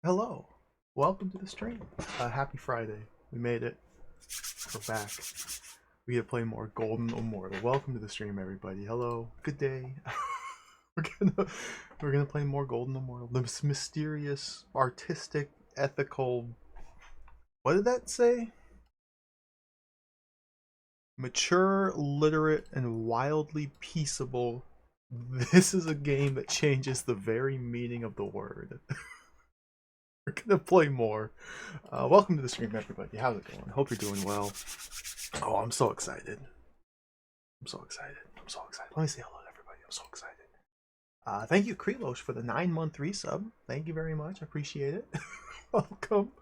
Hello, welcome to the stream. Happy Friday. We made it. We're back. We get to play more Golden Immortal. Welcome to the stream, everybody. Hello, good day. we're gonna we're gonna play more Golden Immortal. This mysterious, artistic, ethical. What did that say? Mature, literate, and wildly peaceable. This is a game that changes the very meaning of the word. We're gonna play more. Welcome to the stream, everybody. How's it going? Hope you're doing well. Oh, I'm so excited. I'm so excited. I'm so excited. Let me say hello to everybody. I'm so excited. Thank you, Krelosh, for the 9-month resub. Thank you very much. I appreciate it. Welcome.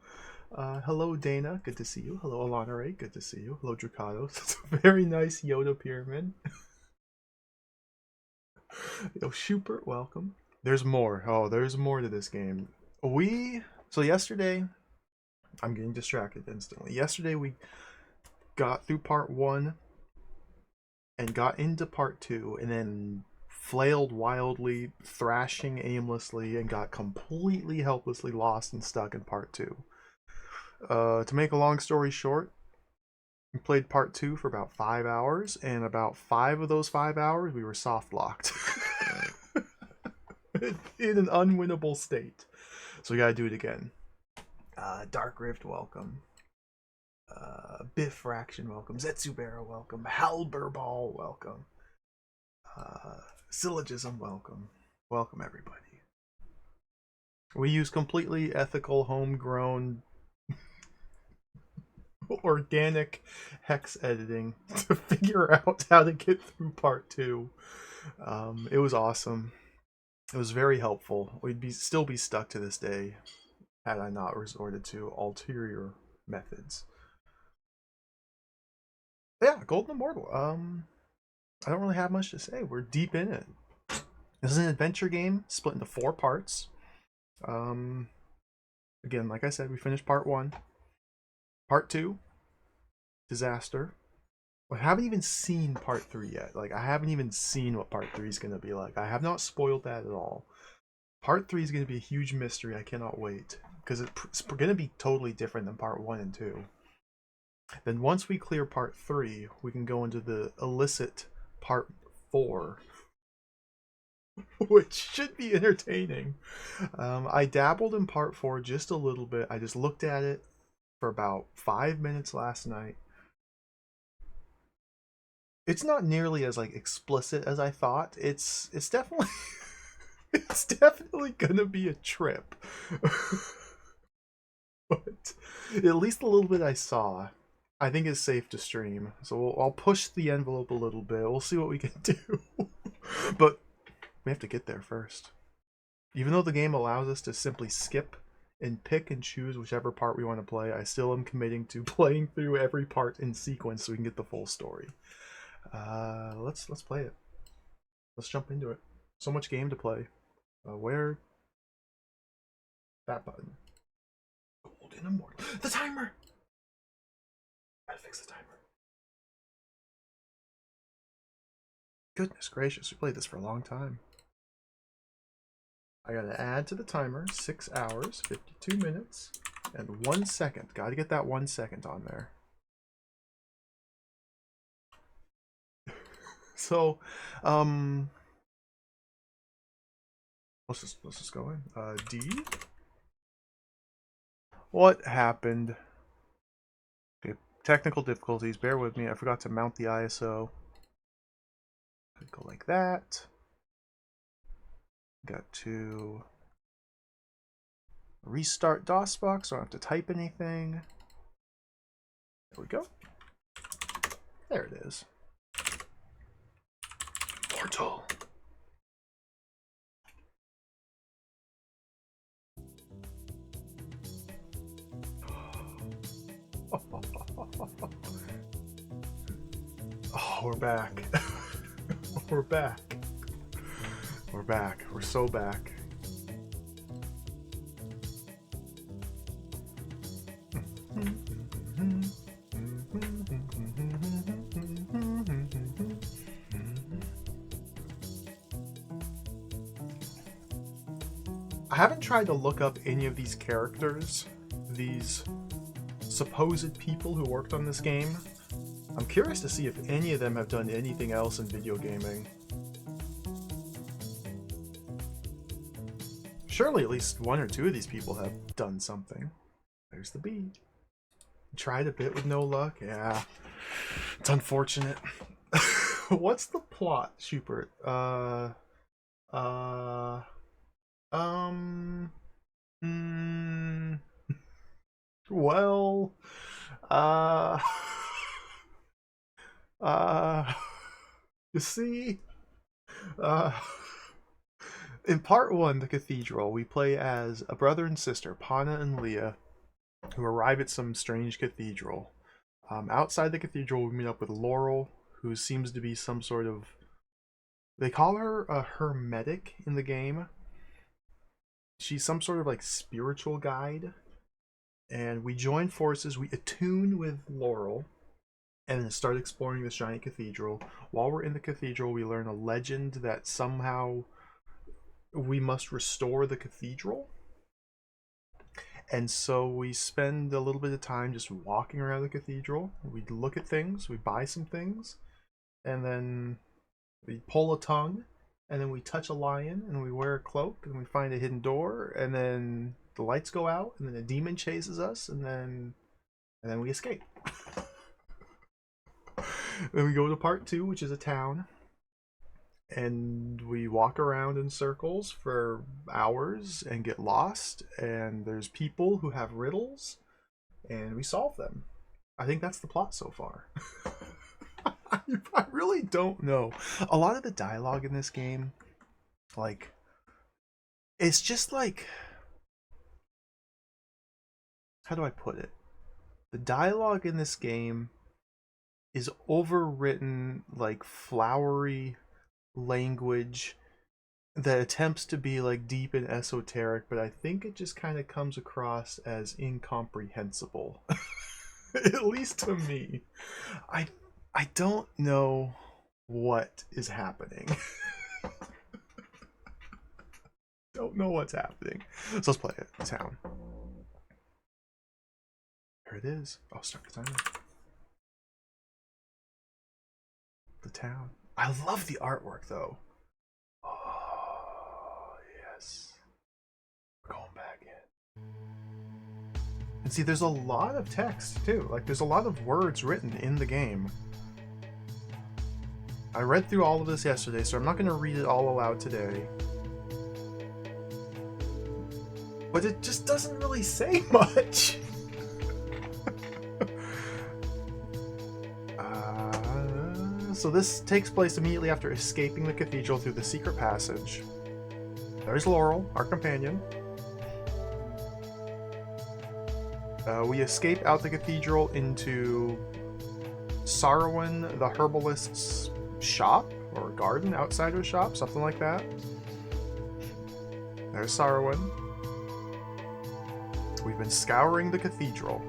Hello, Dana. Good to see you. Hello, Alana Ray. Good to see you. Hello, Dracados. It's a very nice Yoda pyramid. Yo, Schubert, welcome. There's more. Oh, there's more to this game. So yesterday, I'm getting distracted instantly. Yesterday we got through part 1 and got into part 2 and then flailed wildly, thrashing aimlessly, and got completely helplessly lost and stuck in part 2. To make a long story short, we played part 2 for about 5 hours, and about 5 of those 5 hours we were soft locked. In an unwinnable state. So we gotta do it again. Dark Rift, welcome. Biff Fraction, welcome. Zetsubera, welcome. Halberball, welcome. Syllogism, welcome. Welcome, everybody. We use completely ethical, homegrown, organic hex editing to figure out how to get through part 2. It was awesome. It was very helpful. We'd still be stuck to this day had I not resorted to ulterior methods. Yeah, Golden Immortal. I don't really have much to say. We're deep in it. This is an adventure game split into 4 parts. Again, like I said, we finished part 1. Part 2, disaster. I haven't even seen part 3 yet. Like, I haven't even seen what part 3 is going to be like. I have not spoiled that at all. Part 3 is going to be a huge mystery. I cannot wait. Because it's going to be totally different than part 1 and 2. Then once we clear part 3, we can go into the illicit part 4. Which should be entertaining. I dabbled in part 4 just a little bit. I just looked at it for about 5 minutes last night. It's not nearly as like explicit as I thought. It's definitely it's definitely gonna be a trip. But at least a little bit I saw, I think is safe to stream. So I'll push the envelope a little bit. We'll see what we can do. But we have to get there first. Even though the game allows us to simply skip and pick and choose whichever part we want to play, I still am committing to playing through every part in sequence so we can get the full story. Let's play it. Let's jump into it. So much game to play. Where? That button. Golden Immortal. The timer! Gotta fix the timer. Goodness gracious, we played this for a long time. I gotta add to the timer 6 hours, 52 minutes, and 1 second. Gotta get that 1 second on there. So, let's just go in. D. What happened? Okay, technical difficulties. Bear with me. I forgot to mount the ISO. Go like that. Got to restart DOSBox, so I don't have to type anything. There we go. There it is. Immortal. Oh, we're back. We're back. We're back. We're so back. I haven't tried to look up any of these characters, these supposed people who worked on this game. I'm curious to see if any of them have done anything else in video gaming. Surely at least one or two of these people have done something. There's the bee. Tried a bit with no luck. Yeah, it's unfortunate. What's the plot, Schubert? Hmm. Well, uh, uh, you see, uh, in part one, the cathedral, we play as a brother and sister, Pana and Leah, who arrive at some strange cathedral. Outside the cathedral, we meet up with Laurel, who seems to be some sort of... They call her a hermetic in the game. She's some sort of like spiritual guide. And we join forces, we attune with Laurel, and then start exploring this giant cathedral. While we're in the cathedral, we learn a legend that somehow we must restore the cathedral. And so we spend a little bit of time just walking around the cathedral. We look at things, we buy some things, and then we pull a tongue, and then we touch a lion, and we wear a cloak, and we find a hidden door, and then the lights go out, and then a demon chases us, and then we escape. Then we go to part two, which is a town, and we walk around in circles for hours and get lost, and there's people who have riddles, and we solve them. I think that's the plot so far. I really don't know. A lot of the dialogue in this game, like, it's just like, how do I put it? The dialogue in this game is overwritten, like, flowery language that attempts to be like deep and esoteric, but I think it just kind of comes across as incomprehensible. At least to me. I don't know what is happening. Don't know what's happening. So let's play it. Town. Here it is. I'll start the timer. The town. I love the artwork though. Oh, yes. We're going back in. And see, there's a lot of text too. Like, there's a lot of words written in the game. I read through all of this yesterday, so I'm not going to read it all aloud today. But it just doesn't really say much. So this takes place immediately after escaping the cathedral through the secret passage. There's Laurel, our companion. We escape out the cathedral into Sarwin, the herbalist's shop, or garden, outsider shop, something like that. There's Sarwin. We've been scouring the cathedral.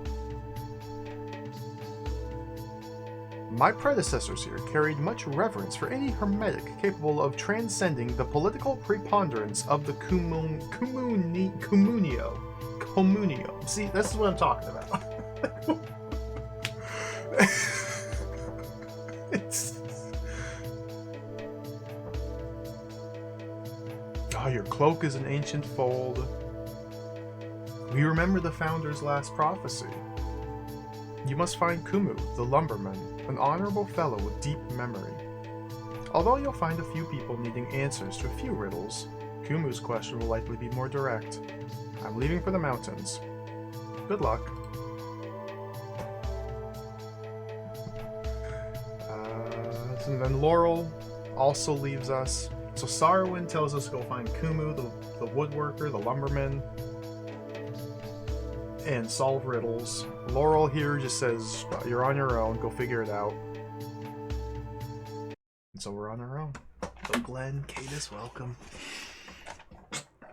My predecessors here carried much reverence for any hermetic capable of transcending the political preponderance of the communio. See, this is what I'm talking about. Oh, your cloak is an ancient fold. We remember the founder's last prophecy. You must find Kumu, the lumberman, an honorable fellow with deep memory. Although you'll find a few people needing answers to a few riddles, Kumu's question will likely be more direct. I'm leaving for the mountains. Good luck. And then Laurel also leaves us. So Sarwin tells us to go find Kumu, the woodworker, the lumberman, and solve riddles. Laurel here just says, you're on your own, go figure it out. And so we're on our own. So Glenn, Cadis, welcome.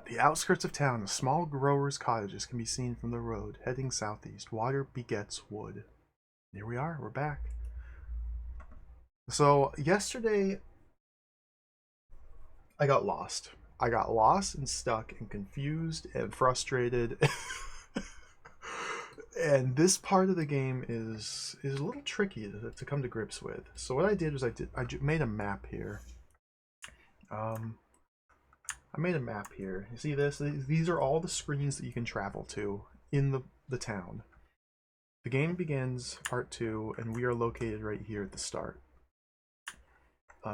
The outskirts of town, a small grower's cottages can be seen from the road, heading southeast. Water begets wood. Here we are, we're back. So yesterday, I got lost. I got lost and stuck and confused and frustrated. And this part of the game is a little tricky to come to grips with. So what I did was I made a map here. I made a map here. You see this? These are all the screens that you can travel to in the town. The game begins, part 2, and we are located right here at the start.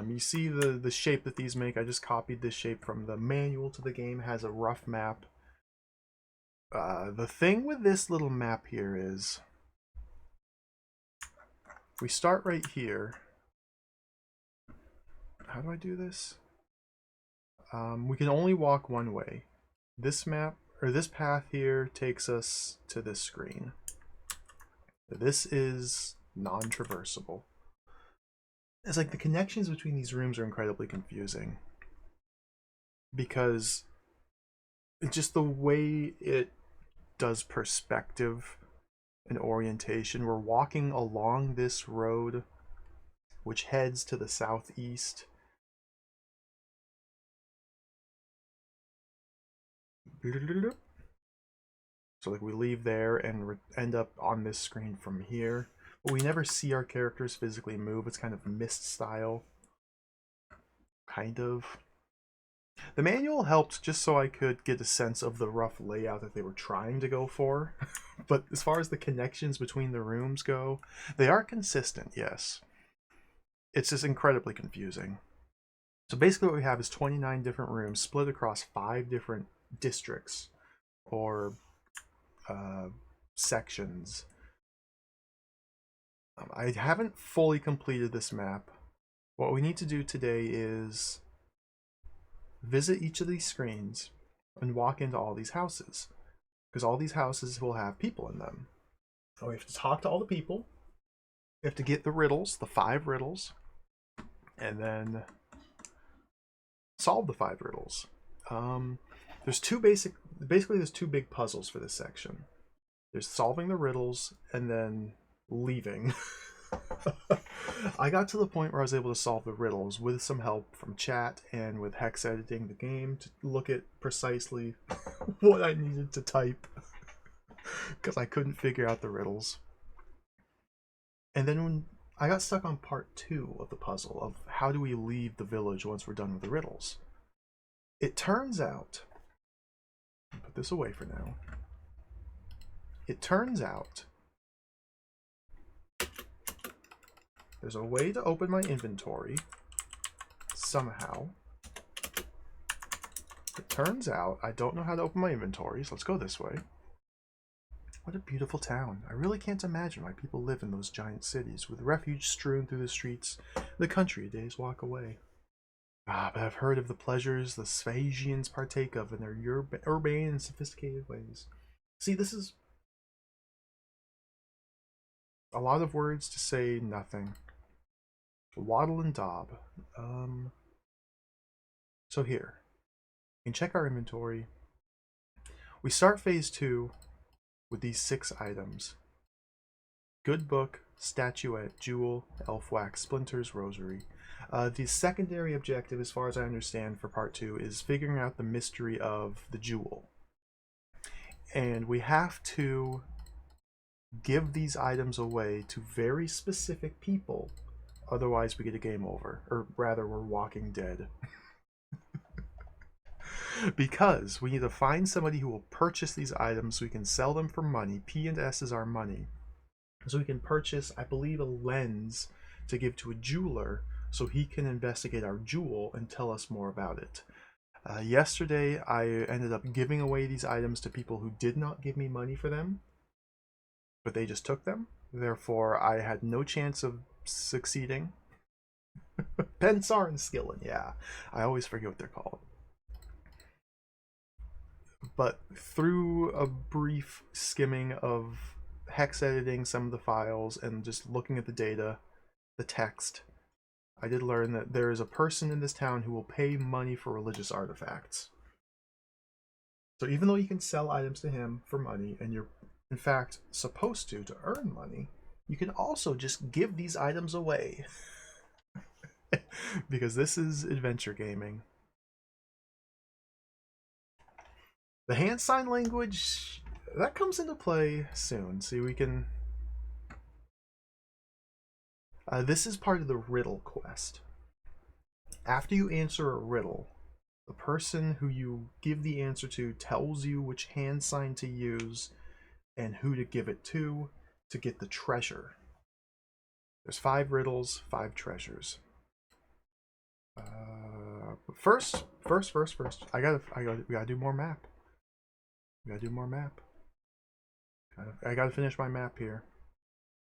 You see the shape that these make. I just copied this shape from the manual to the game. It has a rough map. The thing with this little map here is we start right here. How do I do this? We can only walk one way. This map, or this path here, takes us to this screen. This is non-traversable. It's like the connections between these rooms are incredibly confusing. Because it's just the way it does perspective and orientation. We're walking along this road, which heads to the southeast. So like we leave there and end up on this screen from here. But we never see our characters physically move. It's kind of mist style. Kind of. The manual helped just so I could get a sense of the rough layout that they were trying to go for. But as far as the connections between the rooms go, they are consistent, yes. It's just incredibly confusing. So basically what we have is 29 different rooms split across 5 different districts or sections. I haven't fully completed this map. What we need to do today is visit each of these screens and walk into all these houses, because all these houses will have people in them. So we have to talk to all the people. We have to get the riddles, the 5 riddles, and then solve the 5 riddles. There's there's 2 big puzzles for this section. There's solving the riddles and then leaving. I got to the point where I was able to solve the riddles with some help from chat and with hex editing the game to look at precisely what I needed to type because I couldn't figure out the riddles. And then when I got stuck on part 2 of the puzzle of how do we leave the village once we're done with the riddles. It turns out, I'll put this away for now. It turns out there's a way to open my inventory somehow. It turns out I don't know how to open my inventory, so let's go this way. What a beautiful town. I really can't imagine why people live in those giant cities with refuge strewn through the streets, the country a day's walk away. But I've heard of the pleasures the Sphasians partake of in their urbane and sophisticated ways. See, this is a lot of words to say nothing. Waddle and daub. So here, we can check our inventory. We start phase 2 with these 6 items. Good book, statuette, jewel, elf wax, splinters, rosary. The secondary objective, as far as I understand, for part 2 is figuring out the mystery of the jewel. And we have to give these items away to very specific people, otherwise we get a game over, or rather we're walking dead. Because we need to find somebody who will purchase these items so we can sell them for money. P and S is our money. So we can purchase, I believe, a lens to give to a jeweler so he can investigate our jewel and tell us more about it. Yesterday I ended up giving away these items to people who did not give me money for them, but they just took them. Therefore, I had no chance of succeeding. Pensar and Skillin, yeah. I always forget what they're called. But through a brief skimming of hex editing some of the files and just looking at the data, the text, I did learn that there is a person in this town who will pay money for religious artifacts. So even though you can sell items to him for money, and you're in fact supposed to earn money, you can also just give these items away. Because this is adventure gaming. The hand sign language, that comes into play soon. See, we can... this is part of the riddle quest. After you answer a riddle, the person who you give the answer to tells you which hand sign to use and who to give it to get the treasure. There's 5 riddles, 5 treasures. First, we gotta do more map. We gotta do more map. I gotta finish my map here.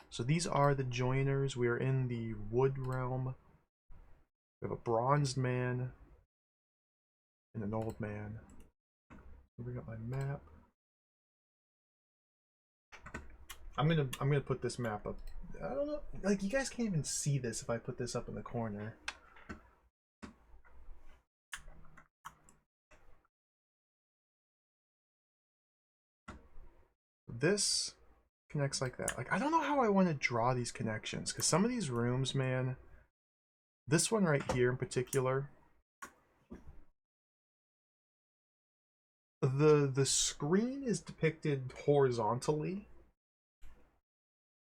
So these are the joiners. We are in the wood realm. We have a bronzed man and an old man. Bring up my map. I'm gonna put this map up. I don't know, like, you guys can't even see this if I put this up in the corner. This connects like that. Like, I don't know how I want to draw these connections, because some of these rooms, man, this one right here in particular, the screen is depicted horizontally.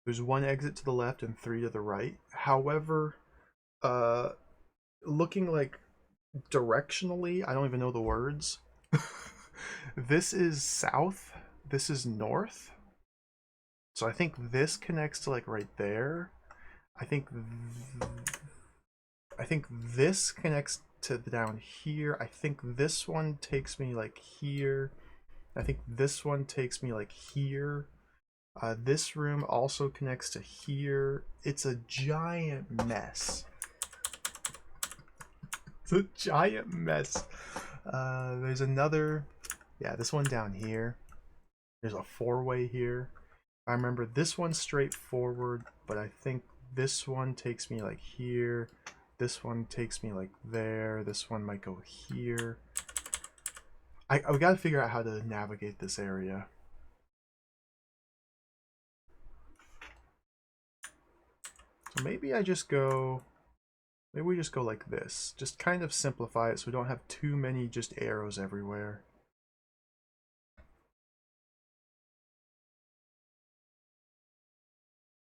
There's 1 exit to the left and 3 to the right. However, looking like directionally, I don't even know the words. This is south, this is north. So I think this connects to like right there. I think this connects to down here. I think this one takes me like here. I think this one takes me like here. This room also connects to here. It's a giant mess. It's a giant mess. There's another, yeah, this one down here. There's a 4-way here. I remember this one's straightforward, but I think this one takes me like here. This one takes me like there. This one might go here. I gotta figure out how to navigate this area. So maybe I just go, maybe we just go like this. Just kind of simplify it so we don't have too many just arrows everywhere.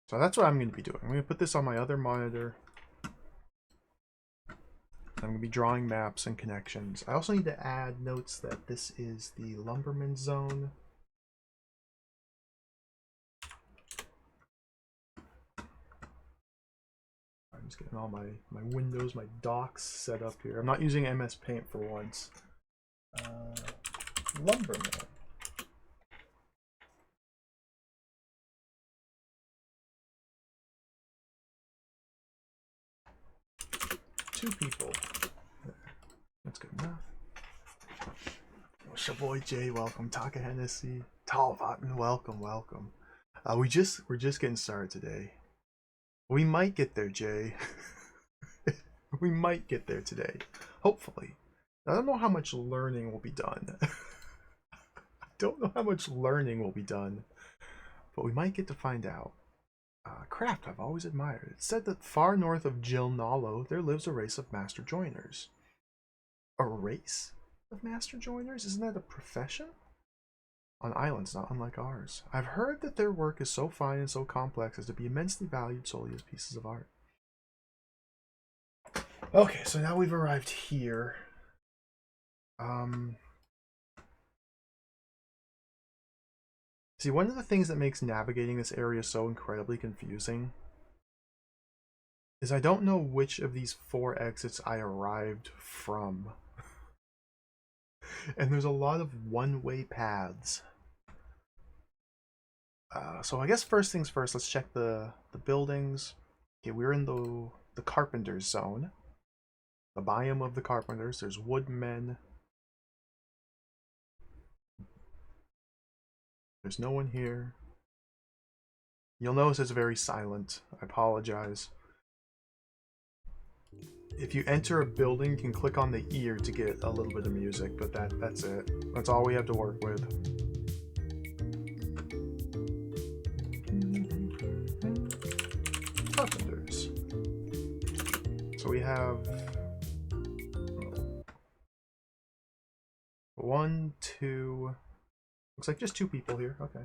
So that's what I'm going to be doing. I'm going to put this on my other monitor. I'm going to be drawing maps and connections. I also need to add notes that this is the lumberman zone. I'm just getting all my windows, my docks set up here. I'm not using MS Paint for once. Lumberman. Two people. That's good enough. What's your boy Jay? Welcome. Taka Hennessy. Talvaten. Welcome. We're just getting started today. We might get there, Jay. We might get there today. Hopefully. I don't know how much learning will be done. I don't know how much learning will be done. But we might get to find out. Craft I've always admired. It's said that far north of Gilnalo, there lives a race of master joiners. A race of master joiners? Isn't that a profession? On islands not unlike ours. I've heard that their work is so fine and so complex as to be immensely valued solely as pieces of art. Okay, so now we've arrived here. See, one of the things that makes navigating this area so incredibly confusing is I don't know which of these 4 exits I arrived from. And there's a lot of one-way paths. So I guess first things first, let's check the buildings. Okay, we're in the Carpenter's zone. The biome of the Carpenters. There's woodmen. There's no one here. You'll notice it's very silent. I apologize. If you enter a building, you can click on the ear to get a little bit of music, but that's it. That's all we have to work with. Carpenters. So we have 1, 2. Looks like just 2 people here. Okay.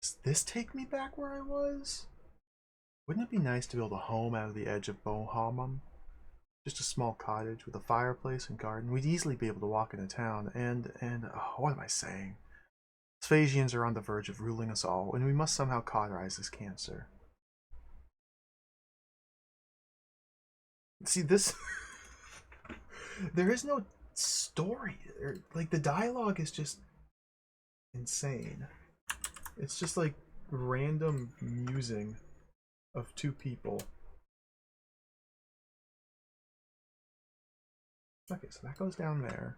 Does this take me back where I was? Wouldn't it be nice to build a home out of the edge of Bohamum? Just a small cottage with a fireplace and garden. We'd easily be able to walk into town and oh, what am I saying? Sphasians are on the verge of ruling us all, and we must somehow cauterize this cancer. See, this... there is no story. Like, the dialogue is just insane. It's just like random musing of 2 people. Okay, so that goes down there.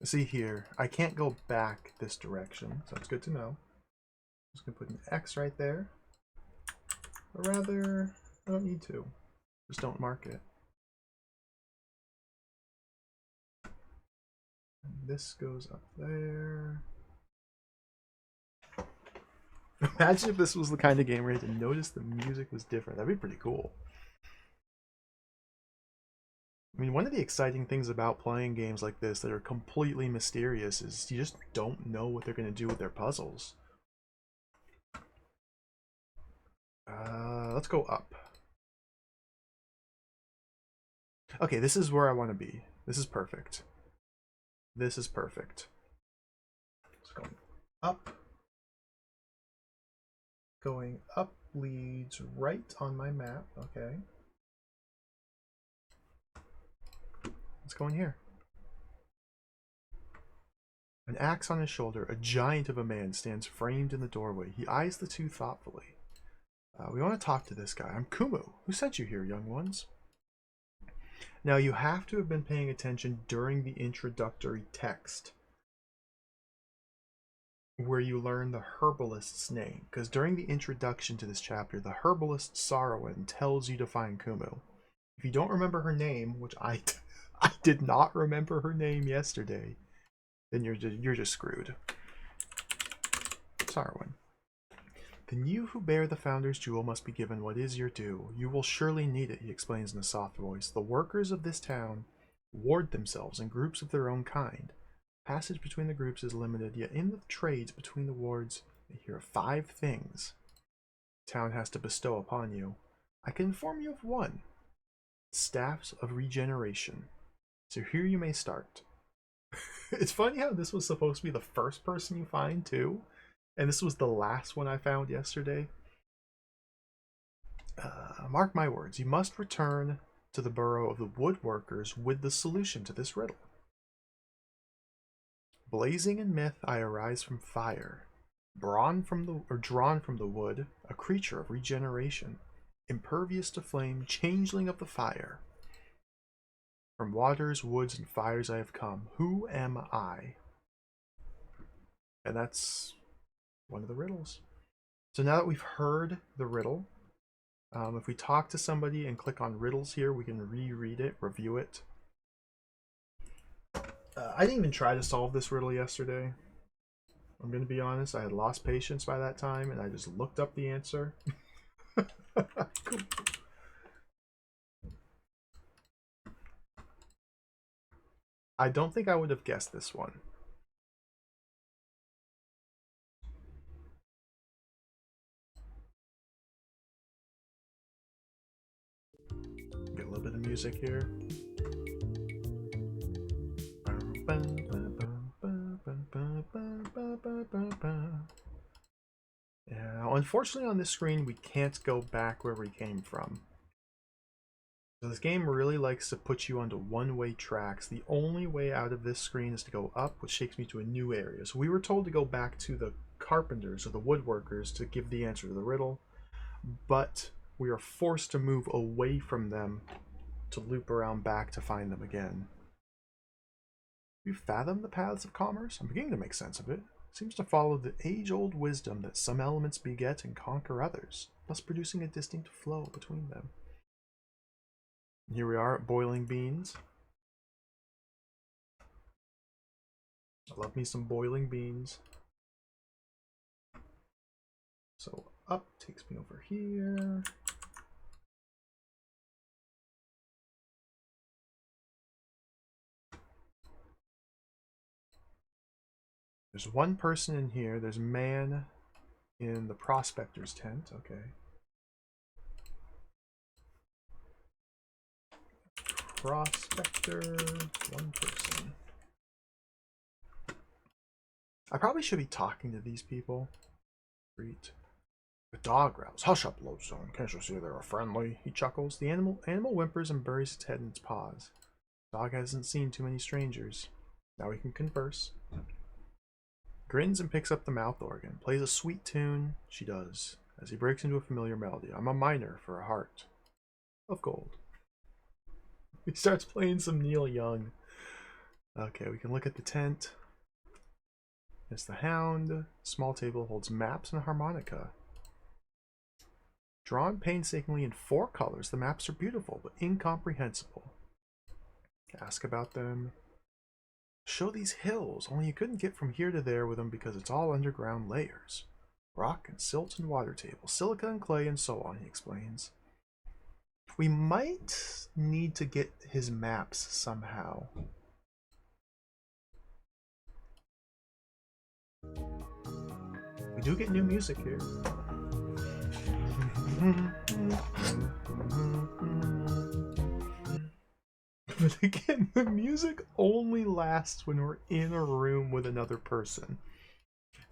See here, I can't go back this direction, so it's good to know. I'm just gonna put an X right there. Or rather, I don't need to. Just don't mark it. And this goes up there. Imagine if this was the kind of game where you had to notice the music was different. That'd be pretty cool. I mean, one of the exciting things about playing games like this that are completely mysterious is you just don't know what they're going to do with their puzzles. Let's go up. Okay, this is where I want to be. This is perfect. This is perfect. Let's go up. Going up leads right on my map. Okay. Let's go in here. An axe on his shoulder, a giant of a man stands framed in the doorway. He eyes the 2 thoughtfully. We want to talk to this guy. I'm Kumu. Who sent you here, young ones? Now, you have to have been paying attention during the introductory text where you learn the herbalist's name. Because during the introduction to this chapter, the herbalist Sarwin tells you to find Kumu. If you don't remember her name, which I did not remember her name yesterday, then you're just screwed. Sarwin. Then you who bear the Founder's Jewel must be given what is your due. You will surely need it, he explains in a soft voice. The workers of this town ward themselves in groups of their own kind. Passage between the groups is limited, yet in the trades between the wards, here are 5 things the town has to bestow upon you. I can inform you of 1. Staffs of Regeneration. So here you may start. It's funny how this was supposed to be the first person you find, too. And this was the last one I found yesterday. Mark my words, you must return to the burrow of the woodworkers with the solution to this riddle. Blazing in myth, I arise from fire. Drawn from the wood, a creature of regeneration. Impervious to flame, changeling of the fire. From waters, woods, and fires I have come. Who am I? And that's one of the riddles. So now that we've heard the riddle, if we talk to somebody and click on riddles here, we can reread it, review it. I didn't even try to solve this riddle yesterday. I'm going to be honest, I had lost patience by that time, and I just looked up the answer. Cool. I don't think I would have guessed this one. Get a little bit of music here. Yeah, unfortunately on this screen we can't go back where we came from. So this game really likes to put you onto one-way tracks. The only way out of this screen is to go up, which takes me to a new area. So we were told to go back to the carpenters or the woodworkers to give the answer to the riddle, but we are forced to move away from them to loop around back to find them again. You fathom the paths of commerce? I'm beginning to make sense of it. It seems to follow the age-old wisdom that some elements beget and conquer others, thus producing a distinct flow between them. Here we are at boiling beans. I love me some boiling beans. So up takes me over here. There's one person in here. There's a man in the prospector's tent. Okay. Prospector, one person. I probably should be talking to these people. Greet. The dog growls. Hush up, Lodestone. Can't you see they're friendly? He chuckles. The animal whimpers and buries its head in its paws. Dog hasn't seen too many strangers. Now we can converse. Grins and picks up the mouth organ. Plays a sweet tune. She does. As he breaks into a familiar melody. I'm a miner for a heart of gold. He starts playing some Neil Young. Okay, we can look at the tent. It's the hound. Small table holds maps and a harmonica. Drawn painstakingly in 4 colors, the maps are beautiful but incomprehensible. Ask about them. Show these hills, only you couldn't get from here to there with them because it's all underground layers. Rock and silt and water table, silica and clay and so on, he explains. We might need to get his maps somehow. We do get new music here. But again, the music only lasts when we're in a room with another person.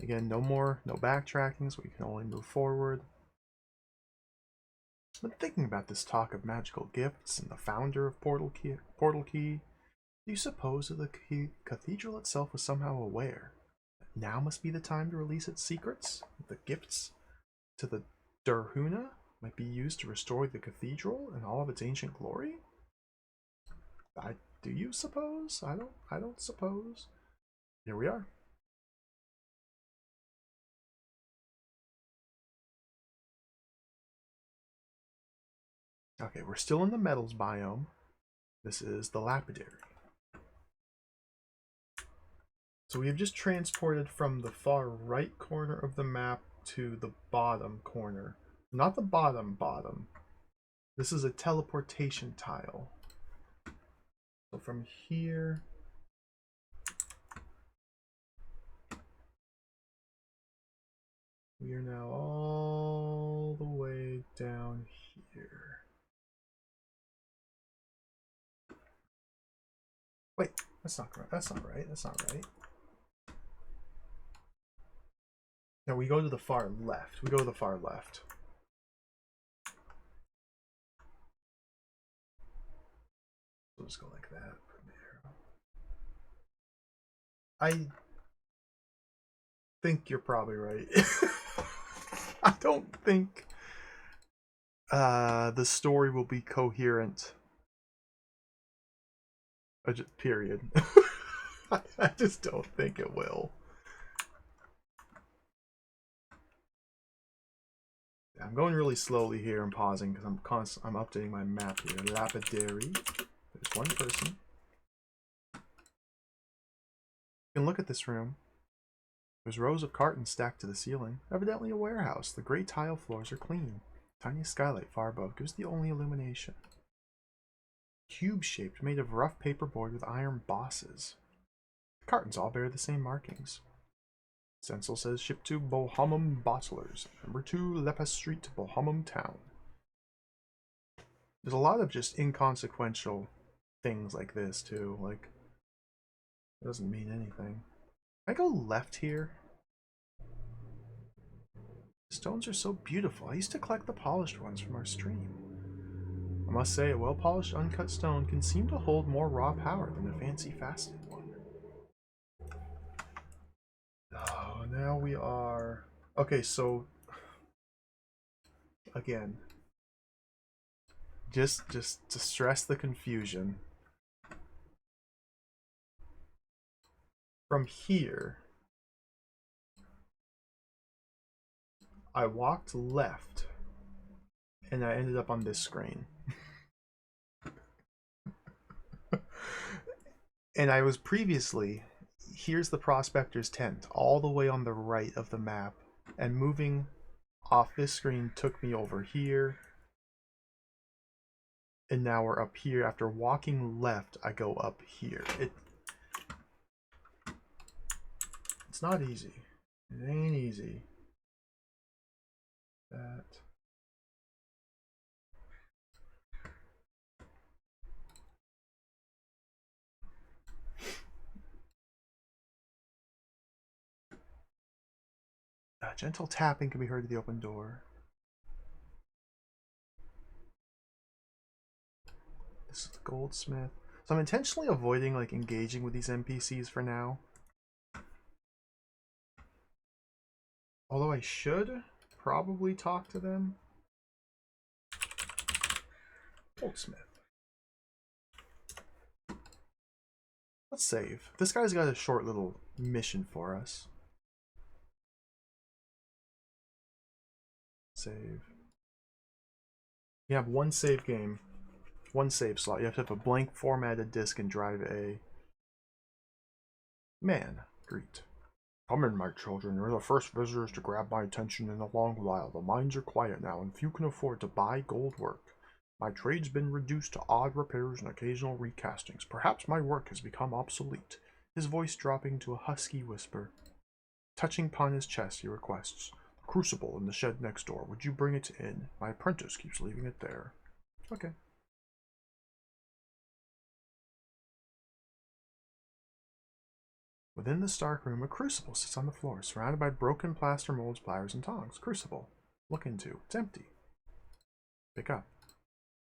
Again, no backtracking, so we can only move forward. I've been thinking about this talk of magical gifts and the founder of Portal Key. Do you suppose that the cathedral itself was somehow aware that now must be the time to release its secrets? The gifts to the Durhuna might be used to restore the cathedral and all of its ancient glory? Do you suppose? I don't suppose. Here we are. Okay, we're still in the metals biome. This is the lapidary. So we have just transported from the far right corner of the map to the bottom corner. Not the bottom. This is a teleportation tile. So from here, we are now all the way down here. Wait, that's not correct. That's not right. No, we go to the far left. We'll just go like that from there. I think you're probably right. I don't think the story will be coherent. Period. I just don't think it will. I'm going really slowly here. I'm pausing because I'm updating my map here. Lapidary. There's one person. You can look at this room. There's rows of cartons stacked to the ceiling. Evidently a warehouse. The gray tile floors are clean. Tiny skylight far above gives the only illumination. Cube-shaped, made of rough paperboard with iron bosses. The cartons all bear the same markings. Stencil says, shipped to Bohumum Bottlers, number 2 Lepa Street, Bohumum Town. There's a lot of just inconsequential things like this, too. Like, it doesn't mean anything. Can I go left here? The stones are so beautiful. I used to collect the polished ones from our stream. I must say, a well-polished uncut stone can seem to hold more raw power than a fancy faceted one. Oh, now we are... Okay, so... Again. Just to stress the confusion. From here... I walked left. And I ended up on this screen. And I was previously... Here's the prospector's tent, all the way on the right of the map, and moving off this screen took me over here. And now we're up here. After walking left, I go up here. It's not easy. It ain't easy. That. Gentle tapping can be heard at the open door. This is the goldsmith. So I'm intentionally avoiding like engaging with these NPCs for now. Although I should probably talk to them. Goldsmith. Let's save. This guy's got a short little mission for us. Save. You have one save game. One save slot. You have to have a blank formatted disk and drive A. Man, greet. Come in, my children. You're the first visitors to grab my attention in a long while. The mines are quiet now, and few can afford to buy gold work. My trade's been reduced to odd repairs and occasional recastings. Perhaps my work has become obsolete. His voice dropping to a husky whisper. Touching upon his chest, he requests, "The crucible in the shed next door. Would you bring it in? My apprentice keeps leaving it there." Okay. Within the Stark Room, a crucible sits on the floor, surrounded by broken plaster molds, pliers, and tongs. Crucible. Look into. It's empty. Pick up.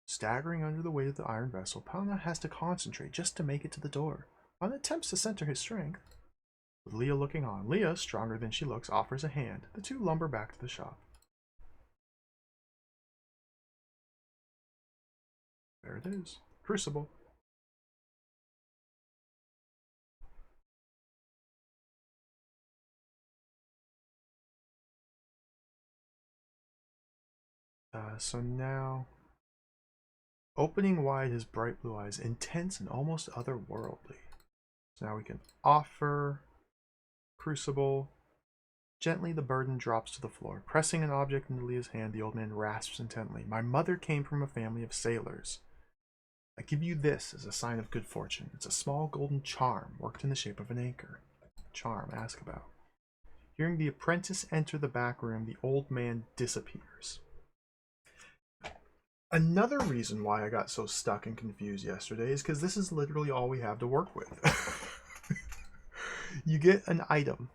Staggering under the weight of the iron vessel, Palna has to concentrate just to make it to the door. Palna attempts to center his strength. With Leah looking on, Leah, stronger than she looks, offers a hand. The two lumber back to the shop. There it is. Crucible. So now, opening wide his bright blue eyes, intense and almost otherworldly. So now we can offer crucible. Gently the burden drops to the floor. Pressing an object into Leah's hand, the old man rasps intently. My mother came from a family of sailors. I give you this as a sign of good fortune. It's a small golden charm worked in the shape of an anchor. Charm, ask about. Hearing the apprentice enter the back room, the old man disappears. Another reason why I got so stuck and confused yesterday is because this is literally all we have to work with. You get an item.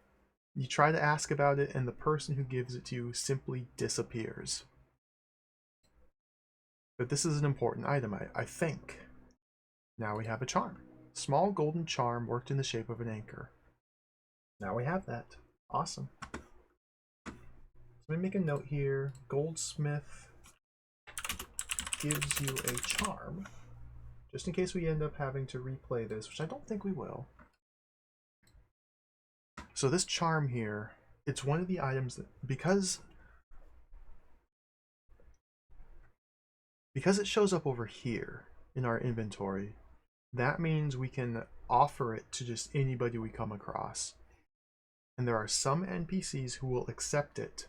You try to ask about it, and the person who gives it to you simply disappears. But this is an important item, I think. Now we have a charm. Small golden charm worked in the shape of an anchor. Now we have that. Awesome. So let me make a note here. Goldsmith gives you a charm, just in case we end up having to replay this, which I don't think we will. So this charm here, it's one of the items that, because it shows up over here in our inventory, that means we can offer it to just anybody we come across. And there are some NPCs who will accept it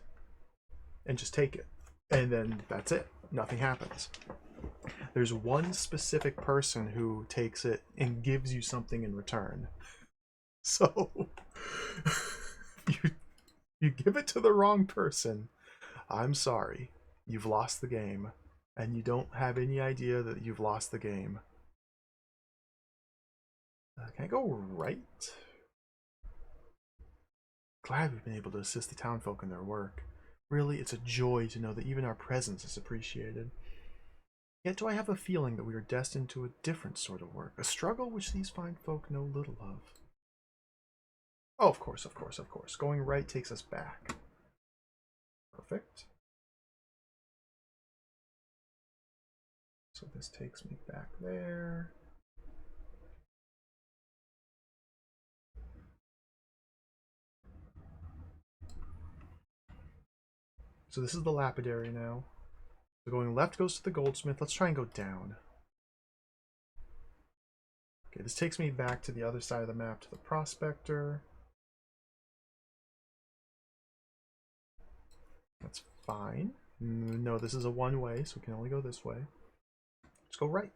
and just take it. And then that's it. Nothing happens. There's one specific person who takes it and gives you something in return. So you give it to the wrong person, I'm sorry. You've lost the game. And you don't have any idea that you've lost the game. Can I go right? Glad we've been able to assist the townfolk in their work. Really, it's a joy to know that even our presence is appreciated. Yet do I have a feeling that we are destined to a different sort of work, a struggle which these fine folk know little of. Oh, of course, of course, of course. Going right takes us back. Perfect. So this takes me back there. So this is the lapidary now. So going left goes to the goldsmith. Let's try and go down. Okay, this takes me back to the other side of the map to the prospector. That's fine. No, this is a one-way, so we can only go this way. Let's go right.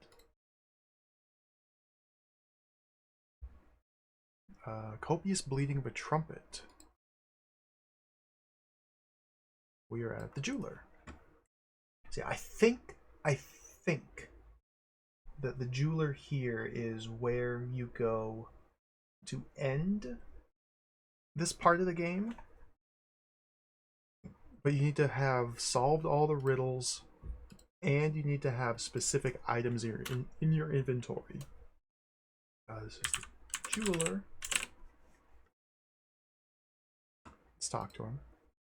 Copious bleeding of a trumpet. We are at the jeweler. See, I think that the jeweler here is where you go to end this part of the game. But you need to have solved all the riddles, and you need to have specific items in your inventory. This is the jeweler. Let's talk to him.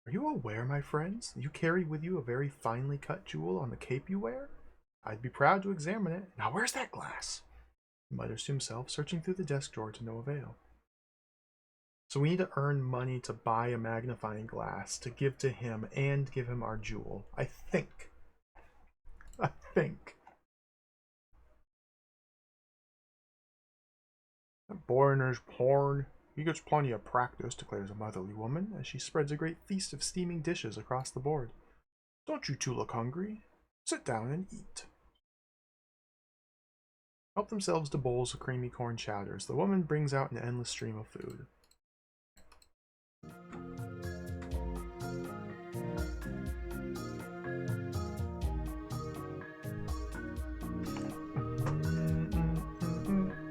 Are you aware, my friends, that you carry with you a very finely cut jewel on the cape you wear? I'd be proud to examine it. Now where's that glass? He mutters to himself, searching through the desk drawer to no avail. So we need to earn money to buy a magnifying glass to give to him and give him our jewel. I think. That foreigner's porn. He gets plenty of practice, declares a motherly woman, as she spreads a great feast of steaming dishes across the board. Don't you two look hungry? Sit down and eat. Help themselves to bowls of creamy corn chowders. The woman brings out an endless stream of food.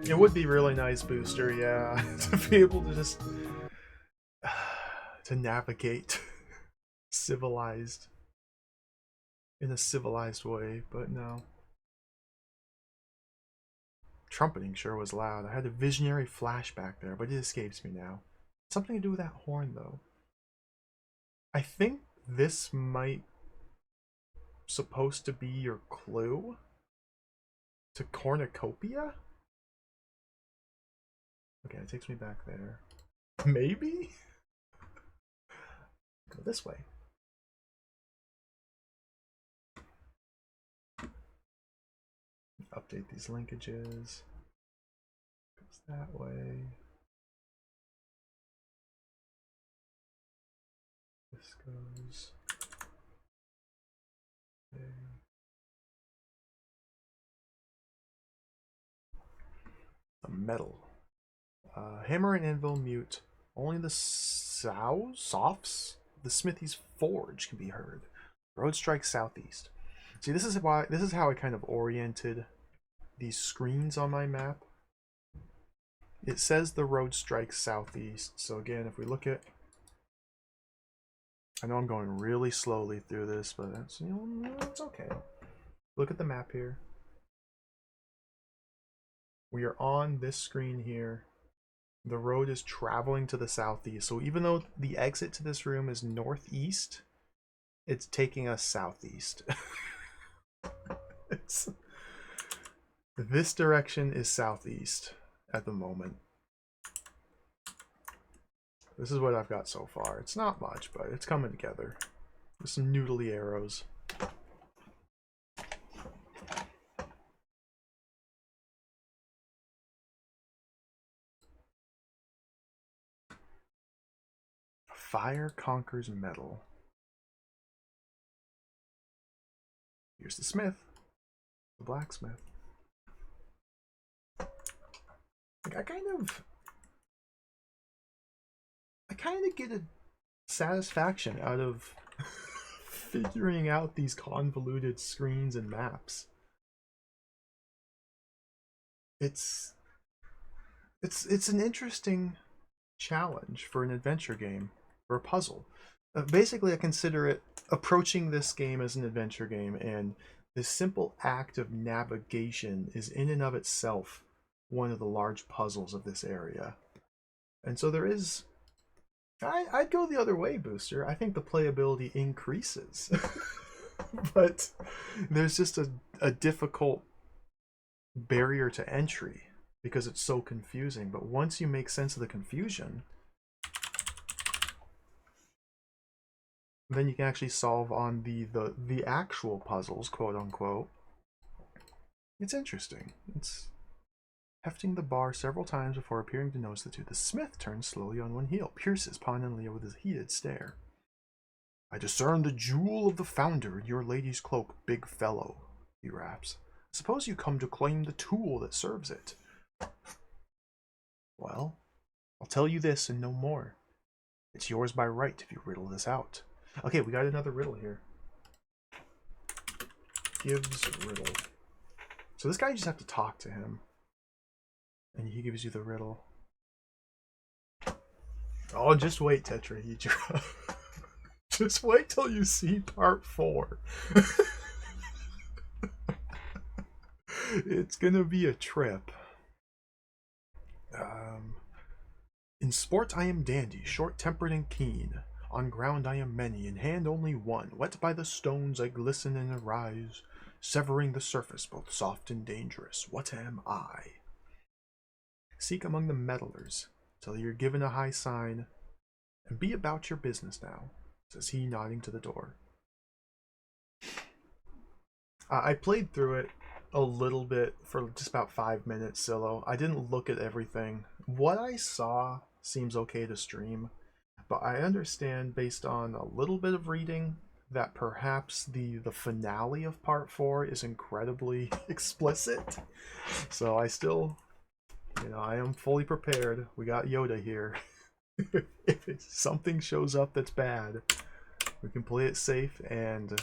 It would be really nice, Booster, yeah, to be able to just to navigate civilized in a civilized way, but no. Trumpeting sure was loud. I had a visionary flashback there, but it escapes me now. Something to do with that horn, though. I think this might supposed to be your clue to cornucopia. Okay, it takes me back there. Maybe? Go this way. Update these linkages. Goes that way. This goes. Okay. The metal. Hammer and anvil mute. Only the softs of the smithy's forge can be heard. Road strikes southeast. See, this is how I kind of oriented these screens on my map. It says the road strikes southeast. So again, if we look at, I know I'm going really slowly through this, but that's, it's okay. Look at the map here. We are on this screen here. The road is traveling to the southeast. So even though the exit to this room is northeast, it's taking us southeast. This direction is southeast at the moment. This is what I've got so far. It's not much, but it's coming together. With some noodly arrows. Fire conquers metal. Here's the smith. The blacksmith. Like, I kind of get a satisfaction out of figuring out these convoluted screens and maps. It's an interesting challenge for an adventure game, or a puzzle. Basically, I consider it approaching this game as an adventure game, and this simple act of navigation is in and of itself one of the large puzzles of this area. And so there is, I'd go the other way, Booster. I think the playability increases. But there's just a difficult barrier to entry because it's so confusing. But once you make sense of the confusion, then you can actually solve on the actual puzzles, quote unquote. It's interesting. It's hefting the bar several times before appearing to notice the two. The smith turns slowly on one heel, pierces Pon and Leo with his heated stare. I discern the jewel of the founder in your lady's cloak, big fellow, he raps. Suppose you come to claim the tool that serves it. Well, I'll tell you this and no more. It's yours by right if you riddle this out. Okay, we got another riddle here. Gives riddle. So this guy, you just have to talk to him. And he gives you the riddle. Oh, just wait, Tetrahedra. Just wait till you see part 4. It's gonna be a trip. In sport I am dandy, short-tempered and keen. On ground I am many, in hand only one. Wet by the stones I glisten and arise, severing the surface both soft and dangerous. What am I? Seek among the meddlers, till you're given a high sign, and be about your business now, says he, nodding to the door. I played through it a little bit for just about 5 minutes solo. I didn't look at everything. What I saw seems okay to stream, but I understand based on a little bit of reading that perhaps the finale of part 4 is incredibly explicit. So I still, I am fully prepared. We got Yoda here. If something shows up that's bad, we can play it safe and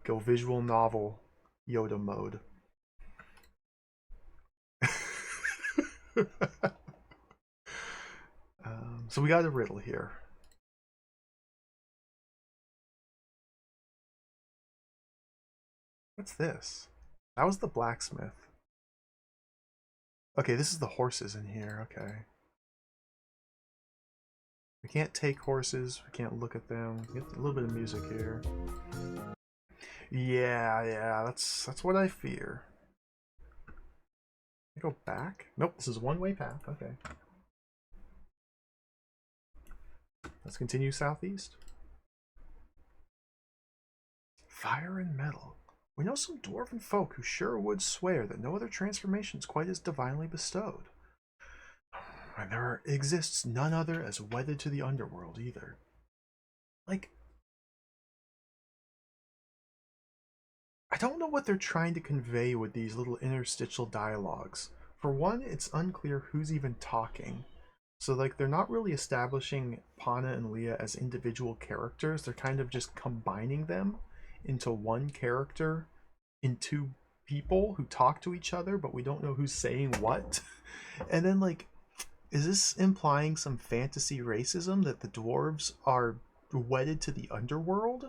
go visual novel Yoda mode. So we got a riddle here. What's this? That was the blacksmith. Okay, this is the horses in here. Okay. We can't take horses. We can't look at them. Get a little bit of music here. Yeah, that's what I fear. Go back? Nope, this is a one-way path. Okay. Let's continue southeast. Fire and metal. We know some dwarven folk who sure would swear that no other transformation is quite as divinely bestowed. And there exists none other as wedded to the underworld either. Like, I don't know what they're trying to convey with these little interstitial dialogues. For one, it's unclear who's even talking. So, like, they're not really establishing Pana and Leah as individual characters. They're kind of just combining them into one character, in two people who talk to each other, but we don't know who's saying what. And then, like, is this implying some fantasy racism that the dwarves are wedded to the underworld?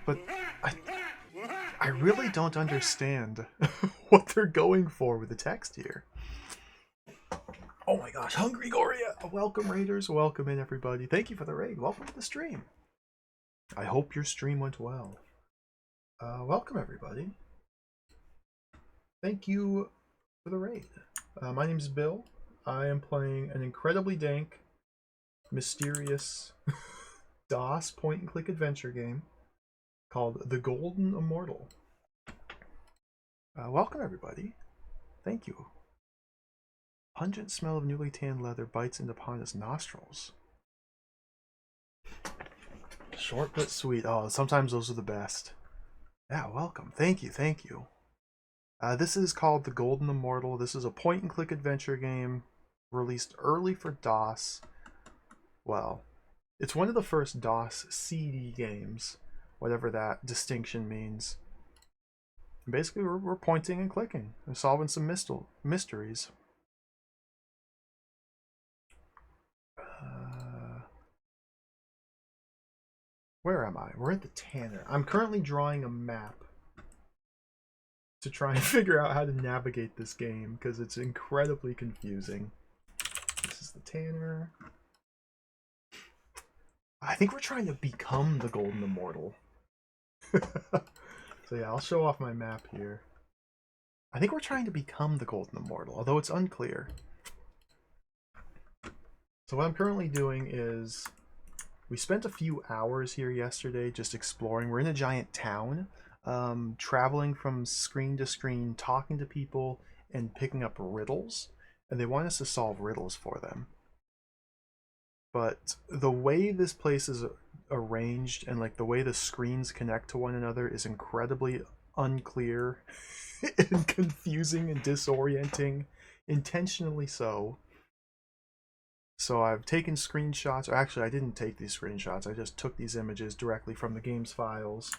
But I really don't understand what they're going for with the text here. Oh my gosh, Hungry Goria! Welcome, Raiders. Welcome in, everybody. Thank you for the raid. Welcome to the stream. I hope your stream went well. Welcome, everybody. Thank you for the raid. My name's Bill. I am playing an incredibly dank, mysterious DOS point-and-click adventure game called The Golden Immortal. Welcome, everybody. Thank you. Pungent smell of newly tanned leather bites into Pana's nostrils. Short but sweet. Oh, sometimes those are the best. Yeah, welcome. Thank you, thank you. This is called The Golden Immortal. This is a point-and-click adventure game released early for DOS. Well, it's one of the first DOS CD games, whatever that distinction means. And basically, we're pointing and clicking and solving some mysteries. Where am I? We're at the Tanner. I'm currently drawing a map to try and figure out how to navigate this game because it's incredibly confusing. This is the Tanner. I think we're trying to become the Golden Immortal. So yeah, I'll show off my map here. I think we're trying to become the Golden Immortal, although it's unclear. So what I'm currently doing is, we spent a few hours here yesterday just exploring. We're in a giant town, traveling from screen to screen, talking to people, and picking up riddles. And they want us to solve riddles for them. But the way this place is arranged, and like the way the screens connect to one another is incredibly unclear and confusing and disorienting, intentionally so. So I've taken screenshots, or actually I didn't take these screenshots, I just took these images directly from the game's files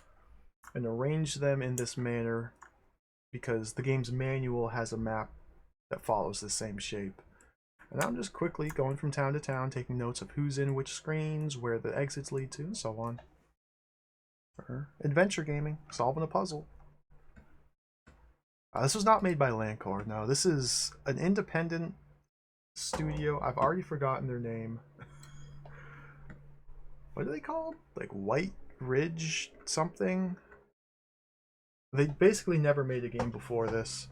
and arranged them in this manner because the game's manual has a map that follows the same shape. And I'm just quickly going from town to town, taking notes of who's in which screens, where the exits lead to, and so on. Adventure gaming, solving a puzzle. This was not made by Lancor, no. This is an independent studio. I've already forgotten their name. What are they called? Like White Ridge something? They basically never made a game before this,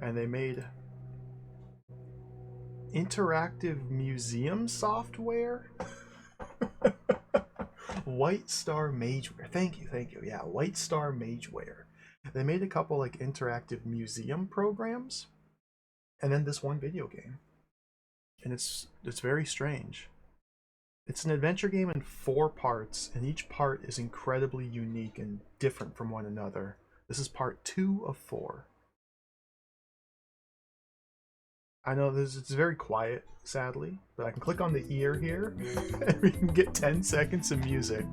and they made interactive museum software. White Star Mageware. Thank you. Yeah, White Star Mageware. They made a couple like interactive museum programs, and then this one video game. And it's very strange. It's an adventure game in 4 parts, and each part is incredibly unique and different from one another. This is part 2 of 4. I know it's very quiet, sadly, but I can click on the ear here, and we can get 10 seconds of music.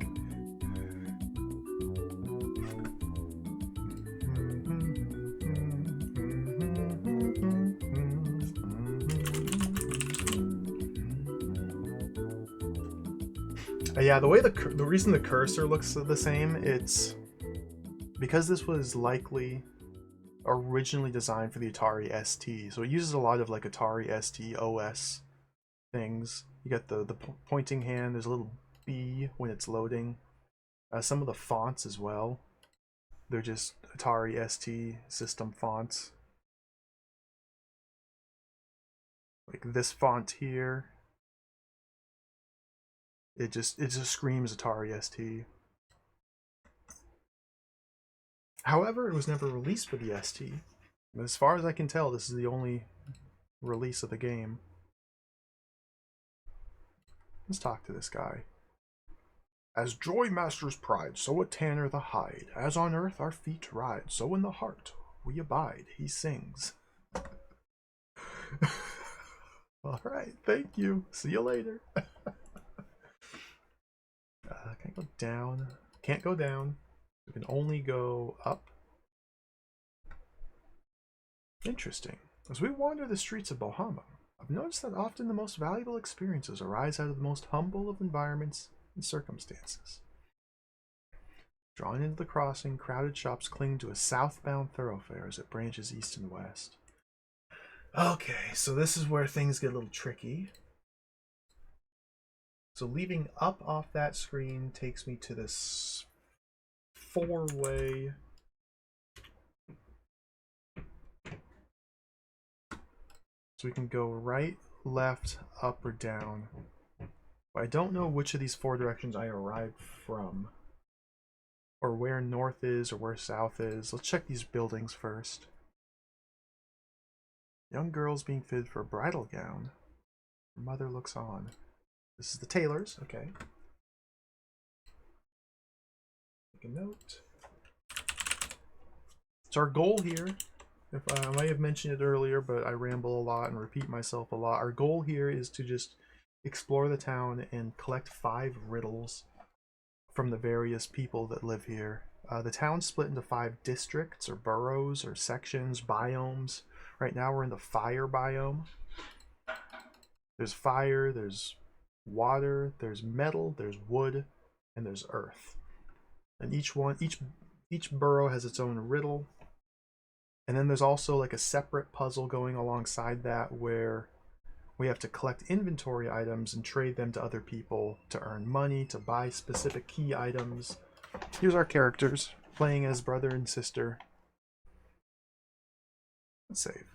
Yeah, the way the reason the cursor looks the same, it's because this was likely originally designed for the Atari ST, so it uses a lot of like Atari ST OS things. You got the pointing hand. There's a little B when it's loading. Some of the fonts as well. They're just Atari ST system fonts. Like this font here. It just screams Atari ST. However, it was never released for the ST. As far as I can tell, this is the only release of the game. Let's talk to this guy. As joy masters pride, so a tanner the hide. As on earth our feet ride, so in the heart we abide, he sings. Alright, thank you. See you later. Can't go down. Can't go down. We can only go up. Interesting. As we wander the streets of Bohama, I've noticed that often the most valuable experiences arise out of the most humble of environments and circumstances. Drawn into the crossing, crowded shops cling to a southbound thoroughfare as it branches east and west. Okay, so this is where things get a little tricky. So leaving up off that screen takes me to this 4-way. So we can go right, left, up, or down. But I don't know which of these 4 directions I arrived from. Or where north is, or where south is. Let's check these buildings first. Young girls being fitted for a bridal gown. Her mother looks on. This is the tailors, okay. Make a note. So our goal here, if I might have mentioned it earlier, but I ramble a lot and repeat myself a lot. Our goal here is to just explore the town and collect 5 riddles from the various people that live here. The town's split into 5 districts or boroughs or sections, biomes. Right now we're in the fire biome. There's fire, there's water, there's metal, there's wood, and there's earth. And each borough has its own riddle. And then there's also like a separate puzzle going alongside that where we have to collect inventory items and trade them to other people to earn money, to buy specific key items. Here's our characters playing as brother and sister. Let's save.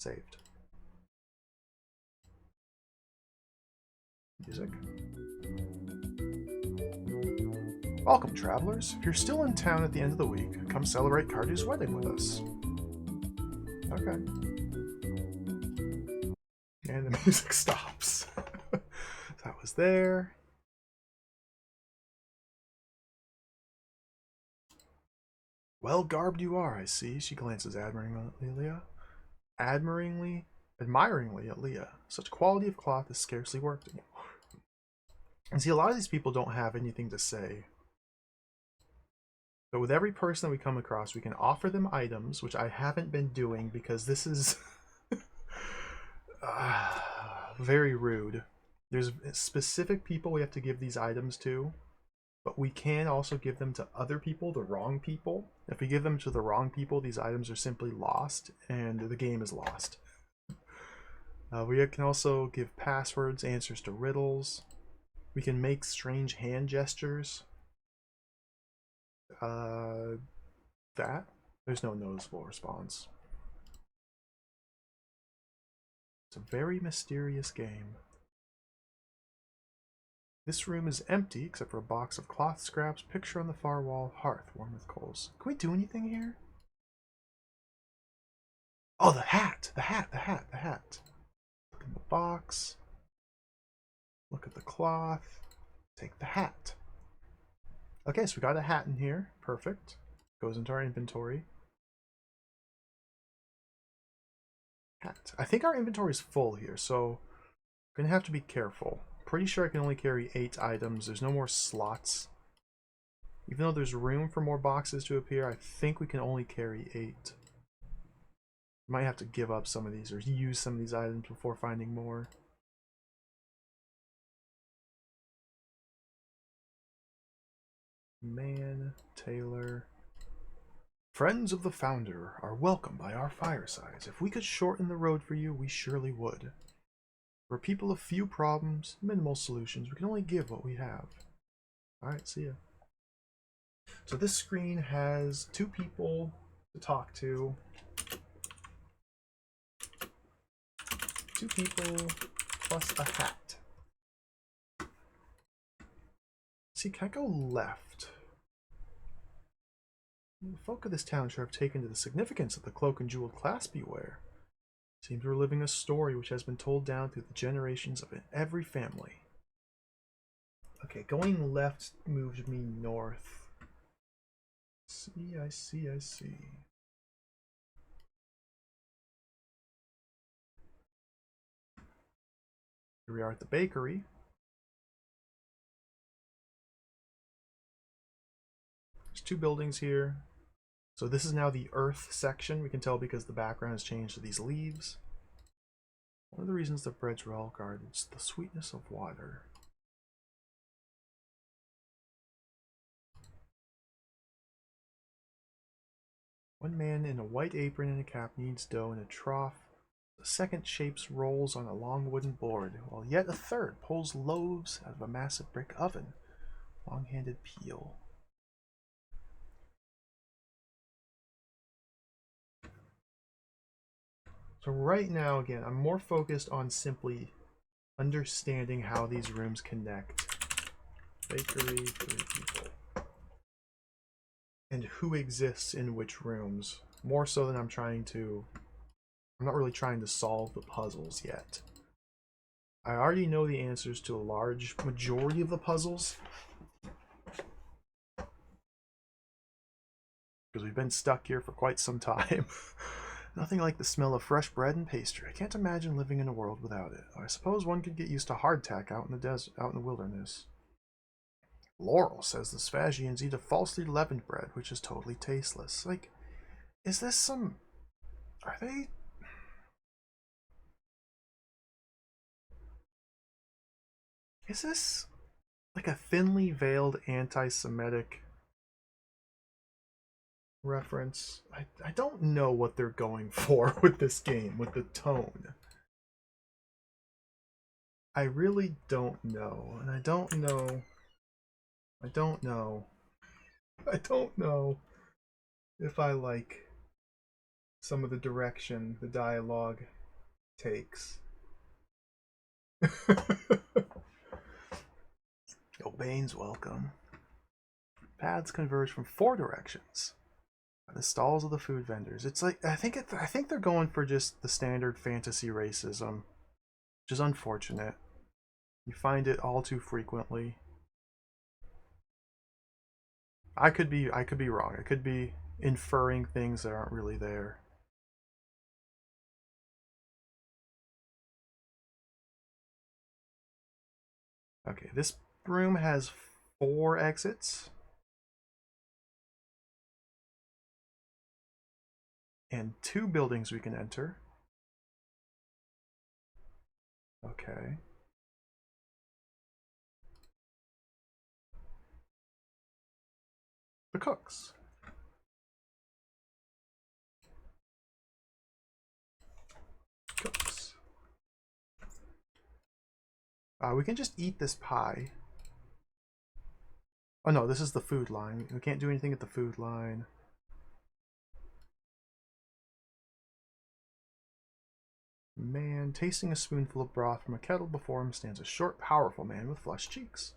Saved. Music. Welcome, travelers. If you're still in town at the end of the week, come celebrate Cardew's wedding with us. Okay. And the music stops. That was there. Well garbed you are, I see. She glances admiringly at Leah. Admiringly at Leah. Such quality of cloth is scarcely worked anymore. And see, a lot of these people don't have anything to say. But with every person that we come across, we can offer them items, which I haven't been doing because this is very rude. There's specific people we have to give these items to, but we can also give them to other people, the wrong people. If we give them to the wrong people, these items are simply lost, and the game is lost. We can also give passwords, answers to riddles. We can make strange hand gestures. That? There's no noticeable response. It's a very mysterious game. This room is empty except for a box of cloth scraps, picture on the far wall, hearth warm with coals. Can we do anything here? Oh, the hat! The hat! The hat! The hat! Look in the box. Look at the cloth. Take the hat. Okay, so we got a hat in here. Perfect. Goes into our inventory. Hat. I think our inventory is full here, so we're gonna have to be careful. Pretty sure I can only carry 8 items. There's no more slots. Even though there's room for more boxes to appear, I think we can only carry 8. Might have to give up some of these or use some of these items before finding more. Man, Taylor. Friends of the Founder are welcome by our firesides. If we could shorten the road for you, we surely would. We're people of few problems, minimal solutions. We can only give what we have. Alright, see ya. So this screen has 2 people to talk to. 2 people plus a hat. See, can I go left? The folk of this town sure have taken to the significance of the cloak and jeweled clasp you wear. Seems we're living a story which has been told down through the generations of every family. Okay, going left moved me north. See, I see, I see. Here we are at the bakery. There's 2 buildings here. So this is now the earth section. We can tell because the background has changed to these leaves. One of the reasons the breads were all guarded is the sweetness of water. One man in a white apron and a cap kneads dough in a trough. The second shapes rolls on a long wooden board, while yet a third pulls loaves out of a massive brick oven. Long-handed peel. So right now, again, I'm more focused on simply understanding how these rooms connect. Bakery, 3 people. And who exists in which rooms. More so than I'm not really trying to solve the puzzles yet. I already know the answers to a large majority of the puzzles. Because we've been stuck here for quite some time. Nothing like the smell of fresh bread and pastry. I can't imagine living in a world without it. I suppose one could get used to hardtack out in the desert, out in the wilderness. Laurel says the Sphagians eat a falsely leavened bread, which is totally tasteless. Like, is this some... Are they... Is this like a thinly veiled anti-Semitic reference? I don't know what they're going for with this game, with the tone. I really don't know, and I don't know if I like some of the direction the dialogue takes. O'Bain's welcome. Paths converge from 4 directions. The stalls of the food vendors. It's like I think they're going for just the standard fantasy racism, which is unfortunate. You find it all too frequently. I could be wrong. It could be inferring things that aren't really there. Okay, this room has 4 exits. And 2 buildings we can enter. Okay. The cooks. Cooks. We can just eat this pie. Oh no, this is the food line. We can't do anything at the food line. Man, tasting a spoonful of broth from a kettle before him stands a short, powerful man with flushed cheeks.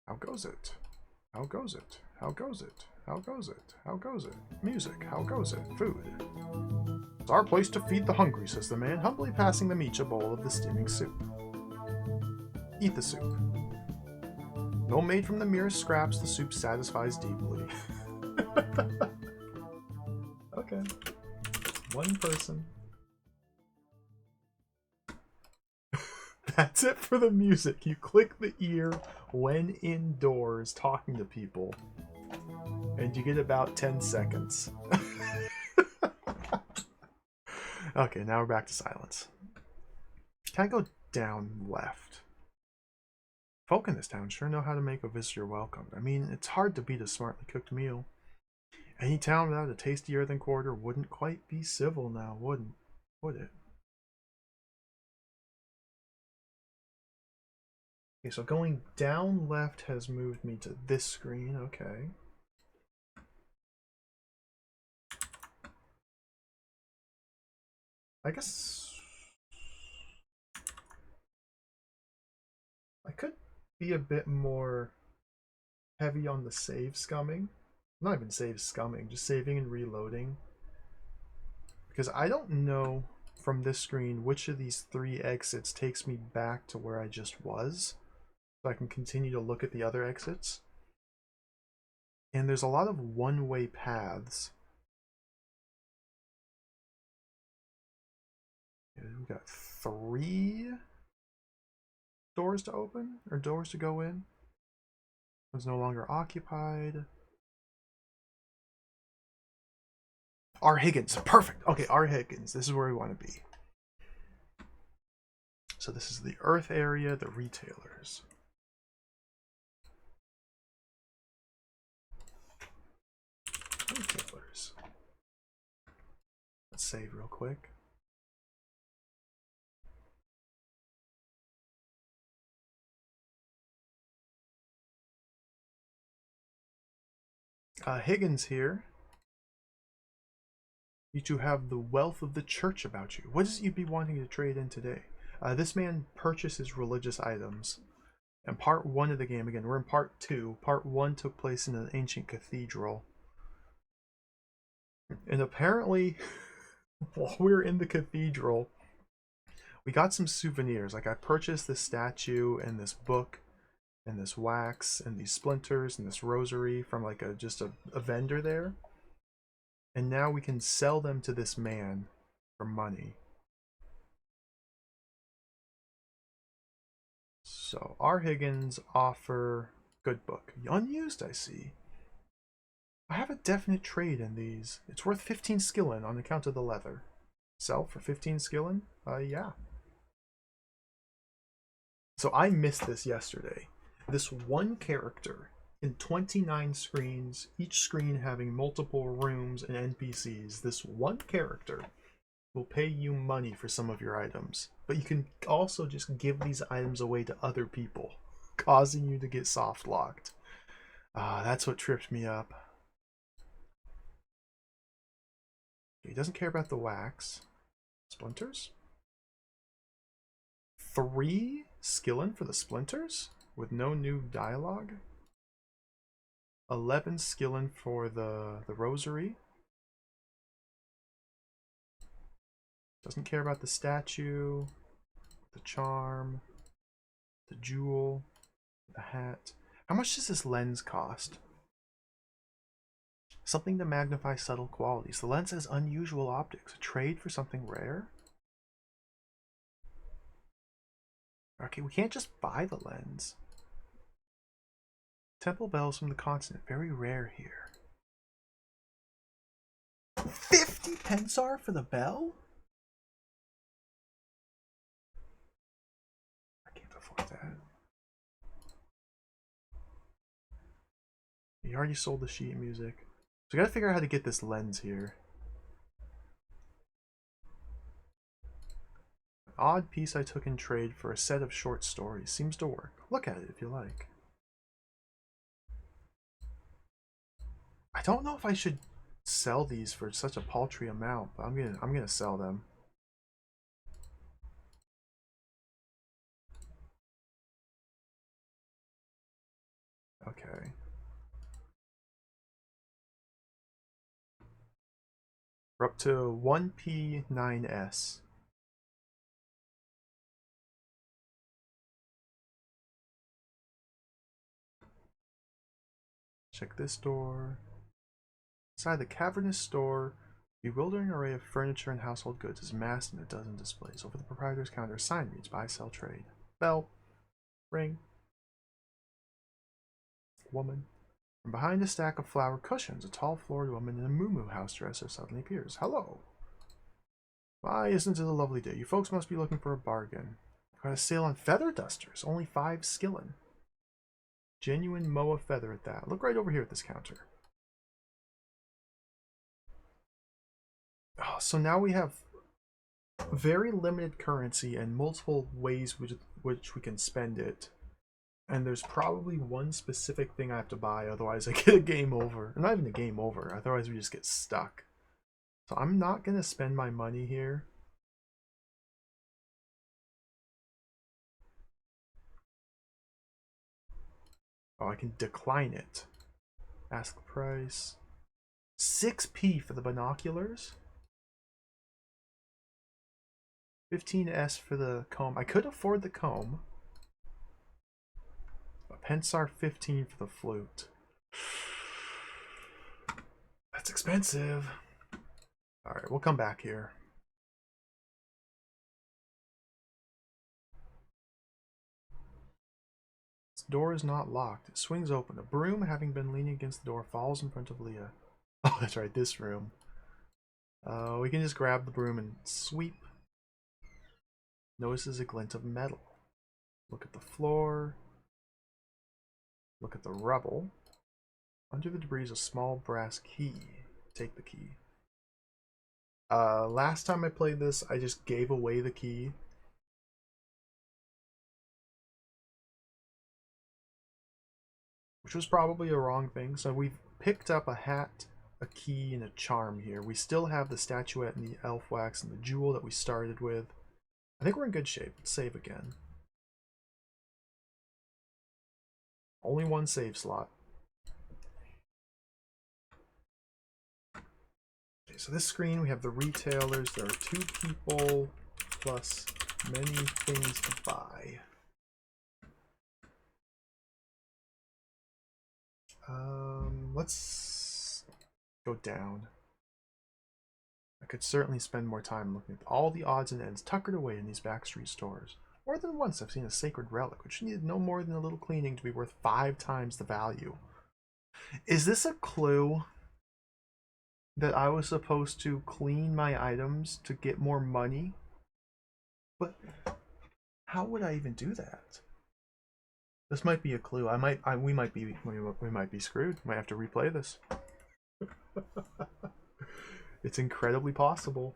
How goes it? How goes it? How goes it? How goes it? How goes it? Music, how goes it? Food. It's our place to feed the hungry, says the man, humbly passing them each a bowl of the steaming soup. Eat the soup. Though made from the merest scraps, the soup satisfies deeply. Okay. 1 person. That's it for the music. You click the ear when indoors talking to people, and you get about 10 seconds. Okay, now we're back to silence. Can I go down left? Folk in this town sure know how to make a visitor welcome. I mean, it's hard to beat a smartly cooked meal. Any town without a tasty earthen quarter wouldn't quite be civil now, would it? Okay, so going down left has moved me to this screen. Okay. I guess I could be a bit more heavy on the save scumming. Not even save scumming, just saving and reloading. Because I don't know from this screen which of these 3 exits takes me back to where I just was. So I can continue to look at the other exits. And there's a lot of one-way paths. We've got 3 doors to open, or doors to go in. One's no longer occupied. R. Higgins, perfect. Okay, R. Higgins, this is where we want to be. So this is the Earth area, the retailers. Retailers. Let's save real quick. Higgins here. You two have the wealth of the church about you. What is it you'd be wanting to trade in today? This man purchases religious items. And part 1 of the game, again, we're in part 2. Part 1 took place in an ancient cathedral. And apparently, while we were in the cathedral, we got some souvenirs. Like I purchased this statue and this book and this wax and these splinters and this rosary from like just a vendor there. And now we can sell them to this man for money. So R. Higgins offer good book. Unused, I see. I have a definite trade in these. It's worth 15 skillin on account of the leather. Sell for 15 skillin? Yeah. So I missed this yesterday. This one character in 29 screens, each screen having multiple rooms and NPCs, this one character will pay you money for some of your items. But you can also just give these items away to other people, causing you to get soft locked. That's what tripped me up. He doesn't care about the wax. Splinters? 3 skillin for the splinters with no new dialogue. 11 skillin for the rosary. Doesn't care about the statue, the charm, the jewel, the hat. How much does this lens cost? Something to magnify subtle qualities. The lens has unusual optics. A trade for something rare? Okay, we can't just buy the lens. Temple bells from the continent. Very rare here. 50 pensar for the bell? I can't afford that. You already sold the sheet music. So we gotta figure out how to get this lens here. An odd piece I took in trade for a set of short stories. Seems to work. Look at it if you like. I don't know if I should sell these for such a paltry amount, but I'm gonna sell them. Okay. We're up to 1P9S. Check this door. Inside the cavernous store, a bewildering array of furniture and household goods is massed in a dozen displays. Over the proprietor's counter, a sign reads, buy, sell, trade. Bell. Ring. Woman. From behind a stack of flower cushions, a tall floored woman in a moo-moo house dresser suddenly appears. Hello. Why, isn't it a lovely day? You folks must be looking for a bargain. Got a sale on feather dusters. Only 5 skillin. Genuine Moa feather at that. Look right over here at this counter. Oh, so now we have very limited currency and multiple ways with which we can spend it. And there's probably one specific thing I have to buy, otherwise I get a game over. Not even a game over, otherwise we just get stuck. So I'm not going to spend my money here. Oh, I can decline it. Ask the price. 6p for the binoculars. 15s for the comb. I could afford the comb. A pensar 15 for the flute. That's expensive. Alright, we'll come back here. This door is not locked. It swings open. A broom, having been leaning against the door, falls in front of Leah. Oh, that's right, this room. We can just grab the broom and sweep. Notices a glint of metal. Look at the floor. Look at the rubble. Under the debris is a small brass key. Take the key. Last time I played this, I just gave away the key. Which was probably a wrong thing. So we've picked up a hat, a key, and a charm here. We still have the statuette and the elf wax and the jewel that we started with. I think we're in good shape. Let's save again. Only one save slot. Okay, so this screen, we have the retailers. There are 2 people plus many things to buy. Let's go down. I could certainly spend more time looking at all the odds and ends tuckered away in these backstreet stores. More than once I've seen a sacred relic, which needed no more than a little cleaning to be worth 5 times the value. Is this a clue that I was supposed to clean my items to get more money? But how would I even do that? This might be a clue. We might be screwed. Might have to replay this. It's incredibly possible.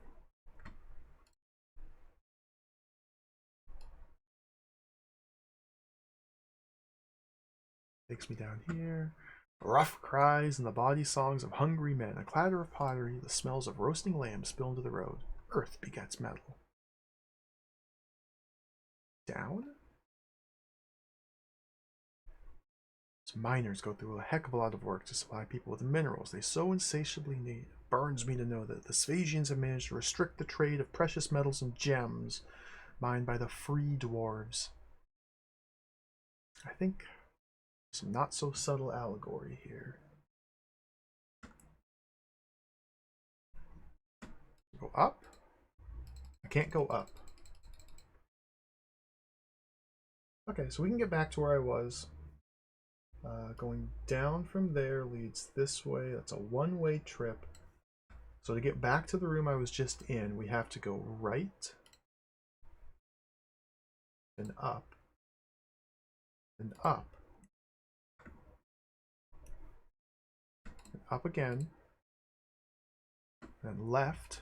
Takes me down here. Rough cries and the bawdy songs of hungry men, a clatter of pottery, the smells of roasting lamb spill into the road. Earth begets metal. Down? So miners go through a heck of a lot of work to supply people with the minerals they so insatiably need. It burns me to know that the Sphasians have managed to restrict the trade of precious metals and gems mined by the free dwarves. I think some not so subtle allegory here. Go up. I can't go up. Okay, so we can get back to where I was. Going down from there leads this way. That's a one-way trip. So to get back to the room I was just in, we have to go right and up and up and up again and left,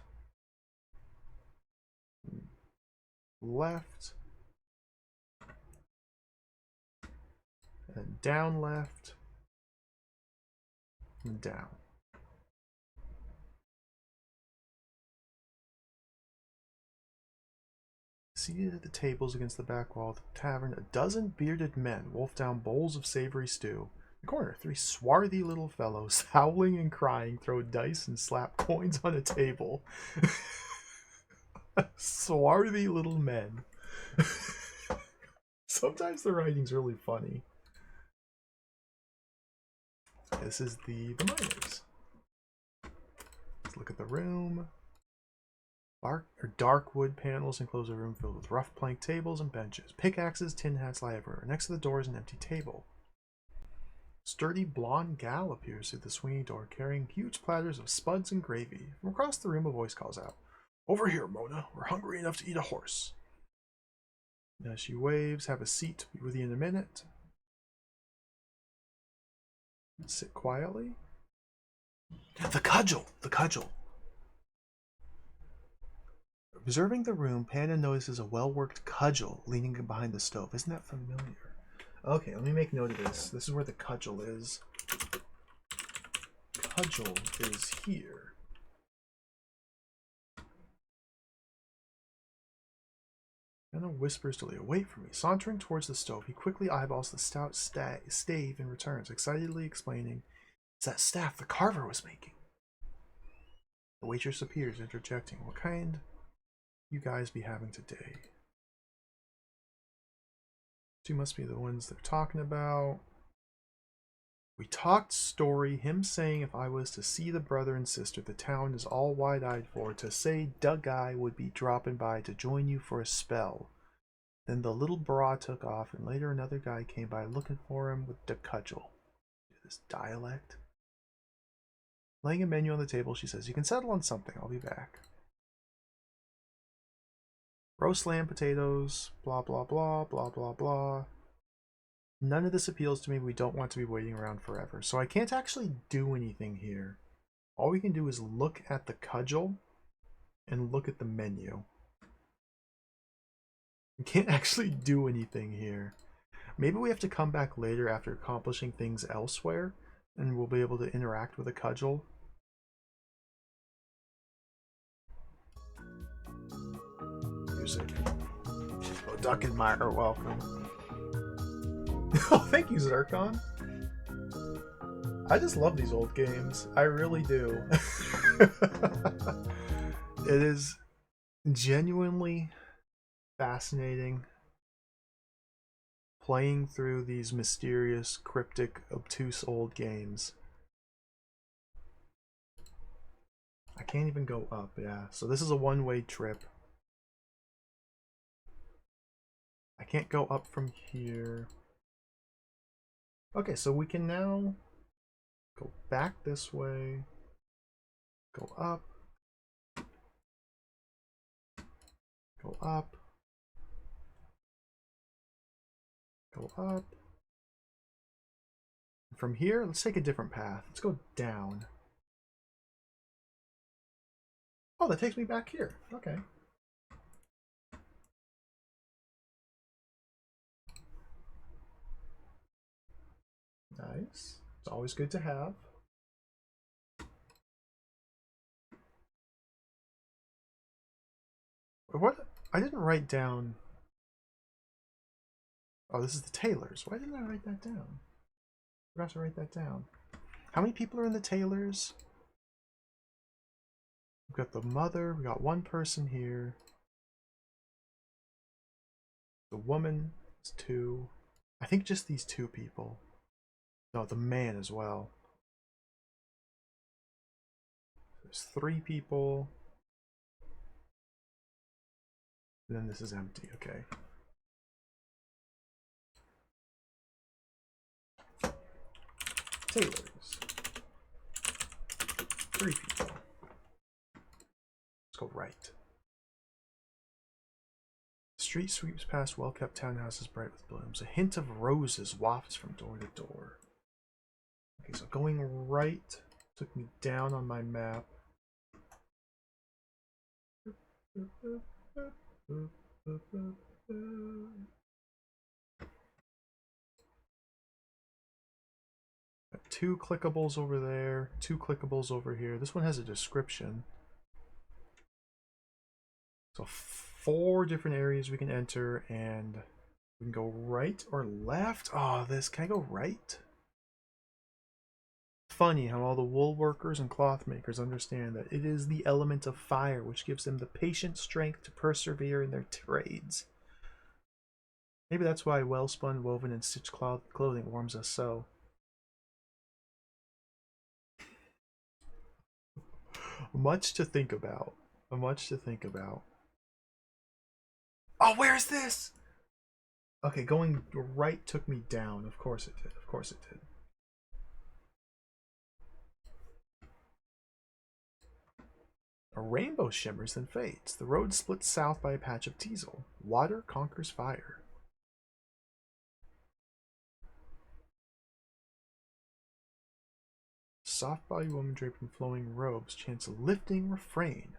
left, and down left and down. Seated at the tables against the back wall of the tavern, a dozen bearded men wolf down bowls of savory stew. In the corner, three swarthy little fellows, howling and crying, throw dice and slap coins on a table. Swarthy little men. Sometimes the writing's really funny. This is the miners. Let's look at the room. Dark wood panels enclose a room filled with rough plank tables and benches. Pickaxes, tin hats lie everywhere. Next to the door is an empty table. Sturdy blonde gal appears through the swinging door, carrying huge platters of spuds and gravy. From across the room, a voice calls out, "Over here, Mona. We're hungry enough to eat a horse." As she waves, "Have a seat. Be with you in a minute." Sit quietly. The cudgel! The cudgel! Observing the room, Panda notices a well-worked cudgel leaning behind the stove. Isn't that familiar? Okay, let me make note of this. This is where the cudgel is. Cudgel is here. Panda whispers to Leo, "Wait for me." Sauntering towards the stove, he quickly eyeballs the stout stave and returns, excitedly explaining, "It's that staff the carver was making." The waitress appears, interjecting, "What kind you guys be having today?" Two must be the ones they're talking about. We talked story, him saying if I was to see the brother and sister the town is all wide-eyed for, to say Doug guy would be dropping by to join you for a spell. Then the little bra took off, and later another guy came by looking for him with the cudgel. This dialect. Laying a menu on the table, she says, "You can settle on something. I'll be back." Roast lamb, potatoes, blah, blah, blah, blah, blah, blah. None of this appeals to me. We don't want to be waiting around forever. So I can't actually do anything here. All we can do is look at the cudgel and look at the menu. We can't actually do anything here. Maybe we have to come back later after accomplishing things elsewhere, and we'll be able to interact with a cudgel. Music. Oh, Duck Admirer, welcome. Oh, thank you, Zircon. I just love these old games. I really do. It is genuinely fascinating playing through these mysterious, cryptic, obtuse old games. I can't even go up, yeah. So this is a one-way trip. I can't go up from here. Okay, so we can now go back this way, go up, go up, go up. From here, let's take a different path. Let's go down. Oh, that takes me back here. Okay. Nice. It's always good to have. What? I didn't write down. Oh, this is the tailors. Why didn't I write that down? I forgot to write that down. How many people are in the tailors? We've got the mother. We got one person here. The woman is two. I think just these two people. No, the man as well. There's three people. And then this is empty, okay. Tailors. 3 people. Let's go right. The street sweeps past well-kept townhouses bright with blooms. A hint of roses wafts from door to door. Okay, so going right took me down on my map. Got 2 clickables over there, 2 clickables over here. This one has a description. So 4 different areas we can enter, and we can go right or left. Oh, this, can I go right? Funny how all the wool workers and cloth makers understand that it is the element of fire which gives them the patient strength to persevere in their trades. Maybe that's why well-spun, woven, and stitched clothing warms us so. Much to think about. Much to think about. Oh, where's this? Okay, going right took me down. Of course it did. Of course it did. A rainbow shimmers then fades. The road splits south by a patch of teasel. Water conquers fire. Soft-bodied woman draped in flowing robes chants a lifting refrain.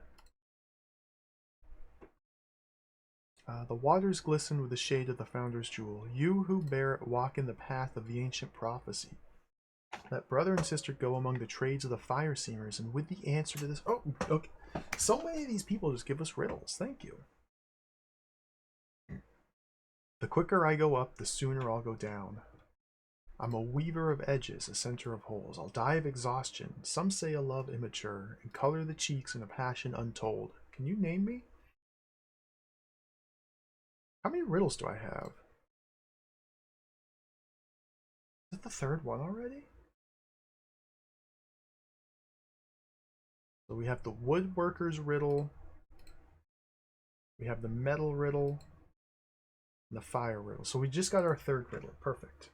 The waters glisten with the shade of the founder's jewel. You who bear it walk in the path of the ancient prophecy. Let brother and sister go among the trades of the fire seamers, and with the answer to this... Oh, okay. So many of these people just give us riddles. Thank you. The quicker I go up, the sooner I'll go down. I'm a weaver of edges, a center of holes. I'll die of exhaustion. Some say a love immature, and color the cheeks in a passion untold. Can you name me? How many riddles do I have? Is that the 3rd one already? So we have the woodworker's riddle. We have the metal riddle. And the fire riddle. So we just got our 3rd riddle. Perfect.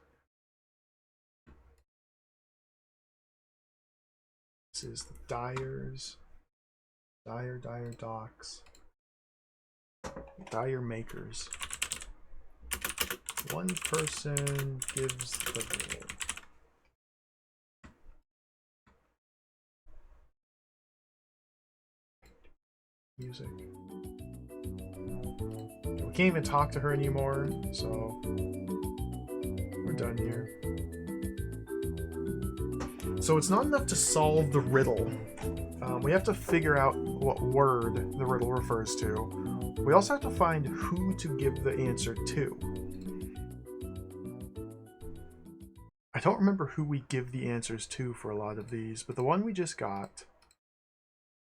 This is the dyers. Dyer docks. Dyer makers. One person gives the riddle. Music. We can't even talk to her anymore, so we're done here. So it's not enough to solve the riddle. We have to figure out what word the riddle refers to. We also have to find who to give the answer to. I don't remember who we give the answers to for a lot of these, but the one we just got,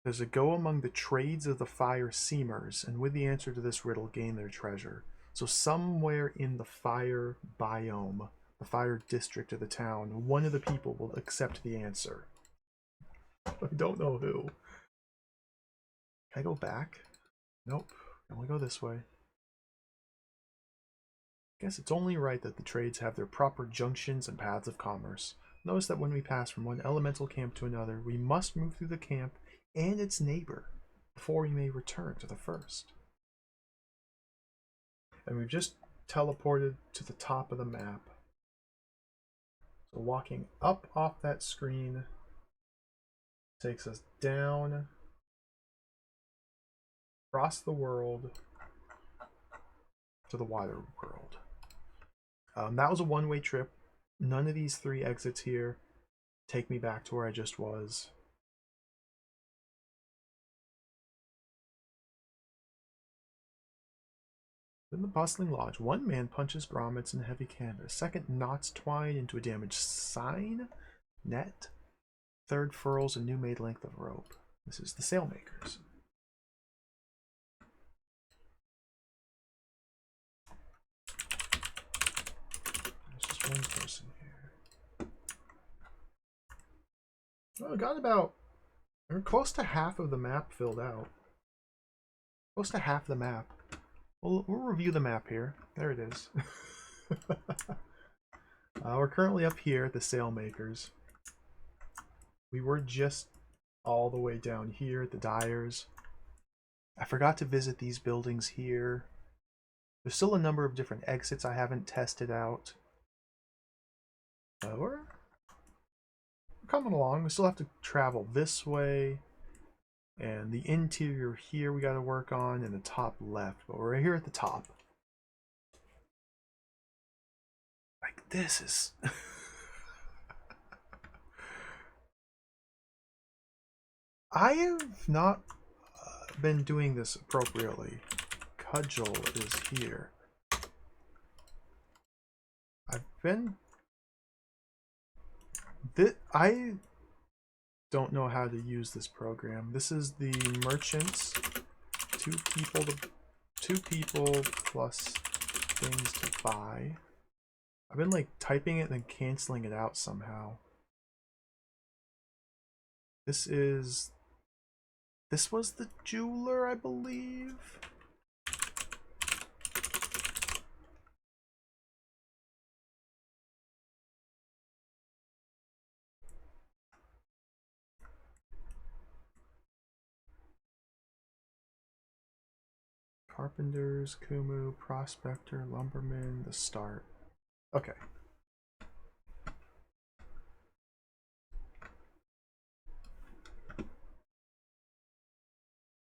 there's a go among the trades of the fire seamers, and with the answer to this riddle, gain their treasure. So somewhere in the fire biome, the fire district of the town, one of the people will accept the answer. I don't know who. Can I go back? Nope. I only go this way. I guess it's only right that the trades have their proper junctions and paths of commerce. Notice that when we pass from one elemental camp to another, we must move through the camp and its neighbor before we may return to the first. And we've just teleported to the top of the map. So walking up off that screen takes us down, across the world, to the water world. That was a one-way trip. None of these 3 exits here take me back to where I just was. In the bustling lodge, one man punches grommets in heavy canvas. Second knots twine into a damaged sign net. Third furls a new made length of rope. This is the sailmakers. There's just one person here. Well, we got about, we're close to half of the map filled out. Close to half the map. We'll review the map here. There it is. We're currently up here at the Sailmakers. We were just all the way down here at the Dyers. I forgot to visit these buildings here. There's still a number of different exits I haven't tested out. We're coming along. We still have to travel this way. And the interior here we got to work on, and the top left. But we're here at the top. Like, this is... I have not been doing this appropriately. Cudgel is here. I've been... I don't know how to use this program. This is the merchants. Two people plus things to buy. I've been like typing it and then canceling it out somehow. This was the jeweler, I believe. Carpenters, Kumu, Prospector, Lumberman, the start. Okay.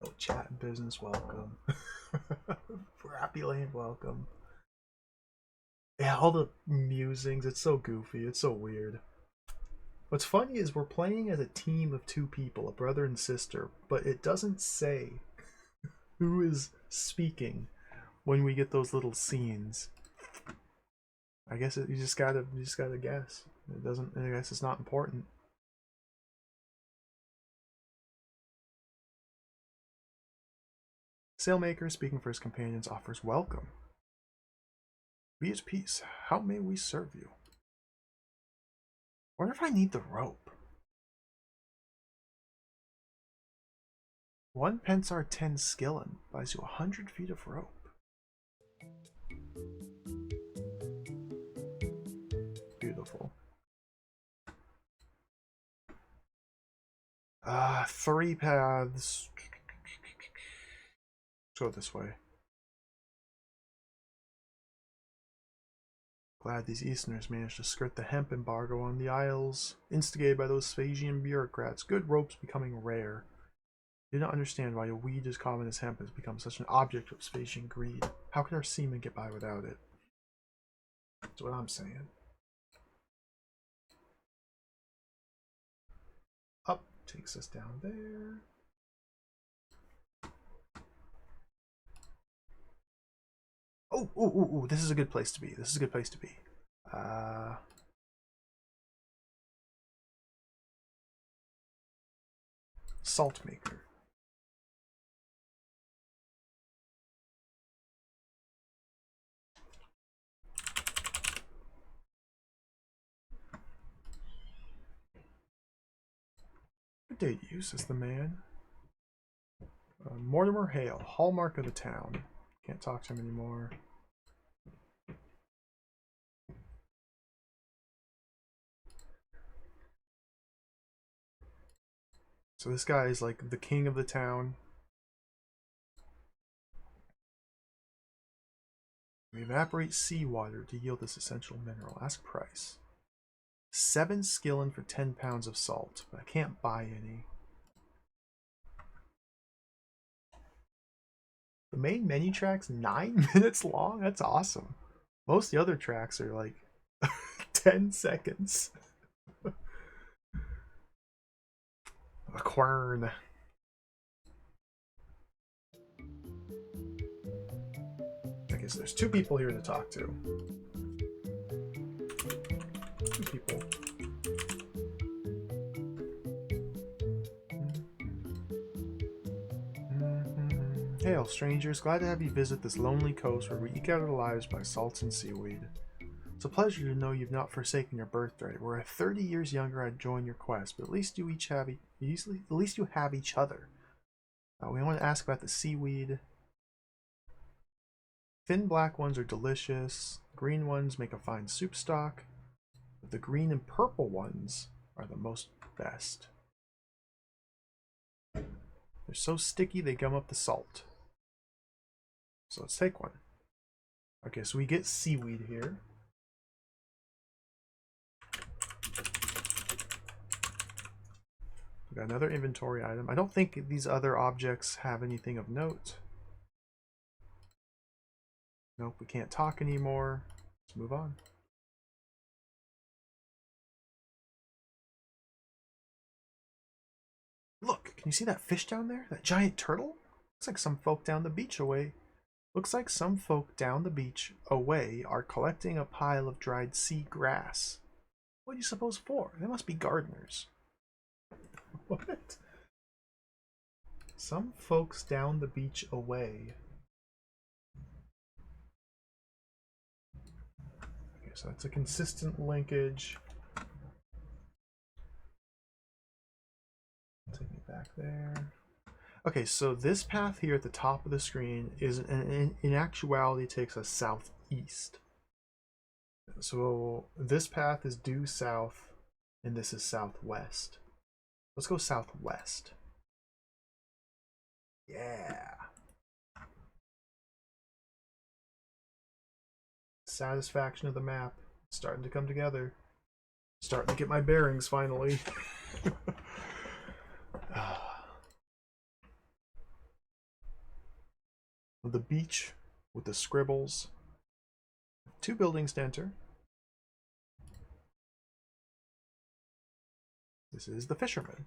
Oh, chat and business, welcome. Rappy Land, welcome. Yeah, all the musings, it's so goofy, it's so weird. What's funny is we're playing as a team of two people, a brother and sister, but it doesn't say who is speaking when we get those little scenes. I guess you just gotta guess. It doesn't. I guess it's not important. Sailmaker, speaking for his companions, offers welcome. Be at peace. How may we serve you? Wonder if I need the rope. 1 pensar 10 skillin buys you 100 feet of rope. Beautiful. 3 paths. Let's go this way. Glad these Easterners managed to skirt the hemp embargo on the Isles, instigated by those Phasian bureaucrats. Good rope's becoming rare. I do not understand why a weed as common as hemp has become such an object of Phasian greed. How could our seamen get by without it? That's what I'm saying. Up takes us down there. Oh, this is a good place to be. This is a good place to be. Salt maker. Good day to you, says the man. Mortimer Hale, hallmark of the town. Can't talk to him anymore. So this guy is like the king of the town. We evaporate seawater to yield this essential mineral. Ask price. 7 skillin for 10 pounds of salt, but I can't buy any. The main menu track's 9 minutes long? That's awesome. Most of the other tracks are like 10 seconds. A quern. I guess there's 2 people here to talk to. 2 people. Hail, strangers. Glad to have you visit this lonely coast where we eke out our lives by salts and seaweed. It's a pleasure to know you've not forsaken your birthright. Were I 30 years younger, I'd join your quest, but at least you have each other. We want to ask about the seaweed. thin black ones are delicious. Green ones make a fine soup stock. But the green and purple ones are the most best. They're so sticky they gum up the salt. So let's take one. Okay, so we get seaweed here. We got another inventory item. I don't think these other objects have anything of note. Nope, we can't talk anymore. Let's move on. Look, can you see that fish down there? That giant turtle? Looks like some folk down the beach away. Looks like some folk down the beach away are collecting a pile of dried sea grass. What do you suppose for? They must be gardeners. What? Some folks down the beach away. Okay, so that's a consistent linkage. Take me back there. Okay, so this path here at the top of the screen is in actuality takes us southeast. So this path is due south, and this is southwest. Let's go southwest. Yeah. Satisfaction of the map. Starting to come together. Starting to get my bearings finally. The beach with the scribbles. 2 buildings to enter. This is the fisherman.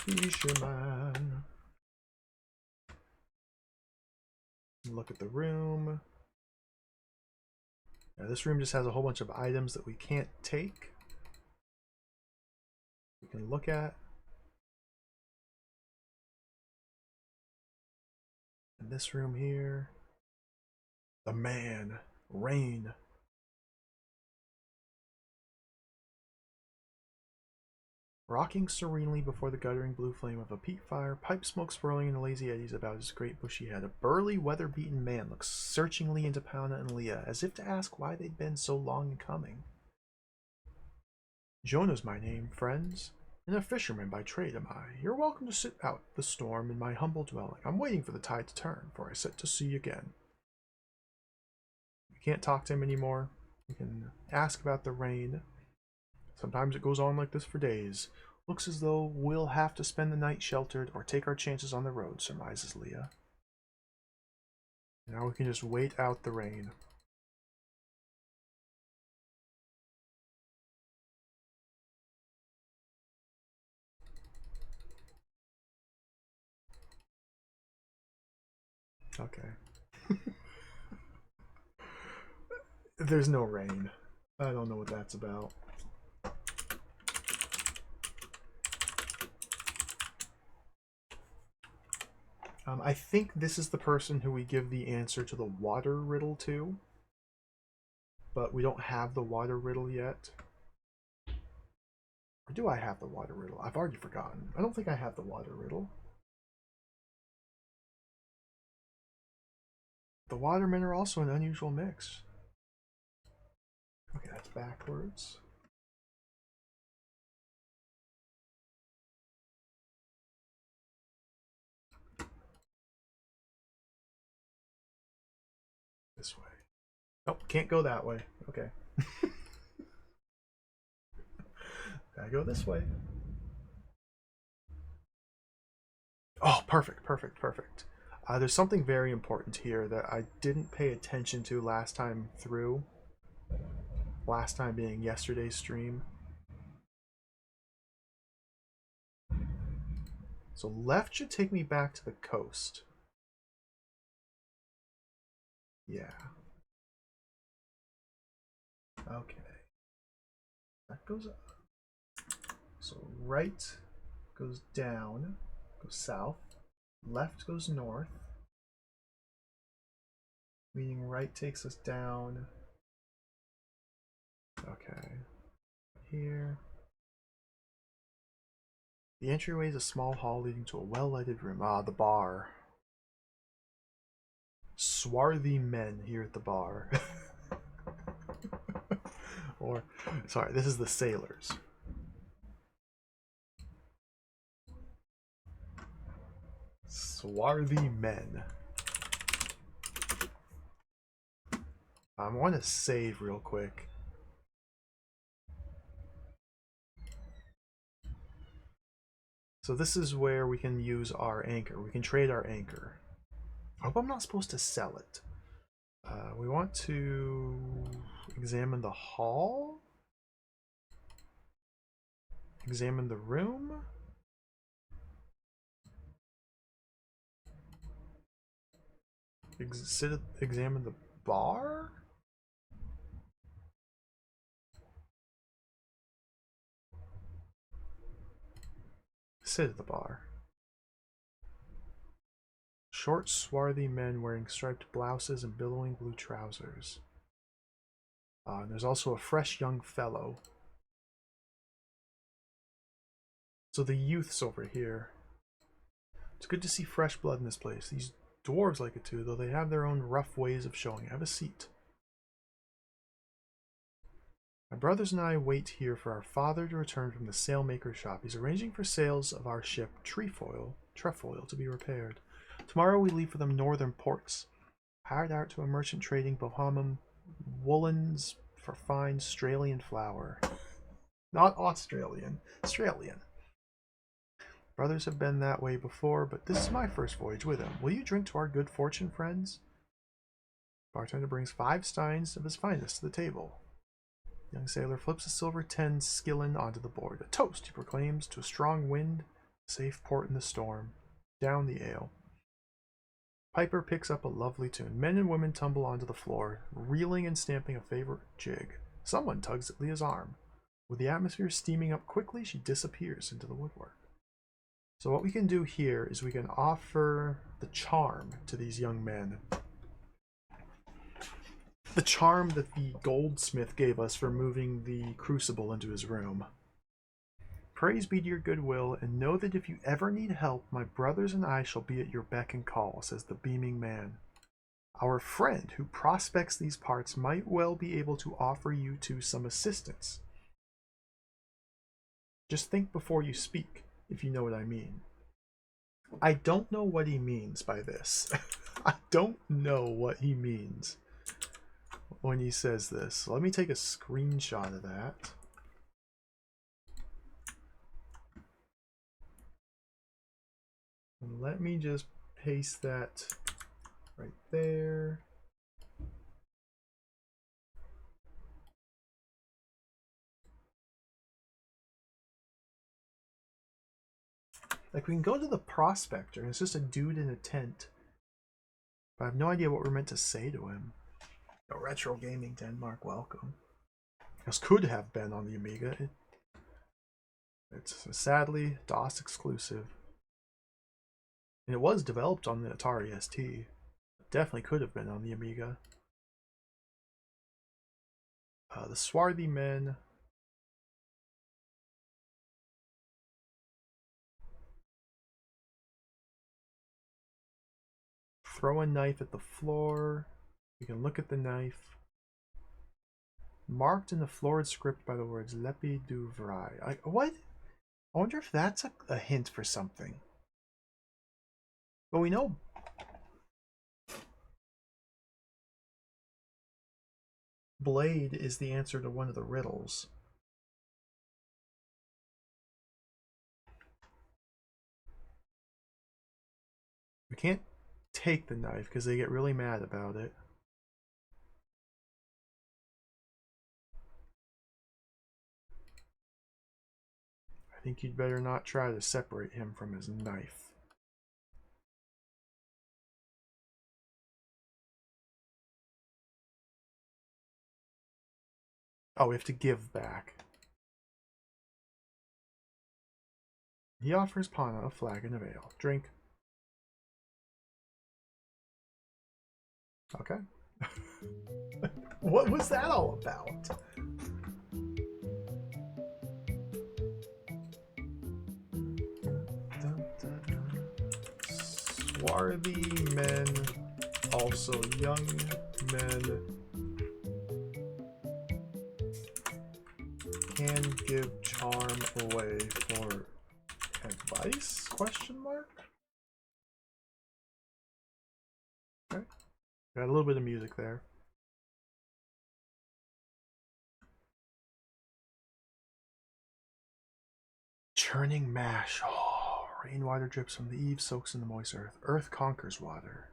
Fisherman. Look at the room. Now this room just has a whole bunch of items that we can't take. We can look at. In this room here, the man, rain. Rocking serenely before the guttering blue flame of a peat fire, pipe smoke swirling in the lazy eddies about his great bushy head, a burly, weather-beaten man looks searchingly into Pauna and Leah, as if to ask why they'd been so long in coming. Jonah's my name, friends, and a fisherman by trade am I. You're welcome to sit out the storm in my humble dwelling. I'm waiting for the tide to turn, for I set to sea again. We can't talk to him anymore. We can ask about the rain. Sometimes it goes on like this for days. Looks as though we'll have to spend the night sheltered or take our chances on the road, surmises Leah. Now we can just wait out the rain. Okay. There's no rain. I don't know what that's about. I think this is the person who we give the answer to the water riddle to. But we don't have the water riddle yet. Or do I have the water riddle? I've already forgotten. I don't think I have the water riddle. The watermen are also an unusual mix. Okay, that's backwards. This way. Oh, can't go that way. Okay. Gotta go this way. Oh, perfect, perfect, perfect. There's something very important here that I didn't pay attention to last time through. Last time being yesterday's stream. So left should take me back to the coast. Yeah. Okay. That goes up. So right goes down, goes south. Left goes north. Meaning right takes us down. Okay. Here. The entryway is a small hall leading to a well-lighted room. Ah, the bar. Swarthy men here at the bar. Or, sorry, this is the sailors. Swarthy men. I want to save real quick. So this is where we can use our anchor. We can trade our anchor. I hope I'm not supposed to sell it. We want to examine the hall. Examine the room. Examine the bar. Sit at the bar. Short, swarthy men wearing striped blouses and billowing blue trousers. And there's also a fresh young fellow. So the youth's over here. It's good to see fresh blood in this place. These dwarves like it too, though they have their own rough ways of showing it. Have a seat. My brothers and I wait here for our father to return from the sailmaker's shop. He's arranging for sails of our ship Trefoil to be repaired. Tomorrow we leave for the northern ports. Hired out to a merchant trading Bohemia woolens for fine Australian flour. Not Australian, Australian. Brothers have been that way before, but this is my first voyage with him. Will you drink to our good fortune, friends? Bartender brings 5 steins of his finest to the table. Young sailor flips a silver 10 skillin onto the board. A toast, he proclaims, to a strong wind, safe port in the storm. Down the ale. Piper picks up a lovely tune. Men and women tumble onto the floor, reeling and stamping a favorite jig. Someone tugs at Leah's arm. With the atmosphere steaming up quickly, she disappears into the woodwork. So what we can do here is we can offer the charm to these young men. The charm that the goldsmith gave us for moving the crucible into his room. Praise be to your goodwill, and know that if you ever need help, my brothers and I shall be at your beck and call, says the beaming man. Our friend who prospects these parts might well be able to offer you two some assistance. Just think before you speak, if you know what I mean. I don't know what he means by this. I don't know what he means when he says this. Let me take a screenshot of that. And let me just paste that right there. Like, we can go to the prospector, and it's just a dude in a tent. But I have no idea what we're meant to say to him. A retro gaming Denmark, welcome. This could have been on the Amiga. It's sadly DOS exclusive. And it was developed on the Atari ST. It definitely could have been on the Amiga. The swarthy men. Throw a knife at the floor. We can look at the knife. Marked in the florid script by the words Lepi du Vry. What? I wonder if that's a hint for something. But we know Blade is the answer to one of the riddles. We can't take the knife because they get really mad about it. I think you'd better not try to separate him from his knife. Oh, we have to give back. He offers Pana a flagon of ale. Drink. Okay. What was that all about? Swarthy men, also young men, can give charm away for advice? Question mark? Okay. Got a little bit of music there. Churning mash. Oh, rainwater drips from the eaves, soaks in the moist earth. Earth conquers water.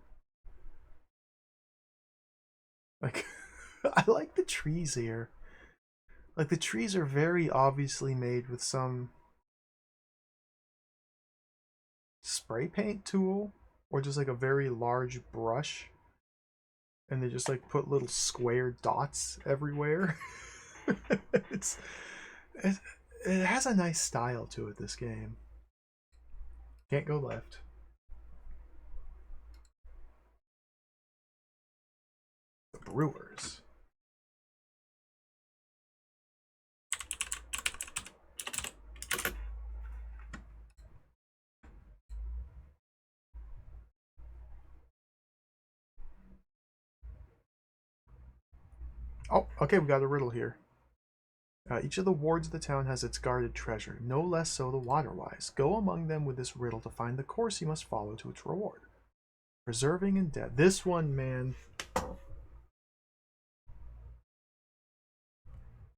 Like, I like the trees here. Like, the trees are very obviously made with some spray paint tool or just like a very large brush, and they just like put little square dots everywhere. it's it, it has a nice style to it, this game. Can't go left. The Brewers. Oh, okay, we got a riddle here. Each of the wards of the town has its guarded treasure, no less so the water-wise. Go among them with this riddle to find the course you must follow to its reward. Preserving in death. This one, man.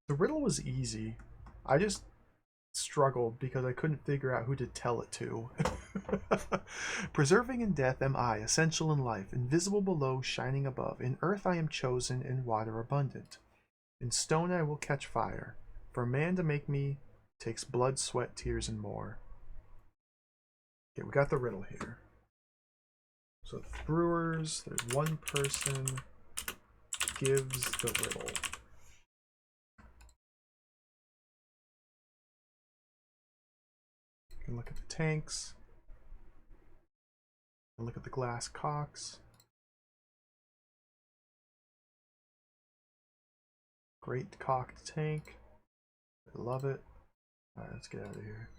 The riddle was easy. I just struggled because I couldn't figure out who to tell it to. Preserving in death am I, essential in life, invisible below, shining above. In earth I am chosen, in water abundant. In stone I will catch fire. For a man to make me takes blood, sweat, tears, and more. Okay, we got the riddle here. So the Brewers, there's one person gives the riddle. You can look at the tanks. And look at the glass cocks. Great cocked tank. I love it. Alright, let's get out of here.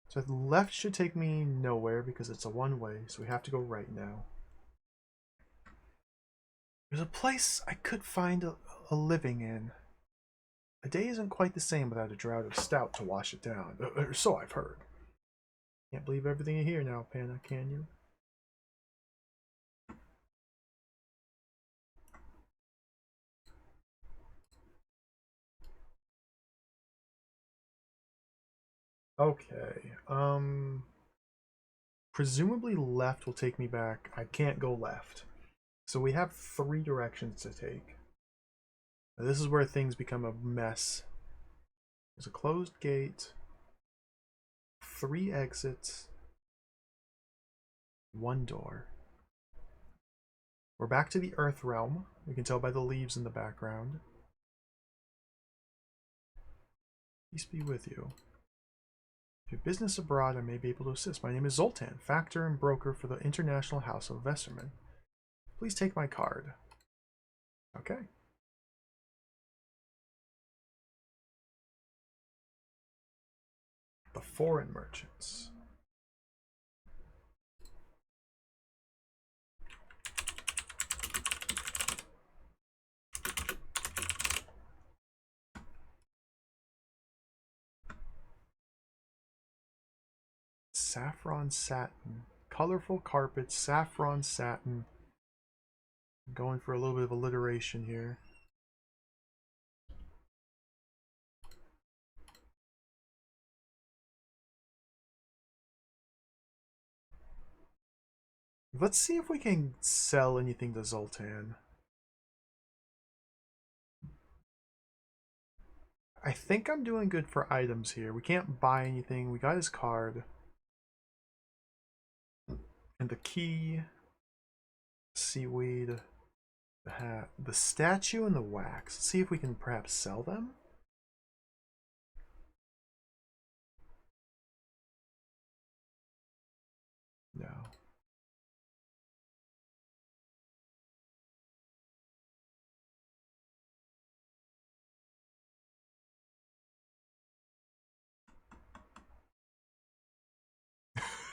So the left should take me nowhere because it's a one-way, so we have to go right now. There's a place I could find a living in. A day isn't quite the same without a draught of stout to wash it down, or so I've heard. Can't believe everything you hear now, Panna, can you? Okay, presumably left will take me back. I can't go left. So we have 3 directions to take. Now this is where things become a mess. There's a closed gate, 3 exits, 1 door. We're back to the Earth realm. We can tell by the leaves in the background. Peace be with you. If you have business abroad, I may be able to assist. My name is Zoltan, factor and broker for the International House of Vesterman. Please take my card. Okay. The foreign merchants. Saffron satin. Colorful carpets, saffron satin. I'm going for a little bit of alliteration here. Let's see if we can sell anything to Zoltan. I think I'm doing good for items here. We can't buy anything. We got his card. And the key. Seaweed. The hat. The statue and the wax. Let's see if we can perhaps sell them. No.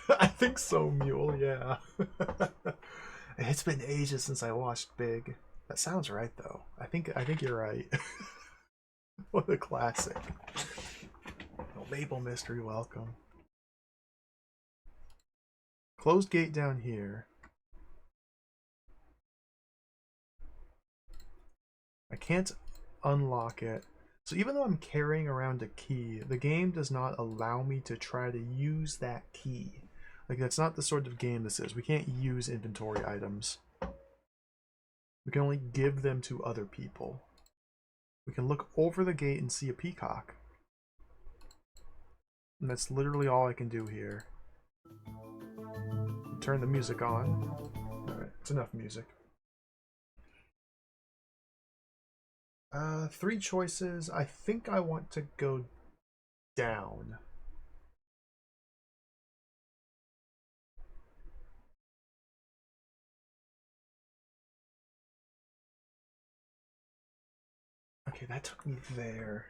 I think so, Mule, yeah. It's been ages since I watched Big. That sounds right though. I think you're right. What a classic. Oh, Maple Mystery, welcome. Closed gate down here. I can't unlock it. So even though I'm carrying around a key, the game does not allow me to try to use that key. Like, that's not the sort of game this is. We can't use inventory items. We can only give them to other people. We can look over the gate and see a peacock. And that's literally all I can do here. Turn the music on. Alright, it's enough music. 3 choices. I think I want to go down. Okay, that took me there.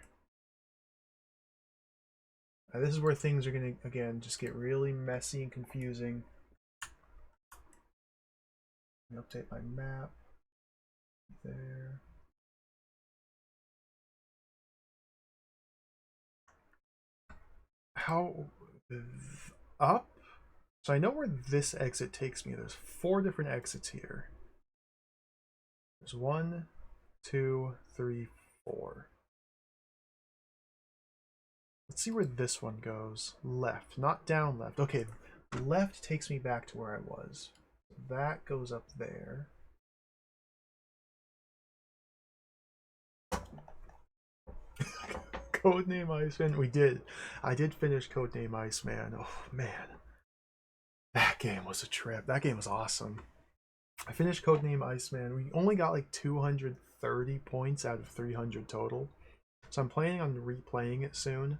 This is where things are gonna, again, just get really messy and confusing. Update my map. There. How up? So I know where this exit takes me. There's 4 different exits here. There's 1, 2, 3, 4. Let's see where this one goes. Left, not down left. Okay, left takes me back to where I was. That goes up there. Codename Iceman. We did. I did finish Codename Iceman. Oh man, that game was a trip. That game was awesome. I finished Codename Iceman. We only got like 230 points out of 300 total. So I'm planning on replaying it soon.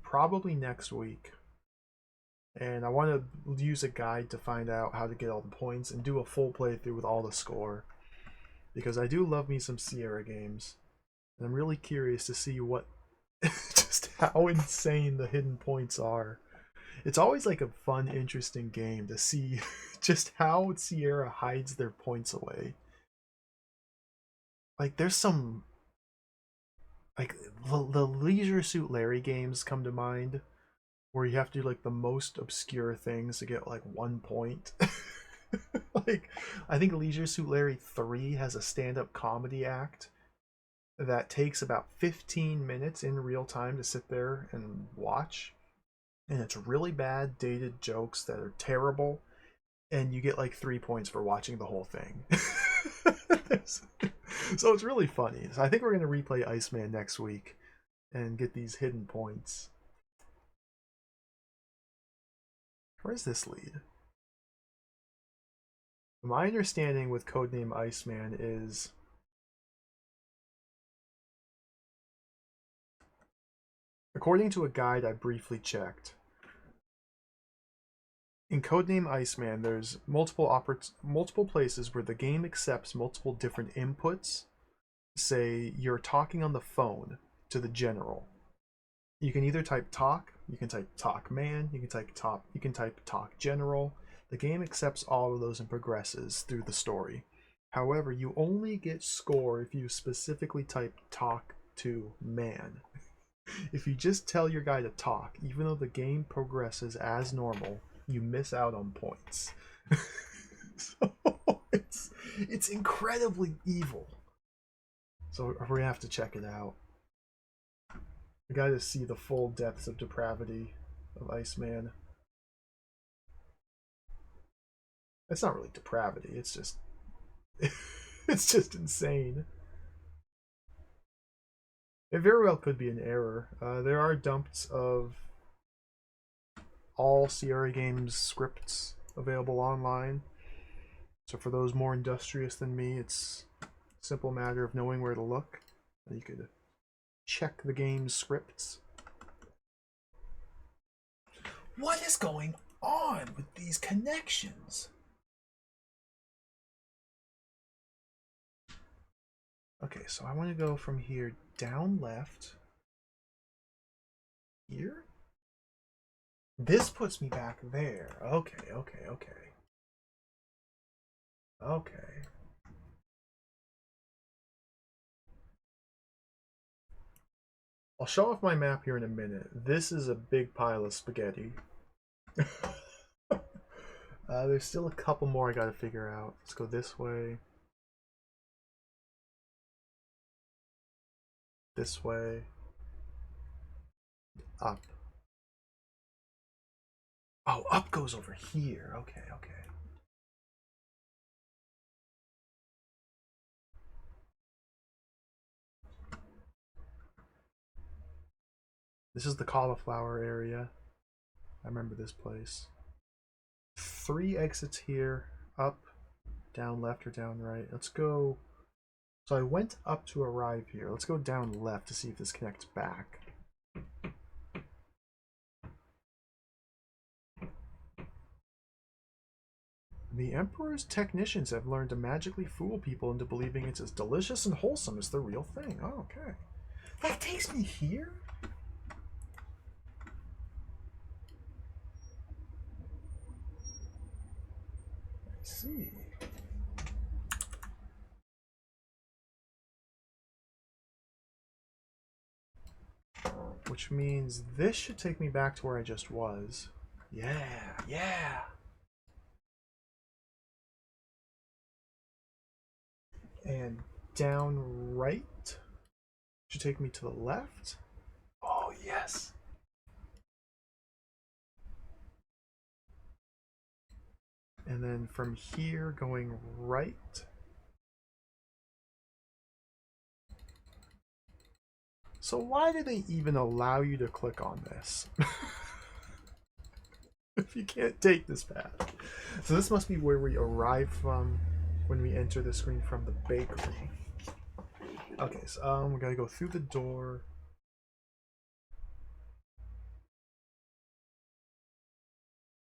Probably next week. And I want to use a guide to find out how to get all the points and do a full playthrough with all the score. Because I do love me some Sierra games. And I'm really curious to see what just how insane the hidden points are. It's always like a fun, interesting game to see just how Sierra hides their points away. Like, there's some, like, the Leisure Suit Larry games come to mind, where you have to do like the most obscure things to get like 1 point. Like, I think Leisure Suit Larry 3 has a stand-up comedy act that takes about 15 minutes in real time to sit there and watch. And it's really bad, dated jokes that are terrible. And you get like 3 points for watching the whole thing. So it's really funny. So I think we're going to replay Iceman next week and get these hidden points. Where does this lead? My understanding with Codename Iceman is according to a guide I briefly checked, in Codename Iceman, there's multiple places where the game accepts multiple different inputs. Say you're talking on the phone to the general. You can either type talk, you can type talk man, you can type talk general. The game accepts all of those and progresses through the story. However, you only get score if you specifically type talk to man. If you just tell your guy to talk, even though the game progresses as normal, you miss out on points. So it's incredibly evil. So we're gonna have to check it out. We gotta see the full depths of depravity of Iceman. It's not really depravity, it's just it's just insane. It very well could be an error. There are dumps of all Sierra Games scripts available online. So for those more industrious than me, it's a simple matter of knowing where to look. You could check the game's scripts. What is going on with these connections? Okay, so I want to go from here down left. Here? This puts me back there. Okay, okay, okay. Okay. I'll show off my map here in a minute. This is a big pile of spaghetti. There's still a couple more I gotta figure out. Let's go this way. This way. Up. Oh, up goes over here. Okay, okay. This is the cauliflower area. I remember this place. 3 exits here. Up, down left, or down right. Let's go. So I went up to arrive here. Let's go down left to see if this connects back. The Emperor's technicians have learned to magically fool people into believing it's as delicious and wholesome as the real thing. Oh, okay. That takes me here? I see. Which means this should take me back to where I just was. Yeah, yeah. And down right should take me to the left. Oh, yes. And then from here going right. So why do they even allow you to click on this? If you can't take this path. So this must be where we arrive from when we enter the screen from the bakery. Okay, so we gotta go through the door.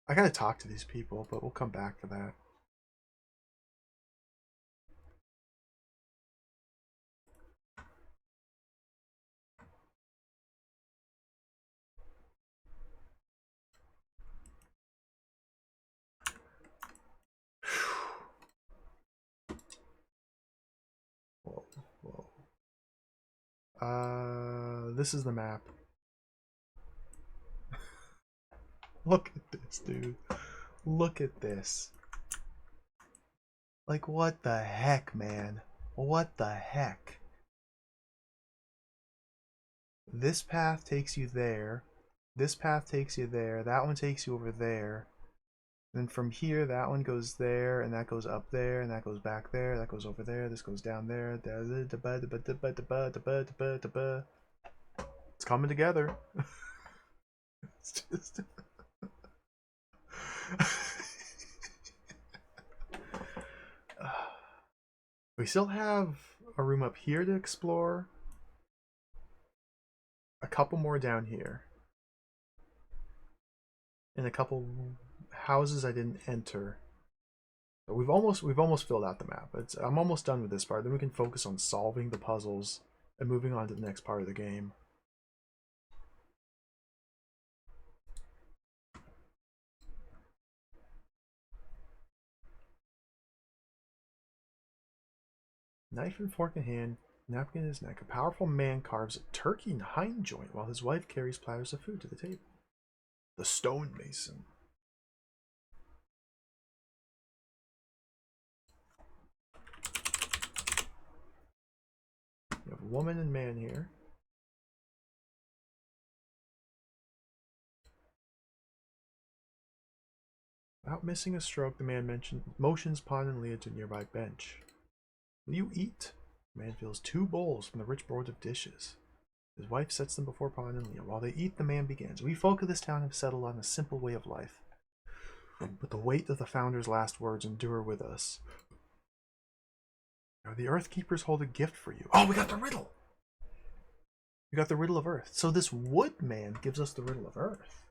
I gotta talk to these people, but we'll come back to that. Whoa, whoa. This is the map. Look at this, dude. Look at this. Like, what the heck, man? What the heck? This path takes you there. This path takes you there. That one takes you over there. And then from here, that one goes there, and that goes up there, and that goes back there, that goes over there, this goes down there. It's coming together. It's just... We still have a room up here to explore. A couple more down here. And a couple houses I didn't enter. But we've almost filled out the map. I'm almost done with this part. Then we can focus on solving the puzzles and moving on to the next part of the game. Knife and fork in hand, napkin in his neck, a powerful man carves a turkey hind joint while his wife carries platters of food to the table. The stonemason. You have woman and man here. Without missing a stroke, the man motions Pon and Leah to a nearby bench. Will you eat? The man fills 2 bowls from the rich board of dishes. His wife sets them before Pon and Leah. While they eat, the man begins. We folk of this town have settled on a simple way of life. But the weight of the founder's last words endure with us. Now, the Earth Keepers hold a gift for you. Oh, we got the riddle! We got the riddle of Earth. So this wood man gives us the riddle of Earth.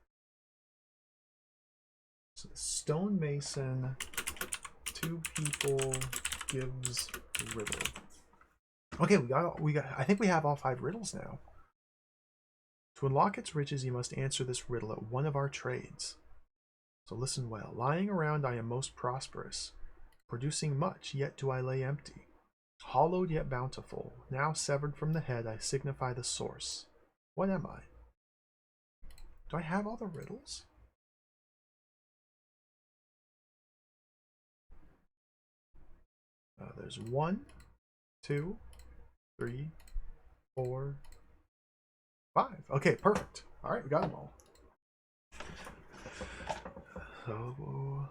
So the stonemason, 2 people, gives riddle. Okay, we got I think we have all 5 riddles now. To unlock its riches, you must answer this riddle at one of our trades. So listen well. Lying around, I am most prosperous. Producing much, yet do I lay empty. Hollowed yet bountiful. Now severed from the head, I signify the source. What am I? Do I have all the riddles? There's 1, 2, 3, 4, 5. Okay, perfect. All right, we got them all. So...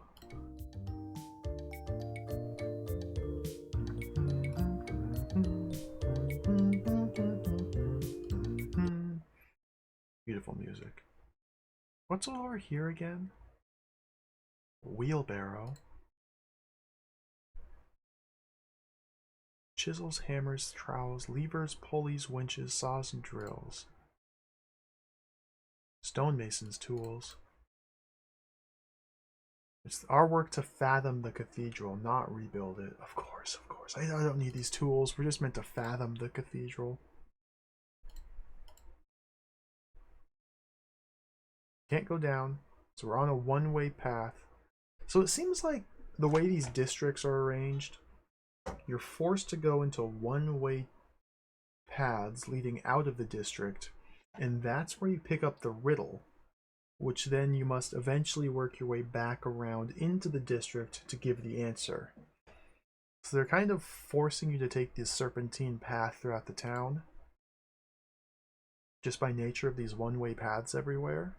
Beautiful music. What's over here again? Wheelbarrow. Chisels, hammers, trowels, levers, pulleys, winches, saws, and drills. Stonemason's tools. It's our work to fathom the cathedral, not rebuild it. Of course, of course. I don't need these tools. We're just meant to fathom the cathedral. Can't go down. So we're on a one-way path. So it seems like the way these districts are arranged, you're forced to go into one-way paths leading out of the district, and that's where you pick up the riddle, which then you must eventually work your way back around into the district to give the answer. So they're kind of forcing you to take this serpentine path throughout the town, just by nature of these one-way paths everywhere.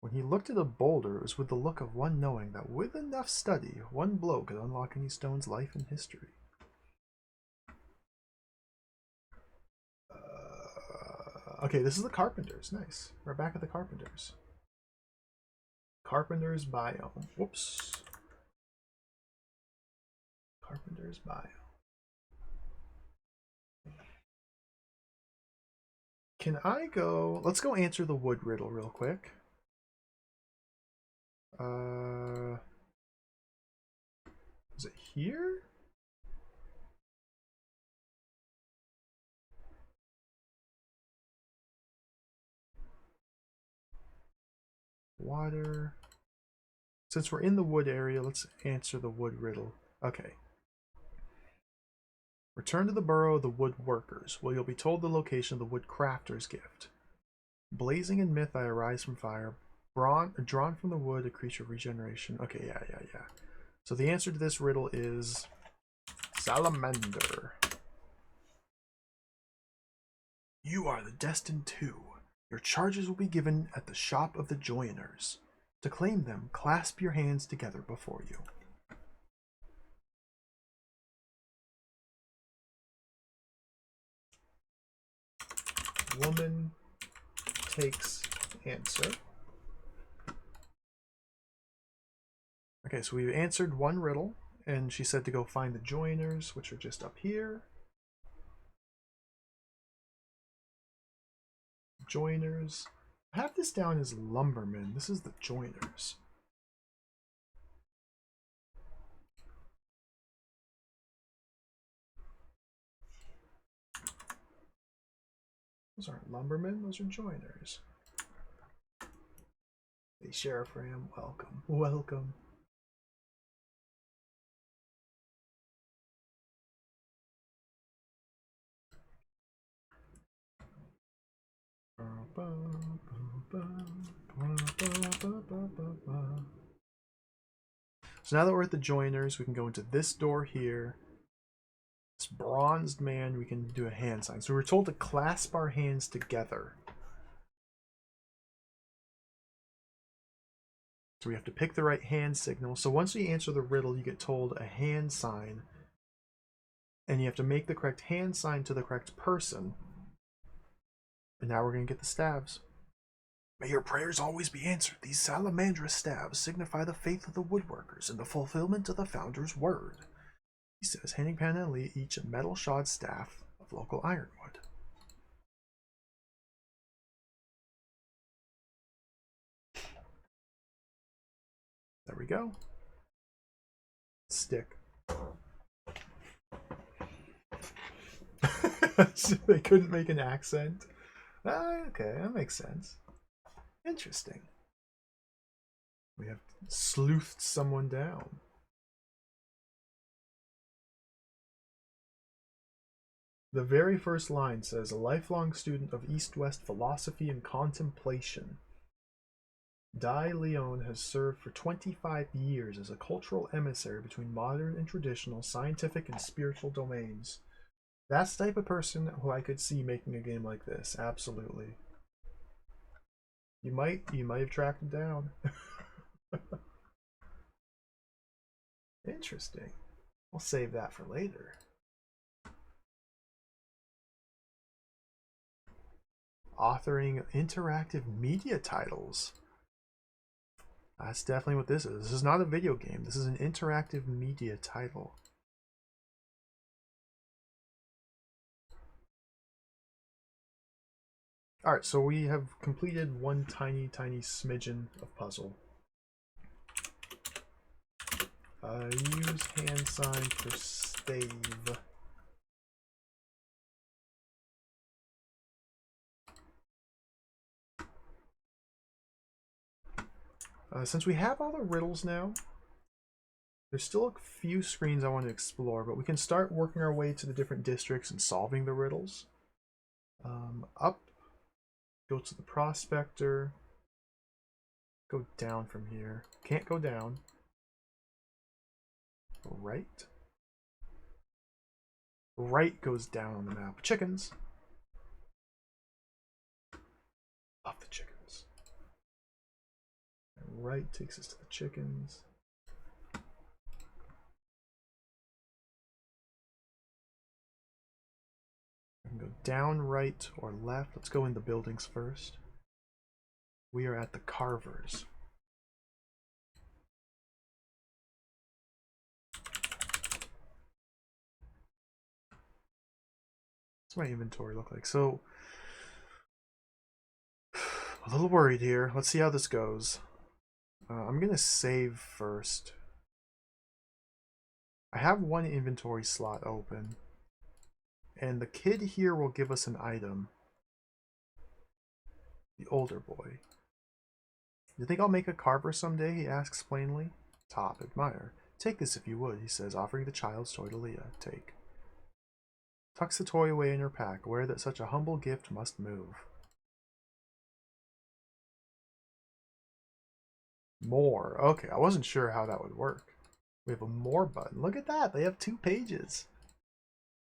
When he looked at a boulder, it was with the look of one knowing that with enough study, one blow could unlock any stone's life and history. Okay, this is the Carpenters. Nice. We're back at the Carpenters. Carpenter's biome. Whoops. Carpenter's biome. Can I go... Let's go answer the wood riddle real quick. Is it here? Water. Since we're in the wood area, let's answer the wood riddle. Okay. Return to the burrow of the wood workers, where you'll be told the location of the wood crafter's gift. Blazing in myth, I arise from fire. Drawn from the wood, a creature of regeneration. Okay, yeah. So the answer to this riddle is salamander. You are the destined two. Your charges will be given at the shop of the joiners. To claim them, clasp your hands together before you. Woman takes answer. Okay, so we've answered one riddle, and she said to go find the joiners, which are just up here. Joiners. I have this down as lumbermen. This is the joiners. Those aren't lumbermen, those are joiners. Hey, Sheriff Ram, welcome. Welcome. So now that we're at the joiners, we can go into this door here. This bronzed man, we can do a hand sign. So we're told to clasp our hands together. So we have to pick the right hand signal. So once we answer the riddle, you get told a hand sign. And you have to make the correct hand sign to the correct person. And now we're going to get the stabs. May your prayers always be answered. These salamandrous stabs signify the faith of the woodworkers and the fulfillment of the founder's word. He says, handing Pan and Lee each a metal-shod staff of local ironwood. There we go. Stick. They couldn't make an accent. Okay, that makes sense. Interesting. We have sleuthed someone down. The very first line says, a lifelong student of East-West philosophy and contemplation. Di Leon has served for 25 years as a cultural emissary between modern and traditional, scientific and spiritual domains. That's the type of person who I could see making a game like this. Absolutely. You might have tracked him down. Interesting. I'll save that for later. Authoring interactive media titles. That's definitely what this is. This is not a video game. This is an interactive media title. Alright, so we have completed one tiny smidgen of puzzle. Use hand sign for stave. Since we have all the riddles now, there's still a few screens I want to explore, but we can start working our way to the different districts and solving the riddles. Up, go to the prospector, go down from here. Can't go down. Go right. Right goes down on the map. Chickens. Love the chickens. And right takes us to the chickens. We can go down, right, or left. Let's go in the buildings first. We are at the Carvers. What's my inventory look like? So, a little worried here. Let's see how this goes. I'm going to save first. I have one inventory slot open. And the kid here will give us an item. The older boy. You think I'll make a carver someday? He asks plainly. Top admire. Take this if you would, he says, offering the child's toy to Leah. Take. Tucks the toy away in her pack, aware that such a humble gift must move. More. Okay, I wasn't sure how that would work. We have a more button. Look at that. They have 2 pages.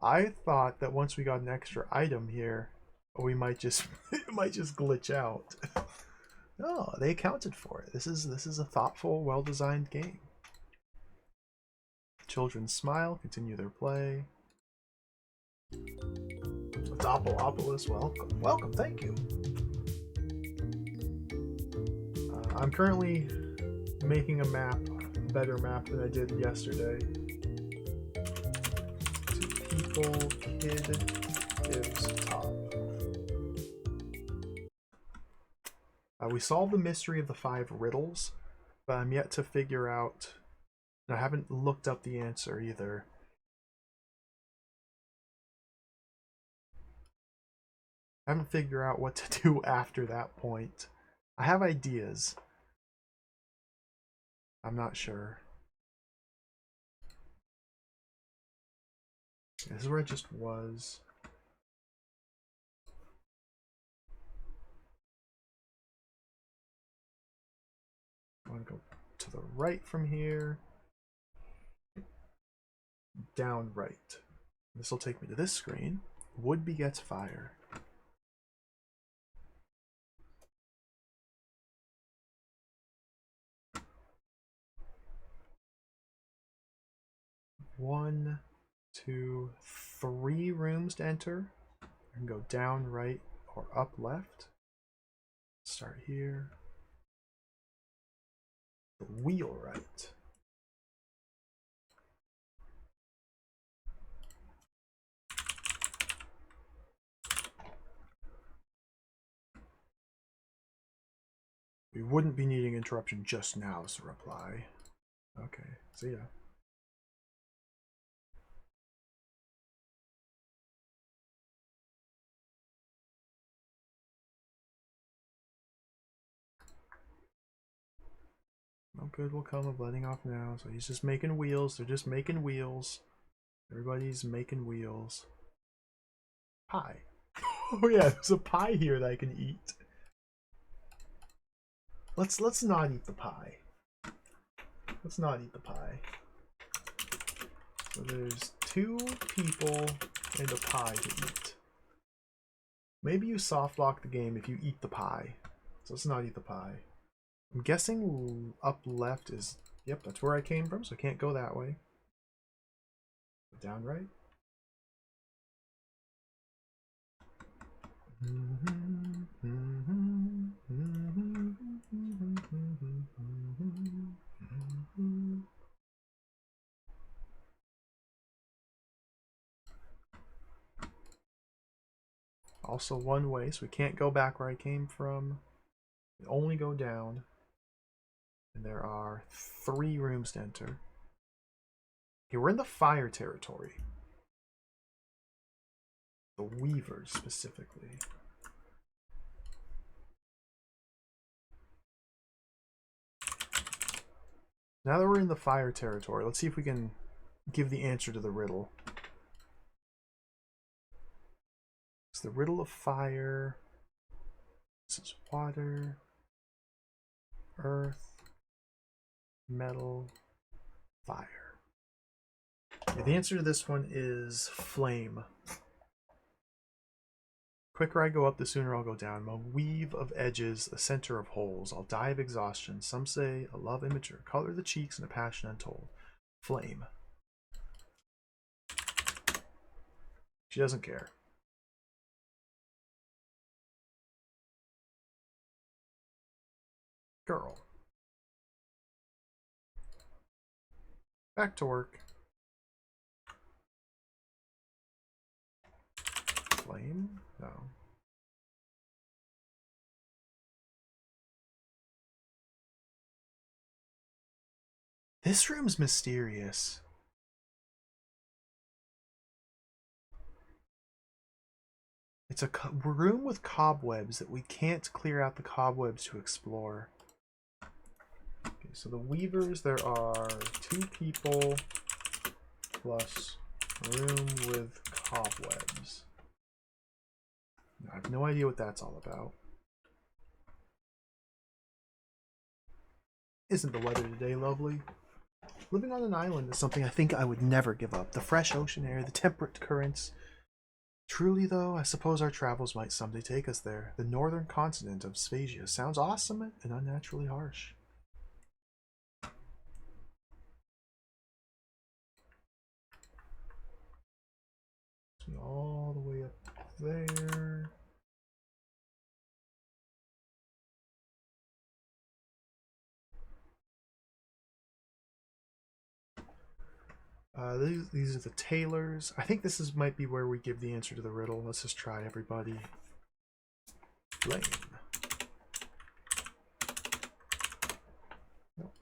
I thought that once we got an extra item here, we might just it might just glitch out. No, they accounted for it. This is a thoughtful, well-designed game. Children smile, continue their play. Topolopolis, welcome. Welcome, thank you. I'm currently making a map, a better map than I did yesterday. 2 people, kid gives top. We solved the mystery of the 5 riddles, but I'm yet to figure out. I haven't looked up the answer either. I haven't figured out what to do after that point. I have ideas. I'm not sure. This is where it just was. I want to go to the right from here. Down right. This will take me to this screen. Wood begets fire. One, 2, 3 rooms to enter. I can go down right or up left. Start here. The wheelwright. We wouldn't be needing interruption just now is the reply. Okay, see ya. No good will come of letting off now. So he's just making wheels. They're just making wheels. Everybody's making wheels. Pie. Oh yeah, there's a pie here that I can eat. Let's not eat the pie. Let's not eat the pie. So there's 2 people and a pie to eat. Maybe you soft lock the game if you eat the pie. So let's not eat the pie. I'm guessing up left is... Yep, that's where I came from, so I can't go that way. Down right. Also one way, so we can't go back where I came from. We only go down. And there are 3 rooms to enter. Okay, we're in the fire territory. The Weavers, specifically. Now that we're in the fire territory, let's see if we can give the answer to the riddle. It's the riddle of fire. This is water, earth, metal, fire. Okay, the answer to this one is flame. Quicker I go up, the sooner I'll go down. I'm a weave of edges, a center of holes. I'll die of exhaustion. Some say a love immature, color the cheeks and a passion untold. Flame. She doesn't care. Girl. Back to work. Flame? No. This room's mysterious. It's a room with cobwebs that we can't clear out the cobwebs to explore. Okay, so the Weavers, there are 2 people plus a room with cobwebs. I have no idea what that's all about. Isn't the weather today lovely? Living on an island is something I think I would never give up. The fresh ocean air, the temperate currents. Truly, though, I suppose our travels might someday take us there. The northern continent of Sphagia sounds awesome and unnaturally harsh. All the way up there. These are the tailors. I think this might be where we give the answer to the riddle. Let's just try, everybody. Flame. Nope.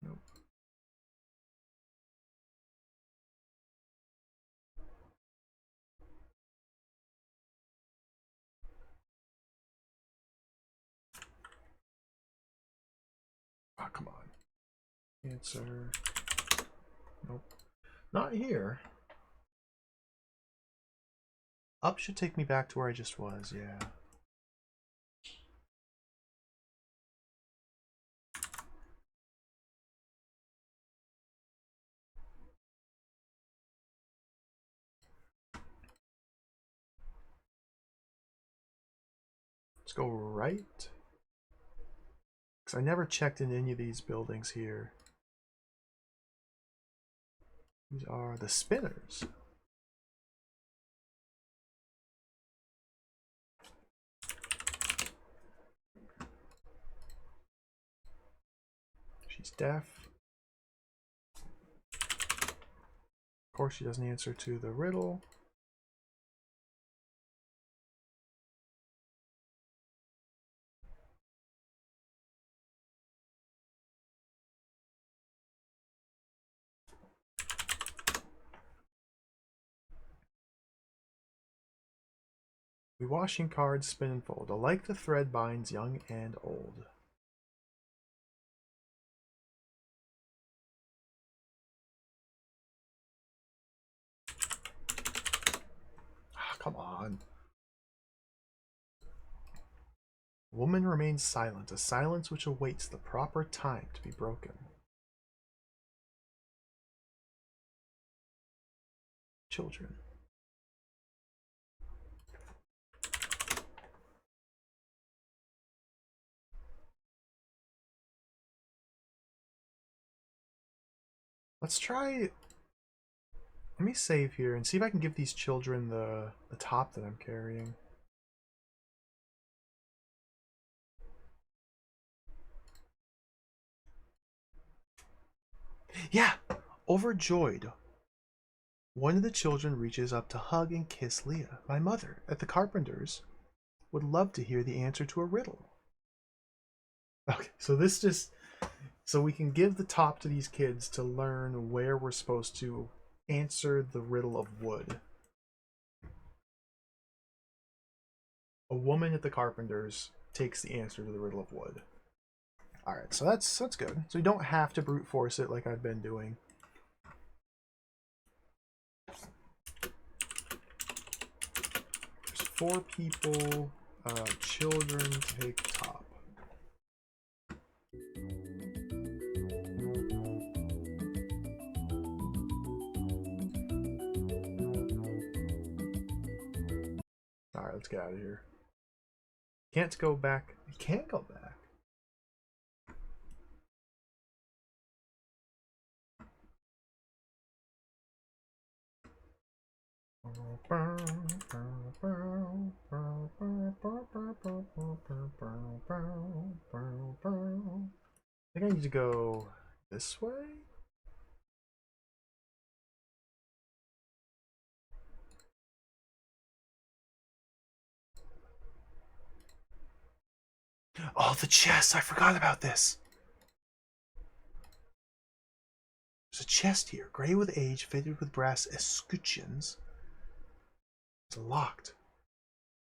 Nope. Oh, come on. Answer. Nope. Not here. Up should take me back to where I just was, yeah. Let's go right. Because I never checked in any of these buildings here. These are the spinners. She's deaf. Of course, she doesn't answer to the riddle. We washing cards, spin and fold. Alike the thread binds young and old. Ah, come on. Woman remains silent, a silence which awaits the proper time to be broken. Children. Let's try... Let me save here and see if I can give these children the top that I'm carrying. Yeah! Overjoyed, one of the children reaches up to hug and kiss Leah. My mother, at the carpenter's, would love to hear the answer to a riddle. Okay, so this just... So we can give the top to these kids to learn where we're supposed to answer the riddle of wood. A woman at the carpenter's takes the answer to the riddle of wood. Alright, so that's good. So you don't have to brute force it like I've been doing. There's 4 people. Children take top. Alright, let's get out of here. Can't go back. You can't go back. I think I need to go this way. Oh, the chest! I forgot about this. There's a chest here, gray with age, fitted with brass escutcheons. It's locked.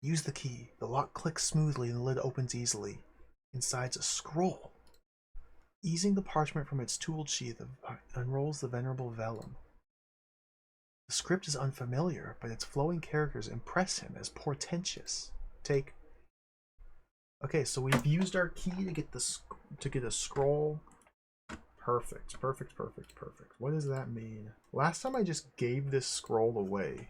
Use the key. The lock clicks smoothly and the lid opens easily. Inside's a scroll. Easing the parchment from its tooled sheath unrolls the venerable vellum. The script is unfamiliar, but its flowing characters impress him as portentous. Take. Okay, so we've used our key to get a scroll. Perfect. What does that mean? Last time I just gave this scroll away.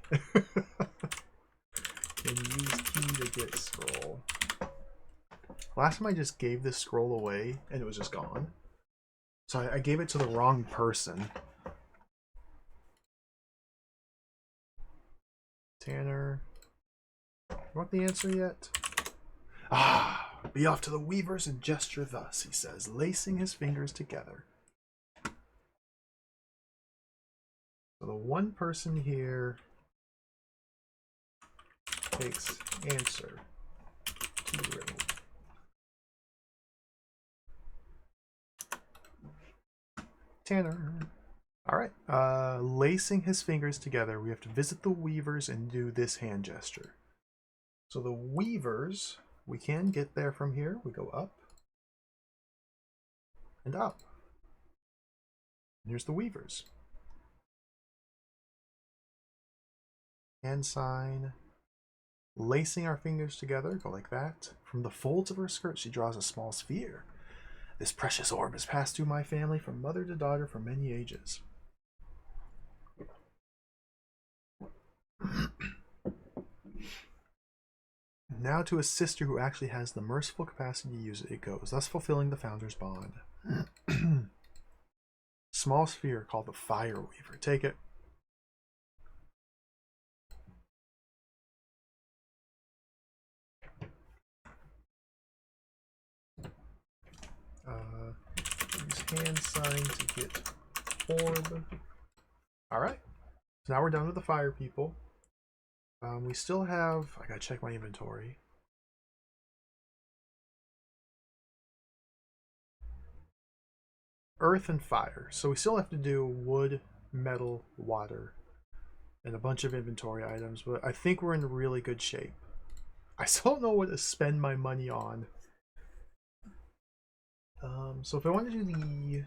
Can use key to get scroll. Last time I just gave this scroll away and it was just gone. So I gave it to the wrong person. Tanner. You want the answer yet? Ah, be off to the weavers and gesture thus, he says, lacing his fingers together. So the one person here takes answer to the riddle. Tanner. Alright, lacing his fingers together, we have to visit the weavers and do this hand gesture. So the weavers, we can get there from here. We go up and up. And here's the weavers. Hand sign. Lacing our fingers together, go like that. From the folds of her skirt, she draws a small sphere. This precious orb has passed through my family from mother to daughter for many ages. Now to a sister who actually has the merciful capacity to use it, it goes, thus fulfilling the founder's bond. Small sphere called the Fire Weaver. Take it. Use hand sign to get orb. Alright. So now we're done with the fire people. We still have... I gotta check my inventory. Earth and fire. So we still have to do wood, metal, water, and a bunch of inventory items, but I think we're in really good shape. I still don't know what to spend my money on. So if I want to do the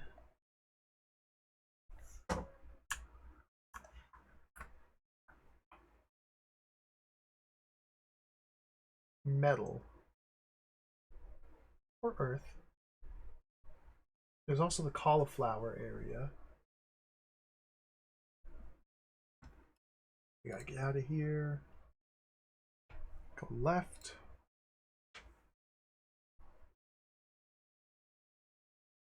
metal or earth, there's also the cauliflower area. We gotta get out of here. Go left.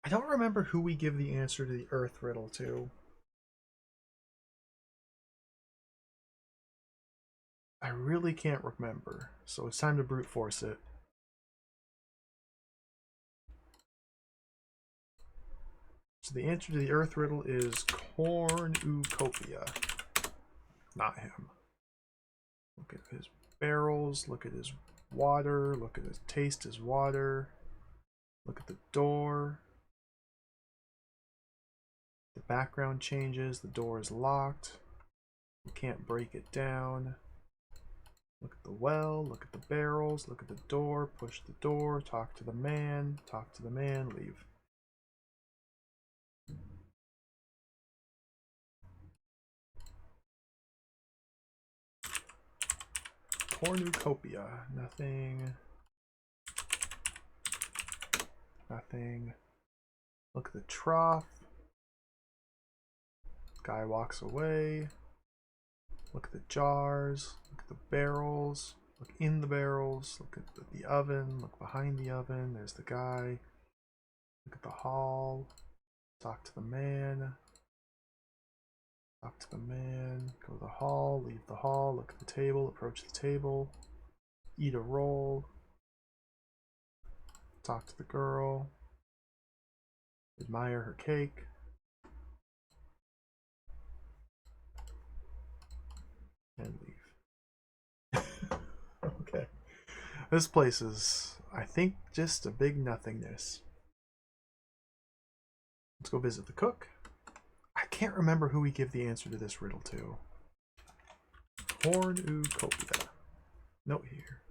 I don't remember who we give the answer to the earth riddle to. I really can't remember, so it's time to brute force it. So the answer to the earth riddle is cornucopia. Not him. Look at his barrels, look at his water, look at his taste his water. Look at the door. The background changes, the door is locked. You can't break it down. Look at the well, look at the barrels, look at the door, push the door, talk to the man, leave. Cornucopia, nothing. Nothing. Look at the trough. Guy walks away. Look at the jars. Look at the barrels. Look in the barrels. Look at the oven. Look behind the oven. There's the guy. Look at the hall. Talk to the man. Talk to the man. Go to the hall. Leave the hall. Look at the table. Approach the table. Eat a roll. Talk to the girl. Admire her cake. And leave. Okay. This place is, I think, just a big nothingness. Let's go visit the cook. I can't remember who we give the answer to this riddle to. Cornucopia. Note here.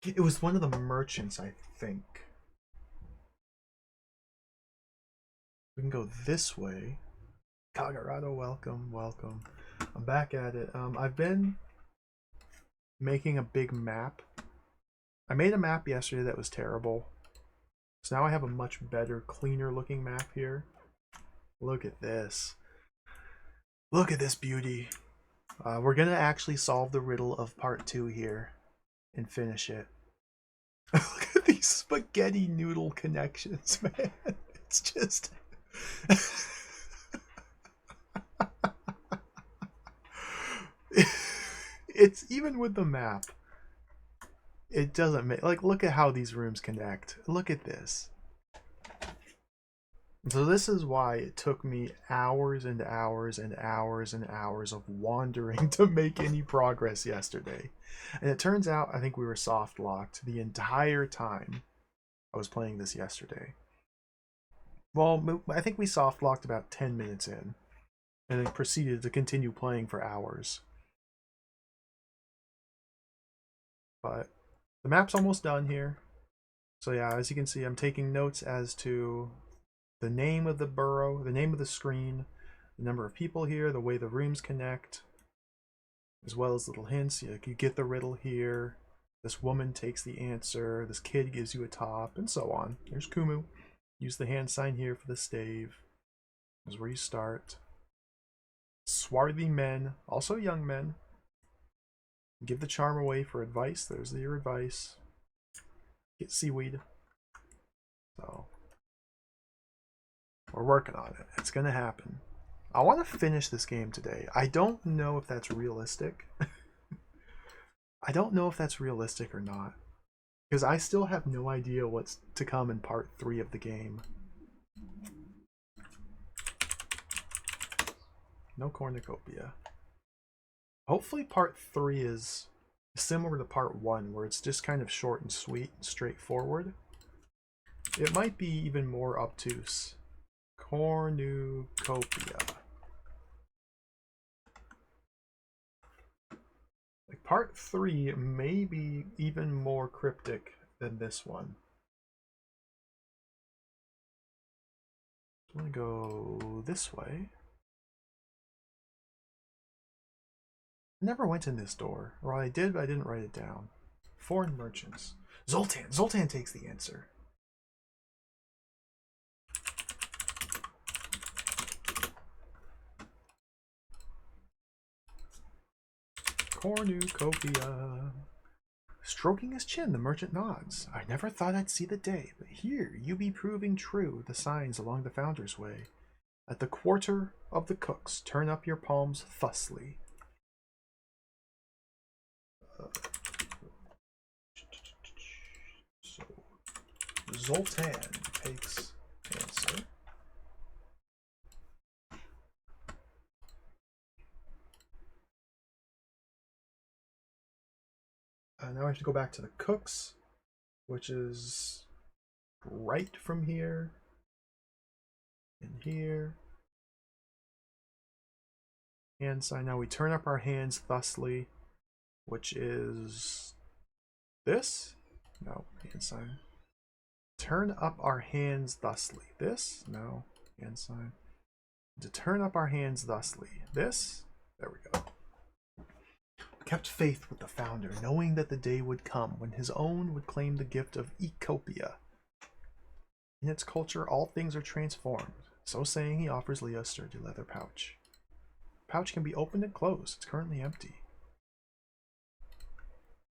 It was one of the merchants, I think. We can go this way. Colorado, welcome, welcome. I'm back at it. I've been making a big map. I made a map yesterday that was terrible. So now I have a much better, cleaner looking map here. Look at this. Look at this beauty. We're gonna actually solve the riddle of part 2 here and finish it. Look at these spaghetti noodle connections, man. It's just... It's even with the map. It doesn't make... Like, look at how these rooms connect. Look at this. So this is why it took me hours and hours and hours and hours of wandering to make any progress yesterday. And it turns out I think we were soft locked the entire time I was playing this yesterday. Well, I think we soft locked about 10 minutes in and then proceeded to continue playing for hours. But the map's almost done here. So yeah, as you can see, I'm taking notes as to the name of the borough, the name of the screen, the number of people here, the way the rooms connect, as well as little hints. You get the riddle here. This woman takes the answer. This kid gives you a top, and so on. Here's Kumu. Use the hand sign here for the stave. This is where you start. Swarthy men, also young men. Give the charm away for advice. There's your advice. Get seaweed. So we're working on it. It's gonna happen. I want to finish this game today. I don't know if that's realistic. I don't know if that's realistic or not. Because I still have no idea what's to come in part 3 of the game. No cornucopia. Hopefully part 3 is similar to part 1, where it's just kind of short and sweet and straightforward. It might be even more obtuse. Cornucopia. part 3 may be even more cryptic than this one. I'm gonna go this way. I never went in this door. Or I did, but I didn't write it down. Foreign merchants. Zoltan! Zoltan takes the answer. Cornucopia. Stroking his chin, the merchant nods. I never thought I'd see the day, but here you be proving true the signs along the Founder's Way. At the quarter of the cooks, turn up your palms thusly. So, Zoltan takes answer. Now I have to go back to the cooks, which is right from here and here. Hand sign. Now we turn up our hands thusly, which is this? No, hand sign. Turn up our hands thusly. This? No, hand sign. To turn up our hands thusly. This? There we go. Kept faith with the founder, knowing that the day would come when his own would claim the gift of Ecopia. In its culture, all things are transformed. So saying, he offers Leah a sturdy leather pouch. The pouch can be opened and closed. It's currently empty.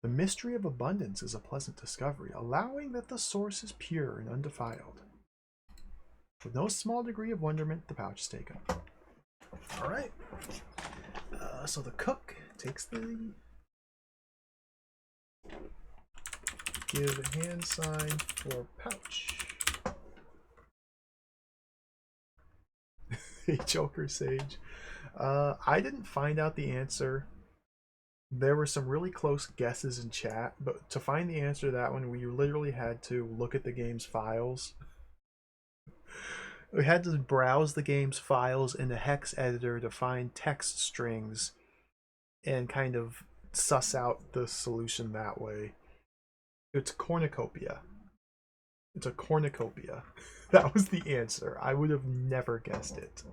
The mystery of abundance is a pleasant discovery, allowing that the source is pure and undefiled. With no small degree of wonderment, the pouch is taken. All right. So the cook takes the... Give a hand sign for pouch. A Joker Sage. I didn't find out the answer. There were some really close guesses in chat, but to find the answer to that one, we literally had to look at the game's files. We had to browse the game's files in the hex editor to find text strings and kind of suss out the solution that way. It's cornucopia. It's a cornucopia. That was the answer. I would have never guessed it.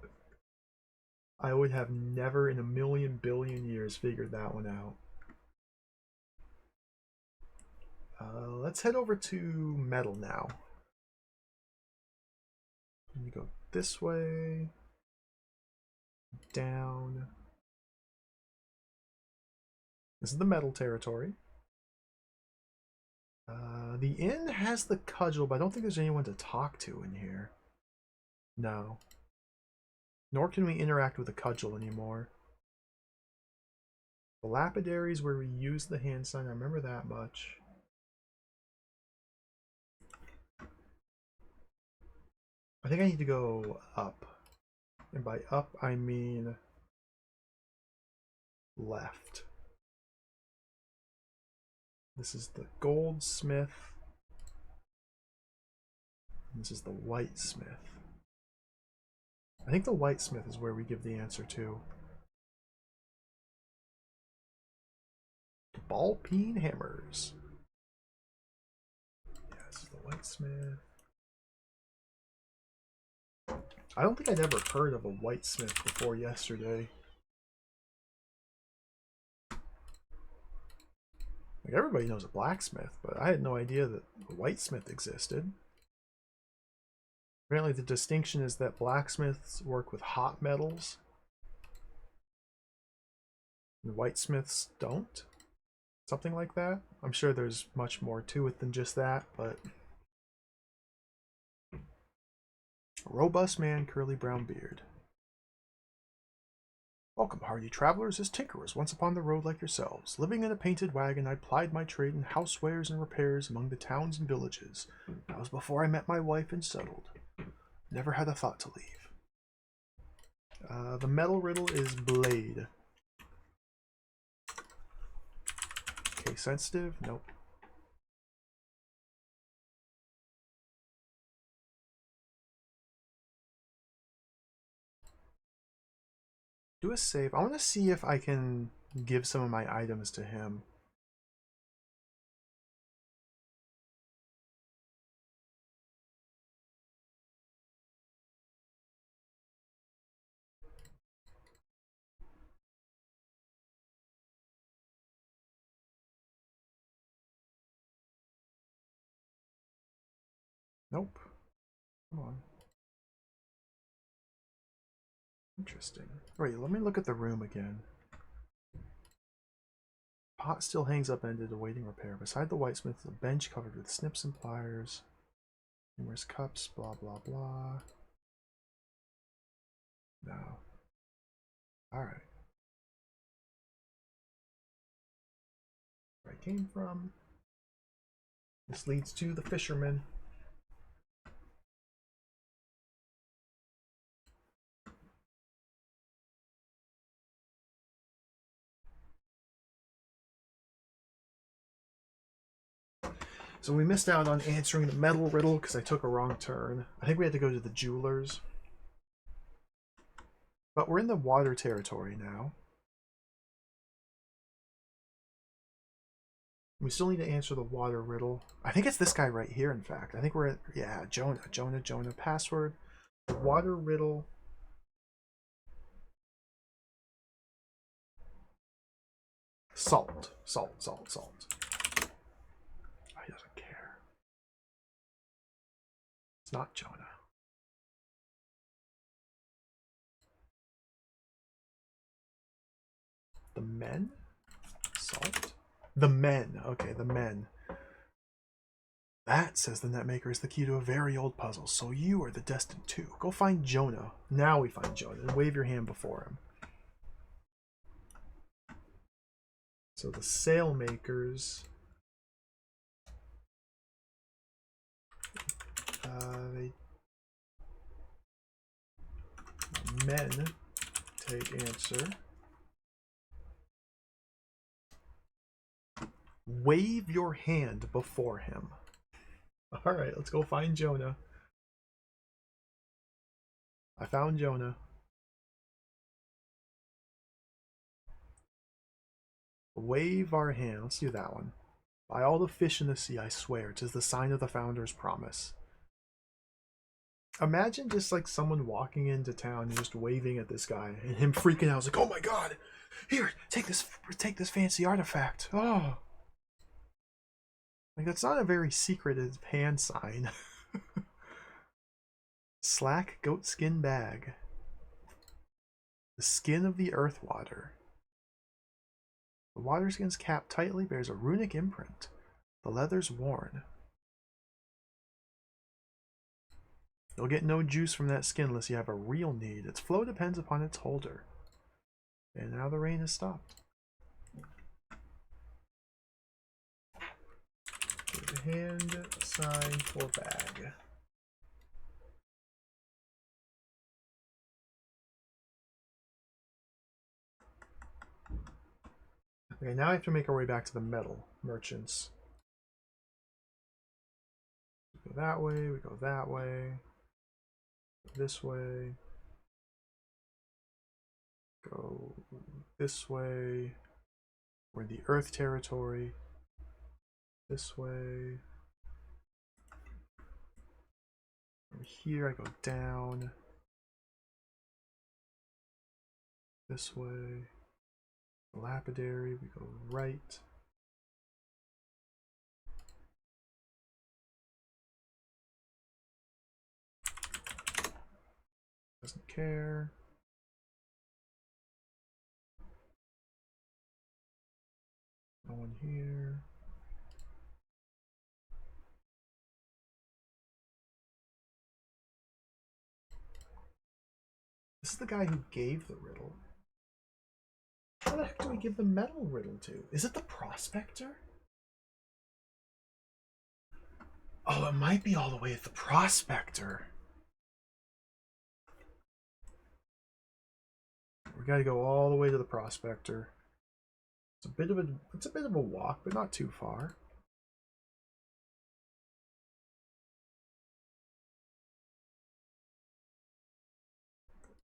I would have never in a million billion years figured that one out. Let's head over to metal now. You go this way, down. This is the metal territory. The inn has the cudgel, but I don't think there's anyone to talk to in here. No. Nor can we interact with the cudgel anymore. The lapidary is where we use the hand sign. I remember that much. I think I need to go up. And by up, I mean left. This is the goldsmith. This is the whitesmith. I think the whitesmith is where we give the answer to. Ball peen hammers. Yeah, this is the whitesmith. I don't think I'd ever heard of a whitesmith before yesterday. Like, everybody knows a blacksmith, but I had no idea that a whitesmith existed. Apparently the distinction is that blacksmiths work with hot metals and whitesmiths don't. Something like that. I'm sure there's much more to it than just that, but... Robust man, curly brown beard. Welcome, hardy travelers, as tinkerers once upon the road like yourselves. Living in a painted wagon, I plied my trade in housewares and repairs among the towns and villages. That was before I met my wife and settled. Never had a thought to leave. The metal riddle is blade. Okay, sensitive? Nope. Do a save. I want to see if I can give some of my items to him. Nope. Come on. Interesting. Wait, let me look at the room again. Pot still hangs upended, awaiting repair. Beside the whitesmith is a bench covered with snips and pliers. Numerous cups, blah blah blah. No. Alright. Where I came from. This leads to the fisherman. So we missed out on answering the metal riddle because I took a wrong turn. I think we had to go to the jewelers. But we're in the water territory now. We still need to answer the water riddle. I think it's this guy right here, in fact. I think we're at, yeah, Jonah. Password. The water riddle. Salt. Oh, he doesn't care. It's not Jonah. The men? Salt? The men. Okay, the men. That, says the netmaker, is the key to a very old puzzle, so you are the destined two. Go find Jonah. Now we find Jonah, and wave your hand before him. So the sailmakers... men take answer. Wave your hand before him. Alright, let's go find Jonah. I found Jonah. Wave our hand. Let's do that one. By all the fish in the sea, I swear, 'tis the sign of the founder's promise. Imagine just like someone walking into town and just waving at this guy and him freaking out. It's like, oh my god, here, take this fancy artifact. Oh, like that's not a very secretive hand sign. Slack goatskin bag. The skin of the earth water. The water skin's cap tightly bears a runic imprint. The leather's worn. You'll get no juice from that skin unless you have a real need. Its flow depends upon its holder. And now the rain has stopped. Give a hand sign for bag. Okay, now I have to make our way back to the metal merchants. We go that way, we go that way. Go this way. Go this way. We're in the Earth territory. This way. From here I go down. This way. Lapidary, we go right. Doesn't care. No one here. This is the guy who gave the riddle. How the heck do we give the metal riddle to? Is it the prospector? Oh, it might be all the way at the prospector. We gotta go all the way to the prospector. It's a bit of a walk, but not too far.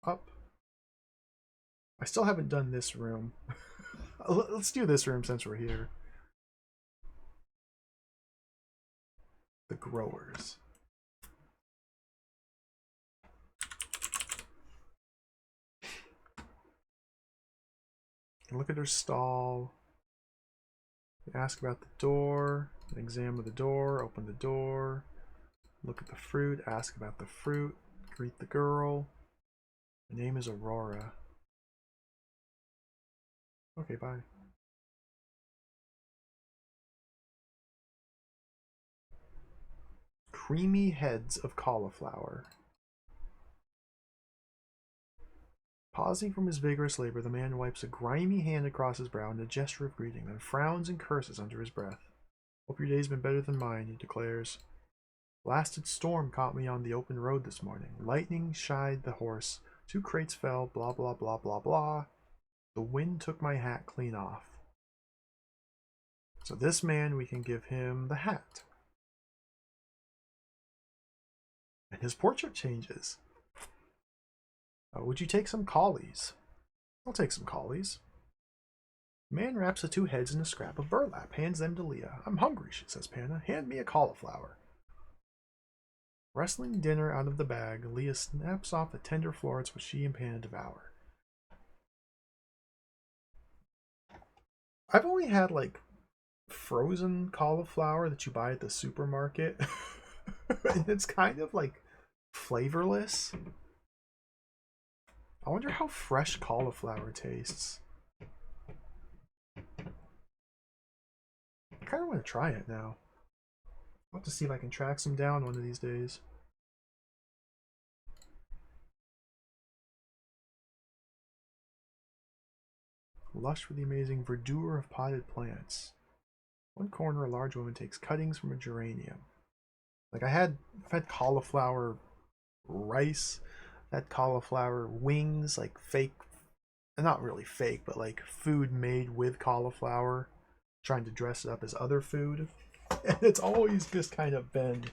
Up. I still haven't done this room. Let's do this room since we're here. The growers. Look at her stall. Ask about the door. Examine the door. Open the door. Look at the fruit. Ask about the fruit. Greet the girl. Her name is Aurora. Okay, bye. Creamy heads of cauliflower. Pausing from his vigorous labor, the man wipes a grimy hand across his brow in a gesture of greeting, then frowns and curses under his breath. Hope your day's been better than mine, he declares. Blasted storm caught me on the open road this morning. Lightning shied the horse. 2 crates fell, blah blah blah blah blah. The wind took my hat clean off. So this man, we can give him the hat. And his portrait changes. Would you take some collies? I'll take some collies. Man wraps the 2 heads in a scrap of burlap, hands them to Leah. I'm hungry, she says, Panna. Hand me a cauliflower. Wrestling dinner out of the bag, Leah snaps off the tender florets which she and Panna devour. I've only had like frozen cauliflower that you buy at the supermarket. And it's kind of like flavorless. I wonder how fresh cauliflower tastes. I kind of want to try it now. I'll have to see if I can track some down one of these days. Lush for the amazing verdure of potted plants. One corner, a large woman takes cuttings from a geranium. Like I've had cauliflower rice, I've had cauliflower wings, like fake, not really fake, but like food made with cauliflower, trying to dress it up as other food. And it's always just kind of been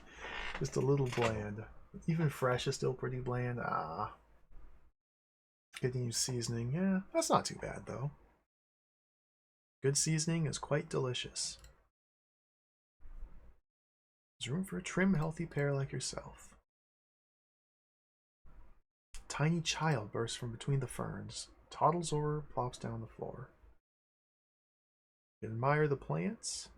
just a little bland. Even fresh is still pretty bland. Getting you seasoning. Yeah, that's not too bad though. Good seasoning is quite delicious. There's room for a trim, healthy pair like yourself. A tiny child bursts from between the ferns, toddles over, plops down on the floor. You admire the plants?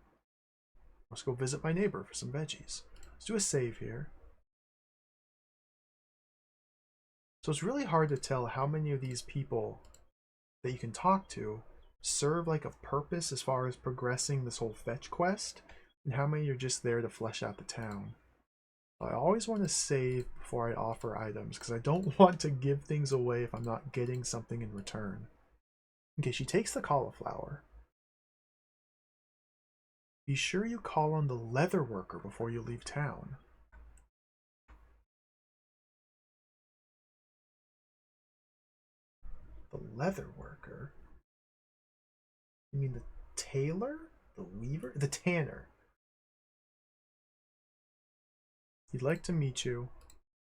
Let's go visit my neighbor for some veggies. Let's do a save here. So it's really hard to tell how many of these people that you can talk to serve like a purpose as far as progressing this whole fetch quest, and how many are just there to flesh out the town. I always want to save before I offer items, because I don't want to give things away if I'm not getting something in return. Okay, she takes the cauliflower. Be sure you call on the leather worker before you leave town. The leather worker? You mean the tailor? The weaver? The tanner. He'd like to meet you.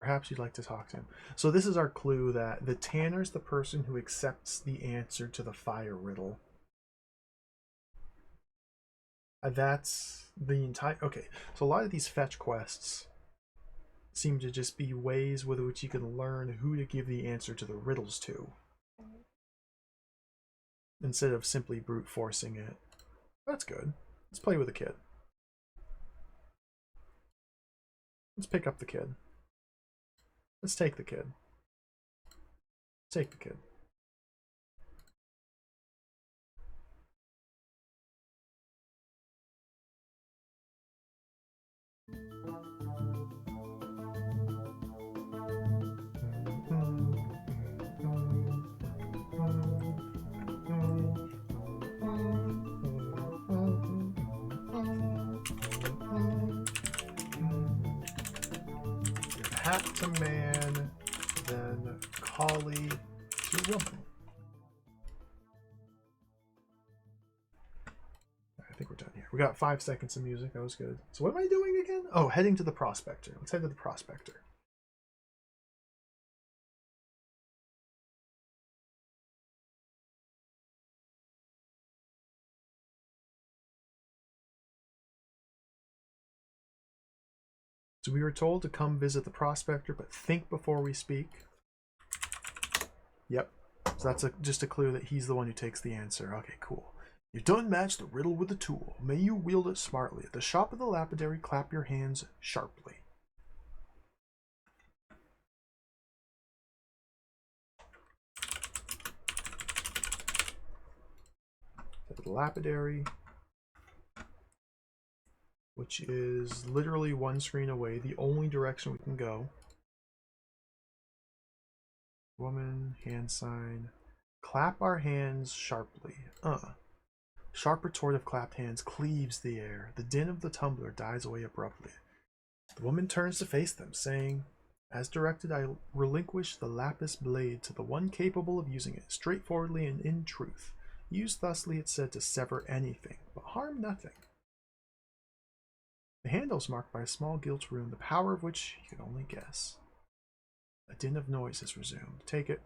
Perhaps you'd like to talk to him. So this is our clue that the tanner's the person who accepts the answer to the fire riddle. That's the entire... Okay, so a lot of these fetch quests seem to just be ways with which you can learn who to give the answer to the riddles to, instead of simply brute forcing it. That's good. Let's play with a kid. Let's pick up the kid. Let's take the kid. Take the kid. Hat to man, then collie to woman. I think we're done here. We got 5 seconds of music. That was good. So what am I doing again? Oh, heading to the prospector. Let's head to the prospector. So we were told to come visit the prospector, but think before we speak. Yep. So that's just a clue that he's the one who takes the answer. Okay, cool. You don't match the riddle with the tool. May you wield it smartly. At the shop of the lapidary, clap your hands sharply. The lapidary, which is literally one screen away, the only direction we can go. Woman, hand sign. Clap our hands sharply. Sharp retort of clapped hands cleaves the air. The din of the tumbler dies away abruptly. The woman turns to face them, saying, as directed, I relinquish the lapis blade to the one capable of using it, straightforwardly and in truth. Used thusly, it's said to sever anything, but harm nothing. The handle is marked by a small gilt rune, the power of which you can only guess. A din of noise is resumed. Take it.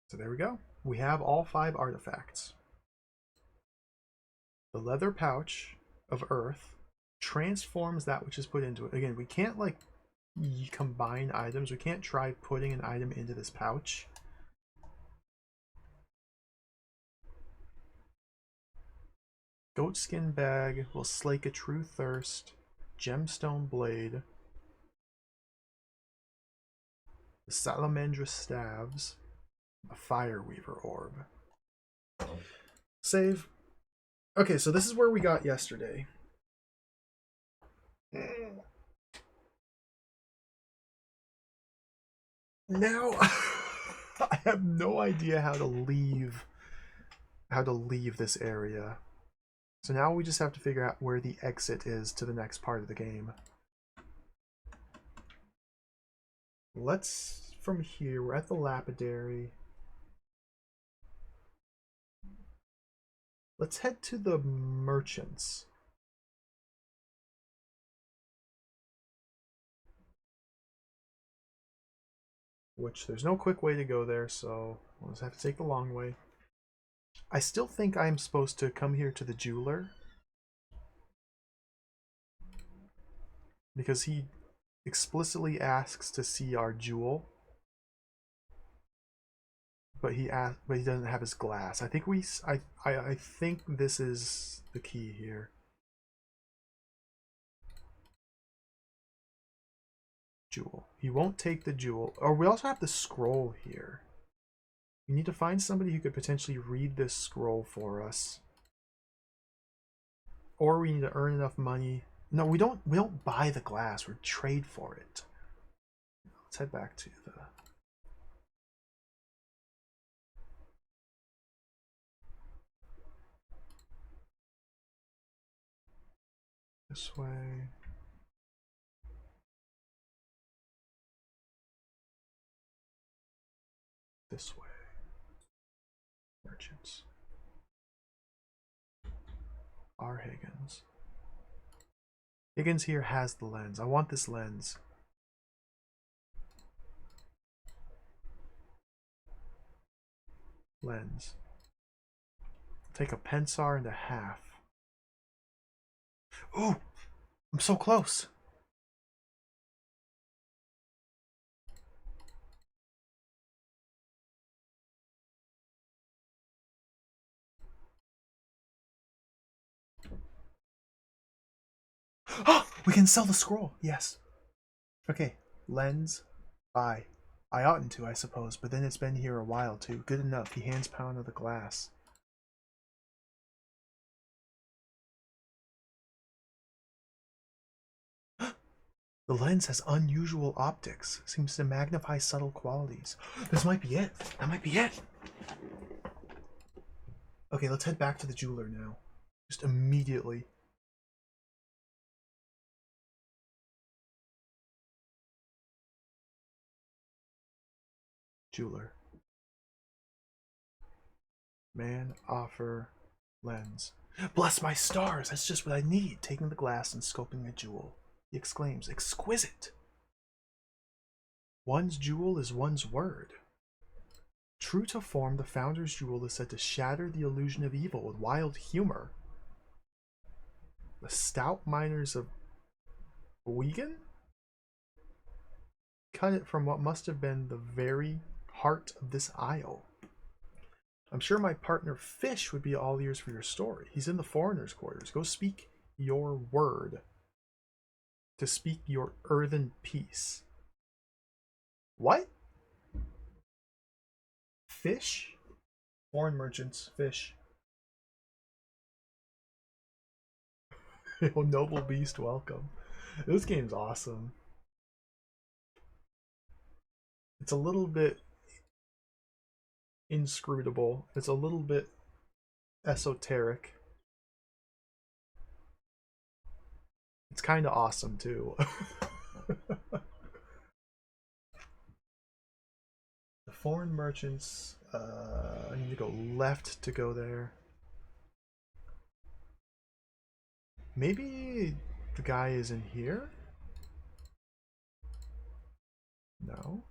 So there we go. We have all 5 artifacts. The leather pouch of earth transforms that which is put into it. Again, we can't like combine items. We can't try putting an item into this pouch. Goatskin bag will slake a true thirst. Gemstone blade. The salamandra staves. A fire weaver orb. Save. Okay, so this is where we got yesterday. Now I have no idea how to leave this area. So now we just have to figure out where the exit is to the next part of the game. Let's, from here, we're at the lapidary. Let's head to the merchants. Which there's no quick way to go there, so we'll just have to take the long way. I still think I'm supposed to come here to the jeweler, because he explicitly asks to see our jewel, but he doesn't have his glass. I think I think this is the key here. Jewel. He won't take the jewel. Or we also have the scroll here. We need to find somebody who could potentially read this scroll for us. Or we need to earn enough money. No, we don't buy the glass, we trade for it. Let's head back to the this way. This way. Merchants. R. Higgins. Higgins here has the lens. I want this lens. Lens. Take a pensar and a half. Ooh! I'm so close! Oh! We can sell the scroll! Yes. Okay. Lens. Buy. I oughtn't to, I suppose, but then it's been here a while too. Good enough. He hands pound of the glass. The lens has unusual optics. Seems to magnify subtle qualities. This might be it. That might be it. Okay, let's head back to the jeweler now. Just immediately. Jeweler. Man, offer, lens. Bless my stars, that's just what I need. Taking the glass and scoping the jewel. He exclaims, exquisite. One's jewel is one's word. True to form, the founder's jewel is said to shatter the illusion of evil with wild humor. The stout miners of Wigan cut it from what must have been the very heart of this isle. I'm sure my partner Fish would be all ears for your story. He's in the foreigners' quarters. Go speak your word. To speak your earthen peace. What? Fish? Foreign merchants, Fish. Oh, noble beast, welcome. This game's awesome. It's a little bit inscrutable. It's a little bit esoteric. It's kind of awesome too. The foreign merchants, I need to go left to go there. Maybe the guy is in here? No.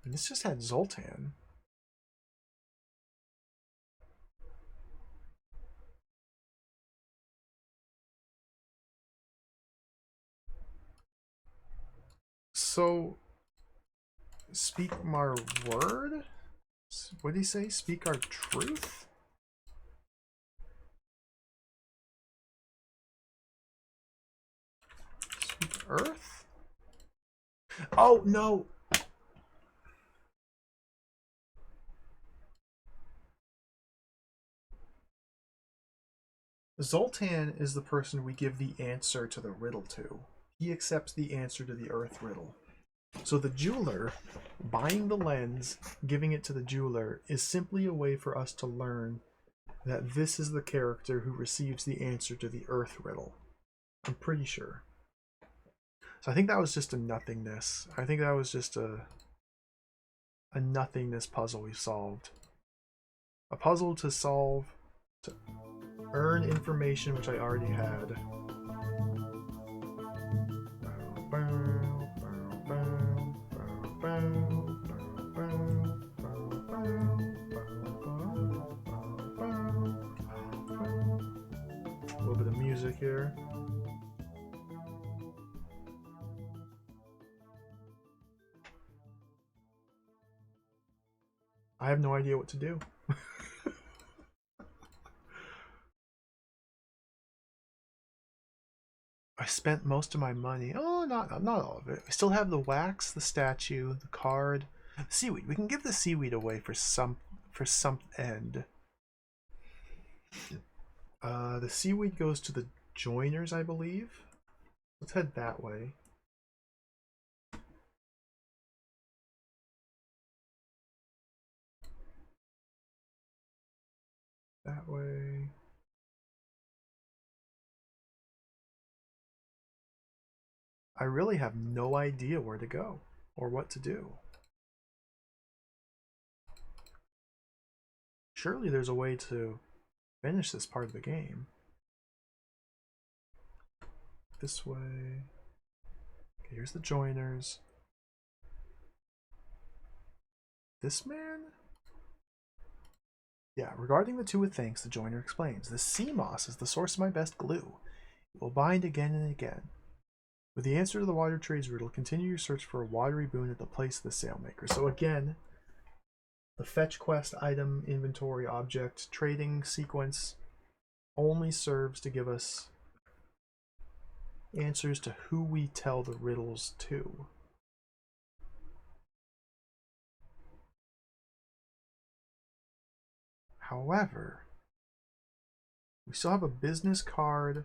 And this just had Zoltan. So, speak my word? What did he say? Speak our truth? Speak earth? Oh, no! Zoltan is the person we give the answer to the riddle to. He accepts the answer to the earth riddle. So the jeweler, buying the lens, giving it to the jeweler, is simply a way for us to learn that this is the character who receives the answer to the earth riddle. I'm pretty sure. So I think that was just a nothingness. I think that was just a nothingness puzzle we solved. A puzzle to solve, to earn information which I already had. A little bit of music here. I have no idea what to do. I spent most of my money. Oh, not all of it. I still have the wax, the statue, the card, seaweed. We can give the seaweed away for some end. The seaweed goes to the joiners, I believe. Let's head that way. That way. I really have no idea where to go or what to do. Surely there's a way to finish this part of the game. This way. Okay, here's the joiners. This man? Yeah, regarding the two with thanks, the joiner explains. The sea moss is the source of my best glue. It will bind again and again. With the answer to the water trades riddle, continue your search for a watery boon at the place of the sailmaker. So again, the fetch quest item inventory object trading sequence only serves to give us answers to who we tell the riddles to. However, we still have a business card,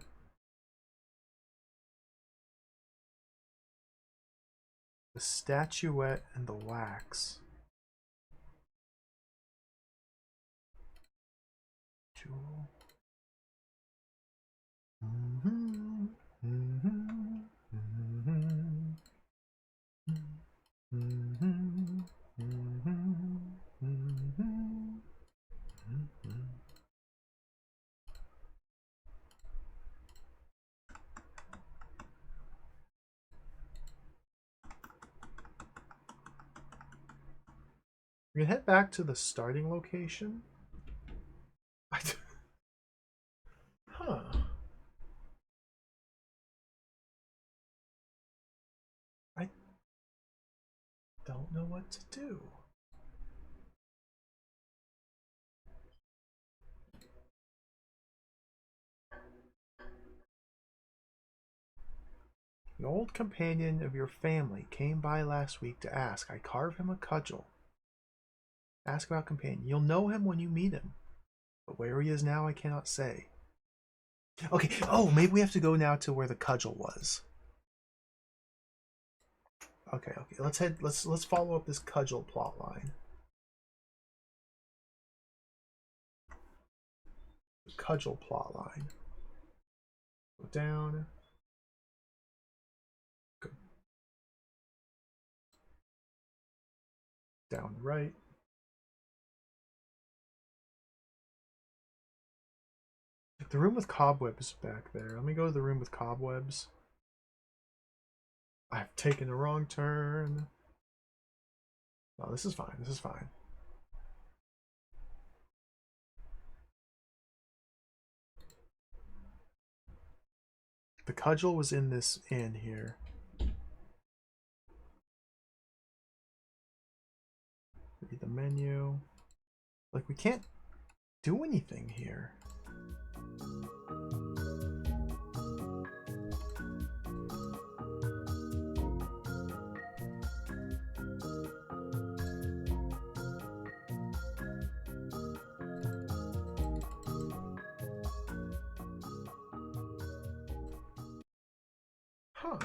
the statuette, and the wax. Jewel. We can head back to the starting location. Don't know what to do. An old companion of your family came by last week to ask. I carve him a cudgel. Ask about companion. You'll know him when you meet him. But where he is now, I cannot say. Okay, oh, maybe we have to go now to where the cudgel was. Okay, let's follow up this cudgel plot line. The cudgel plot line. Go down. Go down right. The room with cobwebs back there. Let me go to the room with cobwebs. I've taken the wrong turn. Oh, this is fine. This is fine. The cudgel was in this inn here. Read the menu. Like, we can't do anything here. Huh.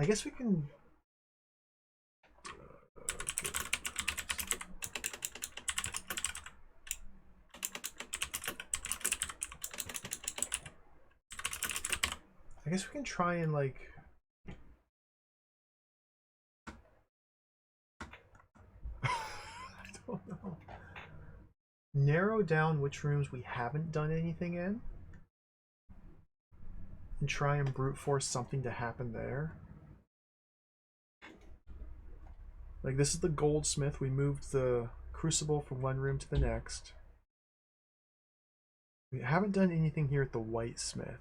I guess we can... I guess we can try and, like... I don't know. Narrow down which rooms we haven't done anything in. And try and brute force something to happen there. Like, this is the goldsmith. We moved the crucible from one room to the next. We haven't done anything here at the whitesmith.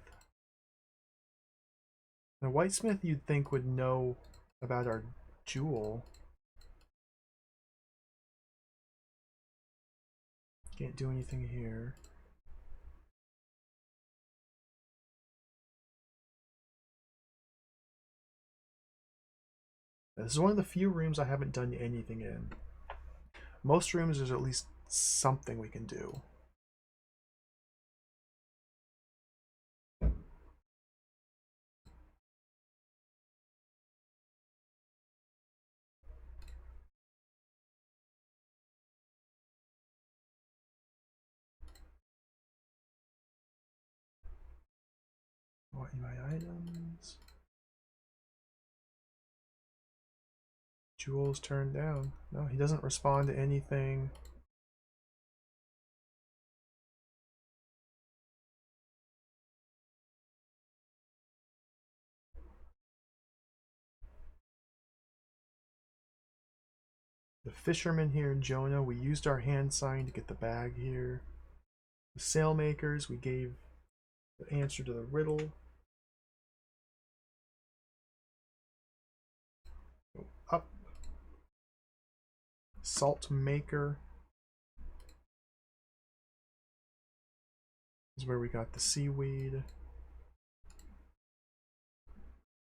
The whitesmith you'd think would know about our jewel. Can't do anything here. This is one of the few rooms I haven't done anything in. Most rooms there's at least something we can do. What in my items? Jewel's turned down. No, he doesn't respond to anything. The fisherman here in Jonah, we used our hand sign to get the bag here. The sailmakers, we gave the answer to the riddle. Go up. Salt maker is where we got the seaweed.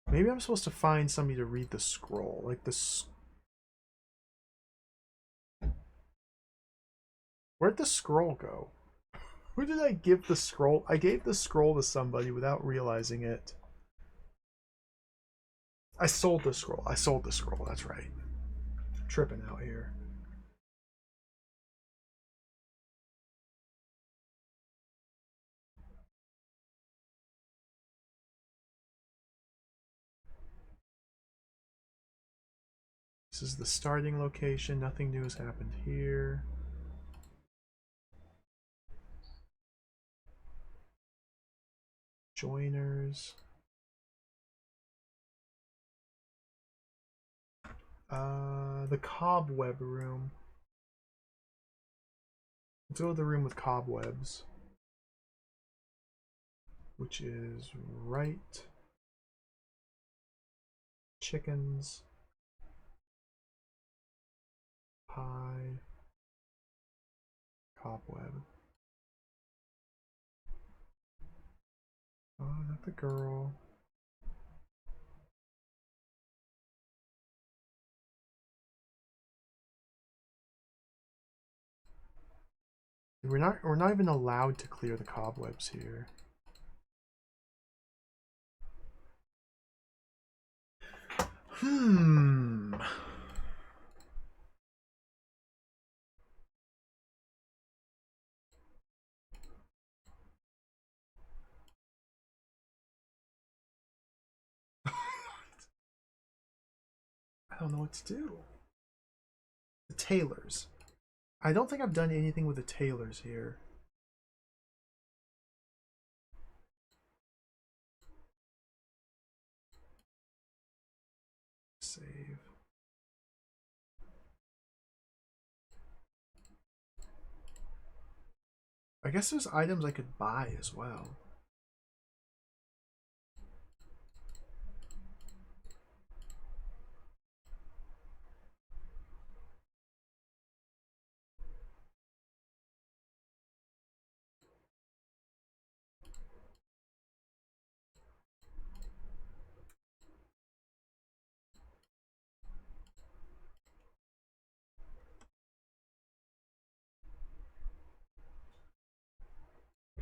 Maybe I'm supposed to find somebody to read the scroll. Like this. Where'd the scroll go? Who did I give the scroll? I gave the scroll to somebody without realizing it. I sold the scroll. I sold the scroll. That's right. I'm tripping out here. This is the starting location. Nothing new has happened here. Joiners. The cobweb room. Let's go to the room with cobwebs, which is right. Chickens. Pie. Cobweb. Oh, not the girl. We're not even allowed to clear the cobwebs here. I don't know what to do. The tailors. I don't think I've done anything with the tailors here. Save. I guess there's items I could buy as well.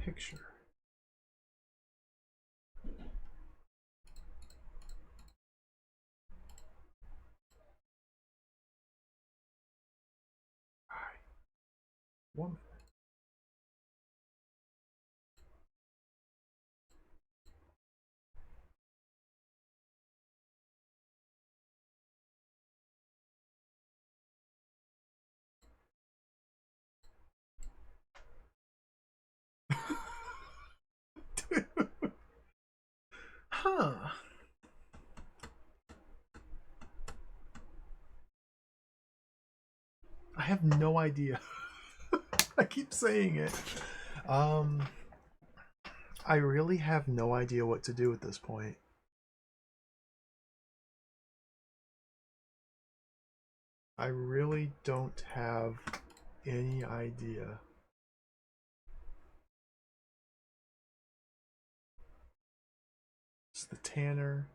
Picture. Woman. Huh. I have no idea. I keep saying it. I really have no idea what to do at this point. I really don't have any idea. It's the tanner.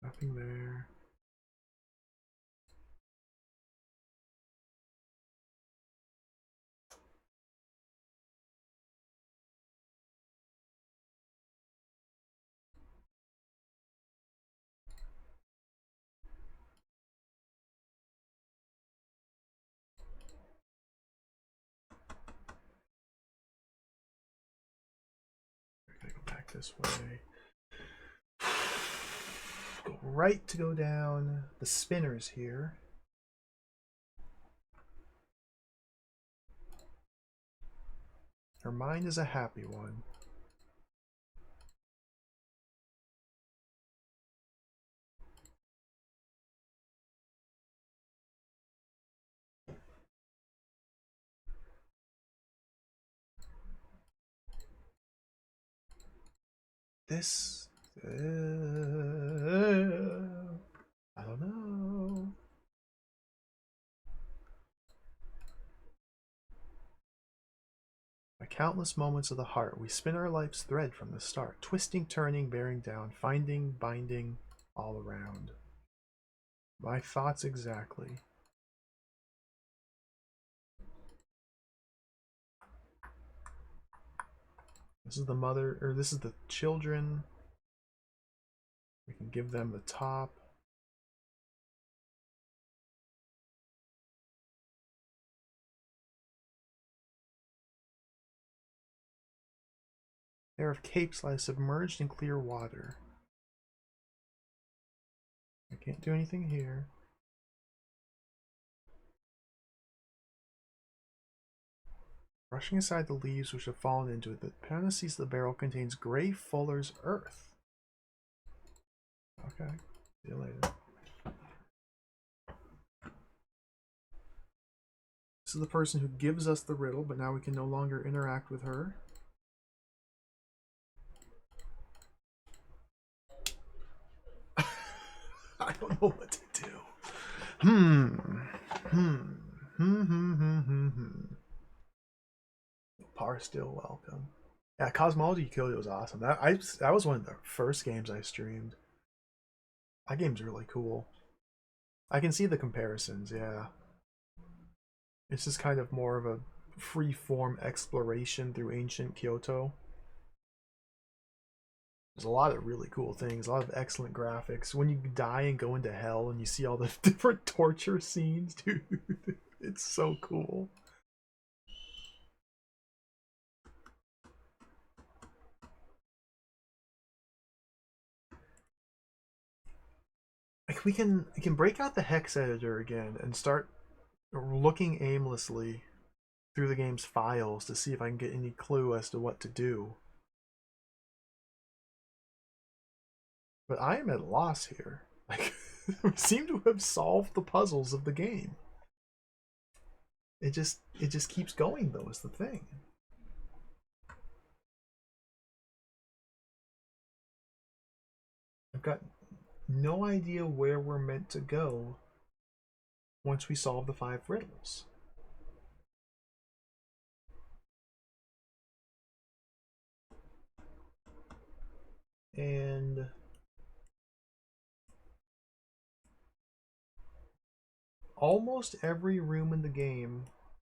Nothing there. I gotta go back this way. Go right to go down the spinners here. Her mind is a happy one. This... I don't know. By countless moments of the heart, we spin our life's thread from the start, twisting, turning, bearing down, finding, binding, all around. My thoughts exactly. This is the mother, or this is the children. We can give them the top. Pair of capes lie submerged in clear water. I can't do anything here. Brushing aside the leaves which have fallen into it, the Pana sees the barrel contains gray fuller's earth. Okay, see you later. This is the person who gives us the riddle, but now we can no longer interact with her. I don't know what to do. Par still welcome. Yeah, Cosmology Utility was awesome. That was one of the first games I streamed. That game's really cool. I can see the comparisons, yeah. It's just kind of more of a free-form exploration through ancient Kyoto. There's a lot of really cool things, a lot of excellent graphics. When you die and go into hell and you see all the different torture scenes, dude, it's so cool. Like we can break out the hex editor again and start looking aimlessly through the game's files to see if I can get any clue as to what to do. But I am at a loss here. Like we seem to have solved the puzzles of the game. It just keeps going though, is the thing. I've got no idea where we're meant to go once we solve the 5 riddles. And almost every room in the game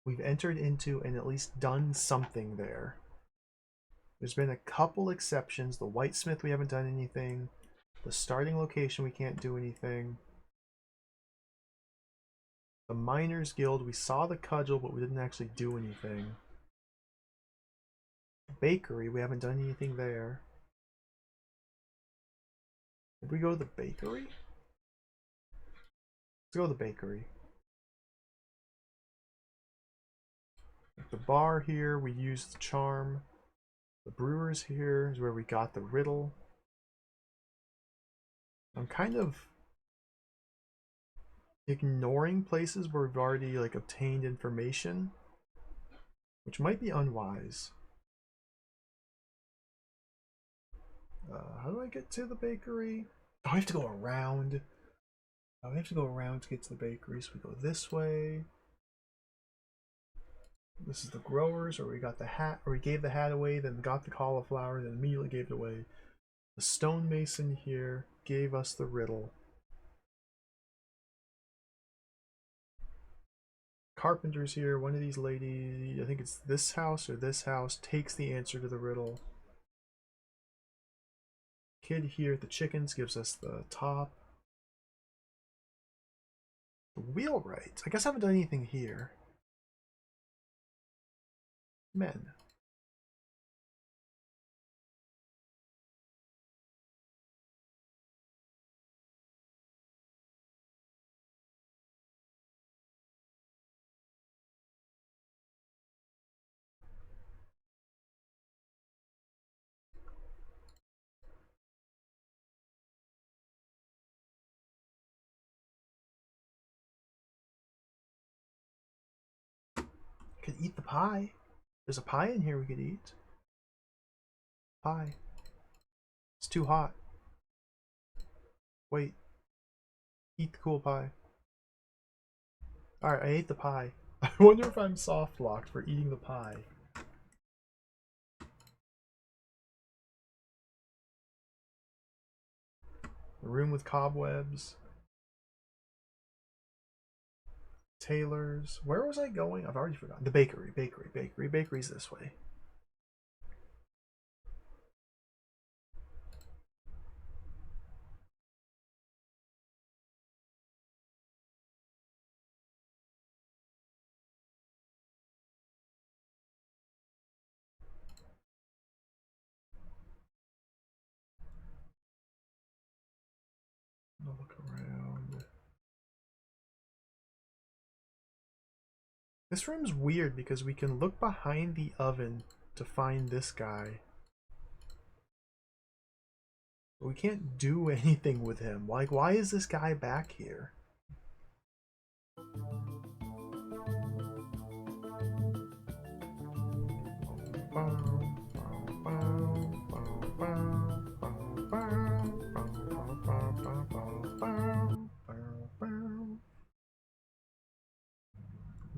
we've entered into and at least done something there. There's been a couple exceptions. The Whitesmith we haven't done anything. The starting location we can't do anything. The Miners Guild, we saw the cudgel but we didn't actually do anything. Bakery, we haven't done anything there. Did we go to the bakery? Let's go to the bakery. At the bar here, we used the charm. The brewer's here is where we got the riddle. I'm kind of ignoring places where we've already like obtained information, which might be unwise. How do I get to the bakery? Oh, I have to go around. Oh, I have to go around to get to the bakery, so we go this way. This is the growers, or we got the hat, or we gave the hat away, then got the cauliflower, then immediately gave it away. The stonemason here gave us the riddle. Carpenter's here. One of these ladies, I think it's this house or this house, takes the answer to the riddle. Kid here at the chickens gives us the top. The wheelwright. I guess I haven't done anything here. Men. Could eat the pie. There's a pie in here we could eat. Pie. It's too hot. Wait. Eat the cool pie. Alright, I ate the pie. I wonder if I'm soft locked for eating the pie. The room with cobwebs. Tailor's. Where was I going? I've already forgotten. The bakery. Bakery's this way. I'll look around. This room's weird because we can look behind the oven to find this guy. But we can't do anything with him. Like, why is this guy back here?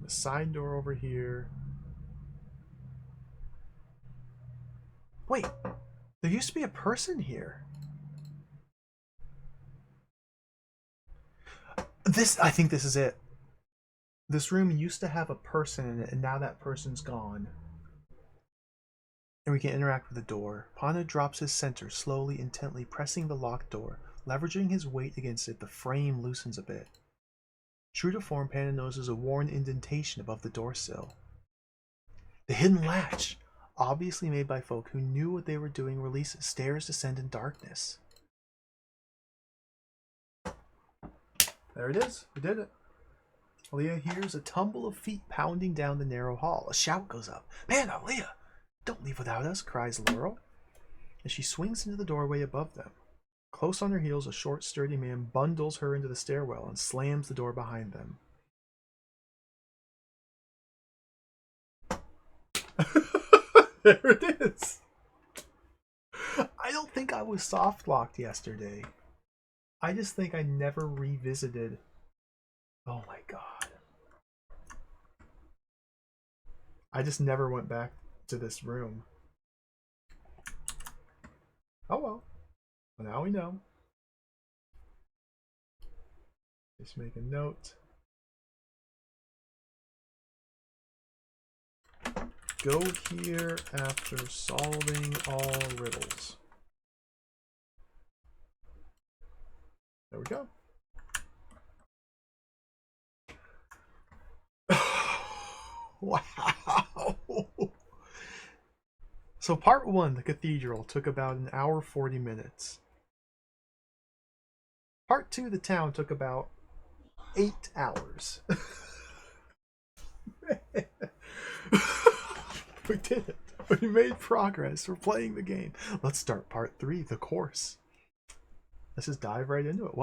The side door over here. Wait, there used to be a person here. I think this is it. This room used to have a person in it, and now that person's gone. And we can interact with the door. Pana drops his center, slowly, intently pressing the locked door. Leveraging his weight against it, the frame loosens a bit. True to form, Pana notices a worn indentation above the door sill. The hidden latch, obviously made by folk who knew what they were doing, releases. Stairs descend in darkness. There it is. We did it. Leah hears a tumble of feet pounding down the narrow hall. A shout goes up. Pana, Leah! Don't leave without us, cries Laurel, as she swings into the doorway above them. Close on her heels, a short, sturdy man bundles her into the stairwell and slams the door behind them. There it is! I don't think I was soft-locked yesterday. I just think I never revisited. Oh my god. I just never went back to this room. Oh well. Well, now we know. Just make a note. Go here after solving all riddles. There we go. Wow. So part 1, the cathedral, took about an hour 40 minutes. Part 2, the town, took about 8 hours. We did it. We made progress. We're playing the game. Let's start part 3, the course. Let's just dive right into it.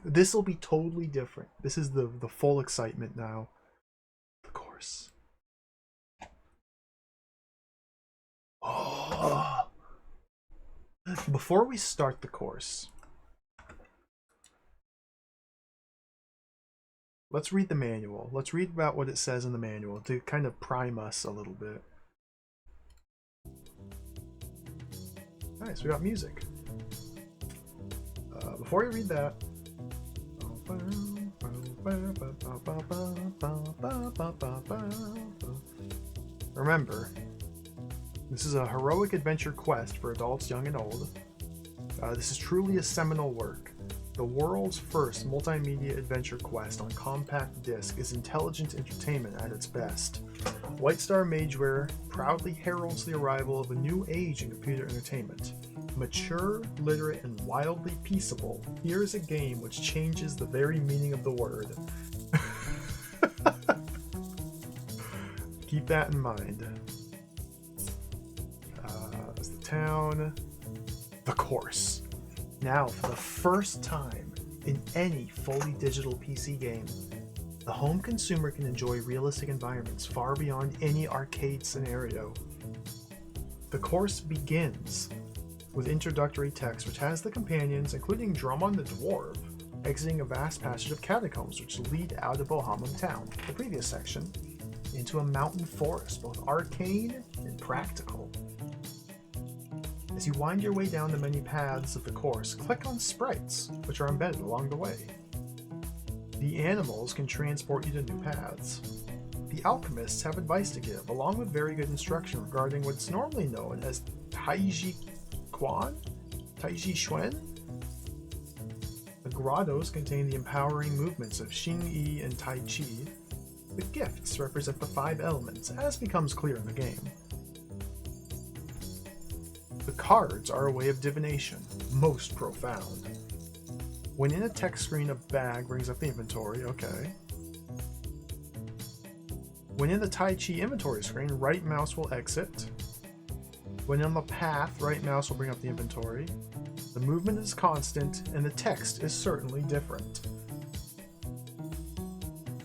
This will be totally different. This is the full excitement now. The course. Oh. Before we start the course, let's read the manual. Let's read about what it says in the manual to kind of prime us a little bit. Nice, we got music. Before you read that, remember, this is a heroic adventure quest for adults young and old. This is truly a seminal work. The world's first multimedia adventure quest on compact disc is intelligent entertainment at its best. White Star Mageware proudly heralds the arrival of a new age in computer entertainment. Mature, literate, and wildly peaceable, here is a game which changes the very meaning of the word. Keep that in mind. That's the town. The course. Now, for the first time in any fully digital PC game, the home consumer can enjoy realistic environments far beyond any arcade scenario. The course begins with introductory text, which has the companions, including Drummond the Dwarf, exiting a vast passage of catacombs which lead out of Bohamum Town, the previous section, into a mountain forest, both arcane and practical. As you wind your way down the many paths of the course, click on sprites, which are embedded along the way. The animals can transport you to new paths. The alchemists have advice to give, along with very good instruction regarding what's normally known as Taiji Xuan? The grottos contain the empowering movements of Xing-Yi and Tai Chi. The gifts represent the 5 elements, as becomes clear in the game. The cards are a way of divination, most profound. When in a text screen, a bag brings up the inventory, okay. When in the Tai Chi inventory screen, right mouse will exit. When on the path, right mouse will bring up the inventory. The movement is constant, and the text is certainly different.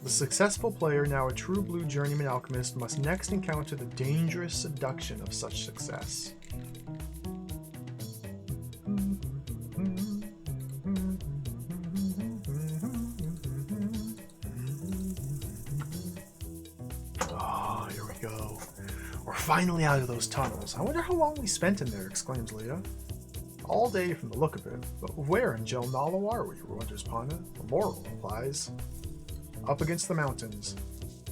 The successful player, now a true blue journeyman alchemist, must next encounter the dangerous seduction of such success. Oh, here we go. We're finally out of those tunnels. I wonder how long we spent in there, exclaims Leah. All day from the look of it, but where in Jel Nalo are we, wonders Pana. Immortal replies. Up against the mountains.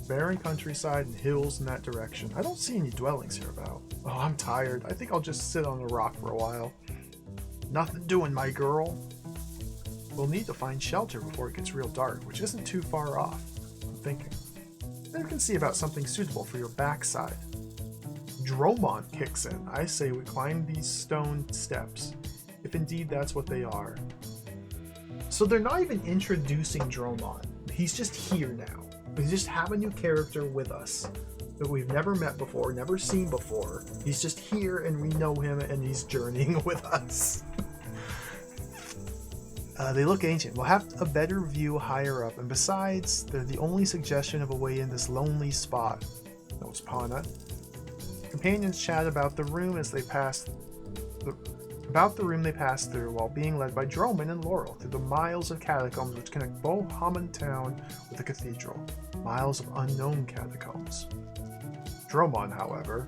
Barren countryside and hills in that direction. I don't see any dwellings hereabout. Oh, I'm tired. I think I'll just sit on a rock for a while. Nothing doing, my girl. We'll need to find shelter before it gets real dark, which isn't too far off, I'm thinking. Then we can see about something suitable for your backside. Dromon kicks in. I say we climb these stone steps, if indeed that's what they are. So they're not even introducing Dromon. He's just here now. We just have a new character with us that we've never met before, never seen before. He's just here and we know him and he's journeying with us. They look ancient. We'll have a better view higher up, and besides, they're the only suggestion of a way in this lonely spot, notes Pana. Companions chat about the room as they pass through while being led by Droman and Laurel through the miles of catacombs which connect Bohamon town with the cathedral. Miles of unknown catacombs. Dromon, however,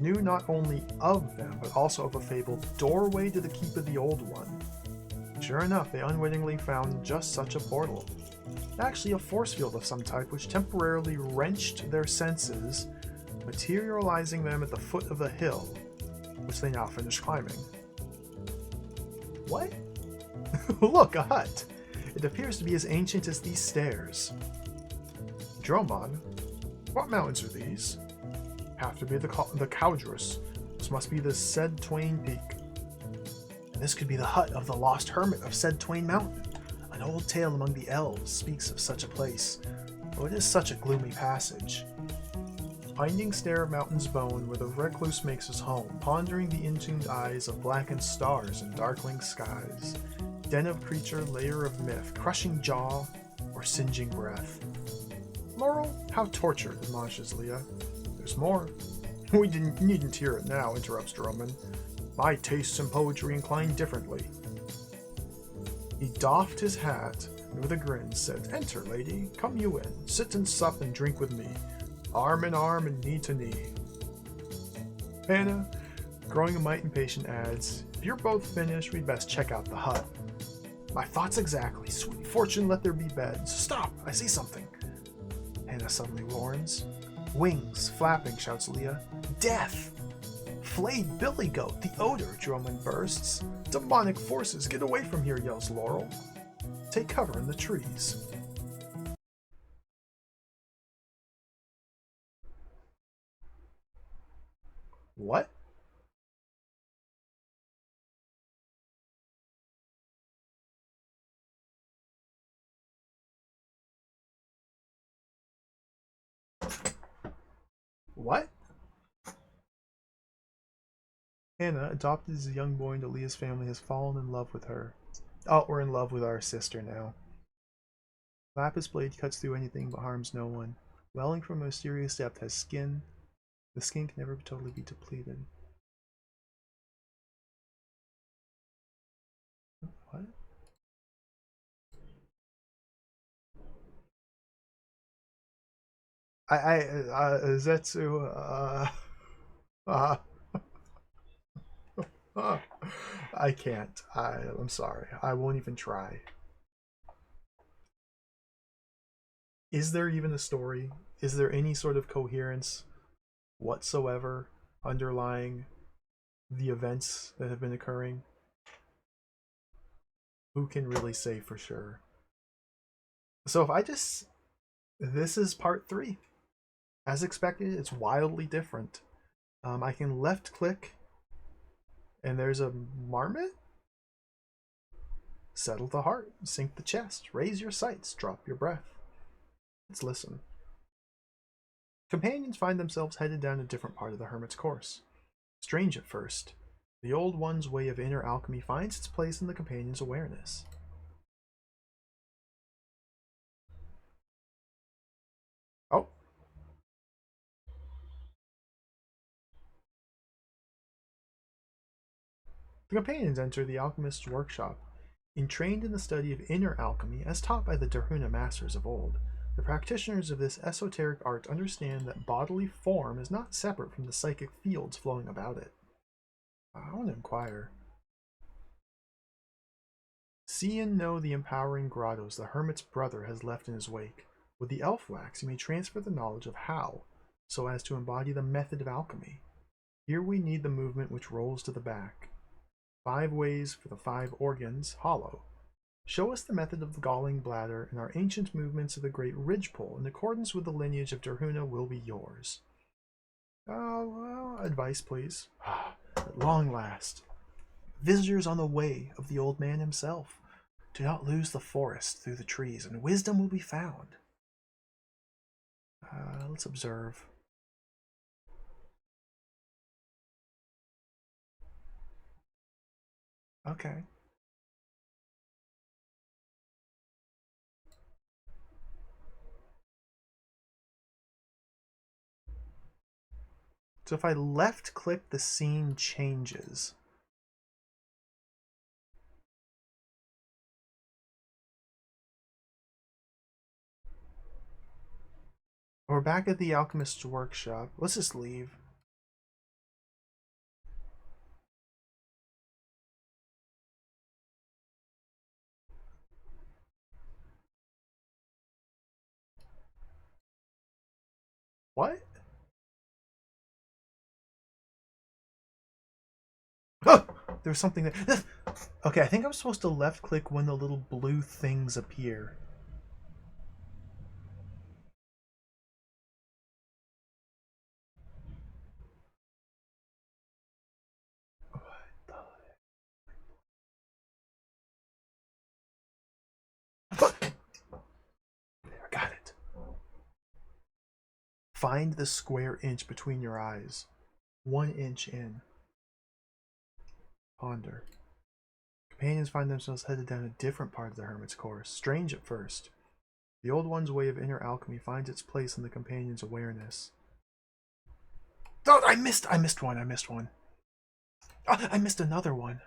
knew not only of them, but also of a fabled doorway to the keep of the Old One. Sure enough, they unwittingly found just such a portal. Actually a force field of some type which temporarily wrenched their senses, materializing them at the foot of a hill, which they now finish climbing. What? Look, a hut! It appears to be as ancient as these stairs. Dromon, what mountains are these? Have to be the Cowdrus. This must be the Said Twain Peak. And this could be the hut of the lost hermit of Said Twain Mountain. An old tale among the elves speaks of such a place, though it is such a gloomy passage. Winding stair of mountain's bone where the recluse makes his home, pondering the intuned eyes of blackened stars and darkling skies. Den of creature, layer of myth, crushing jaw, or singeing breath. Laurel, how tortured, admonishes Leah. There's more. We needn't hear it now, interrupts Drummond. My tastes in poetry incline differently. He doffed his hat, and with a grin said, Enter, lady, come you in, sit and sup and drink with me. Arm in arm and knee to knee. Hannah, growing a mite impatient, adds, If you're both finished, we'd best check out the hut. My thoughts exactly. Sweet fortune, let there be beds. Stop, I see something. Hannah suddenly warns. Wings, flapping, shouts Leah. Death! Flayed billy goat, the odor, Drummond bursts. Demonic forces, get away from here, yells Laurel. Take cover in the trees. What? What? Hannah, adopted as a young boy into Leah's family, has fallen in love with her. Oh, we're in love with our sister now. Lapis blade cuts through anything but harms no one. Welling from a mysterious depth has skin. The skin can never totally be depleted. What? Zetsu, I can't. I'm sorry. I won't even try. Is there even a story? Is there any sort of coherence whatsoever underlying the events that have been occurring? Who can really say for sure? So if I just... This is part 3. As expected, it's wildly different. I can left click and there's a marmot. Settle the heart, sink the chest, raise your sights, drop your breath. Let's listen. Companions find themselves headed down a different part of the hermit's course. Strange at first, the Old One's way of inner alchemy finds its place in the companion's awareness. Oh. The companions enter the alchemist's workshop. Entrained in the study of inner alchemy as taught by the Darhuna masters of old, the practitioners of this esoteric art understand that bodily form is not separate from the psychic fields flowing about it. I want to inquire. See and know the empowering grottos the hermit's brother has left in his wake. With the elf wax, you may transfer the knowledge of how, so as to embody the method of alchemy. Here we need the movement which rolls to the back. 5 ways for the 5 organs, hollow. Show us the method of the galling bladder, and our ancient movements of the great ridgepole, in accordance with the lineage of Darhuna, will be yours. Advice, please. At long last. Visitors on the way of the old man himself. Do not lose the forest through the trees, and wisdom will be found. Let's observe. Okay. So if I left click, the scene changes. We're back at the alchemist's workshop. Let's just leave. What? Oh! There's something there. Okay, I think I'm supposed to left click when the little blue things appear. There, I got it. Find the square inch between your eyes. 1 inch in. Ponder. Companions find themselves headed down a different part of the hermit's course. Strange at first. The Old One's way of inner alchemy finds its place in the companion's awareness. Oh, I missed one. Oh, I missed another one.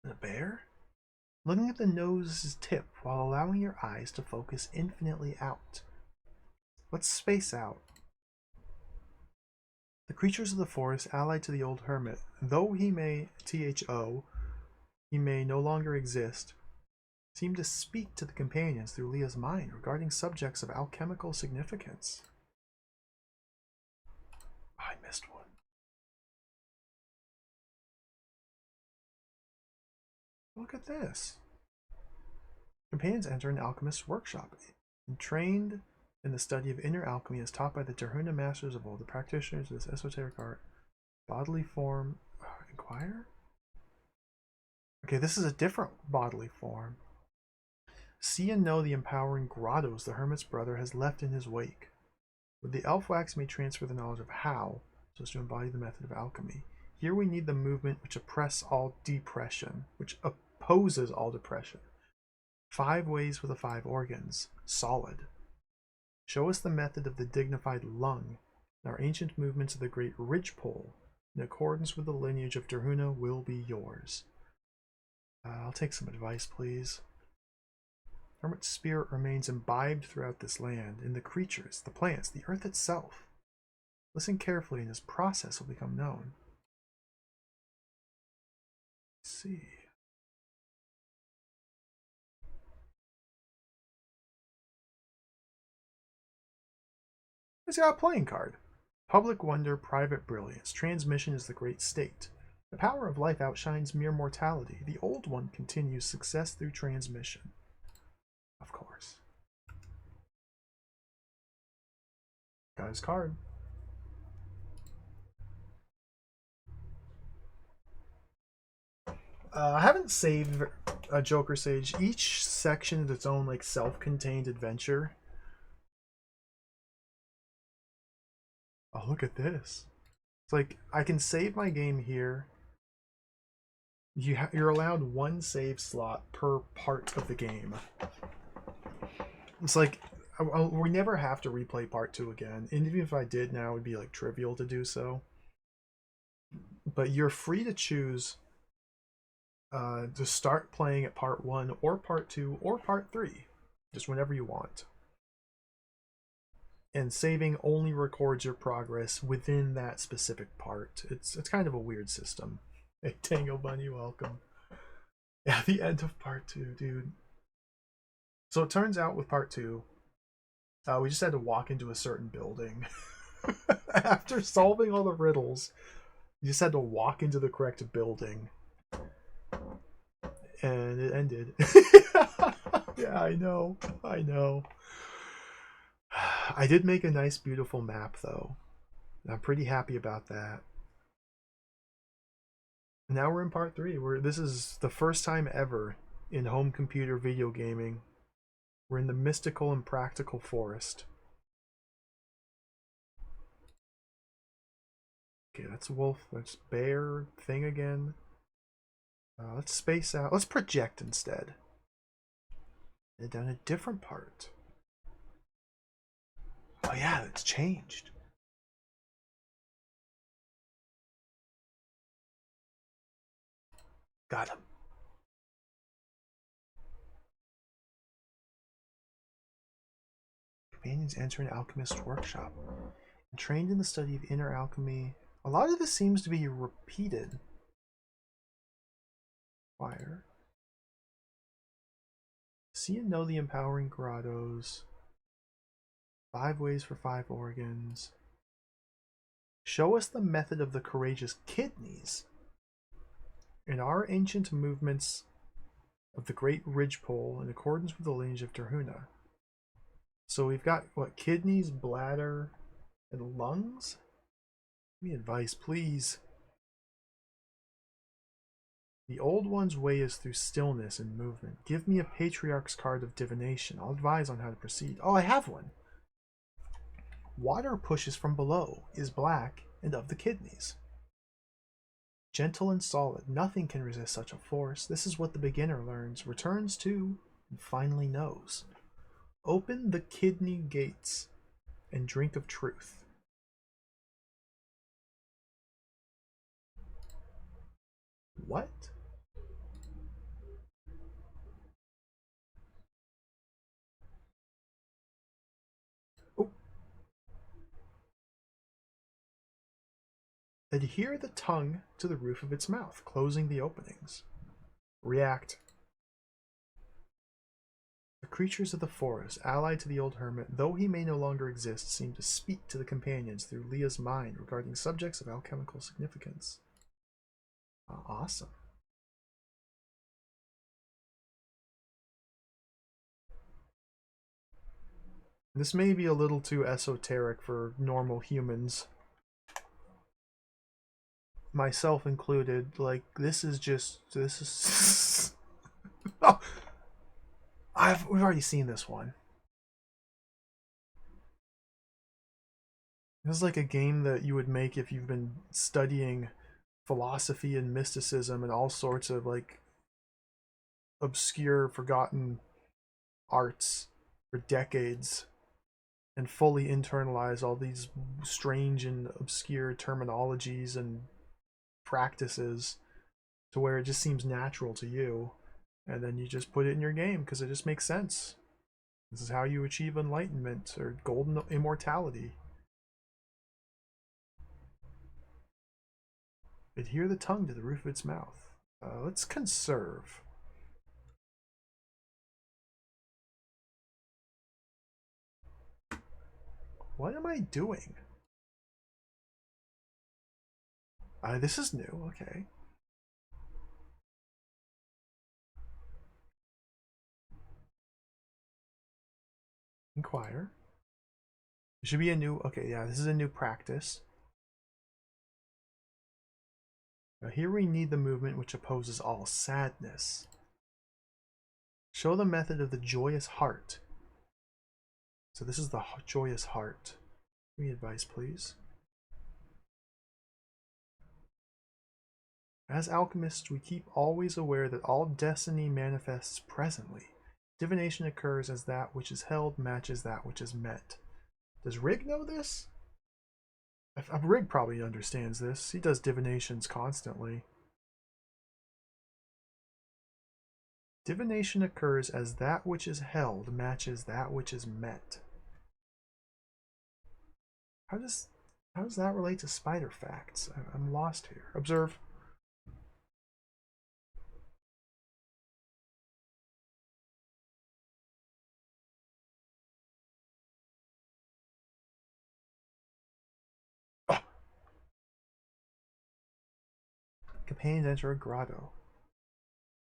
A bear? Looking at the nose's tip while allowing your eyes to focus infinitely out. Let's space out. The creatures of the forest allied to the old hermit, though he may he may no longer exist, seem to speak to the companions through Leah's mind regarding subjects of alchemical significance. I missed one. Look at this. Companions enter an alchemist's workshop. Trained in the study of inner alchemy as taught by the Darhuna masters of old, the practitioners of this esoteric art. Bodily form. Inquire? Okay, this is a different bodily form. See and know the empowering grottos the hermit's brother has left in his wake. With the elf wax may transfer the knowledge of how, so as to embody the method of alchemy. Here we need the movement which opposes all depression. 5 ways for the 5 organs. Solid. Show us the method of the dignified lung, and our ancient movements of the great ridgepole, in accordance with the lineage of Darhuna, will be yours. I'll take some advice, please. Hermit's spirit remains imbibed throughout this land, in the creatures, the plants, the earth itself. Listen carefully, and his process will become known. Let's see. He's got a playing card. Public wonder, private brilliance. Transmission is the great state. The power of life outshines mere mortality. The old one continues success through transmission. Of course. Got his card. I haven't saved a Joker Sage. Each section is its own like self-contained adventure. Oh, look at this. It's like I can save my game here. You're allowed one save slot per part of the game. It's like we never have to replay part 2 again. And even if I did now, it would be like trivial to do so. But you're free to choose to start playing at part 1 or part 2 or part 3, just whenever you want. And saving only records your progress within that specific part. It's kind of a weird system. Hey, Tango Bunny, welcome. Yeah, the end of part 2, dude. So it turns out with part 2, we just had to walk into a certain building. After solving all the riddles, you just had to walk into the correct building. And it ended. Yeah, I know. I know. I did make a nice, beautiful map, though. I'm pretty happy about that. Now we're in part 3. This is the first time ever in home computer video gaming. We're in the mystical and practical forest. Okay, that's wolf. That's bear thing again. Let's space out. Let's project instead. And down a different part. Oh yeah, it's changed. Got him. Companions enter an alchemist's workshop. And trained in the study of inner alchemy. A lot of this seems to be repeated. Fire. See and know the empowering grottos. 5 ways for 5 organs. Show us the method of the courageous kidneys. In our ancient movements of the Great Ridgepole in accordance with the lineage of Terhuna. So we've got, what, kidneys, bladder, and lungs? Give me advice, please. The old one's way is through stillness and movement. Give me a Patriarch's card of divination. I'll advise on how to proceed. Oh, I have one. Water pushes from below, is black, and of the kidneys. Gentle and solid, nothing can resist such a force. This is what the beginner learns, returns to, and finally knows. Open the kidney gates and drink of truth. What? Oh. Adhere the tongue to the roof of its mouth, closing the openings. React. The creatures of the forest, allied to the old hermit, though he may no longer exist, seem to speak to the companions through Leah's mind regarding subjects of alchemical significance. Awesome. This may be a little too esoteric for normal humans. Myself included. Like, this is... Oh! We've already seen this one. This is like a game that you would make if you've been studying philosophy and mysticism and all sorts of like obscure, forgotten arts for decades and fully internalize all these strange and obscure terminologies and practices to where it just seems natural to you, and then you just put it in your game because it just makes sense. This is how you achieve enlightenment or golden immortality. Adhere the tongue to the roof of its mouth. Let's conserve. What am I doing? This is new. Okay. Inquire. It should be a new... Okay, yeah, this is a new practice. Now here we need the movement which opposes all sadness. Show the method of the joyous heart. So this is the joyous heart. Give me advice, please. As alchemists, we keep always aware that all destiny manifests presently. Divination occurs as that which is held matches that which is met. Does Rig know this? Rig probably understands this. He does divinations constantly. Divination occurs as that which is held matches that which is met. How does that relate to spider facts? I'm lost here. Observe. Oh. Companions enter a grotto.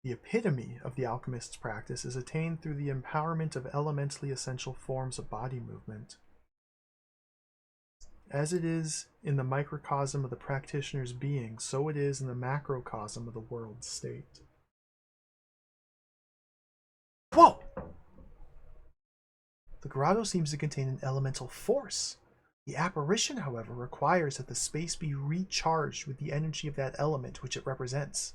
The epitome of the alchemist's practice is attained through the empowerment of elementally essential forms of body movement. As it is in the microcosm of the practitioner's being, so it is in the macrocosm of the world state. Whoa! The grotto seems to contain an elemental force. The apparition, however, requires that the space be recharged with the energy of that element which it represents.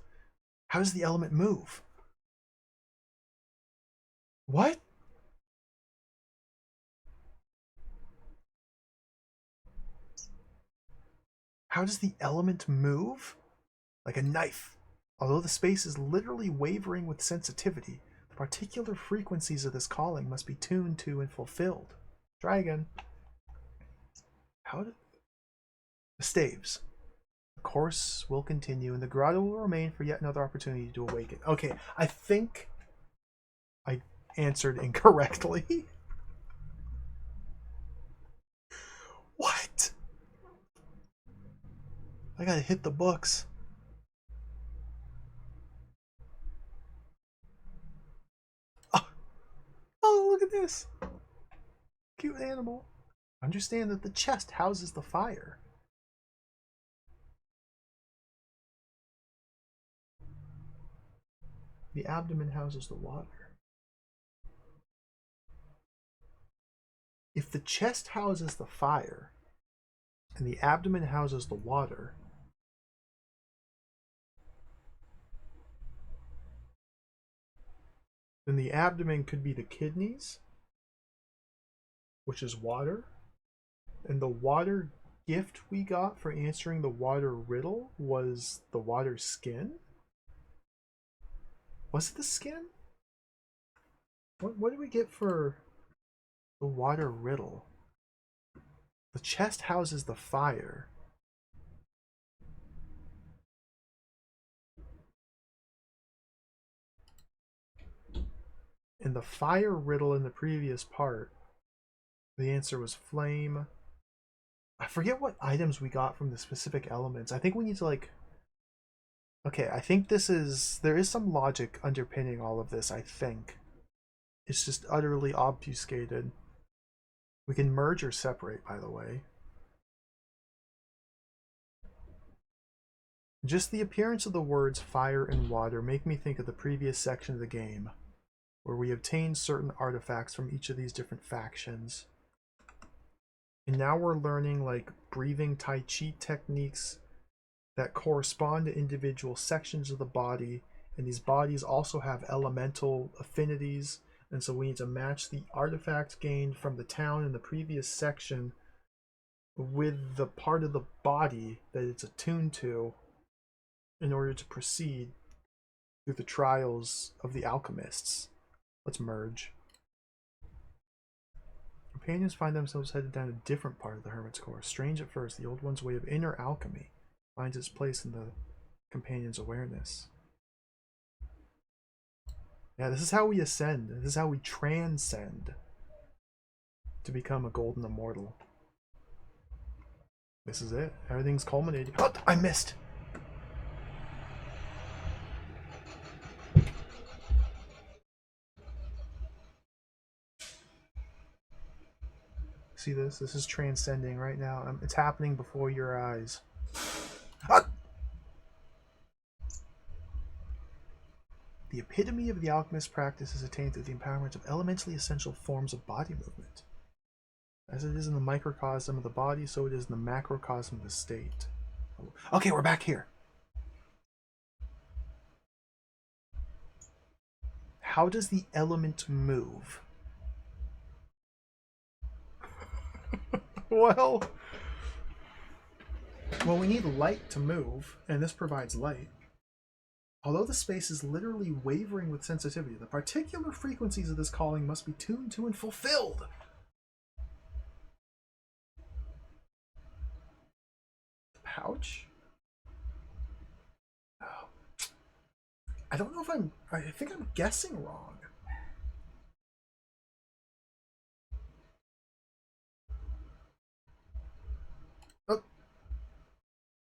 How does the element move? What? How does the element move? Like a knife. Although the space is literally wavering with sensitivity, the particular frequencies of this calling must be tuned to and fulfilled. Try again. How did... The staves. The course will continue, and the grotto will remain for yet another opportunity to awaken. Okay, I think I answered incorrectly. What? I gotta hit the books. Oh, look at this. Cute animal. Understand that the chest houses the fire. The abdomen houses the water. If the chest houses the fire and the abdomen houses the water, then the abdomen could be the kidneys, which is water, and the water gift we got for answering the water riddle was the water skin. Was it the skin? What did we get for the water riddle? The chest houses the fire. In the fire riddle in the previous part, the answer was flame. I forget what items we got from the specific elements. I think we need to like... Okay, I think there is some logic underpinning all of this, I think. It's just utterly obfuscated. We can merge or separate, by the way. Just the appearance of the words fire and water make me think of the previous section of the game, where we obtained certain artifacts from each of these different factions. And now we're learning like breathing Tai Chi techniques that correspond to individual sections of the body, and these bodies also have elemental affinities, and so we need to match the artifact gained from the town in the previous section with the part of the body that it's attuned to in order to proceed through the trials of the alchemists. Let's merge. Companions find themselves headed down a different part of the Hermit's Course. Strange at first, the Old One's way of inner alchemy finds its place in the companion's awareness. Yeah, this is how we ascend. This is how we transcend to become a golden immortal. This is it. Everything's culminating. Oh, I missed! See this? This is transcending right now. It's happening before your eyes. Ah! The epitome of the alchemist practice is attained through the empowerment of elementally essential forms of body movement. As it is in the microcosm of the body, so it is in the macrocosm of the state. Okay, we're back here. How does the element move? Well, we need light to move, and this provides light. Although the space is literally wavering with sensitivity, the particular frequencies of this calling must be tuned to and fulfilled. The pouch? Oh. I don't know if I think I'm guessing wrong. Oh.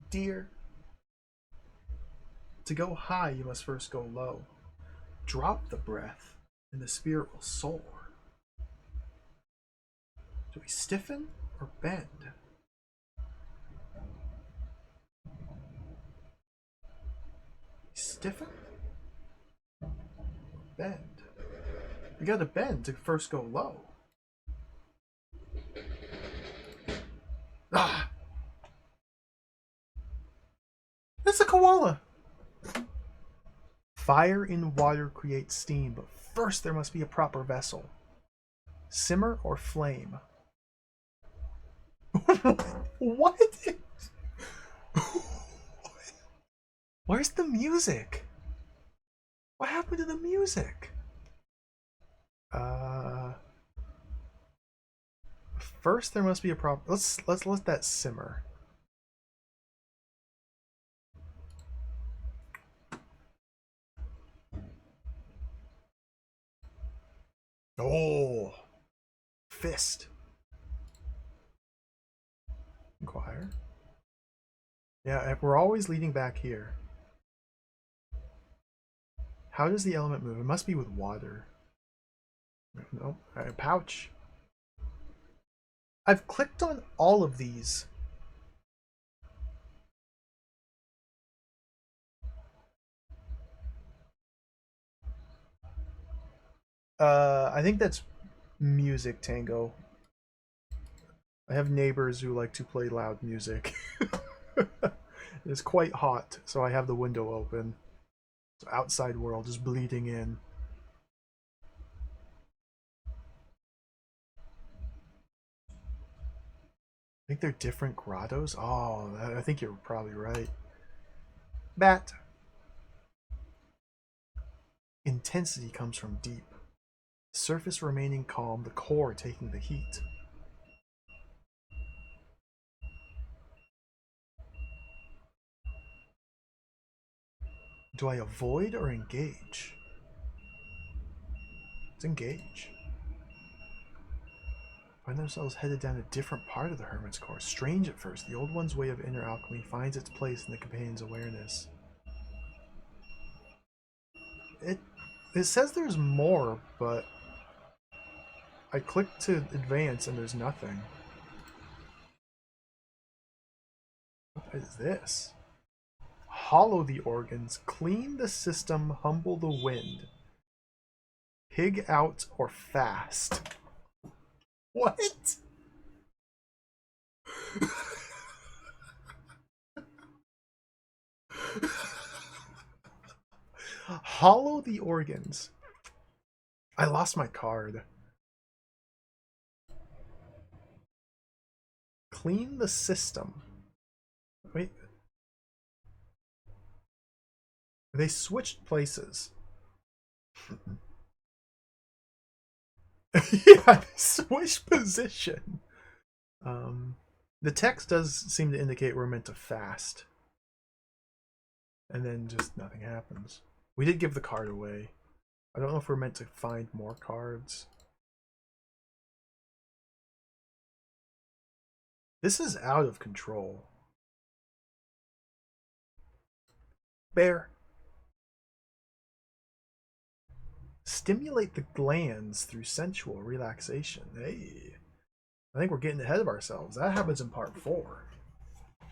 Dear. To go high, you must first go low. Drop the breath, and the spirit will soar. Do we stiffen or bend? Stiffen? Or bend? We gotta bend to first go low. Ah! It's a koala! Fire in water creates steam, but first there must be a proper vessel. Simmer or flame? What? Where's the music? What happened to the music? First there must be a proper. Let's let that simmer. Oh, fist. Inquire. Yeah, we're always leading back here. How does the element move? It must be with water. No, a pouch. I've clicked on all of these. I think that's music, Tango. I have neighbors who like to play loud music. It's quite hot, so I have the window open. So outside world is bleeding in. I think they're different grottos. Oh, I think you're probably right. Bat. Intensity comes from deep. Surface remaining calm, the core taking the heat. Do I avoid or engage? Let's engage. Find themselves headed down a different part of the Hermit's course. Strange at first, the old one's way of inner alchemy finds its place in the companion's awareness. It says there's more, but I clicked to advance and there's nothing. What is this? Hollow the organs, clean the system, humble the wind. Pig out or fast. What? Hollow the organs. I lost my card. Clean the system. Wait. They switched places. Yeah, they switched position. The text does seem to indicate we're meant to fast. And then just nothing happens. We did give the card away. I don't know if we're meant to find more cards. This is out of control. Bear. Stimulate the glands through sensual relaxation. Hey. I think we're getting ahead of ourselves. That happens in part 4.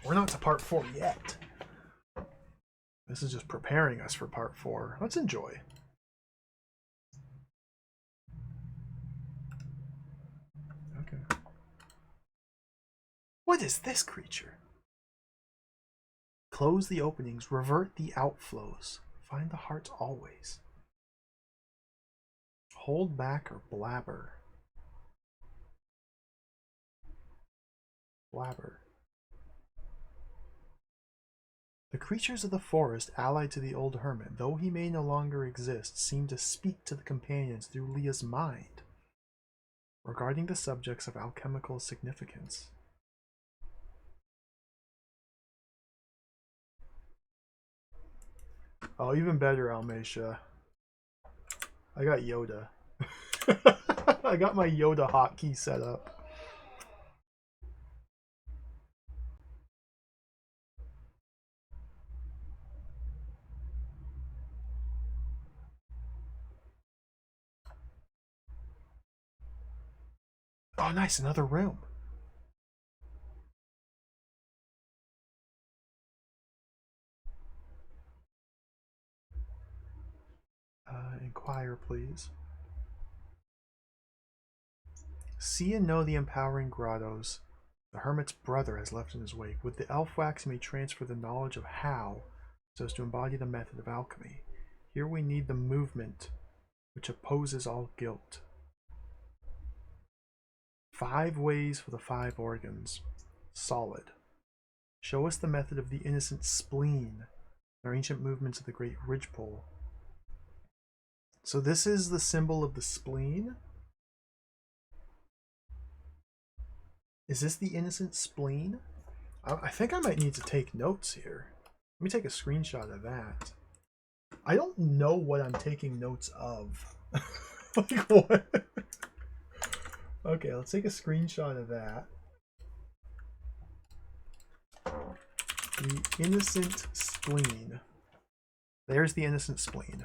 We're not to part 4 yet. This is just preparing us for part 4. Let's enjoy. What is this creature? Close the openings, revert the outflows. Find the heart always. Hold back or blabber. Blabber. The creatures of the forest, allied to the old hermit, though he may no longer exist, seem to speak to the companions through Leah's mind regarding the subjects of alchemical significance. Oh, even better, Almecia. I got Yoda. I got my Yoda hotkey set up. Oh, nice, another room. Inquire, please. See and know the empowering grottos the hermit's brother has left in his wake. With the elf wax, he may transfer the knowledge of how so as to embody the method of alchemy. Here we need the movement which opposes all guilt. 5 ways for the 5 organs. Solid. Show us the method of the innocent spleen, our ancient movements of the great ridgepole. So this is the symbol of the spleen. Is this the innocent spleen? I think I might need to take notes here. Let me take a screenshot of that. I don't know what I'm taking notes of. Like what? Okay, let's take a screenshot of that. The innocent spleen. There's the innocent spleen.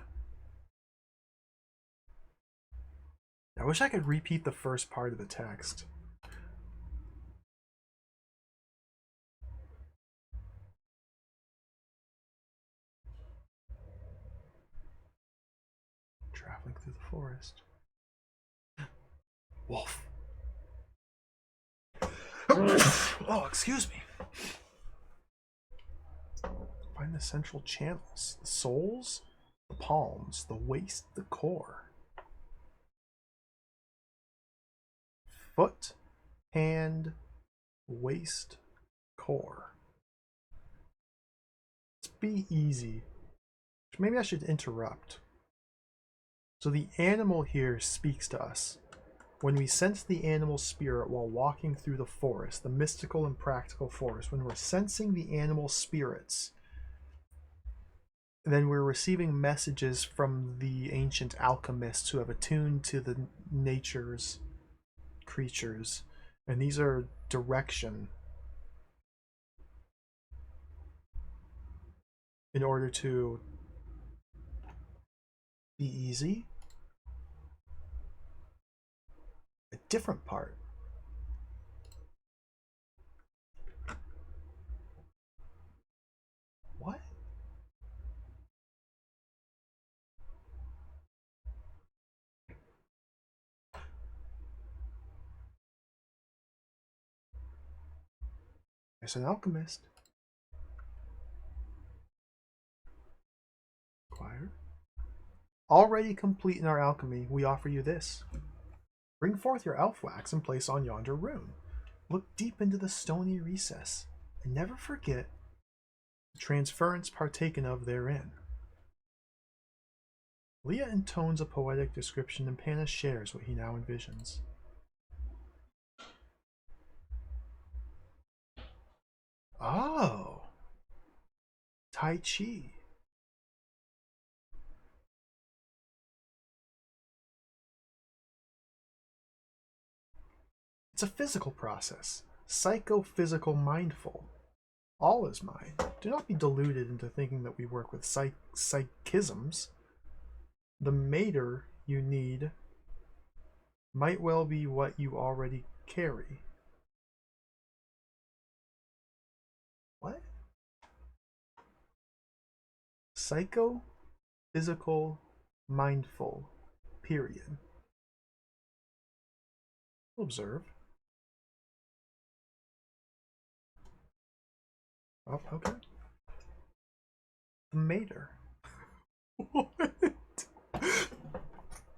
I wish I could repeat the first part of the text. Traveling through the forest. Wolf. Oh, excuse me. Find the central channels. The soles, the palms, the waist, the core. Foot, hand, waist, core. Let's be easy. Maybe I should interrupt. So the animal here speaks to us. When we sense the animal spirit while walking through the forest, the mystical and practical forest, when we're sensing the animal spirits, then we're receiving messages from the ancient alchemists who have attuned to the nature's creatures. And these are direction in order to be easy. A different part. What? There's an alchemist. Acquire. Already complete in our alchemy, we offer you this. Bring forth your elf wax and place on yonder rune. Look deep into the stony recess, and never forget the transference partaken of therein. Leah intones a poetic description, and Panna shares what he now envisions. Oh, Tai Chi. It's a physical process, psychophysical mindful. All is mind. Do not be deluded into thinking that we work with psychisms. The mater you need might well be what you already carry. What? Psycho, physical, mindful, period. Observe. Oh, okay. The mater. What?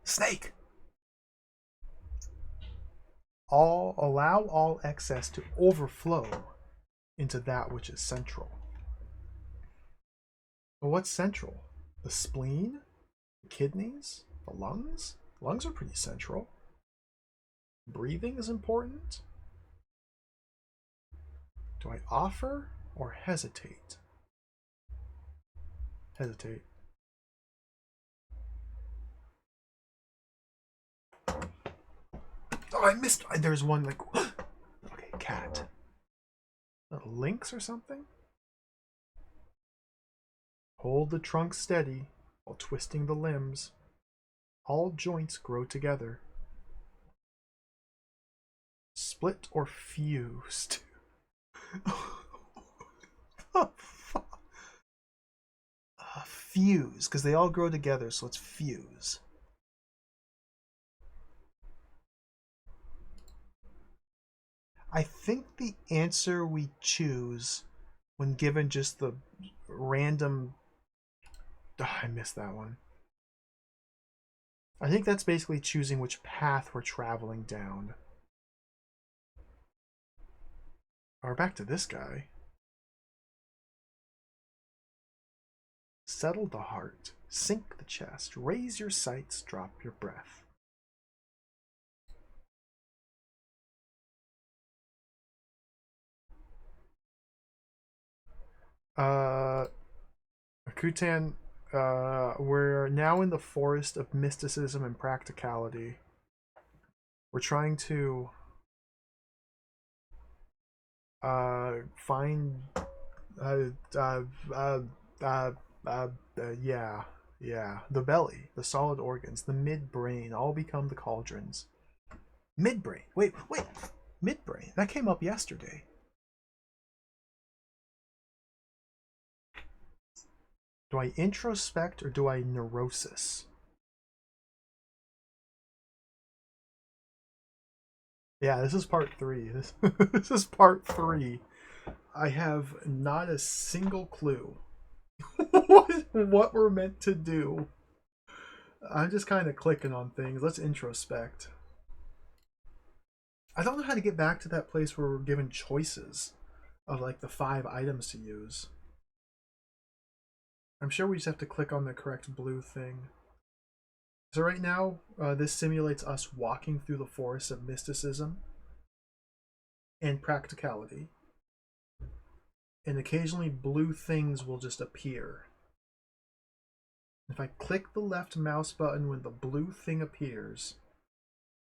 Snake. Allow all excess to overflow into that which is central. Well, what's central? The spleen? The kidneys? The lungs? Lungs are pretty central. Breathing is important. Do I offer or hesitate? Hesitate. Oh, I missed. There's one like. Okay, cat. A lynx or something? Hold the trunk steady while twisting the limbs. All joints grow together. Split or fused? Fuse, because they all grow together, so let's fuse. I think the answer we choose when given just the random... I missed that one. I think that's basically choosing which path we're traveling down. We're back to this guy. Settle the heart, sink the chest, raise your sights, drop your breath. Kutan, we're now in the forest of mysticism and practicality. We're trying to find the belly, the solid organs, the midbrain all become the cauldrons. Midbrain. Wait. Midbrain. That came up yesterday. Do I introspect or do I neurosis? Yeah, this is part 3. This is part 3. I have not a single clue what we're meant to do. I'm just kind of clicking on things. Let's introspect. I don't know how to get back to that place where we're given choices of like the 5 items to use. I'm sure we just have to click on the correct blue thing. So right now, this simulates us walking through the forest of mysticism and practicality. And occasionally blue things will just appear. If I click the left mouse button when the blue thing appears,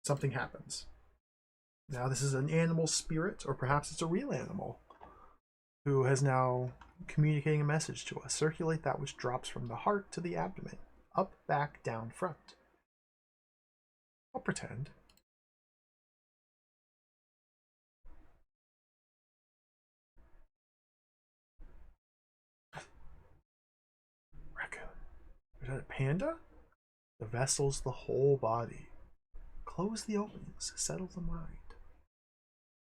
something happens. Now this is an animal spirit, or perhaps it's a real animal, who has now communicating a message to us. Circulate that which drops from the heart to the abdomen. Up, back, down, front. I'll pretend. Raccoon. Is that a panda? The vessel's the whole body. Close the openings. Settle the mind.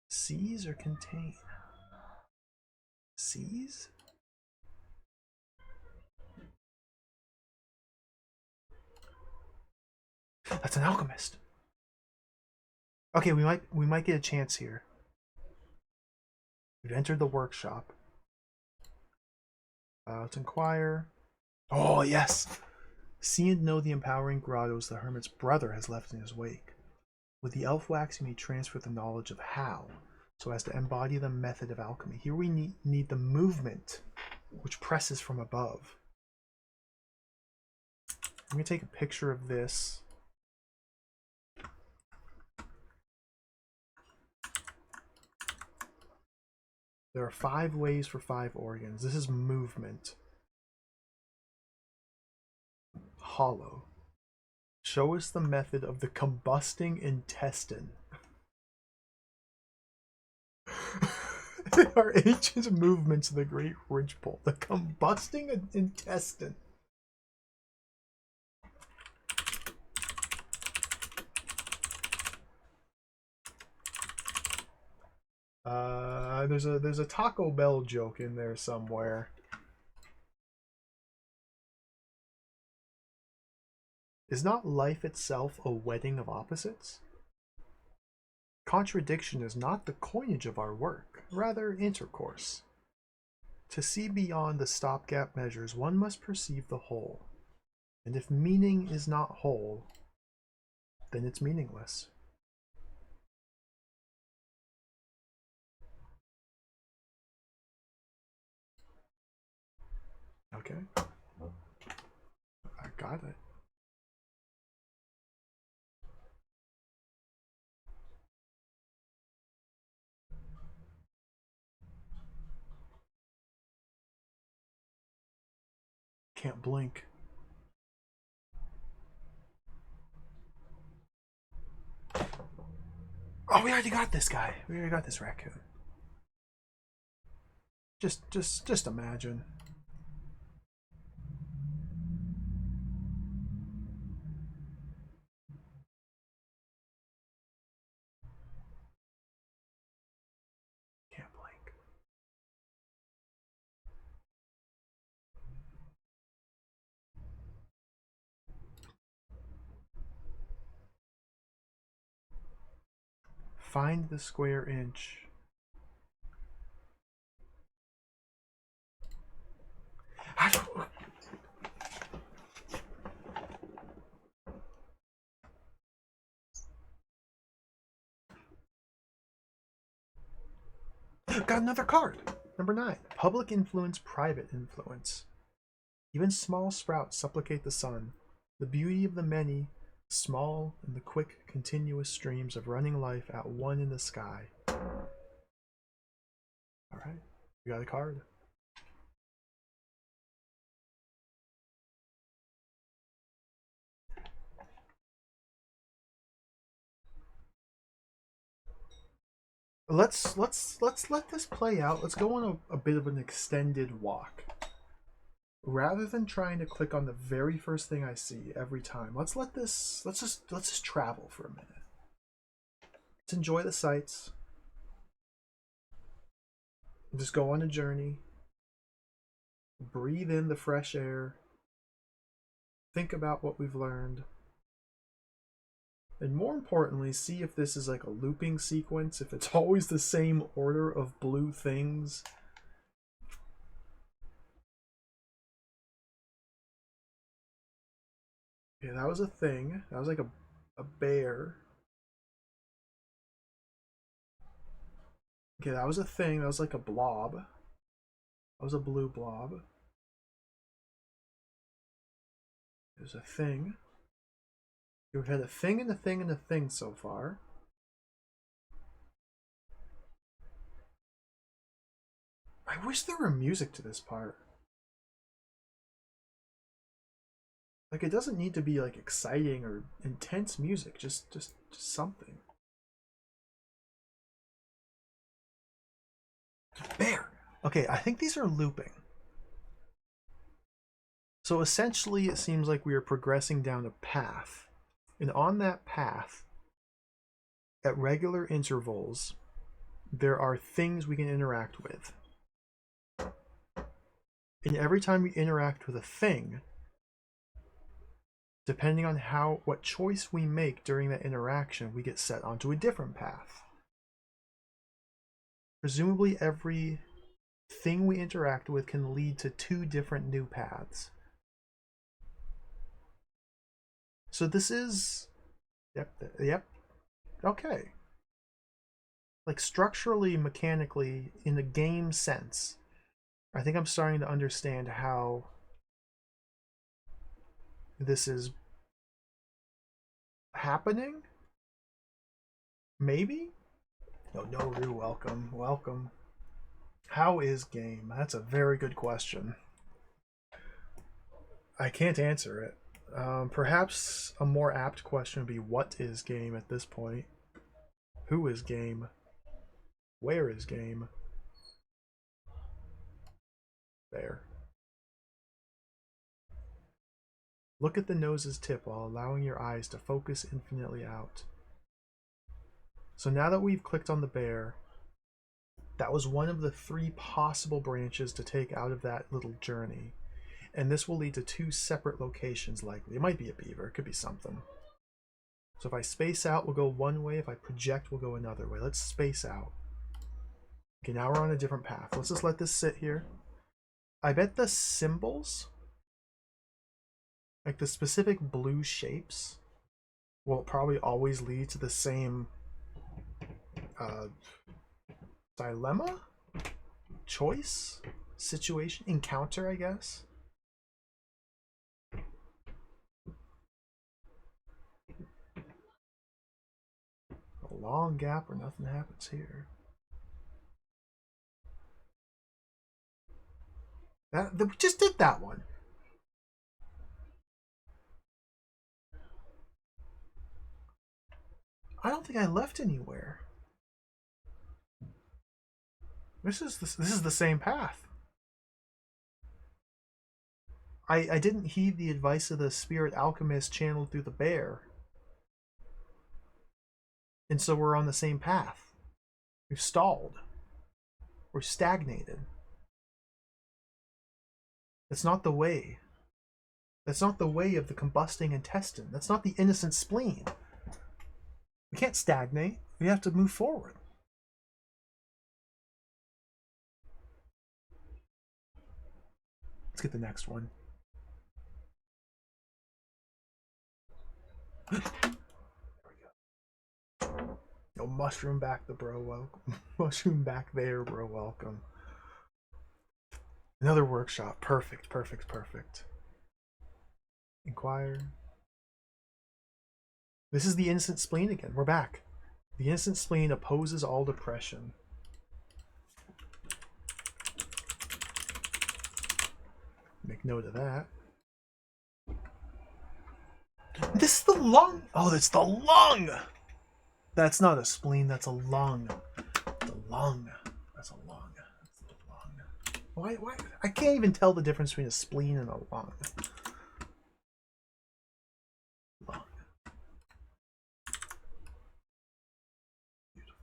Seize or contain? Seize? That's an alchemist. Okay, we might get a chance here. We've entered the workshop. Let's inquire. Oh, yes! See and know the empowering grottos the hermit's brother has left in his wake. With the elf wax, you may transfer the knowledge of how, so as to embody the method of alchemy. Here we need the movement, which presses from above. I'm going to take a picture of this. There are 5 ways for 5 organs. This is movement. Hollow. Show us the method of the combusting intestine. Our ancient movements of the Great Ridgepole. The combusting intestine. There's a Taco Bell joke in there somewhere. Is not life itself a wedding of opposites? Contradiction is not the coinage of our work, rather intercourse. To see beyond the stopgap measures, one must perceive the whole. And if meaning is not whole, then it's meaningless. Okay. I got it. Can't blink. Oh, we already got this guy. We already got this raccoon. Just imagine. Can't blink. Find the square inch. Got another card. Number 9. Public influence, private influence. Even small sprouts supplicate the sun. The beauty of the many, small and the quick, continuous streams of running life at one in the sky. Alright, we got a card. Let's let this play out. Let's go on a bit of an extended walk. Rather than trying to click on the very first thing I see every time, let's just travel for a minute. Let's enjoy the sights. Just go on a journey. Breathe in the fresh air. Think about what we've learned. And more importantly, see if this is like a looping sequence, if it's always the same order of blue things. Yeah, that was a thing. That was like a bear. Okay, that was a thing. That was like a blob. That was a blue blob. There's a thing. We've had a thing and a thing and a thing so far. I wish there were music to this part. Like, it doesn't need to be like exciting or intense music, just something. Bear. Okay, I think these are looping. So essentially it seems like we are progressing down a path. And on that path, at regular intervals, there are things we can interact with. And every time we interact with a thing, depending on what choice we make during that interaction, we get set onto a different path. Presumably every thing we interact with can lead to 2 different new paths. So this is... Yep. Okay. Like structurally, mechanically, in the game sense, I think I'm starting to understand how this is happening? Maybe? No, Rue, welcome. How is game? That's a very good question. I can't answer it. Perhaps a more apt question would be, what is game at this point? Who is game? Where is game? There. Look at the nose's tip while allowing your eyes to focus infinitely out. So now that we've clicked on the bear, That was one of the 3 possible branches to take out of that little journey. And this will lead to 2 separate locations likely. It might be a beaver, it could be something. So if I space out, we'll go one way. If I project, we'll go another way. Let's space out. Okay, now we're on a different path. Let's just let this sit here. I bet the symbols, like the specific blue shapes, will probably always lead to the same dilemma, choice, situation, encounter, I guess. A long gap where nothing happens here. We just did that one. I don't think I left anywhere. This is the same path. I didn't heed the advice of the spirit alchemist channeled through the bear. And so we're on the same path. We've stalled. We're stagnated. That's not the way. That's not the way of the combusting intestine. That's not the innocent spleen. We can't stagnate. We have to move forward. Let's get the next one. There we go. Yo, mushroom back the bro, welcome. Mushroom back there, bro, welcome. Another workshop. Perfect, perfect, perfect. Inquire. This is the innocent spleen again. We're back. The innocent spleen opposes all depression. Make note of that. This is the lung. Oh, that's the lung. That's not a spleen. That's a lung. The lung. That's a lung. That's the lung. Why? I can't even tell the difference between a spleen and a lung. Lung. Beautiful.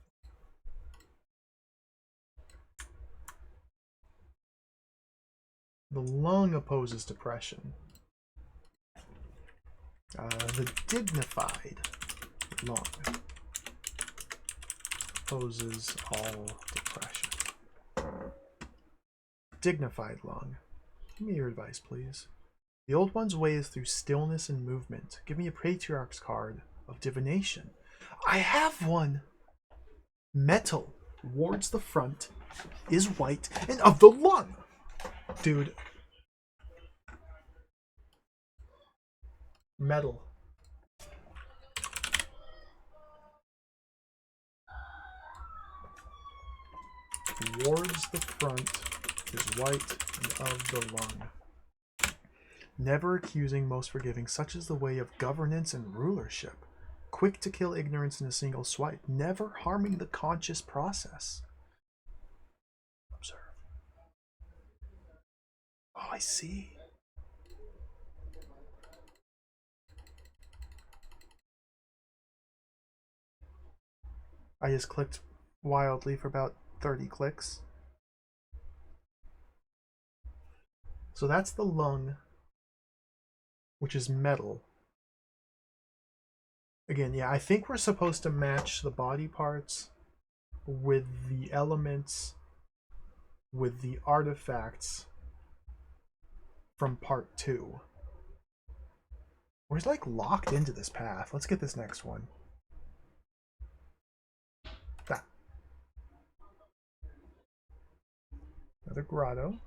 The lung opposes depression. The dignified lung opposes all depression. Dignified lung. Give me your advice, please. The old one's way is through stillness and movement. Give me a patriarch's card of divination. I have one! Metal wards the front, is white, and of the lung! Dude. Metal. Wards the front, is white, and of the lung. Never accusing, most forgiving, such is the way of governance and rulership. Quick to kill ignorance in a single swipe, never harming the conscious process. Observe. Oh, I see. I just clicked wildly for about 30 clicks. So that's the lung, which is metal. Again, yeah, I think we're supposed to match the body parts with the elements, with the artifacts from part 2. We're like locked into this path. Let's get this next one. That. Another grotto.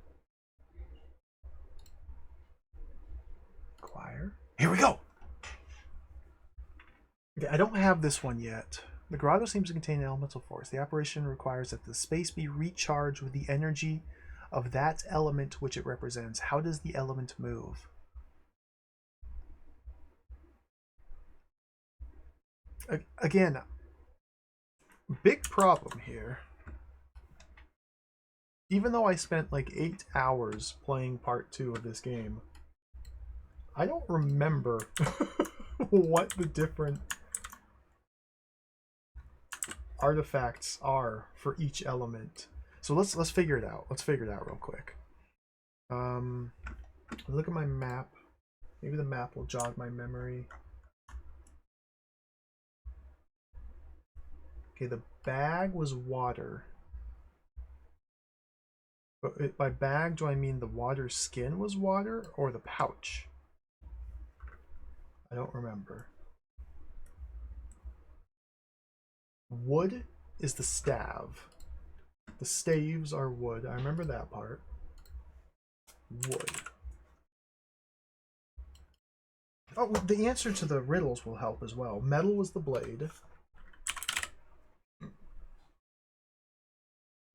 Acquire. Here we go! Okay, I don't have this one yet. The grotto seems to contain an elemental force. The apparition requires that the space be recharged with the energy of that element which it represents. How does the element move? Again, big problem here. Even though I spent like 8 hours playing part 2 of this game, I don't remember what the different artifacts are for each element. So let's figure it out. Let's figure it out real quick. Look at my map. Maybe the map will jog my memory. Okay, the bag was water. But by bag, do I mean the water skin was water or the pouch? I don't remember. Wood is the staff. The staves are wood. I remember that part. Wood. Oh, the answer to the riddles will help as well. Metal was the blade.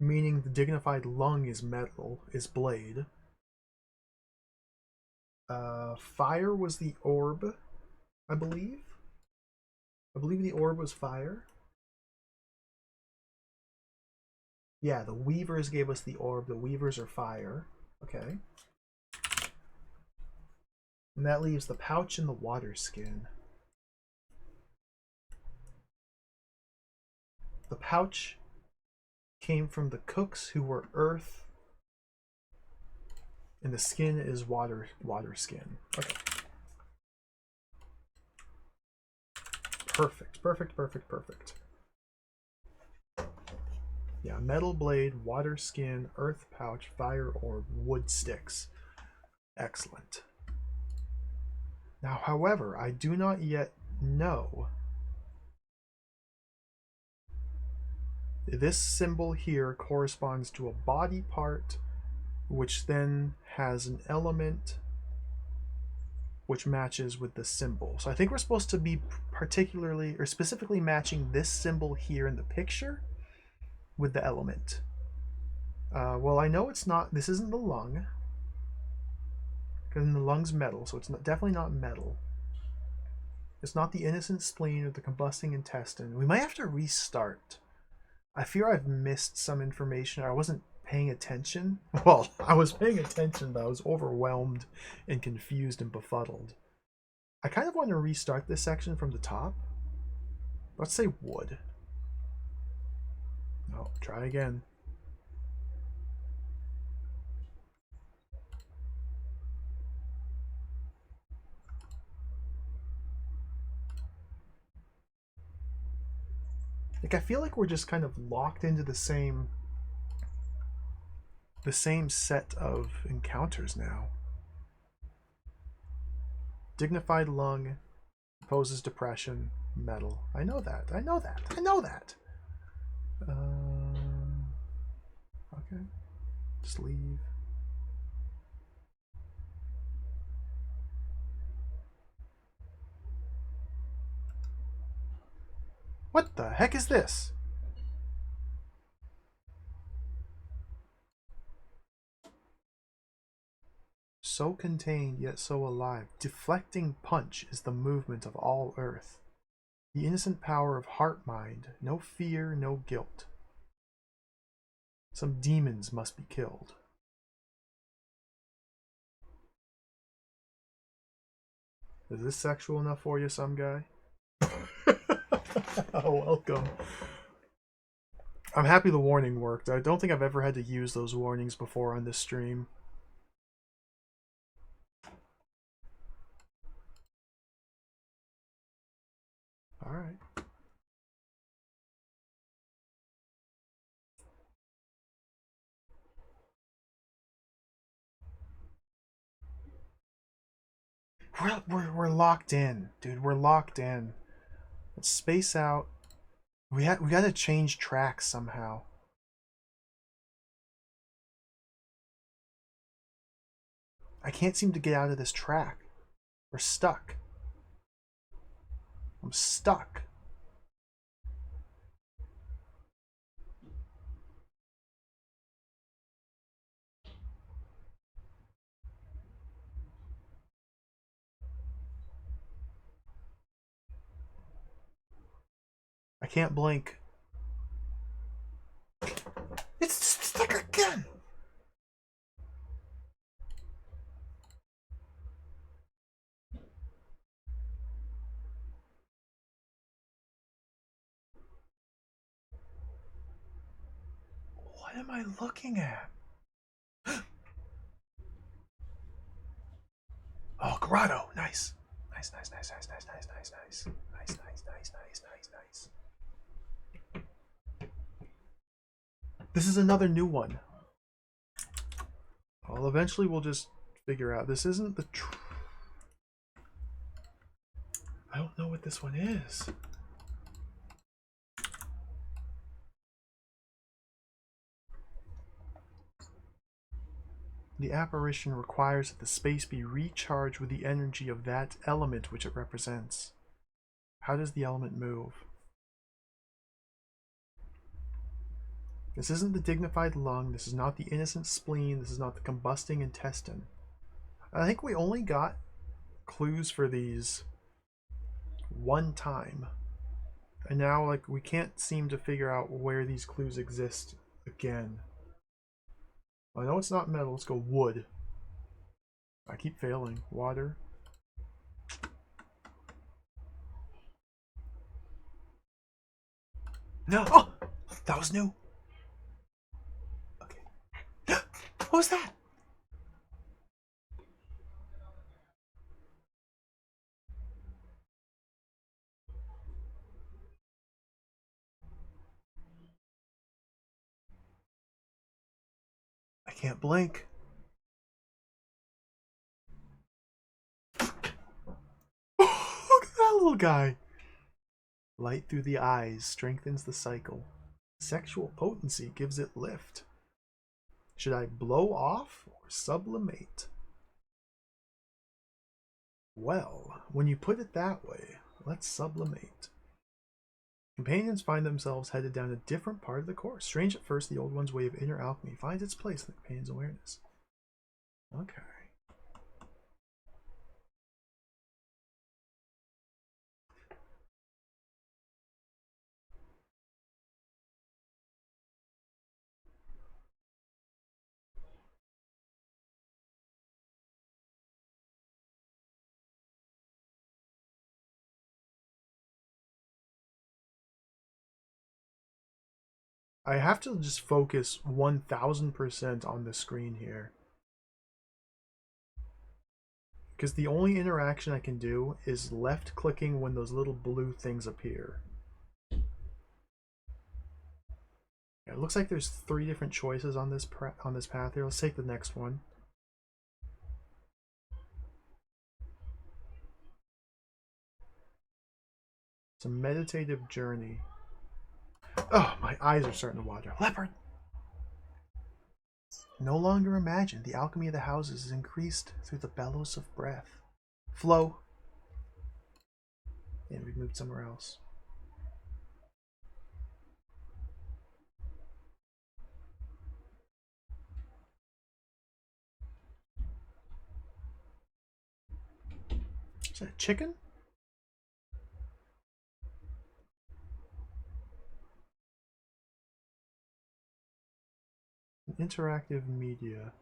Meaning the dignified lung is metal, is blade. Fire was the orb, I believe. I believe the orb was fire. Yeah, the weavers gave us the orb. The weavers are fire. Okay. And that leaves the pouch and the water skin. The pouch came from the cooks who were earth, and the skin is water skin. Okay. Perfect, perfect, perfect, perfect. Yeah, metal blade, water skin, earth pouch, fire orb, wood sticks. Excellent. Now, however, I do not yet know. This symbol here corresponds to a body part, which then has an element which matches with the symbol. So I think we're supposed to be particularly or specifically matching this symbol here in the picture with the element. Well, I know it's not, this isn't the lung, because the lung's metal, so it's definitely not metal. It's not the innocent spleen or the combusting intestine. We might have to restart. I fear I've missed some information. I wasn't paying attention. Well, I was paying attention, but I was overwhelmed and confused and befuddled. I kind of want to restart this section from the top. Let's say wood. No, try again. Like, I feel like we're just kind of locked into the same set of encounters now. Dignified lung poses depression, metal. I know that. I know that. I know that. Okay. Just leave. What the heck is this? So contained, yet so alive. Deflecting punch is the movement of all earth. The innocent power of heart-mind. No fear, no guilt. Some demons must be killed. Is this sexual enough for you, some guy? Oh, welcome. I'm happy the warning worked. I don't think I've ever had to use those warnings before on this stream. Alright. We're locked in, dude. We're locked in. Let's space out. We gotta change tracks somehow. I can't seem to get out of this track. We're stuck. I'm stuck. I can't blink. It's stuck again. What am am I looking at? Oh, grotto. Nice. Nice, nice, nice, nice, nice, nice, nice, nice. Nice, nice, nice, nice, nice, nice. This is another new one. Well, eventually we'll just figure out. This isn't the I don't know what this one is. The apparition requires that the space be recharged with the energy of that element which it represents. How does the element move? This isn't the dignified lung, this is not the innocent spleen, this is not the combusting intestine. I think we only got clues for these one time. And now, like, we can't seem to figure out where these clues exist again. I know it's not metal, let's go wood. I keep failing. Water. No! Oh! That was new! Okay. What was that? I can't blink. Look at that little guy! Light through the eyes strengthens the cycle. Sexual potency gives it lift. Should I blow off or sublimate? Well, when you put it that way, let's sublimate. Companions find themselves headed down a different part of the course. Strange at first, the old one's way of inner alchemy finds its place in the companion's awareness. Okay. I have to just focus 1000% on the screen here. Because the only interaction I can do is left clicking when those little blue things appear. Yeah, it looks like there's 3 different choices on this path here. Let's take the next one. It's a meditative journey. Oh, my eyes are starting to water. Leopard! No longer imagined, the alchemy of the houses is increased through the bellows of breath. Flow. And we've moved somewhere else. Is that a chicken? Interactive media.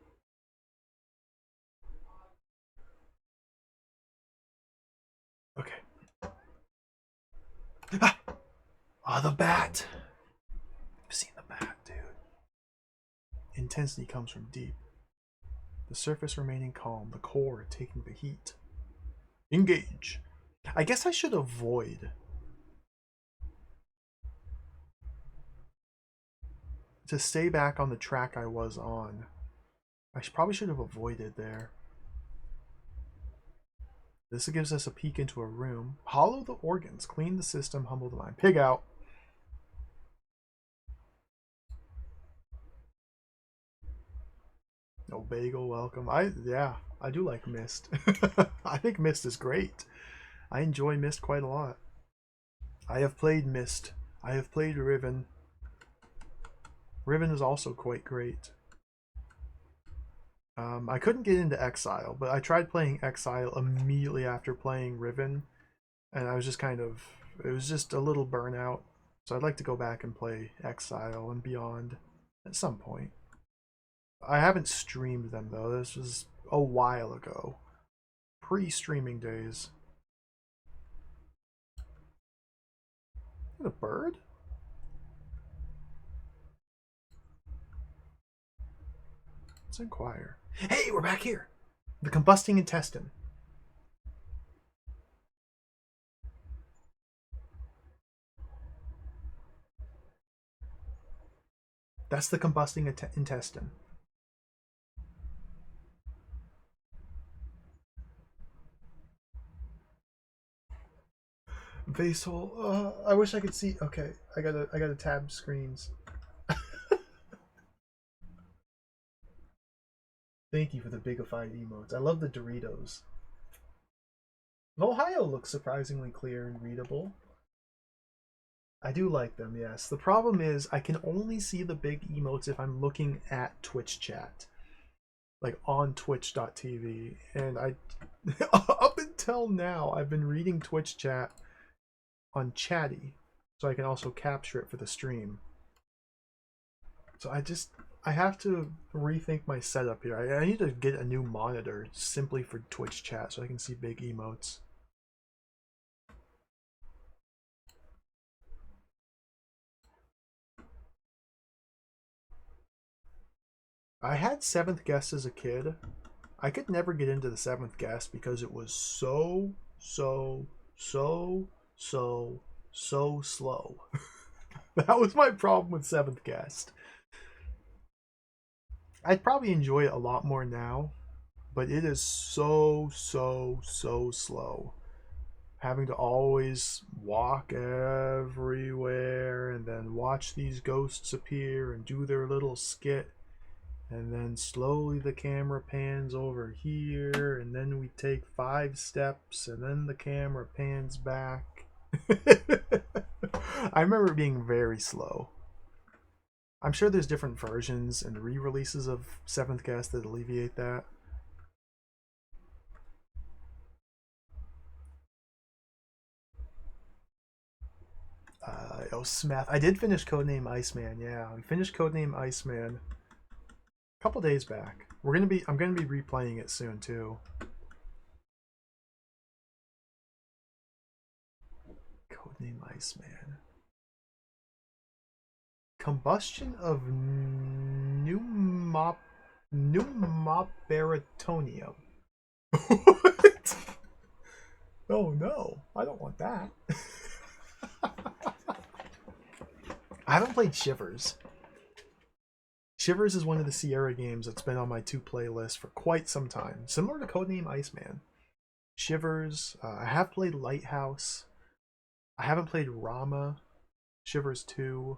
Okay. Ah! Oh, the bat! I've seen the bat, dude. Intensity comes from deep. The surface remaining calm, the core taking the heat. Engage. I guess I should avoid. To stay back on the track I was on. Probably should have avoided there. This gives us a peek into a room. Hollow the organs, clean the system, humble the mind. Pig out. No bagel, welcome. I do like Mist. I think Mist is great. I enjoy Mist quite a lot. I have played Mist. I have played Riven. Riven is also quite great. I couldn't get into Exile, but I tried playing Exile immediately after playing Riven, and I was just kind of, it was just a little burnout. So I'd like to go back and play Exile and Beyond at some point. I haven't streamed them though. This was a while ago. Pre-streaming days. Is that a bird? Let's inquire. Hey, we're back here. The combusting intestine. That's the combusting intestine. Basal. I wish I could see. Okay, I gotta tab screens. Thank you for the bigified emotes. I love the Doritos. Ohio looks surprisingly clear and readable. I do like them, yes. The problem is I can only see the big emotes if I'm looking at Twitch chat. Like on twitch.tv. And I up until now I've been reading Twitch chat on Chatty. So I can also capture it for the stream. So I have to rethink my setup here. I need to get a new monitor simply for Twitch chat so I can see big emotes. I had Seventh Guest as a kid. I could never get into the Seventh Guest because it was so slow. That was my problem with Seventh Guest. I'd probably enjoy it a lot more now, but it is so slow. Having to always walk everywhere and then watch these ghosts appear and do their little skit, and then slowly the camera pans over here, and then we take 5 steps, and then the camera pans back. I remember it being very slow. I'm sure there's different versions and re-releases of Seventh Guest that alleviate that. Smith. I did finish Codename Iceman. Yeah, we finished Codename Iceman a couple days back. I'm gonna be replaying it soon too. Codename Iceman. Combustion of pneumobaritonium. What? Oh no, I don't want that. I haven't played Shivers. Shivers is one of the Sierra games that's been on my 2 playlist for quite some time, similar to Codename Iceman. Shivers. I have played Lighthouse. I haven't played Rama. Shivers 2.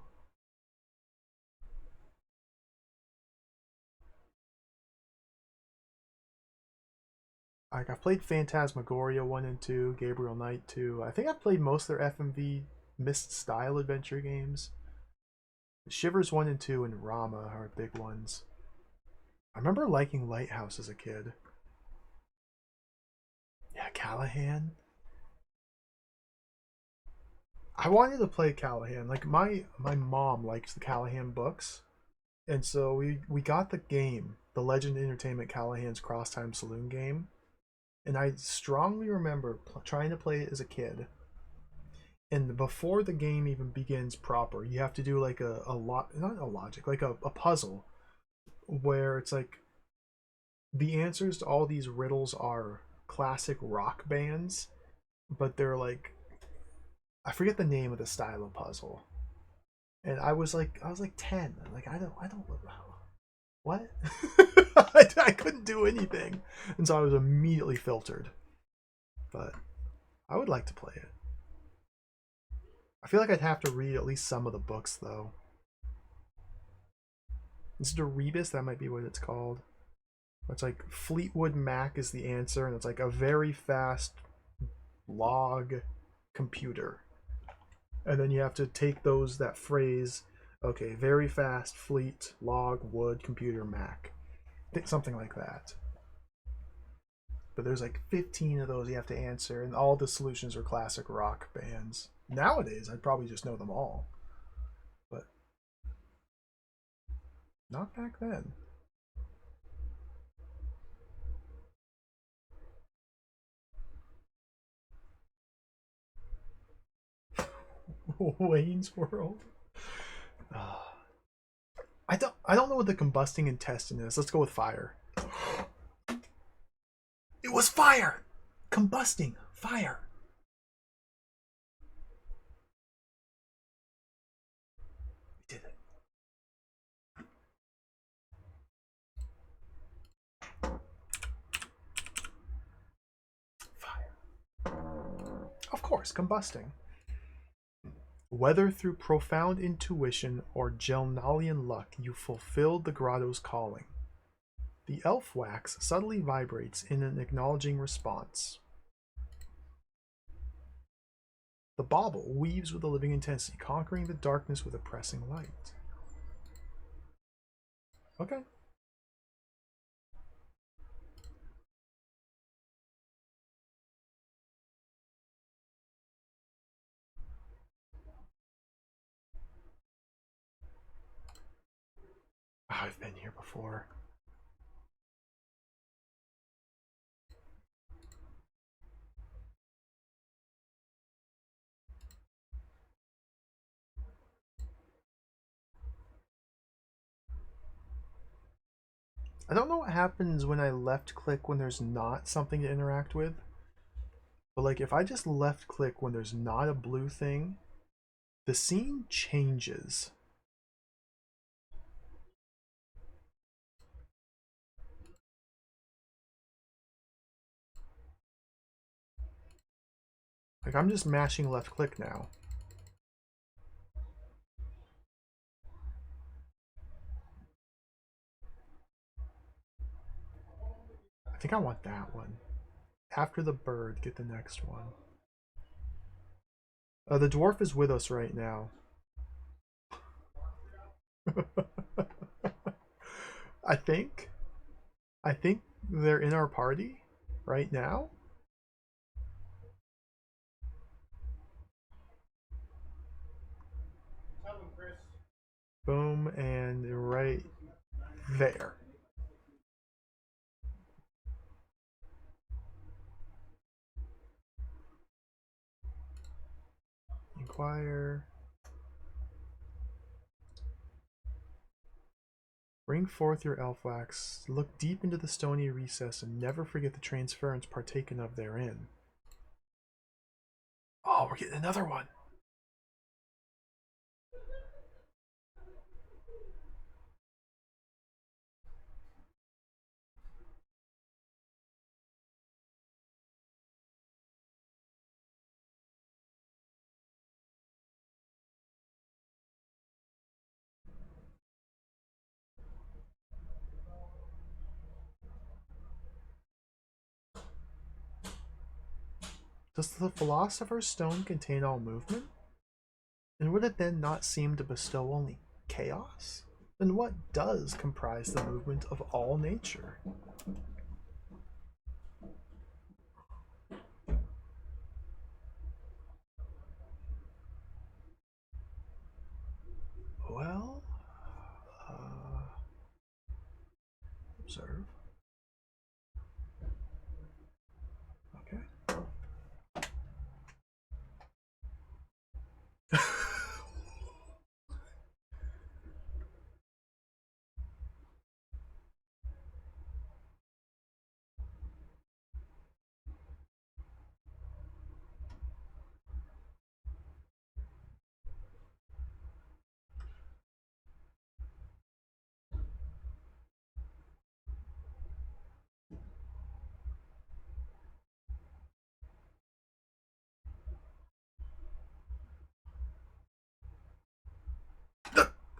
I've played Phantasmagoria 1 and 2, Gabriel Knight 2. I think I've played most of their FMV Myst style adventure games. Shivers 1 and 2 and Rama are big ones. I remember liking Lighthouse as a kid. Yeah, Callahan. I wanted to play Callahan. Like my mom likes the Callahan books. And so we got the game, the Legend Entertainment Callahan's Cross Time Saloon game. And I strongly remember trying to play it as a kid. And before the game even begins proper, you have to do like a lot, not a logic, like a puzzle where it's like the answers to all these riddles are classic rock bands, but they're like, I forget the name of the style of puzzle. And I was like 10. Like I don't what? I couldn't do anything. And so I was immediately filtered. But I would like to play it. I feel like I'd have to read at least some of the books though. Is it a rebus? That might be what it's called. It's like Fleetwood Mac is the answer, and it's like a very fast log computer. And then you have to take that phrase, okay, very fast, fleet, log, wood, computer, Mac. I think something like that. But there's like 15 of those you have to answer, and all the solutions are classic rock bands. Nowadays, I'd probably just know them all. But not back then. Wayne's World. I don't know what the combusting intestine is. Let's go with fire. It was fire! Combusting fire. We did it. Fire. Of course, combusting. Whether through profound intuition or Gelnalian luck, you fulfilled the grotto's calling. The elf wax subtly vibrates in an acknowledging response. The bauble weaves with a living intensity, conquering the darkness with a pressing light. Okay. Oh, I've been here before. I don't know what happens when I left click when there's not something to interact with. But like if I just left click when there's not a blue thing, the scene changes. Like I'm just mashing left click now. I think I want that one. After the bird, get the next one. The dwarf is with us right now. I think. I think they're in our party right now. Boom, and right there. Inquire. Bring forth your elf wax. Look deep into the stony recess and never forget the transference partaken of therein. Oh, we're getting another one. Does the Philosopher's Stone contain all movement? And would it then not seem to bestow only chaos? Then what does comprise the movement of all nature? Well, observe. Okay.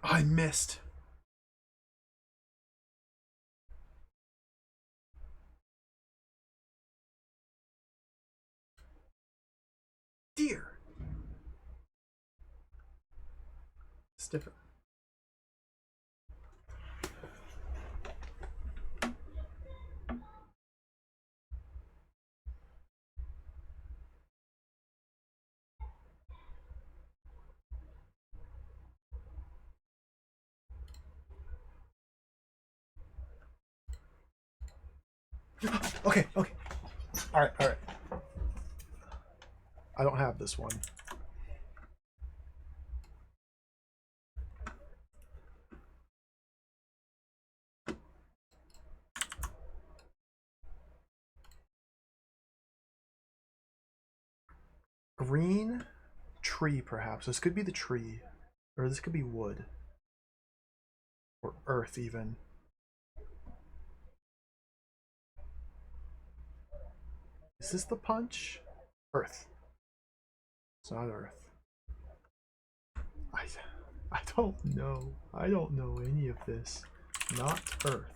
I missed. Dear. It's different. Okay, okay. Alright, alright. I don't have this one. Green tree, perhaps. This could be the tree. Or this could be wood. Or earth, even. Is this the punch? Earth. It's not earth. I don't know. I don't know any of this. Not earth.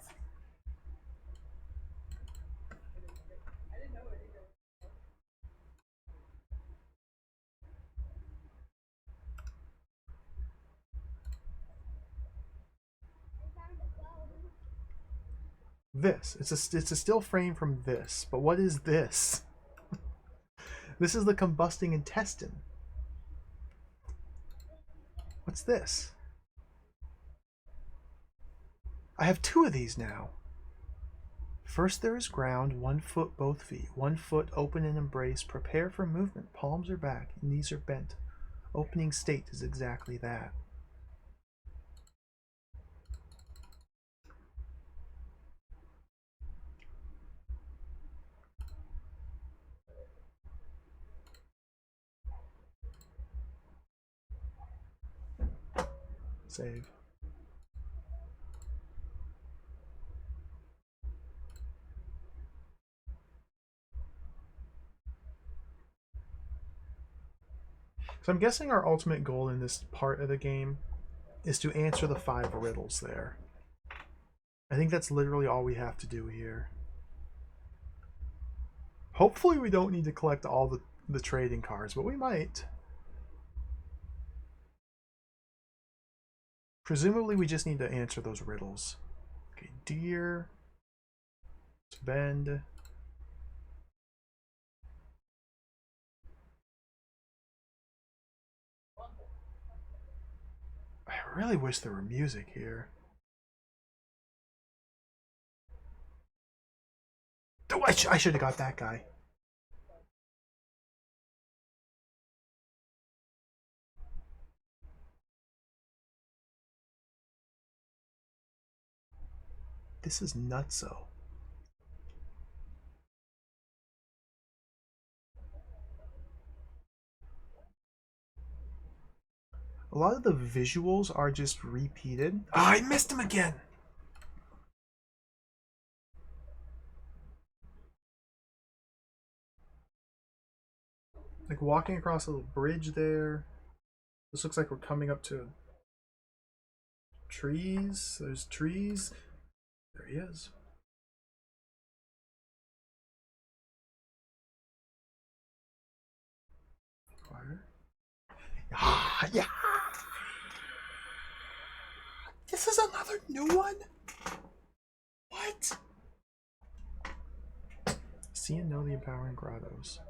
This. It's a still frame from this. But what is this? This is the combusting intestine. What's this? I have 2 of these now. First there is ground, 1 foot both feet. 1 foot open and embrace. Prepare for movement. Palms are back, knees are bent. Opening state is exactly that. Save. So I'm guessing our ultimate goal in this part of the game is to answer the 5 riddles there. I think that's literally all we have to do here. Hopefully we don't need to collect all the trading cards, but we might. Presumably we just need to answer those riddles. Okay, deer. Let's bend. I really wish there were music here. Oh, I should have got that guy. This is nutso. A lot of the visuals are just repeated. Ah, I missed him again! Like walking across a little bridge there. This looks like we're coming up to trees. There's trees. There he is. Fire. Ah, yeah! This is another new one? What? See and know the empowering grottos.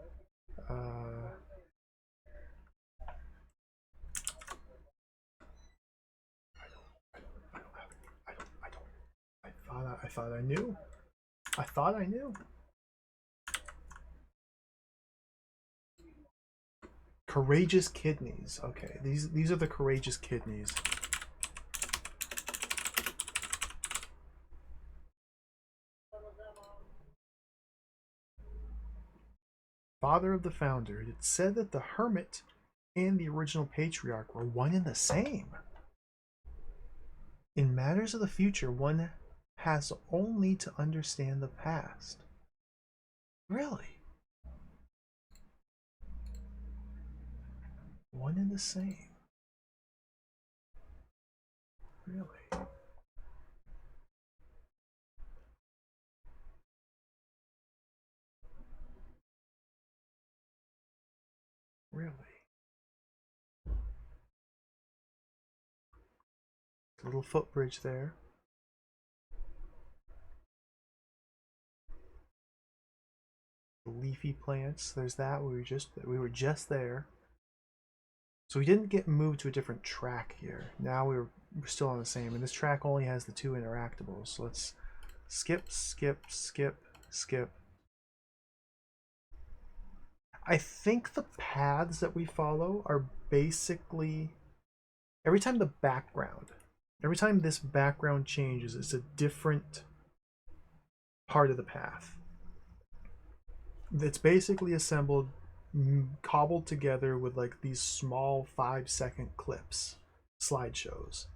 I thought I knew. I thought I knew. Courageous kidneys. Okay, these are the courageous kidneys. Father of the founder. It said that the hermit and the original patriarch were one and the same. In matters of the future, one has only to understand the past. Really? One and the same. Really? Really? A little footbridge there. Leafy plants. There's that. We were just there. So we didn't get moved to a different track here. Now we're still on the same, and this track only has the 2 interactables. So let's skip, skip, skip, skip. I think the paths that we follow are basically every time this background changes, it's a different part of the path. It's basically assembled cobbled together with like these small 5-second clips, slideshows.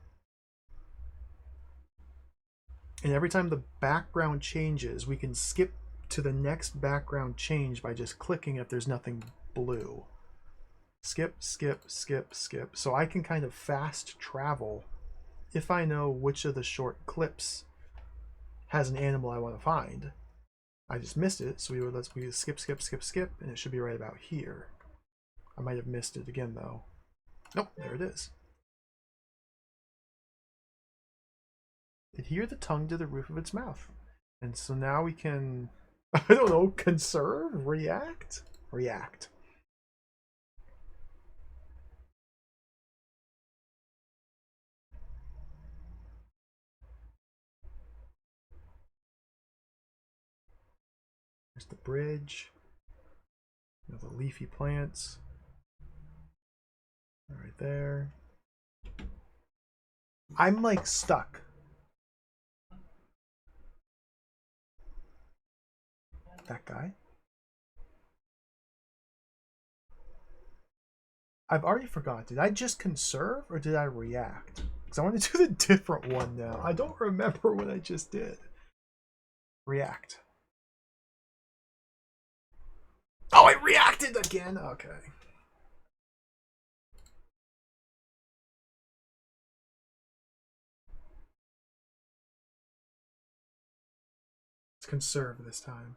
And every time the background changes, we can skip to the next background change by just clicking if there's nothing blue. Skip, skip, skip, skip. So I can kind of fast travel if I know which of the short clips has an animal I want to find. I just missed it, so we skip, skip, skip, skip, and it should be right about here. I might have missed it again though. Nope, there it is. Adhere the tongue to the roof of its mouth. And so now we can, I don't know, conserve, react. There's the bridge. The leafy plants. Right there. I'm like stuck. That guy. I've already forgot. Did I just conserve or did I react? Because I want to do the different one now. I don't remember what I just did. React. Oh, I reacted again. Okay. Let's conserve this time.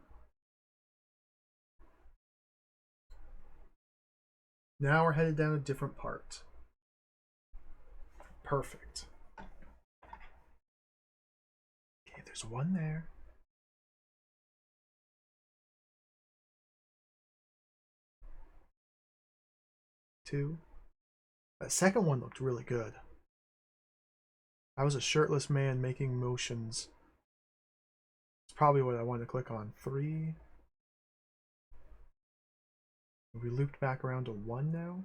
Now we're headed down a different part. Perfect. Okay, there's one there. Two. That second one looked really good. I was a shirtless man making motions. It's probably what I wanted to click on. 3. We looped back around to 1 now.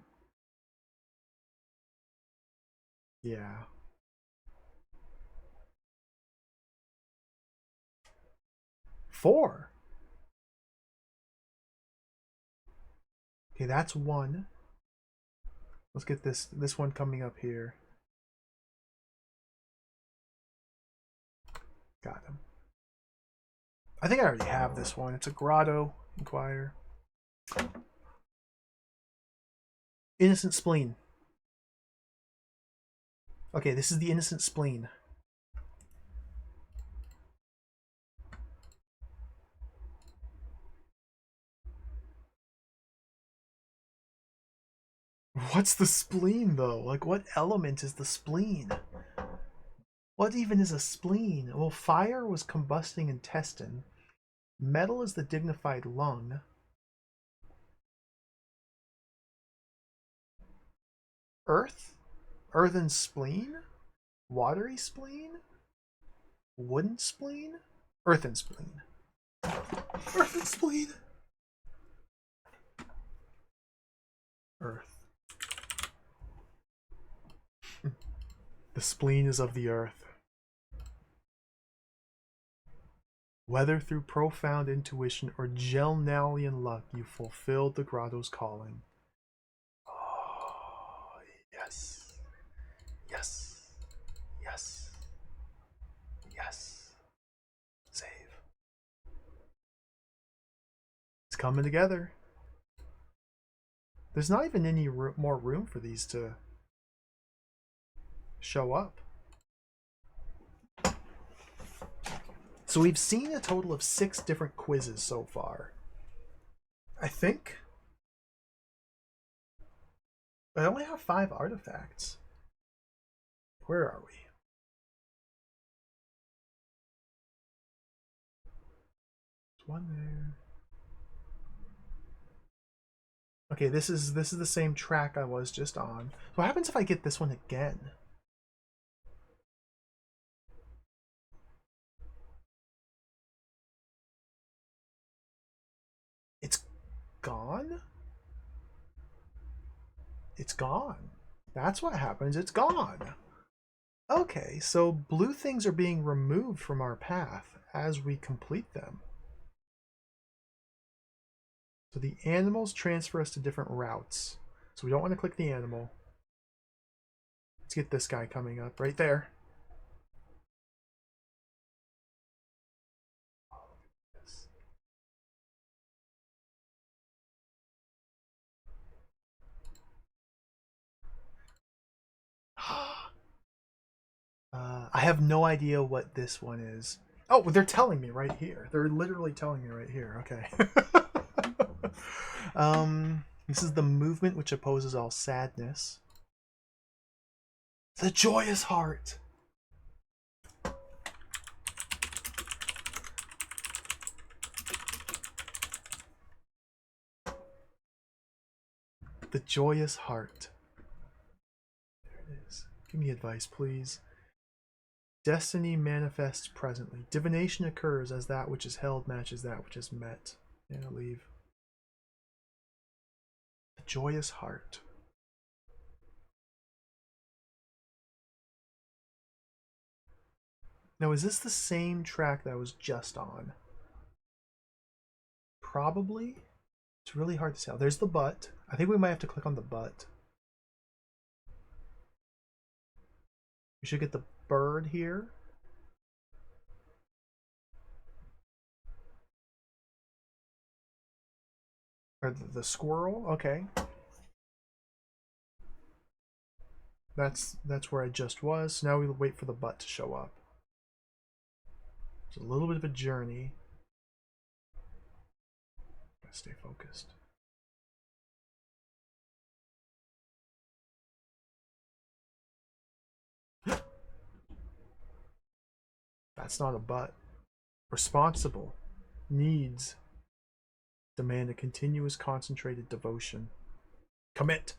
Yeah. 4. Okay, that's 1. Let's get this one coming up here. Got him. I think I already have this one. It's a grotto inquire. Innocent spleen. Okay, this is the innocent spleen. What's the spleen though? Like, what element is the spleen? What even is a spleen? Well, fire was combusting intestine. Metal is the dignified lung. Earth? Earthen spleen? Watery spleen? Wooden spleen? Earthen spleen. Earthen spleen! Earth. The spleen is of the earth. Whether through profound intuition or Gelnalian luck, you fulfilled the grotto's calling. Oh, yes. Yes. Yes. Yes. Save. It's coming together. There's not even any more room for these to show up. So we've seen a total of 6 different quizzes so far. I think I only have 5 artifacts. Where are we? There's one there. Okay, this is the same track I was just on. So what happens if I get this one again? It's gone? It's gone. That's what happens. It's gone. Okay, so blue things are being removed from our path as we complete them. So the animals transfer us to different routes. So we don't want to click the animal. Let's get this guy coming up right there. I have no idea what this one is. Oh, they're telling me right here. They're literally telling me right here. Okay. This is the movement which opposes all sadness. The joyous heart. The joyous heart. There it is. Give me advice, please. Destiny manifests presently. Divination occurs as that which is held matches that which is met. Yeah, leave. The joyous heart. Now, is this the same track that I was just on? Probably. It's really hard to tell. There's the butt. I think we might have to click on the butt. We should get the bird here. Or the squirrel. Okay. That's where I just was. So now we wait for the butt to show up. It's a little bit of a journey. Gotta stay focused. That's not a butt. Responsible. Needs. Demand a continuous concentrated devotion. Commit.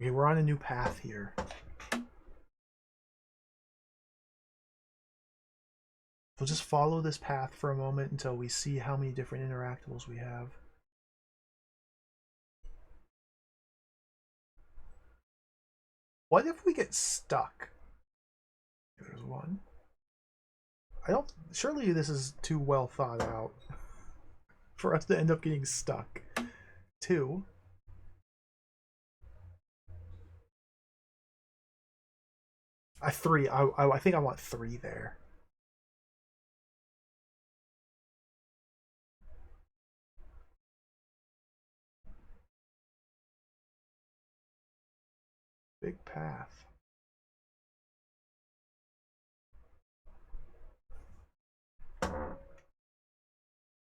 Okay, we're on a new path here. We'll just follow this path for a moment until we see how many different interactables we have. What if we get stuck? There's one. Surely this is too well thought out for us to end up getting stuck. 2. I 3. I think I want 3 there. Big path.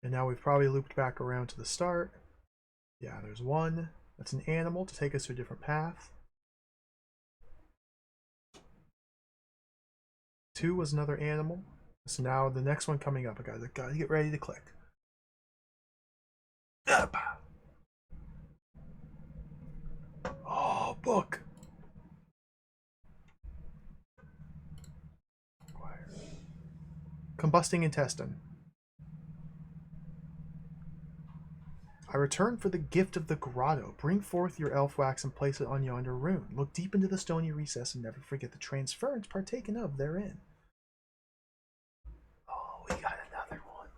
And now we've probably looped back around to the start. Yeah, there's 1. That's an animal to take us to a different path. 2 was another animal. So now the next one coming up, I gotta get ready to click. Oh, book. Combusting intestine. I return for the gift of the grotto. Bring forth your elf wax and place it on yonder rune. Look deep into the stony recess and never forget the transference partaken of therein. Oh, we got another one.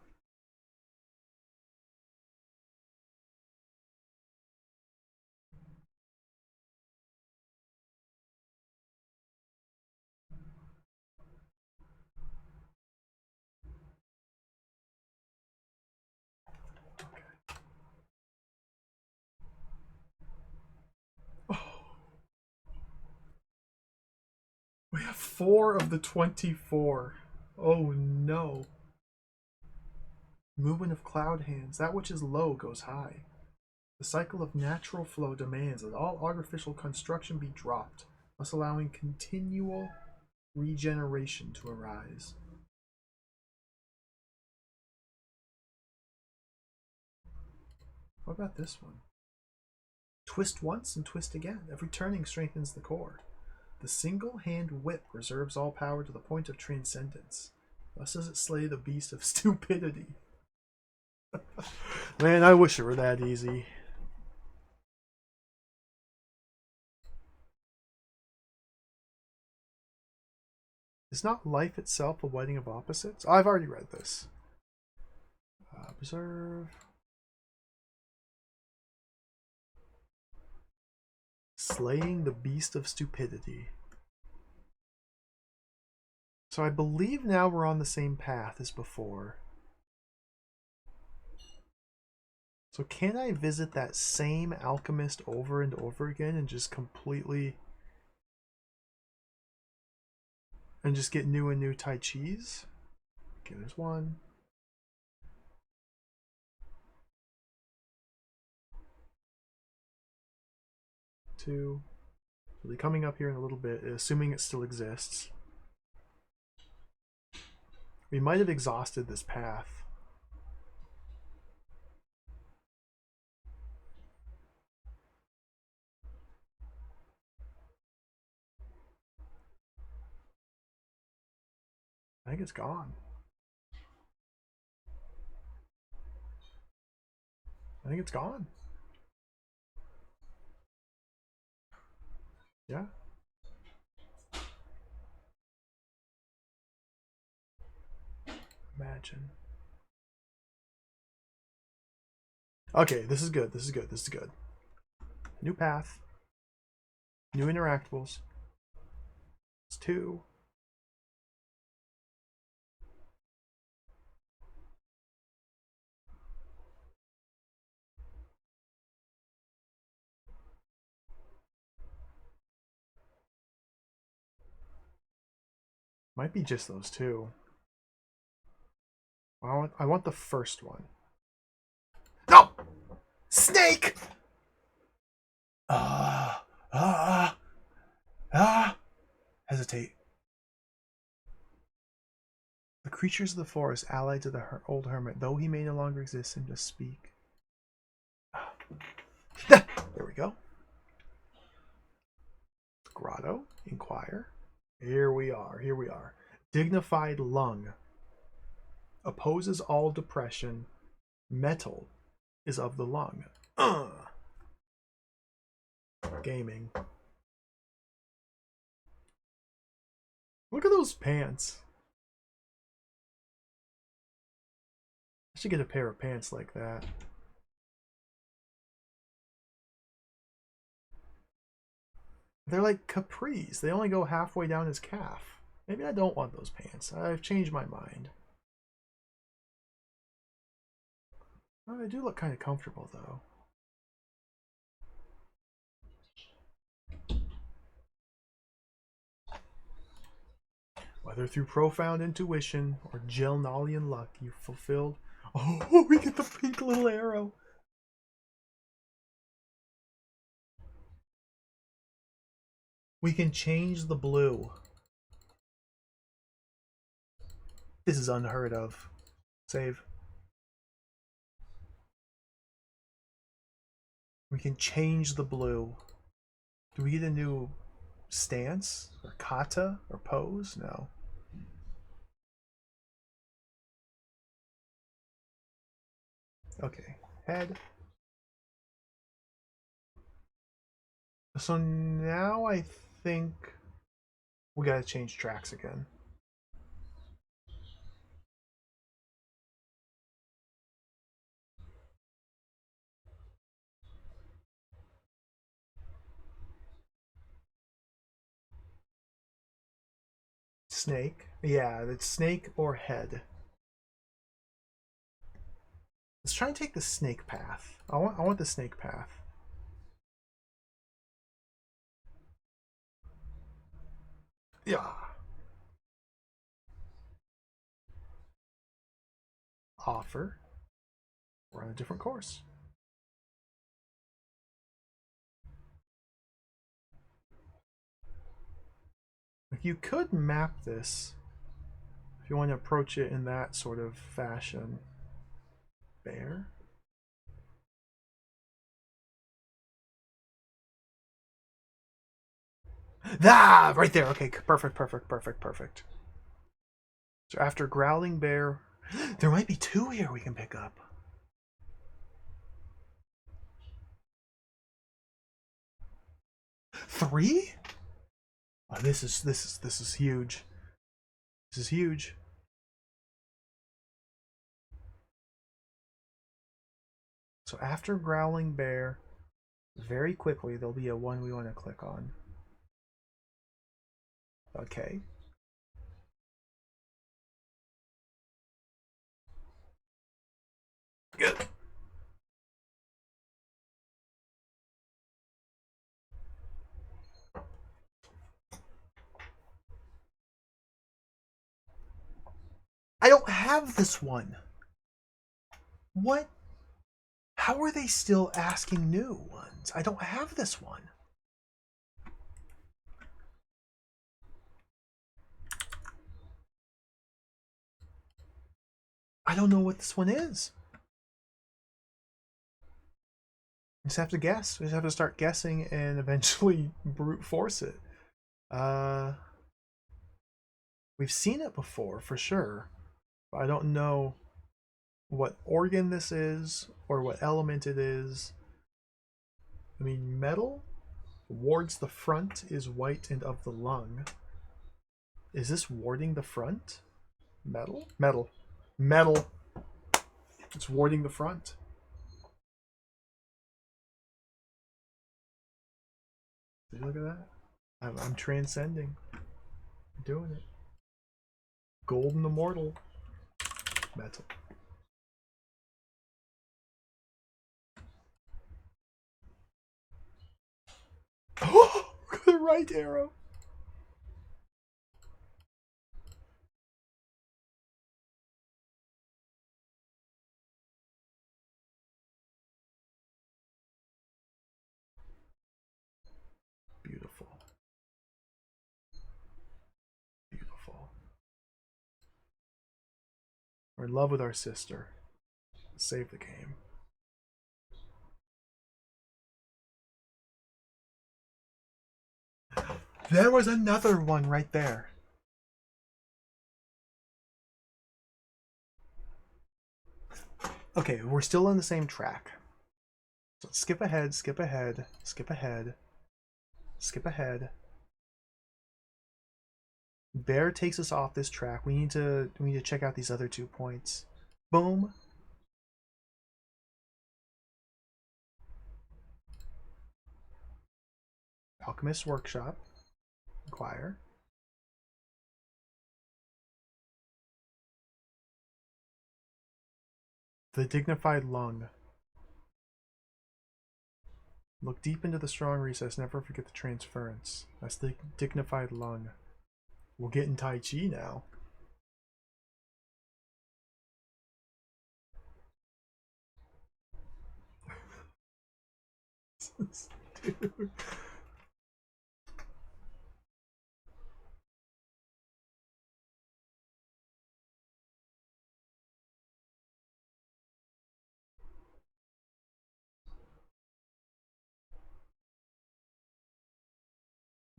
We have 4 of the 24. Oh no. Movement of cloud hands. That which is low goes high. The cycle of natural flow demands that all artificial construction be dropped, thus allowing continual regeneration to arise. What about this one? Twist once and twist again. Every turning strengthens the core. The single-hand whip reserves all power to the point of transcendence. Thus does it slay the beast of stupidity. Man, I wish it were that easy. Is not life itself a wedding of opposites? Oh, I've already read this. Observe. Slaying the beast of stupidity. So I believe now we're on the same path as before. So can I visit that same alchemist over and over again and just completely... and just get new and new Tai Chis? Okay, there's one. Two. We'll be coming up here in a little bit, assuming it still exists. We might have exhausted this path. I think it's gone. I think it's gone. Yeah. Imagine. Okay, this is good. This is good. This is good. New path. New interactables. It's 2. Might be just those 2. I want the first one. No! Snake! Hesitate. The creatures of the forest allied to the old hermit, though he may no longer exist, and just speak. There we go. Grotto, inquire. Here we are. Here we are. Dignified lung. Opposes all depression. Metal is of the lung. Gaming. Look at those pants. I should get a pair of pants like that. They're like capris. They only go halfway down his calf. Maybe I don't want those pants. I've changed my mind. Oh, they do look kind of comfortable, though. Whether through profound intuition or Gelnalian luck, you fulfilled... Oh, we get the pink little arrow. We can change the blue. This is unheard of. Save. We can change the blue. Do we get a new stance? Or kata? Or pose? No. Okay. Head. So now I think we gotta change tracks again. Snake. Yeah, it's snake or head. Let's try and take the snake path. I want the snake path. Yeah. Offer. We're on a different course. Like you could map this if you want to approach it in that sort of fashion. Bear. Ah, right there. Okay, perfect, perfect, perfect, perfect. So after growling bear, there might be 2 here we can pick up. 3? Oh, this is huge. This is huge. So after Growling Bear, very quickly there'll be a one we want to click on. Okay. Good. I don't have this one. What? How are they still asking new ones? I don't have this one. I don't know what this one is. We just have to guess. We just have to start guessing and eventually brute force it. We've seen it before for sure, but I don't know what organ this is or what element it is. I mean, metal wards the front, is white and of the lung. Is this warding the front? Metal? Metal. Metal. It's warding the front. Did you look at that? I'm transcending. I'm doing it. Golden Immortal. Metal. Oh, the right arrow. Beautiful. Beautiful. We're in love with our sister. Save the game. There was another one right there. Okay, we're still on the same track. So skip ahead, skip ahead, skip ahead, skip ahead. Bear takes us off this track. We need to check out these other 2 points. Boom. Alchemist's Workshop. Inquire. The Dignified Lung. Look deep into the strong recess. Never forget the transference. That's the Dignified Lung. We're getting Tai Chi now. Dude.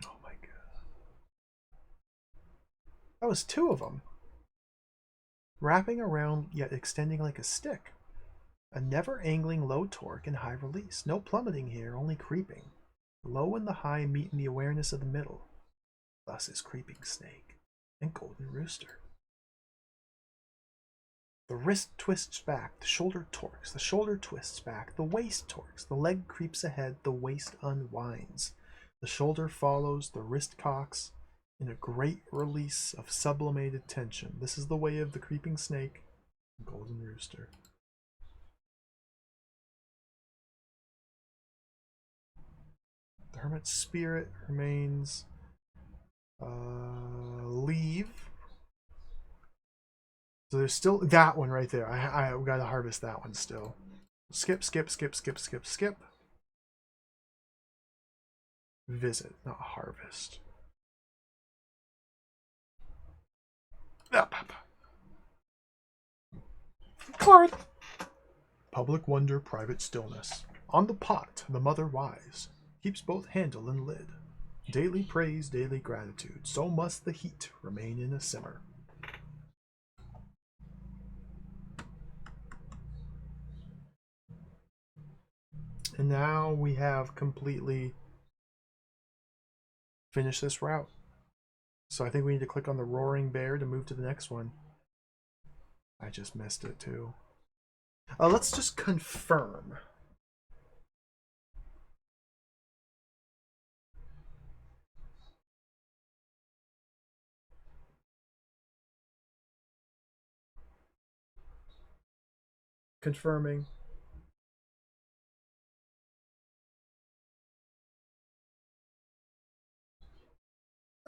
Oh my god. That was 2 of them. Wrapping around yet extending like a stick. A never angling low torque and high release. No plummeting here, only creeping. The low and the high meet in the awareness of the middle. Thus is Creeping Snake and Golden Rooster. The wrist twists back, the shoulder torques, the shoulder twists back, the waist torques, the leg creeps ahead, the waist unwinds. The shoulder follows, the wrist cocks in a great release of sublimated tension. This is the way of the Creeping Snake and Golden Rooster. The Hermit's Spirit remains. Leave. So there's still that one right there. I gotta harvest that one still. Skip, skip, skip, skip, skip, skip. Visit, not harvest. Up. Card. Public wonder, private stillness. On the pot, the mother wise keeps both handle and lid. Daily praise, daily gratitude. So must the heat remain in a simmer. And now we have completely finished this route. So I think we need to click on the roaring bear to move to the next one. I just missed it too. Let's just confirm. Confirming.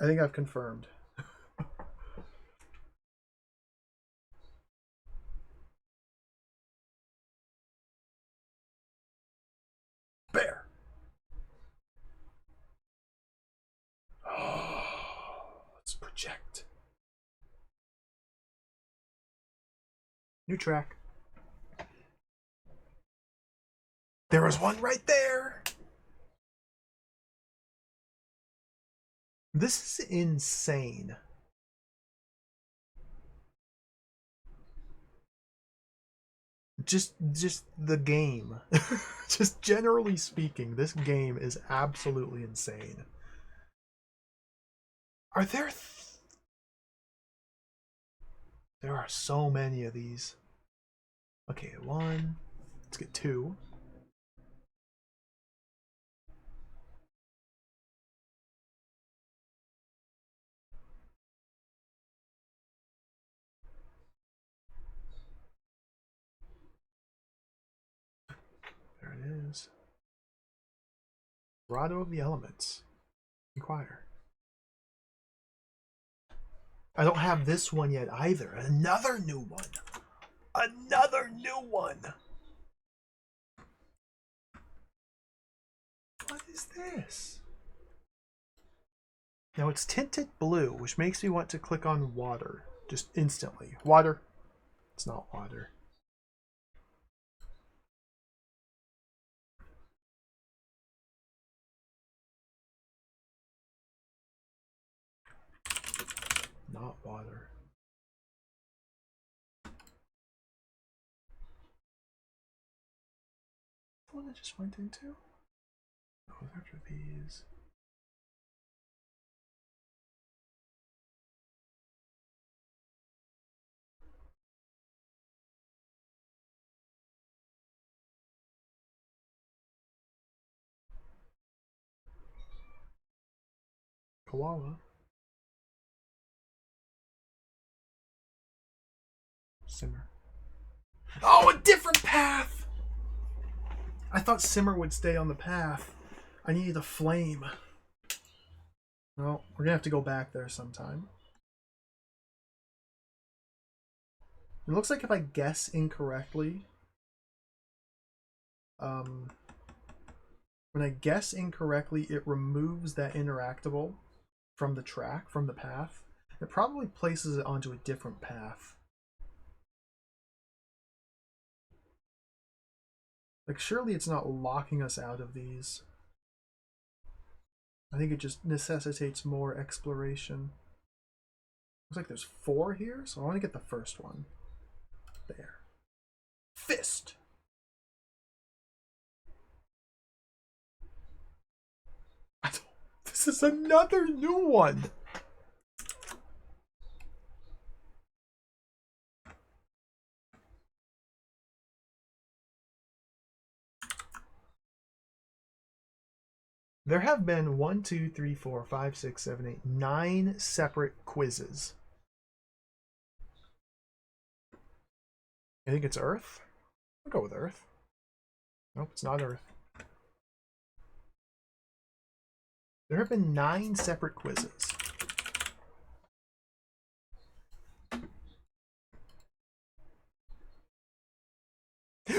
I think I've confirmed. Bear. Oh, let's project. New track. There was one right there. This is insane. Just the game. Just generally speaking, this game is absolutely insane. Are there there are so many of these. Okay, one. Let's get two. There it is. Grotto of the Elements. Inquire. I don't have this one yet either. Another new one. Another new one. What is this? Now it's tinted blue, which makes me want to click on water. Just instantly. Water. It's not water. Not water. The one I just went into? Oh, after these. Koala. Simmer. Oh, a different path! I thought Simmer would stay on the path. I needed a flame. Well, we're gonna have to go back there sometime. It looks like if I guess incorrectly, when I guess incorrectly, it removes that interactable from the track, from the path. It probably places it onto a different path. Like, surely it's not locking us out of these. I think it just necessitates more exploration. Looks like there's 4 here, so I want to get the first one. There. Fist! This is another new one! There have been 1, 2, 3, 4, 5, 6, 7, 8, 9 separate quizzes. I think it's Earth. I'll go with Earth. Nope, it's not Earth. There have been 9 separate quizzes.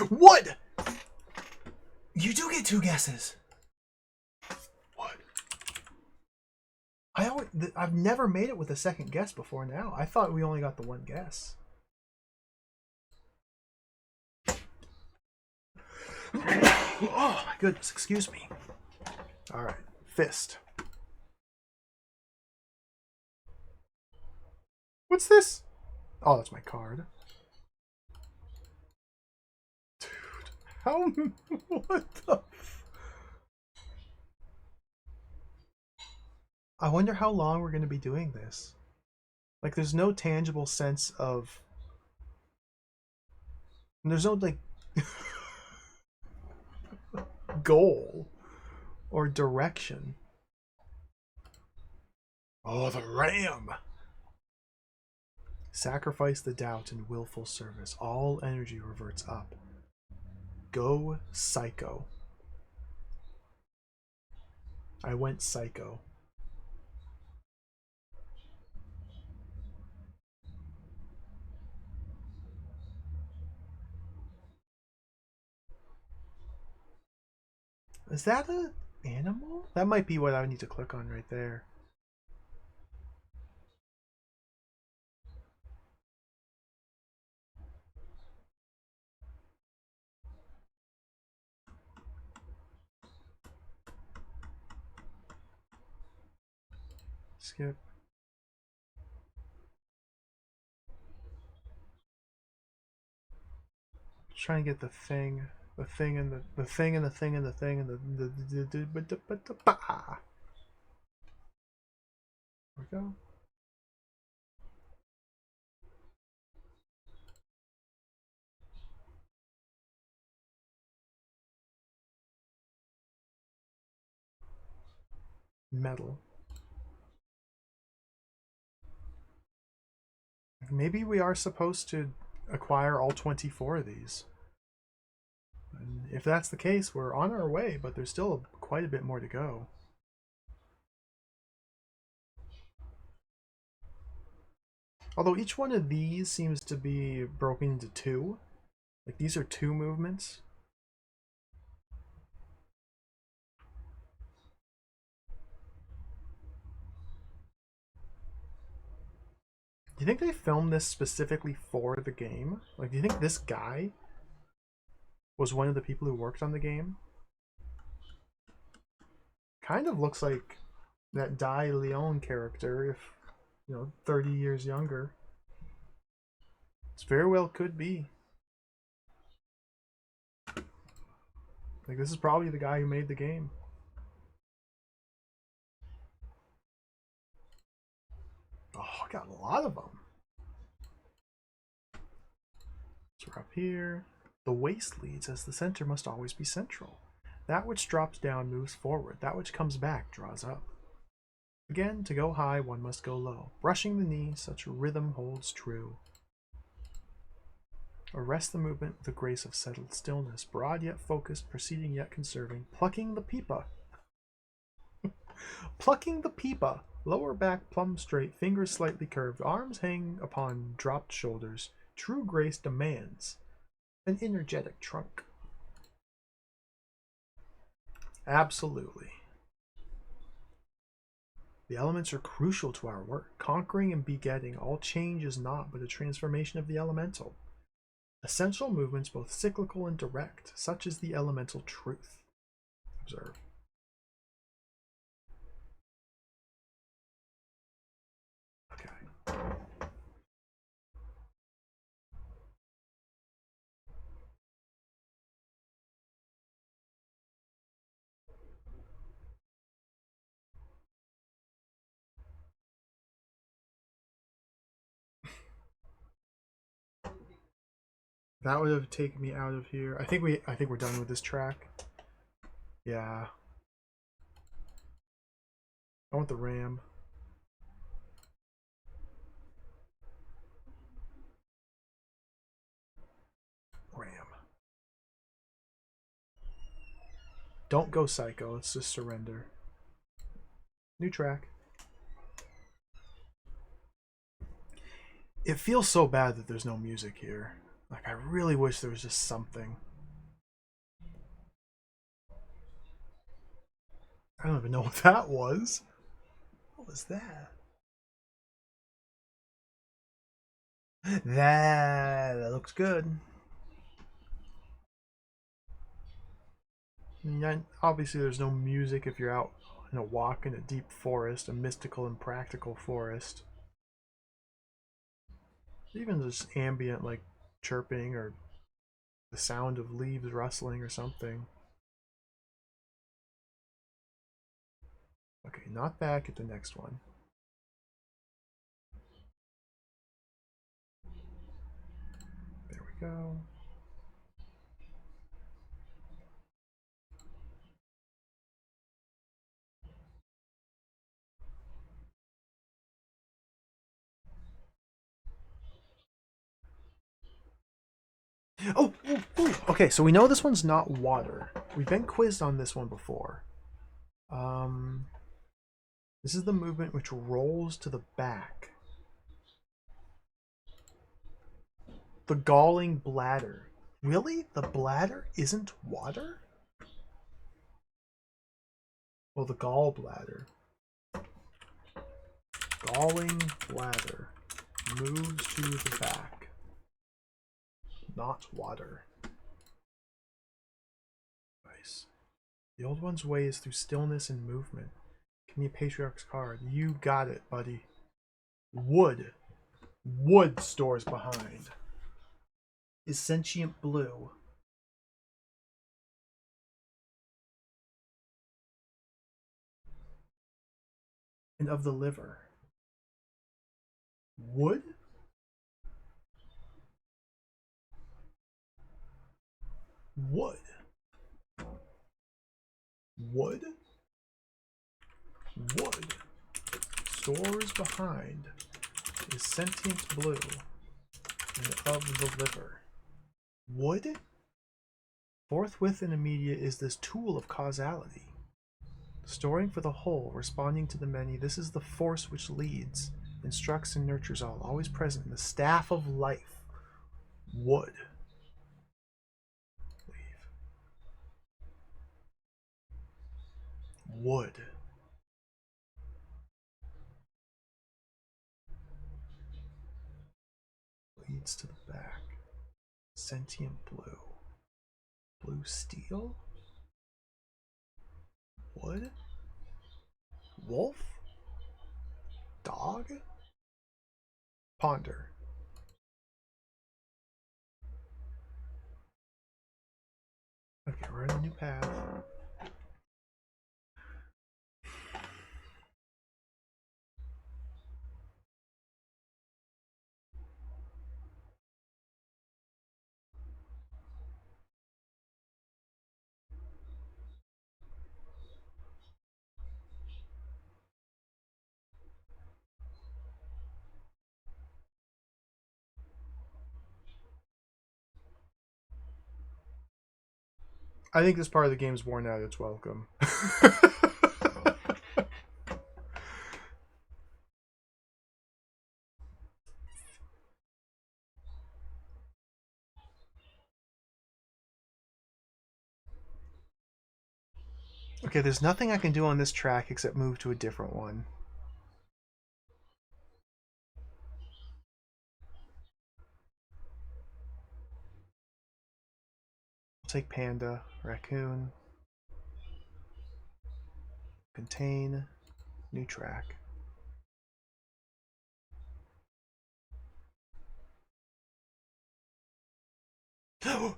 What? You do get 2 guesses. What? I've never made it with a second guess before now. I thought we only got the 1 guess. Oh my goodness, excuse me. All right, fist. What's this? Oh, that's my card. Dude, how? What the? I wonder how long we're going to be doing this. Like, there's no tangible sense of. There's no, like, goal or direction. Oh, the ram! Sacrifice the doubt in willful service. All energy reverts up. Go psycho. I went psycho. Is that an animal? That might be what I need to click on right there. Skip. Trying to get the thing and the thing and the thing and the thing and the bah. There we go. Metal. Maybe we are supposed to acquire all 24 of these. And if that's the case, we're on our way, but there's still quite a bit more to go. Although each one of these seems to be broken into two. Like, these are two movements. Do you think they filmed this specifically for the game? Like, do you think this guy was one of the people who worked on the game? Kind of looks like that Dai Leon character, if, 30 years younger. It's very well could be. Like, this is probably the guy who made the game. Oh, I got a lot of them. So we're up here. The waist leads, as the center must always be central. That which drops down moves forward. That which comes back draws up. Again, to go high, one must go low. Brushing the knee, such rhythm holds true. Arrest the movement with the grace of settled stillness. Broad yet focused, proceeding yet conserving. Plucking the pipa. Plucking the pipa. Lower back plumb straight, fingers slightly curved, arms hang upon dropped shoulders. True grace demands an energetic trunk. Absolutely. The elements are crucial to our work. Conquering and begetting, all change is not but a transformation of the elemental. Essential movements both cyclical and direct, such is the elemental truth. Observe. Okay. That would have taken me out of here. I think we're done with this track. Yeah. I want the ram. Ram. Don't go psycho. Let's just surrender. New track. It feels so bad that there's no music here. Like, I really wish there was just something. I don't even know what that was. What was that? That looks good. Obviously, there's no music if you're out in a walk in a deep forest, a mystical and practical forest. Even just ambient, like chirping or the sound of leaves rustling or something. Okay, not that. Get the next one. There we go. Oh, ooh, ooh. Okay, so we know this one's not water. We've been quizzed on this one before. This is the movement which rolls to the back. The galling bladder. Really? The bladder isn't water? Well, the gallbladder. Galling bladder moves to the back. Not water. Nice. The old one's way is through stillness and movement. Give me a Patriarch's card. You got it, buddy. Wood. Wood stores behind. Is sentient blue. And of the liver. Wood? Wood. Wood? Wood. Stores behind is sentient blue and of the liver. Wood? Forthwith and immediate is this tool of causality. Storing for the whole, responding to the many, this is the force which leads, instructs and nurtures all, always present in the staff of life. Wood. Leave. Wood. Leads to the back. Sentient blue. Blue steel? Wood? Wolf? Dog? Ponder. Okay, we're on a new path. I think this part of the game's worn out its welcome. Okay, there's nothing I can do on this track except move to a different one. I'll take panda, raccoon, contain, new track.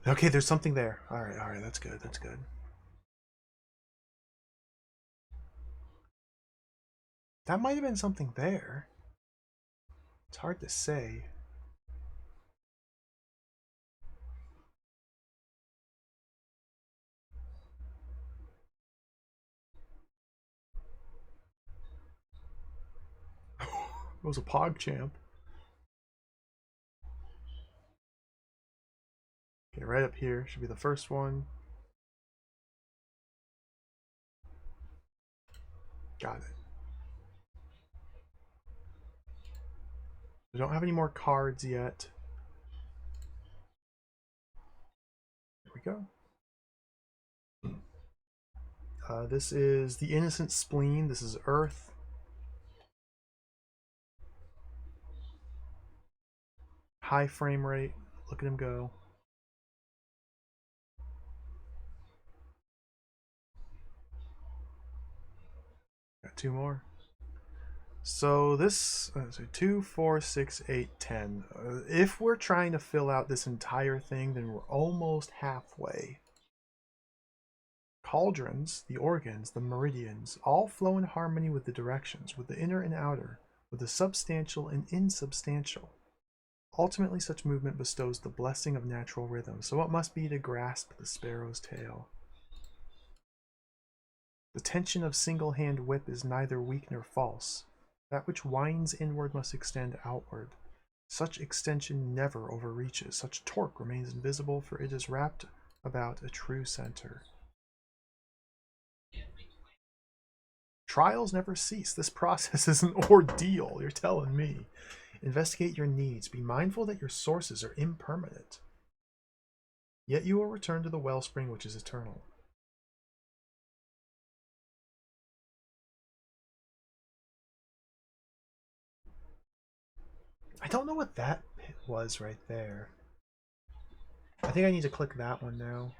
Okay, there's something there. Alright, that's good, that's good. That might have been something there. It's hard to say. It was a PogChamp. Okay, right up here should be the first one. Got it. We don't have any more cards yet. There we go. This is the Innocent Spleen. This is Earth. High frame rate. Look at him go. Got two more. So this, so 2, 4, 6, 8, 10. If we're trying to fill out this entire thing, then we're almost halfway. Cauldrons, the organs, the meridians, all flow in harmony with the directions, with the inner and outer, with the substantial and insubstantial. Ultimately, such movement bestows the blessing of natural rhythm. So it must be to grasp the sparrow's tail. The tension of single-hand whip is neither weak nor false. That which winds inward must extend outward. Such extension never overreaches. Such torque remains invisible, for it is wrapped about a true center. Trials never cease. This process is an ordeal, you're telling me. Investigate your needs. Be mindful that your sources are impermanent. Yet you will return to the wellspring which is eternal. I don't know what that pit was right there. I think I need to click that one now.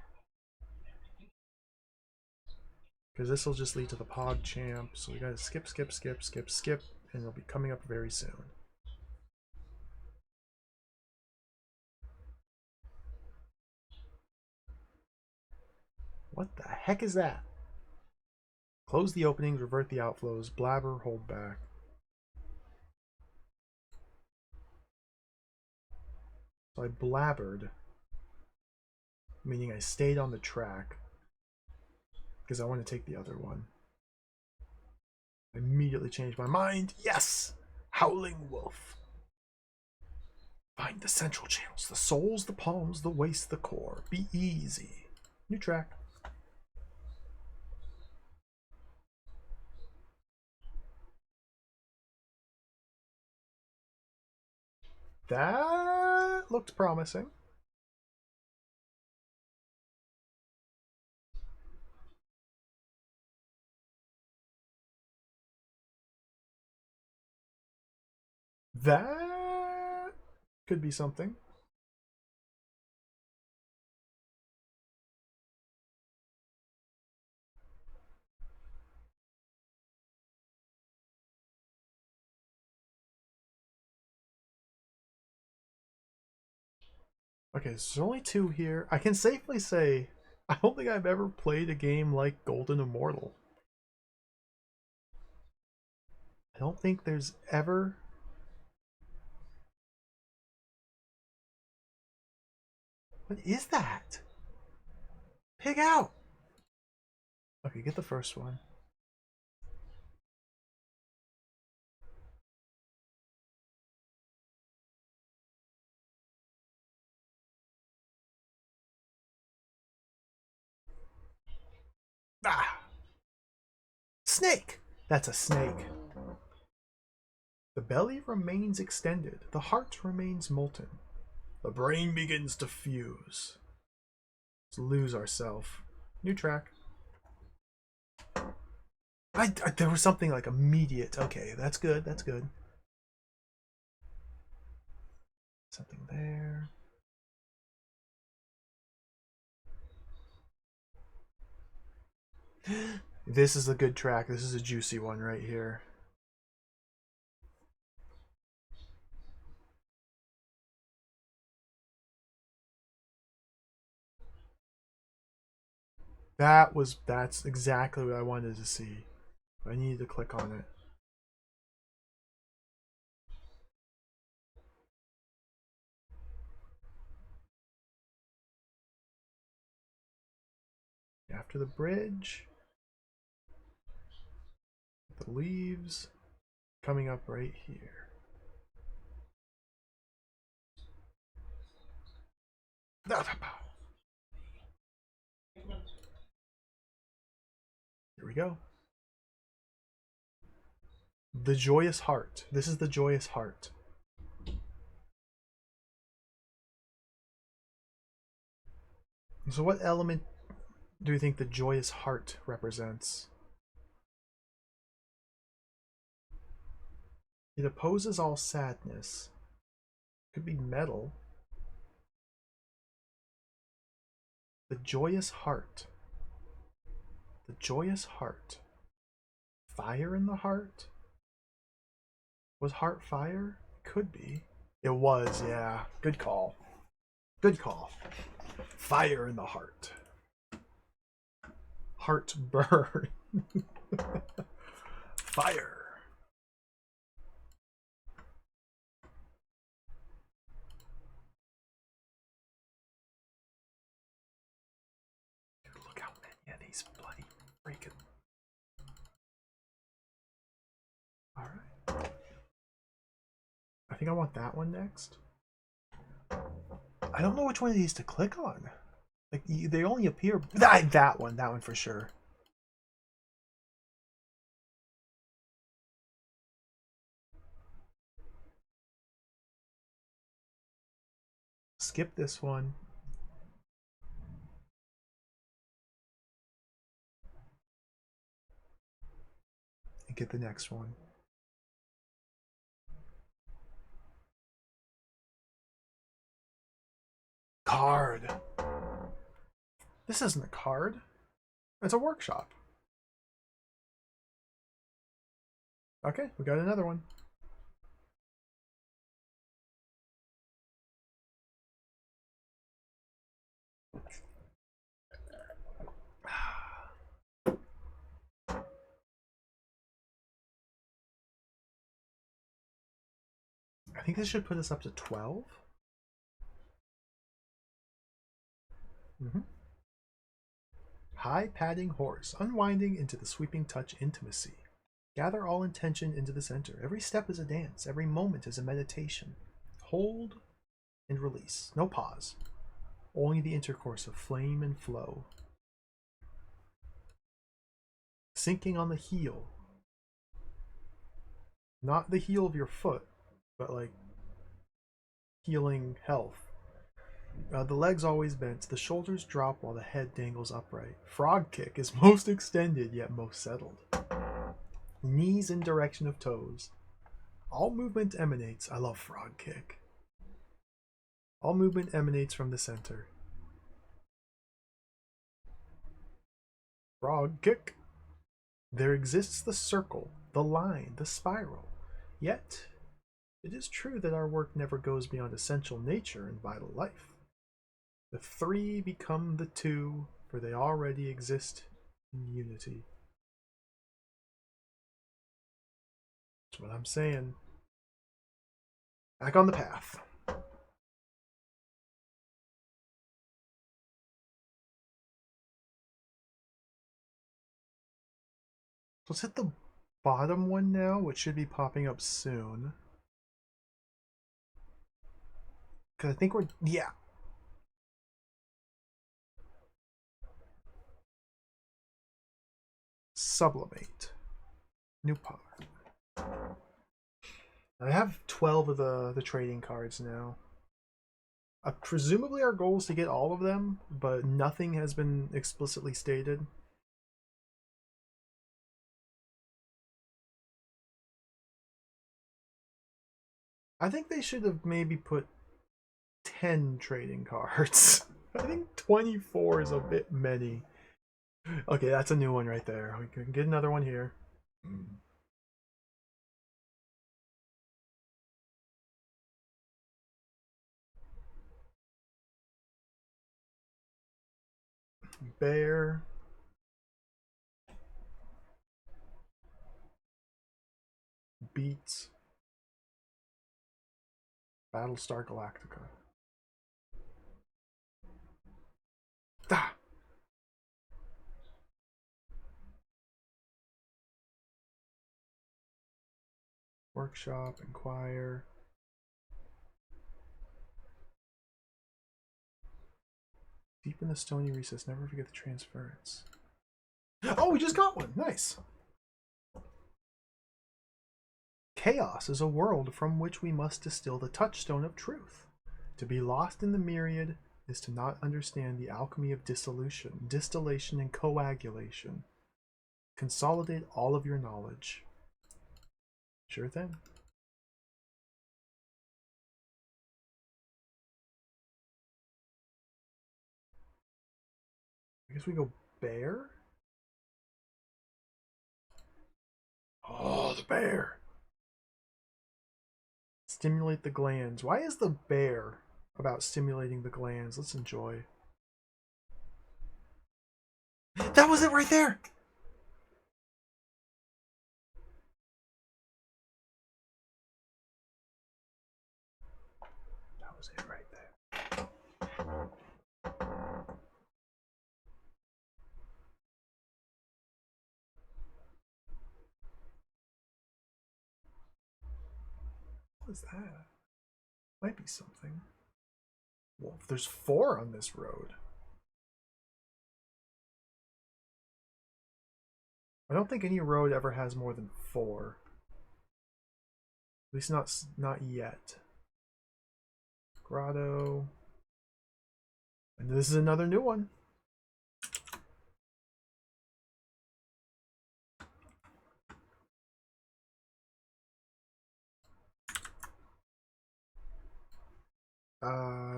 Because this will just lead to the Pog Champ. So we gotta skip, skip, skip, skip, skip. And it'll be coming up very soon. What the heck is that? Close the openings, revert the outflows, blabber, hold back. So I blabbered, meaning I stayed on the track because I want to take the other one. I immediately changed my mind. Yes! Howling Wolf. Find the central channels, the souls, the palms, the waist, the core. Be easy. New track. That looked promising. That could be something. Okay, so there's only two here. I can safely say I don't think I've ever played a game like Golden Immortal. I don't think there's ever... What is that? Pig out! Okay, get the first one. Ah! Snake! That's a snake. The belly remains extended. The heart remains molten. The brain begins to fuse. Let's lose ourselves. New track. There was something like immediate. Okay, that's good. That's good. Something there. This is a good track. This is a juicy one right here. That's exactly what I wanted to see. I needed to click on it. After the bridge, the leaves coming up right here. Here we go. The joyous heart. This is the joyous heart. So what element do you think the joyous heart represents? It opposes all sadness. Could be metal. The joyous heart. The joyous heart. Fire in the heart? Was heart fire? Could be. It was, yeah. Good call. Good call. Fire in the heart. Heartburn. Fire. Dude, look how many of these bloody freaking. Alright. I think I want that one next. I don't know which one of these to click on. Like, they only appear. That one for sure. Skip this one. And get the next one. Card. This isn't a card. It's a workshop. Okay, we got another one. I think this should put us up to 12. High padding horse, unwinding into the sweeping touch intimacy. Gather all intention into the center. Every step is a dance. Every moment is a meditation. Hold and release. No pause. Only the intercourse of flame and flow. Sinking on the heel. Not the heel of your foot, but like healing health. The legs always bent, the shoulders drop while the head dangles upright. Frog kick is most extended yet most settled. Knees in direction of toes. All movement emanates. I love frog kick. All movement emanates from the center. Frog kick. There exists the circle, the line, the spiral. Yet, it is true that our work never goes beyond essential nature and vital life. The three become the two, for they already exist in unity. That's what I'm saying. Back on the path. Let's hit the bottom one now, which should be popping up soon. Because I think we're... yeah. Sublimate. New power. I have 12 of the trading cards now. Presumably our goal is to get all of them, but nothing has been explicitly stated. I think they should have maybe put 10 trading cards. I think 24 is a bit many. Okay, that's a new one right there. We can get another one here. Bear. Beats. Battlestar Galactica. Ah! Workshop, inquire. Deep in the stony recess, never forget the transference. Oh, we just got one. Nice. Chaos is a world from which we must distill the touchstone of truth. To be lost in the myriad is to not understand the alchemy of dissolution, distillation, and coagulation. Consolidate all of your knowledge. Sure thing. I guess we go bear. Oh, the bear. Stimulate the glands. Why is the bear about stimulating the glands? Let's enjoy. That was it right there. That was it right there. What is that? Might be something. Well, if there's 4 on this road. I don't think any road ever has more than 4. At least not yet. Grotto. And this is another new one.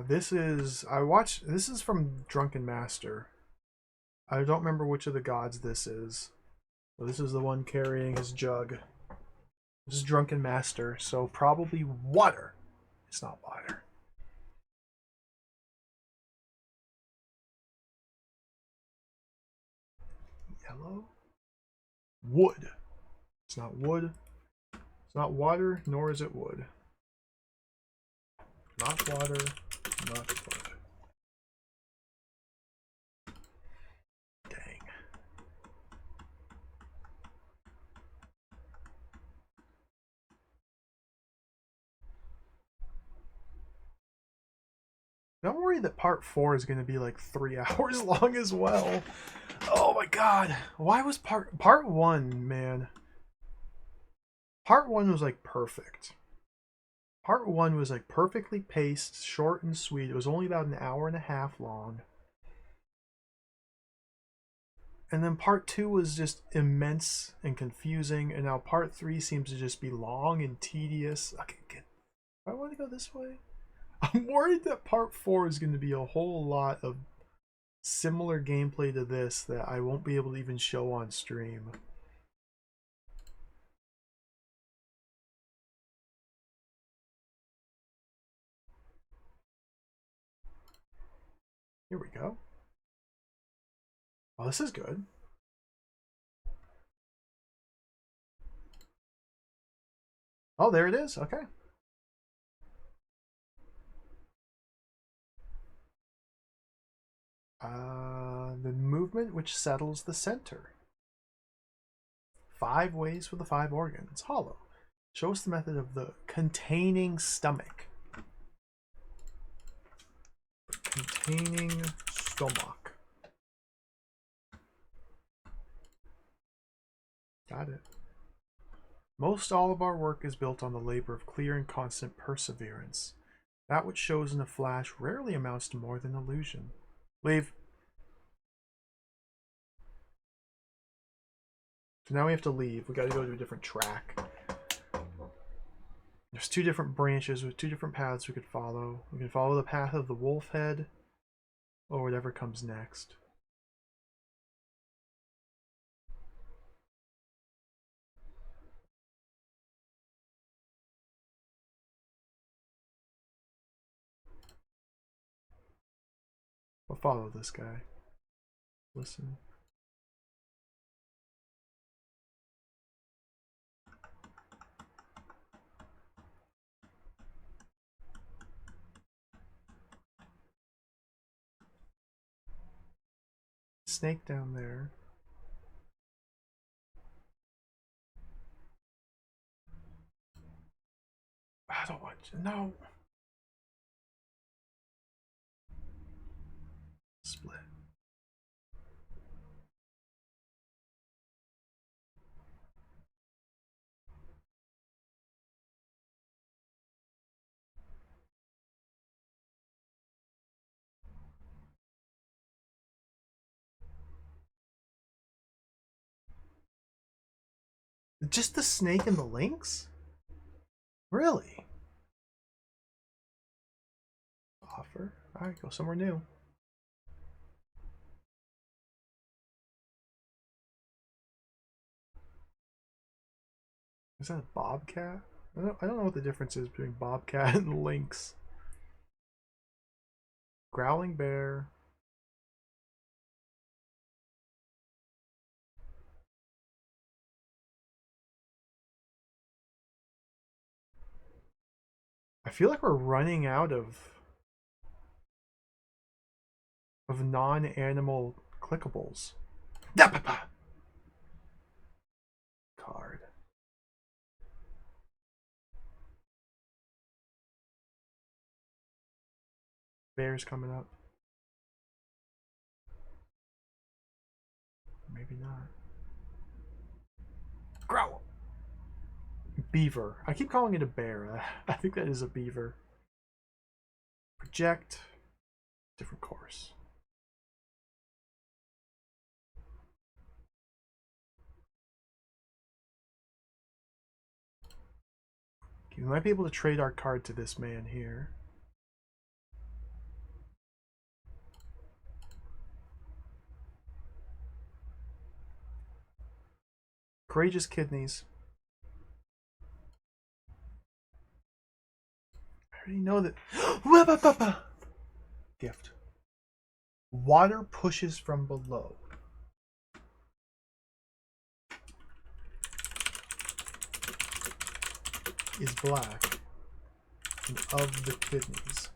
This is from Drunken Master. I don't remember which of the gods this is. But this is the one carrying his jug. This is Drunken Master, so probably water. It's not water. Yellow? Wood. It's not wood. It's not water, nor is it wood. Not water, not wood. Dang. Don't worry that part 4 is going to be like 3 hours long as well. Oh my god. Why was part 1, man? Part 1 was like perfect. Part 1 was like perfectly paced, short and sweet. It was only about an hour and a half long. And then part 2 was just immense and confusing, and now part 3 seems to just be long and tedious. Okay, do I want to go this way? I'm worried that part 4 is going to be a whole lot of similar gameplay to this that I won't be able to even show on stream. Here we go. Oh, this is good. Oh, there it is. Okay. The movement which settles the center. 5 ways for the 5 organs. Hollow. Show us the method of the containing stomach. Containing stomach. Got it. Most all of our work is built on the labor of clear and constant perseverance. That which shows in a flash rarely amounts to more than illusion. Leave. So now we have to leave. We gotta go to a different track. There's 2 different branches with 2 different paths we could follow. We can follow the path of the wolf head or whatever comes next. We'll follow this guy. Listen. Snake down there. I don't want you. No. Split. Just the snake and the lynx? Really? Offer? Alright, go somewhere new. Is that a bobcat? I don't know what the difference is between bobcat and lynx. Growling bear. I feel like we're running out of non-animal clickables. Card. Bear's coming up. Maybe not. Growl. Beaver. I keep calling it a bear. I think that is a beaver. Project. Different course. Okay, we might be able to trade our card to this man here. Courageous Kidneys. I already know that. Gift. Water pushes from below. Is black and of the kidneys.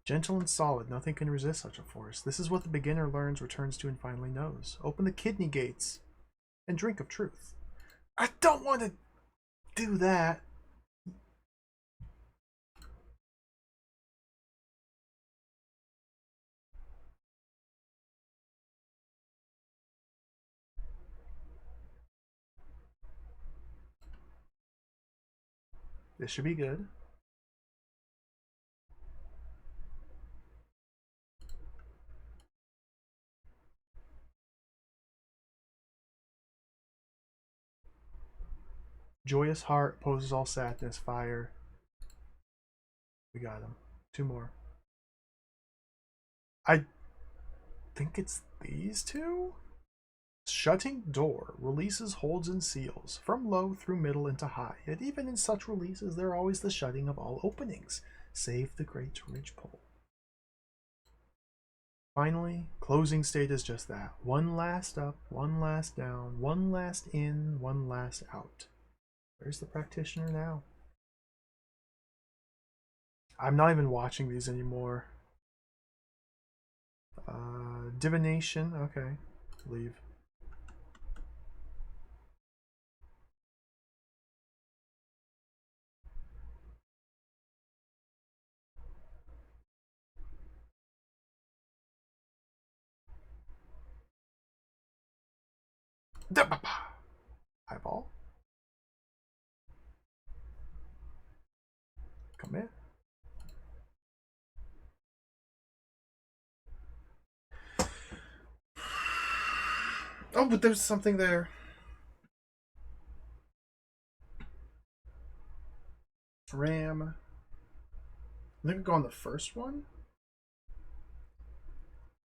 Gentle and solid, nothing can resist such a force. This is what the beginner learns, returns to, and finally knows. Open the kidney gates and drink of truth. I don't want to do that. This should be good. Joyous heart opposes all sadness. Fire. We got him. 2 more. I think it's these 2? Shutting door releases holds and seals from low through middle into high. Yet even in such releases, there are always the shutting of all openings, save the great ridgepole. Finally, closing state is just that. One last up, one last down, one last in, one last out. Where's the practitioner now? I'm not even watching these anymore. Divination, okay. Leave. Eyeball. Come in. Oh, but there's something there. Ram. I think we go on the first one.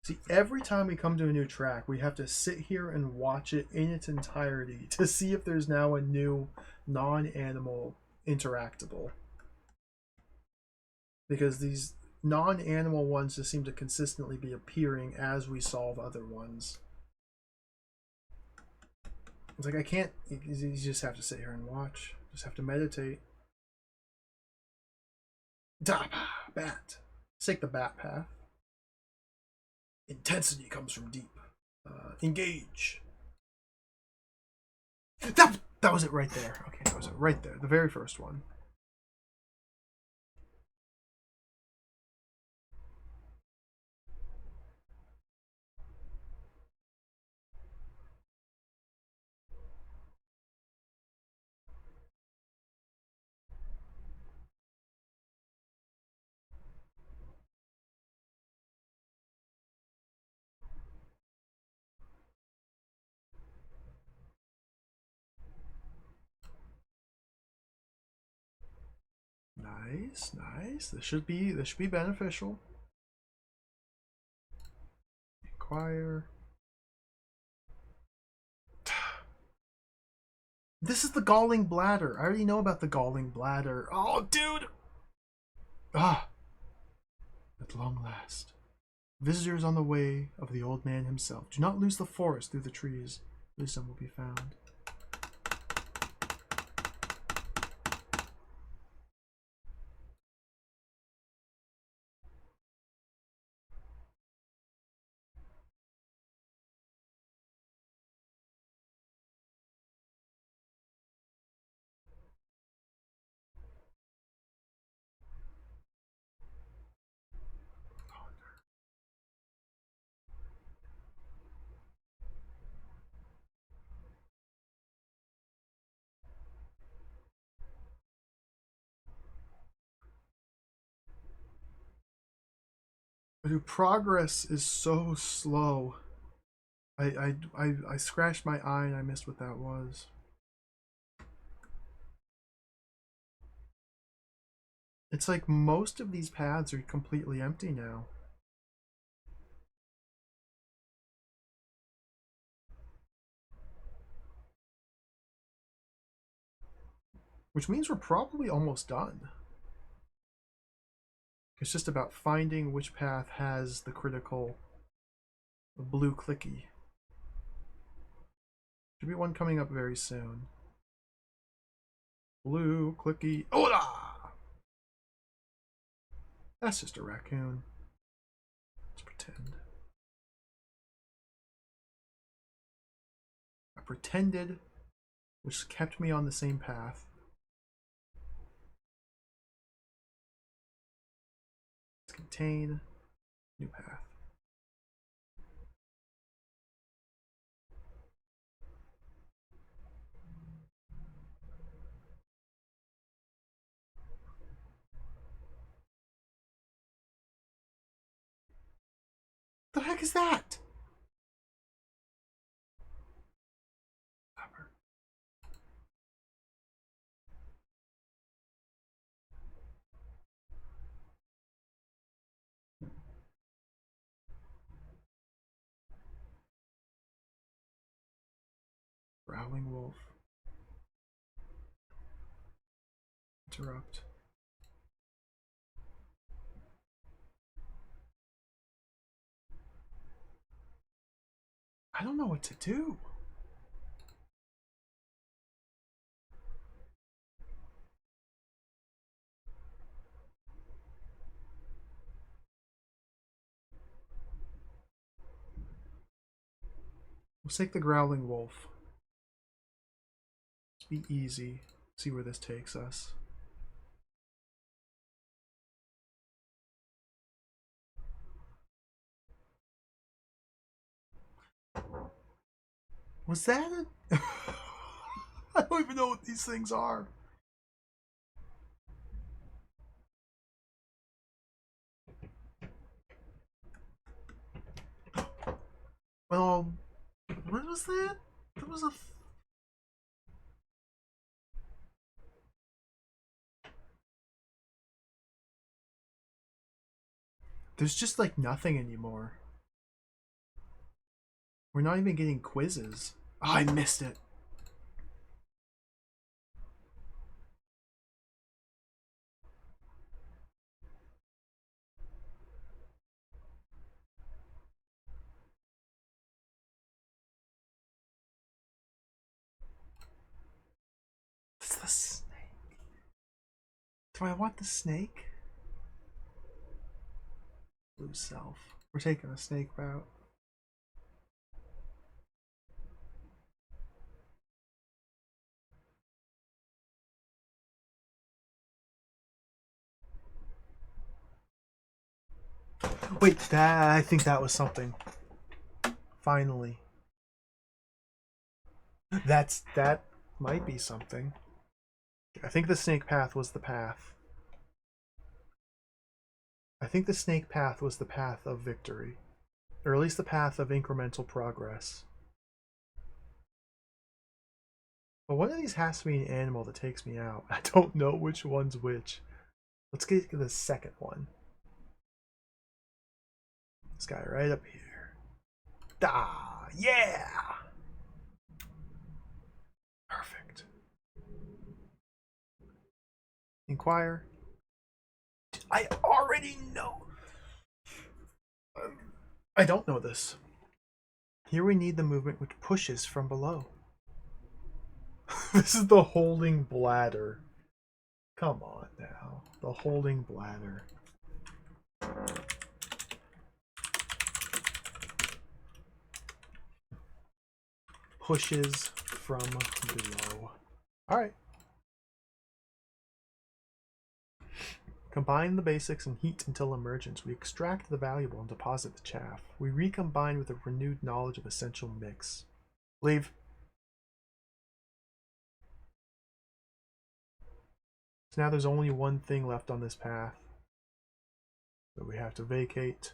See, every time we come to a new track, we have to sit here and watch it in its entirety to see if there's now a new non-animal interactable. Because these non-animal ones just seem to consistently be appearing as we solve other ones. It's like I can't, you just have to sit here and watch. Just have to meditate. Bat. Let's take the bat path. Intensity comes from deep. Engage. That was it right there. Okay, that was it right there. The very first one. Nice, nice. This should be beneficial. Inquire. This is the galling bladder. I already know about the galling bladder. Oh, dude! Ah! At long last. Visitors on the way of the old man himself. Do not lose the forest through the trees. Wisdom will be found. Dude, progress is so slow. I scratched my eye and I missed what that was. It's like most of these paths are completely empty now. Which means we're probably almost done. It's just about finding which path has the critical blue clicky. Should be one coming up very soon. Blue clicky. Hola! That's just a raccoon. Let's pretend. I pretended, which kept me on the same path. Let's contain. New path. The heck is that? Growling wolf. Interrupt. I don't know what to do. We'll take the growling wolf. Let's be easy. See where this takes us. Was that a... I don't even know what these things are. Well, what was that? There was a... There's just like nothing anymore. We're not even getting quizzes. Oh, I missed it. It's the snake. Do I want the snake? Blue self. We're taking a snake route. Wait, I think that was something. Finally. That might be something. I think the snake path was the path. I think the snake path was the path of victory. Or at least the path of incremental progress. But one of these has to be an animal that takes me out. I don't know which one's which. Let's get to the second one. This guy right up here. Ah, yeah! Perfect. Inquire. I already know. I don't know this. Here we need the movement which pushes from below. This is the holding bladder. Come on now. The holding bladder. Pushes from below. Alright. Combine the basics and heat until emergence. We extract the valuable and deposit the chaff. We recombine with a renewed knowledge of essential mix. Leave. So now there's only one thing left on this path that we have to vacate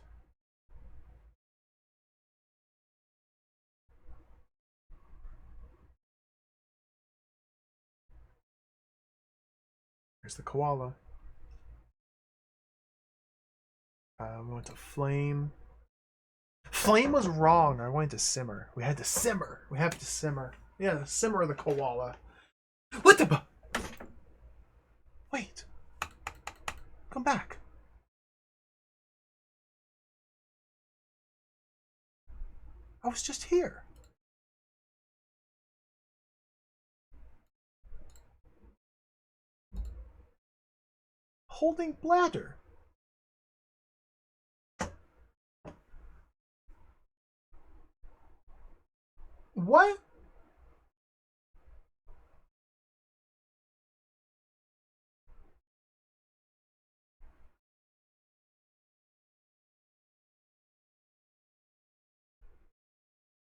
There's the koala. We went to flame. Flame was wrong. I wanted to simmer. We had to simmer. We have to simmer. Yeah, simmer the koala. What the? Wait. Come back. I was just here. Holding bladder. What?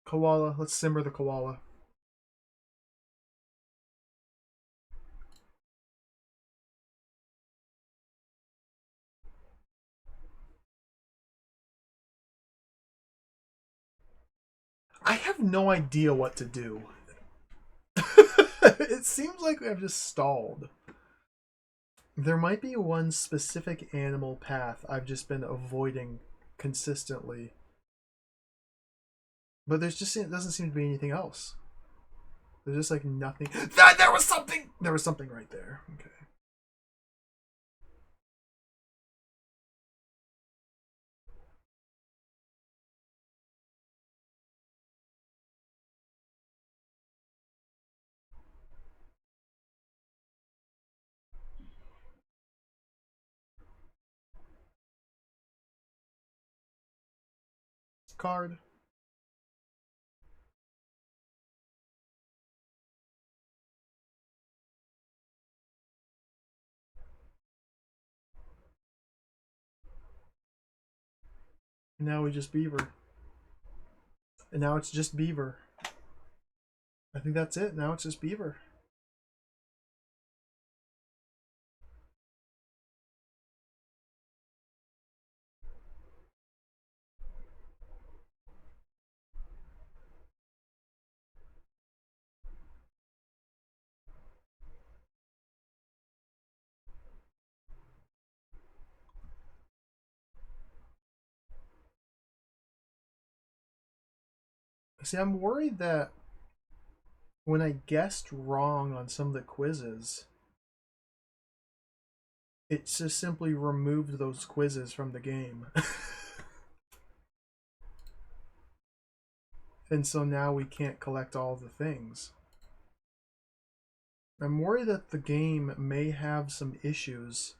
Koala. Let's simmer the koala. I have no idea what to do. It seems like I've just stalled. There might be one specific animal path I've just been avoiding consistently. But there's just it doesn't seem to be anything else. There's just like nothing. There was something. There was something right there. Okay. Card. And now we just beaver. And now it's just beaver. I think that's it. Now it's just beaver. See, I'm worried that when I guessed wrong on some of the quizzes, it just simply removed those quizzes from the game. And so now we can't collect all the things. I'm worried that the game may have some issues.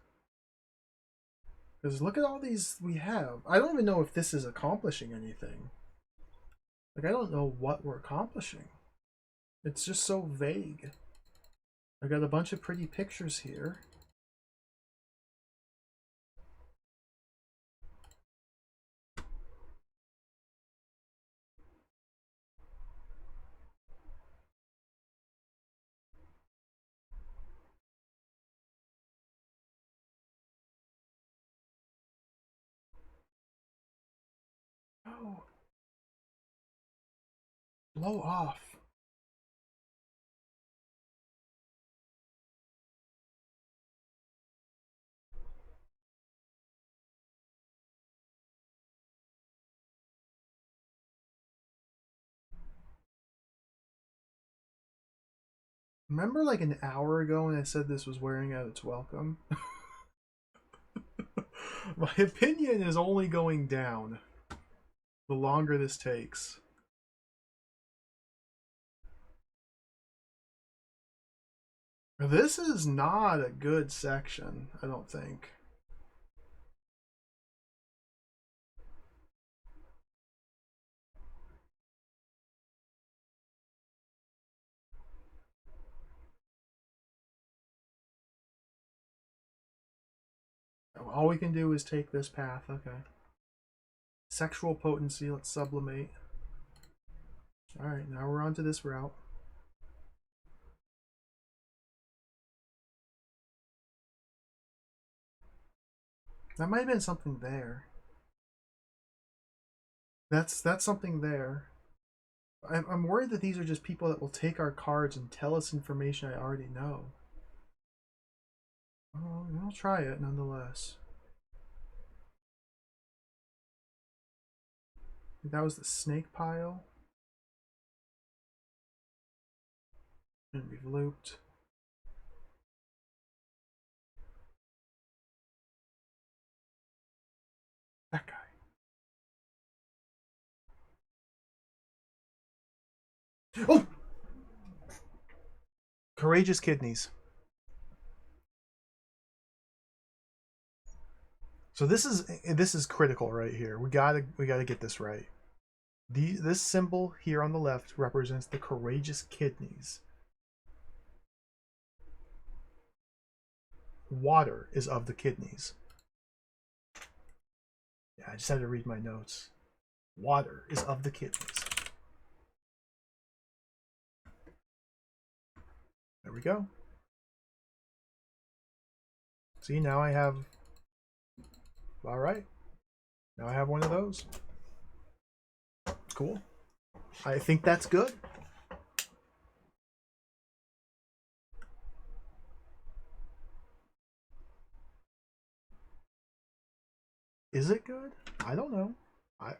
Because look at all these we have. I don't even know if this is accomplishing anything. Like, I don't know what we're accomplishing. It's just so vague. I got a bunch of pretty pictures here. Oh, blow off. Remember like an hour ago when I said this was wearing out its welcome? My opinion is only going down the longer this takes. This is not a good section, I don't think. All we can do is take this path, okay. Sexual potency, let's sublimate. Alright, now we're on to this route. That might have been something there. That's something there. I'm worried that these are just people that will take our cards and tell us information I already know. Oh, I'll try it nonetheless. That was the snake pile. And we've looped. That guy. Oh! Courageous kidneys. So this is critical right here. We gotta get this right. This symbol here on the left represents the courageous kidneys. Water is of the kidneys. Yeah, I just had to read my notes. Water is of the kidneys. There we go. See, now I have... All right. Now I have one of those. Cool. I think that's good. Is it good? I don't know. I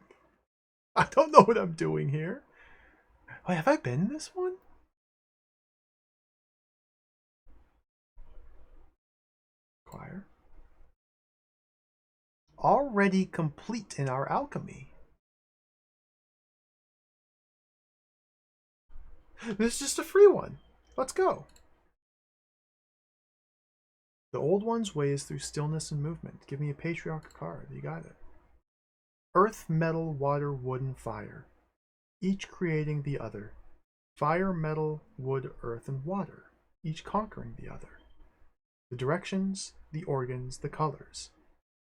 don't know what I'm doing here. Wait, have I been in this one? Choir. Already complete in our alchemy. This is just a free one. Let's go. The old one's ways through stillness and movement. Give me a patriarch card. You got it. Earth, metal, water, wood, and fire. Each creating the other. Fire, metal, wood, earth, and water. Each conquering the other. The directions, the organs, the colors.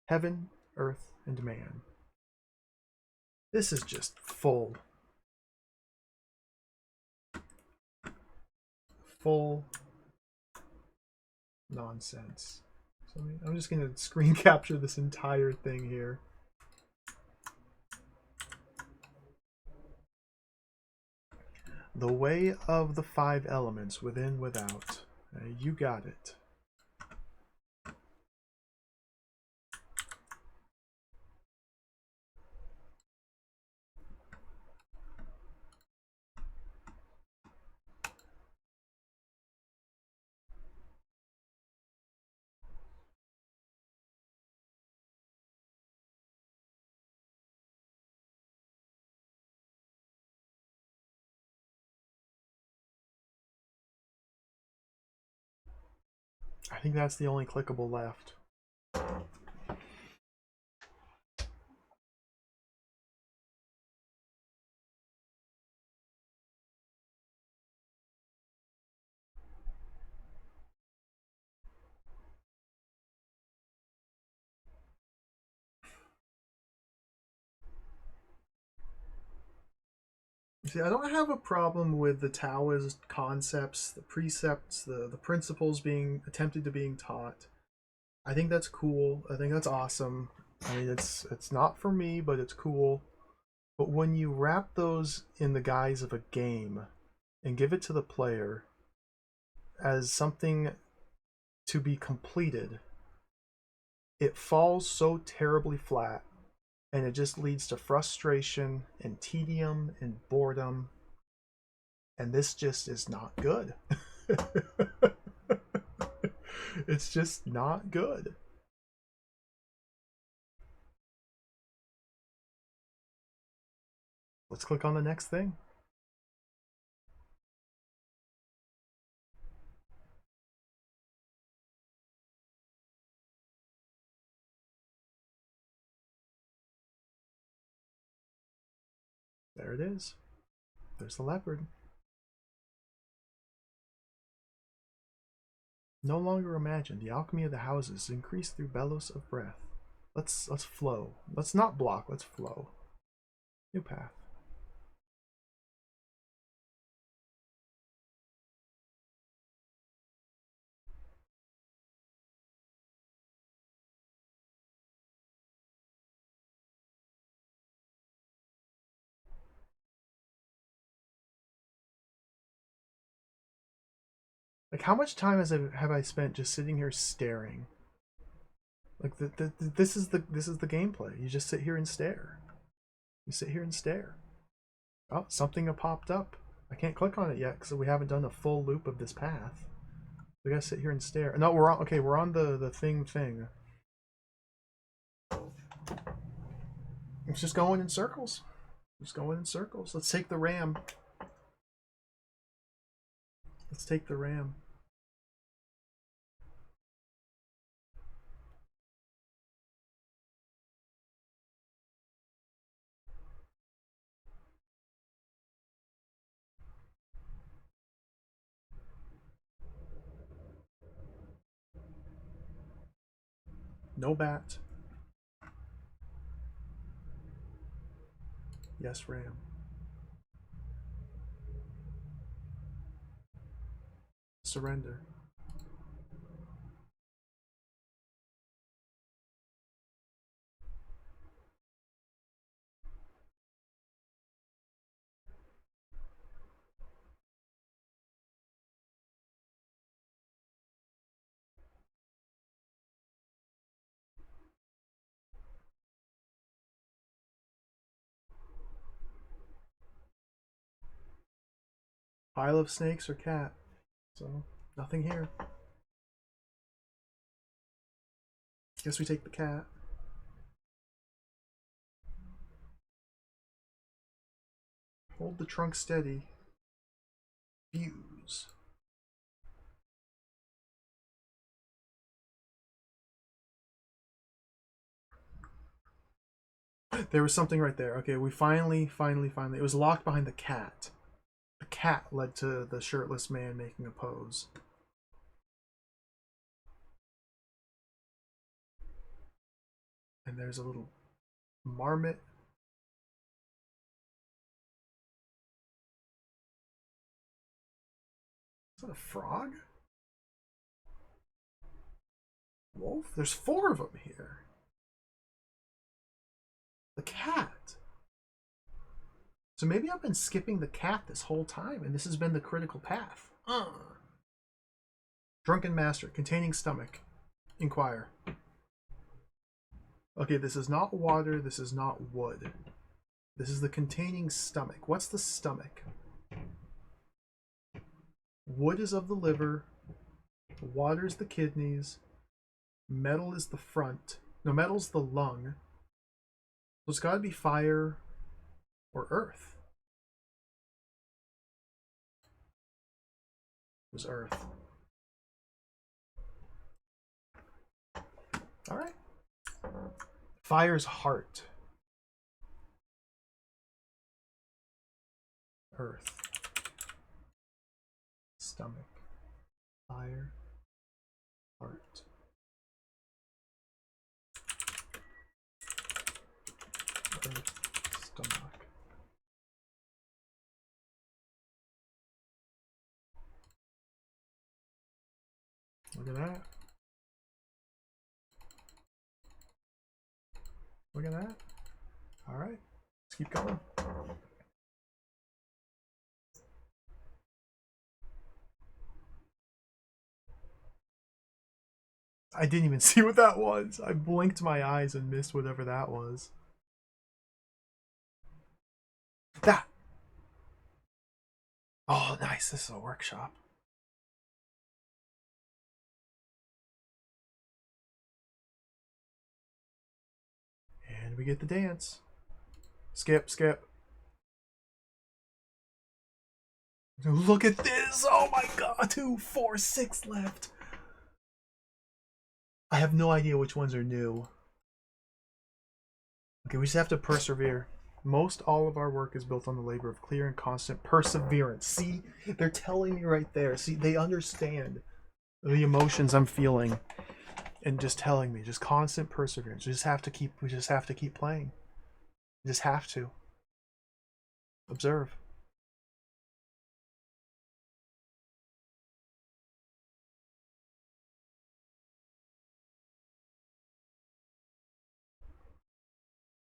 Heaven, earth, and man. This is just full nonsense. So I'm just going to screen capture this entire thing here. The way of the five elements, within, without. You got it. I think that's the only clickable left. See, I don't have a problem with the Taoist concepts, the precepts, the principles being attempted to being taught. I think that's cool. I think that's awesome. I mean, it's not for me, but it's cool. But when you wrap those in the guise of a game and give it to the player as something to be completed, it falls so terribly flat, and it just leads to frustration and tedium and boredom, and this just is not good. It's just not good. Let's click on the next thing. There it is. There's the leopard. No longer imagine. The alchemy of the houses increase through bellows of breath. Let's flow. Let's not block. Let's flow. New path. Like, how much time have I spent just sitting here staring? Like, this is the gameplay. You just sit here and stare. You sit here and stare. Oh, something popped up. I can't click on it yet because we haven't done a full loop of this path. We gotta sit here and stare. No, we're on. Okay, we're on the thing. It's just going in circles. Just going in circles. Let's take the ram. Let's take the ram. No bat. Yes, ram. Surrender. Pile of snakes or cat. So, nothing here. Guess we take the cat. Hold the trunk steady. Fuse. There was something right there. Okay, we finally. It was locked behind the cat. The cat led to the shirtless man making a pose. And there's a little marmot. Is that a frog? Wolf? There's 4 of them here. The cat. So maybe I've been skipping the cat this whole time, and this has been the critical path. Drunken master, containing stomach. Inquire. Okay, this is not water, this is not wood. This is the containing stomach. What's the stomach? Wood is of the liver, water is the kidneys, metal is the front. No, metal's the lung. So it's gotta be fire or earth. It was earth. Alright. Fire's heart. Earth. Stomach. Fire. Heart. Earth. Stomach. Look at that. Look at that. Alright. Let's keep going. I didn't even see what that was. I blinked my eyes and missed whatever that was. That! Oh, nice. This is a workshop. And we get the dance. Skip, skip. Look at this! Oh my god! 2, 4, 6 left. I have no idea which ones are new. Okay, we just have to persevere. Most all of our work is built on the labor of clear and constant perseverance. See, they're telling me right there. See, they understand the emotions I'm feeling, and just telling me, just constant perseverance. We just have to keep playing. We just have to observe.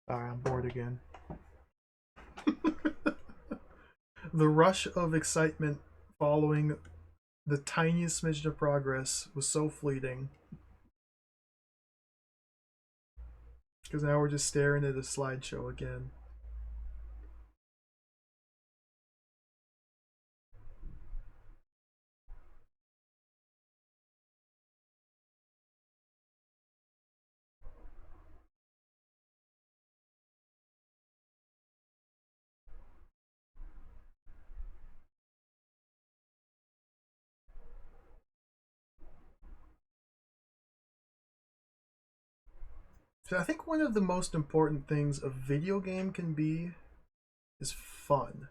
Alright, I'm bored again. The rush of excitement following the tiniest smidgen of progress was so fleeting. Because now we're just staring at a slideshow again. So I think one of the most important things a video game can be is fun.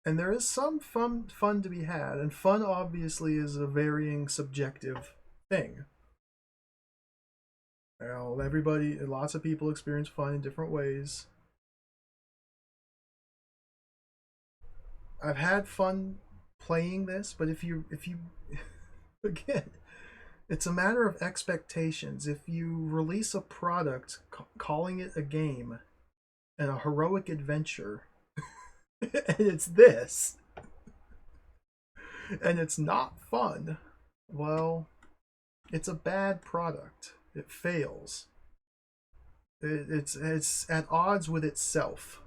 And there is some fun to be had, and fun obviously is a varying subjective thing. Well, everybody, lots of people experience fun in different ways. I've had fun playing this, but if you again, it's a matter of expectations. If you release a product calling it a game and a heroic adventure, and it's this, and it's not fun, well, it's a bad product. It fails. It's at odds with itself.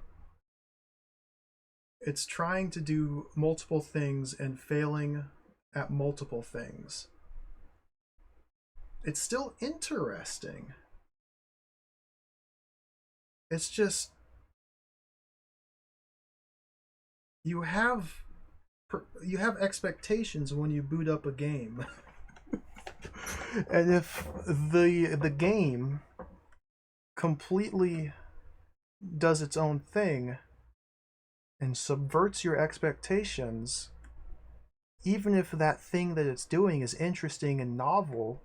It's trying to do multiple things and failing at multiple things. It's still interesting. It's just you have expectations when you boot up a game. And if the game completely does its own thing and subverts your expectations, even if that thing that it's doing is interesting and novel,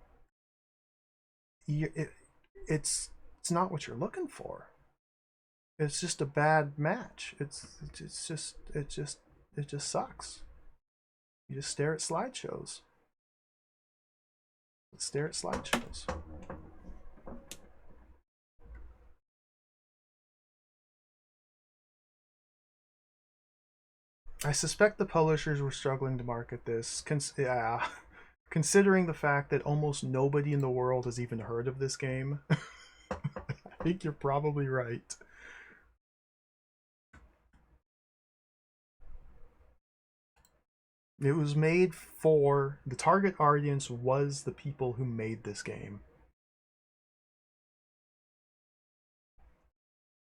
it's not what you're looking for. It's just a bad match. It just sucks. You just stare at slideshows. Let's stare at slideshows. I suspect the publishers were struggling to market this. Considering the fact that almost nobody in the world has even heard of this game, I think you're probably right. It was made for the target audience was the people who made this game.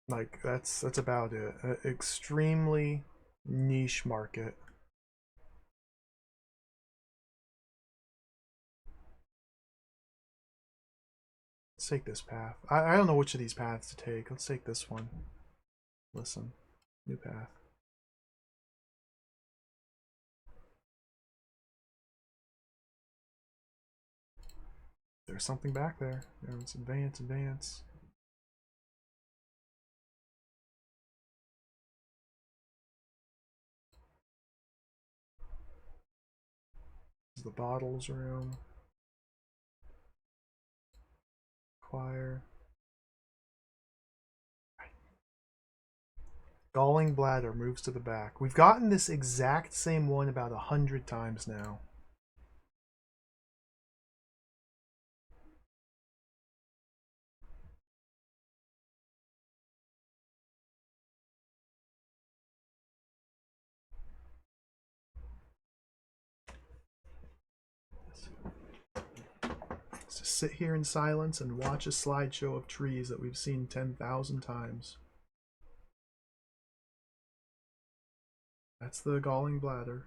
Like that's about it. Extremely niche market. Let's take this path. I don't know which of these paths to take. Let's take this one. Listen. New path. There's something back there. Let's advance, advance. This is the bottles room. Choir. Galling bladder moves to the back. We've gotten this exact same one about 100 times now. Let's just sit here in silence and watch a slideshow of trees that we've seen 10,000 times. That's the galling bladder.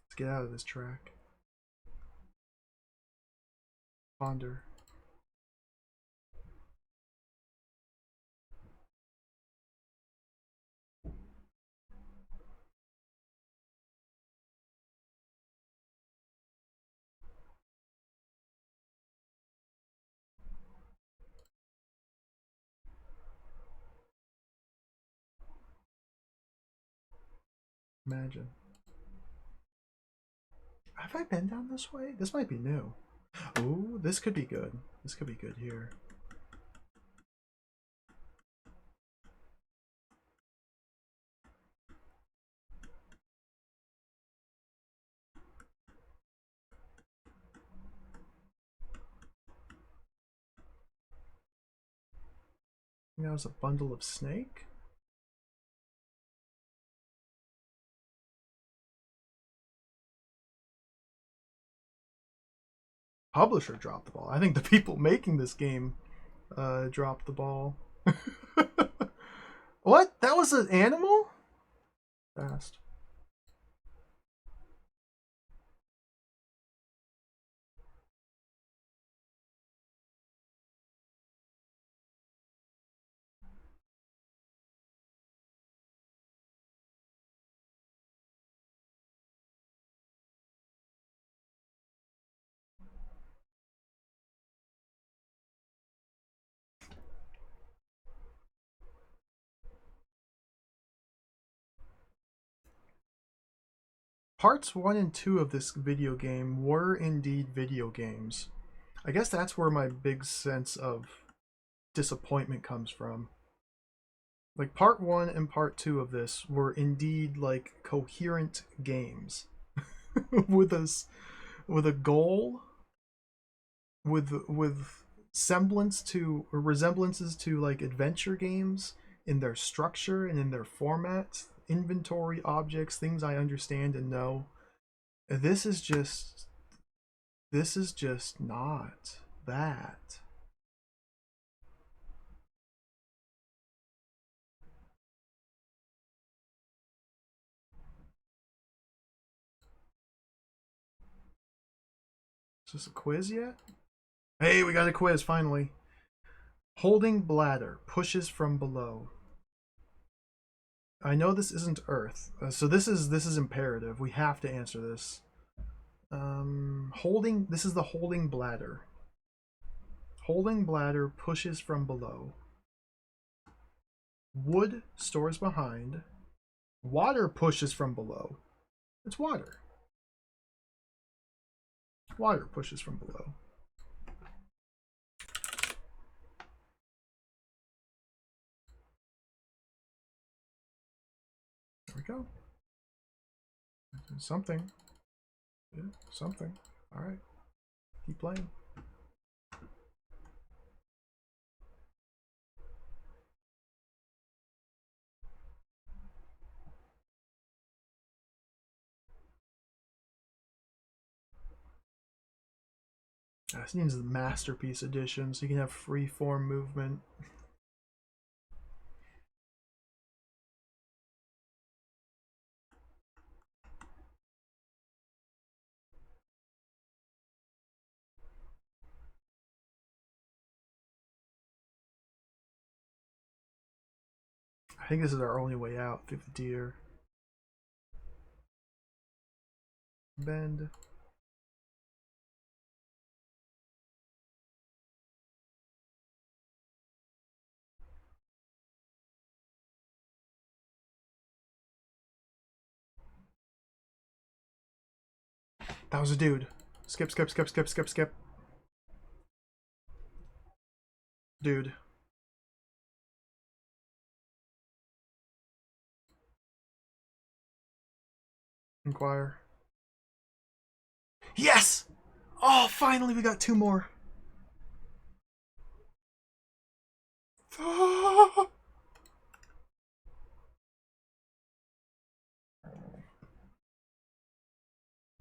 Let's get out of this track. Ponder. Imagine. Have I been down this way? This might be new. Ooh, this could be good. This could be good here. That was a bundle of snake. Publisher dropped the ball. I think the people making this game dropped the ball. What? That was an animal? Fast. Parts 1 and 2 of this video game were indeed video games. I guess that's where my big sense of disappointment comes from. Like, part 1 and part 2 of this were indeed like coherent games with us with a goal, with semblance to or resemblances to like adventure games in their structure and in their format, inventory, objects, things I understand and know. This is just not that. Is this a quiz yet? Hey, we got a quiz finally. Holding bladder pushes from below. I know this isn't Earth, so this is imperative. We have to answer this. Holding. This is the holding bladder. Holding bladder pushes from below. Wood stores behind. Water pushes from below. It's water. Water pushes from below. There we go. Something. Yeah, something. All right. Keep playing. This needs the Masterpiece Edition so you can have free-form movement. I think this is our only way out through the deer. Bend. That was a dude. Skip, skip, skip, skip, skip, skip. Dude. Inquire. Yes! Oh, finally we got two more.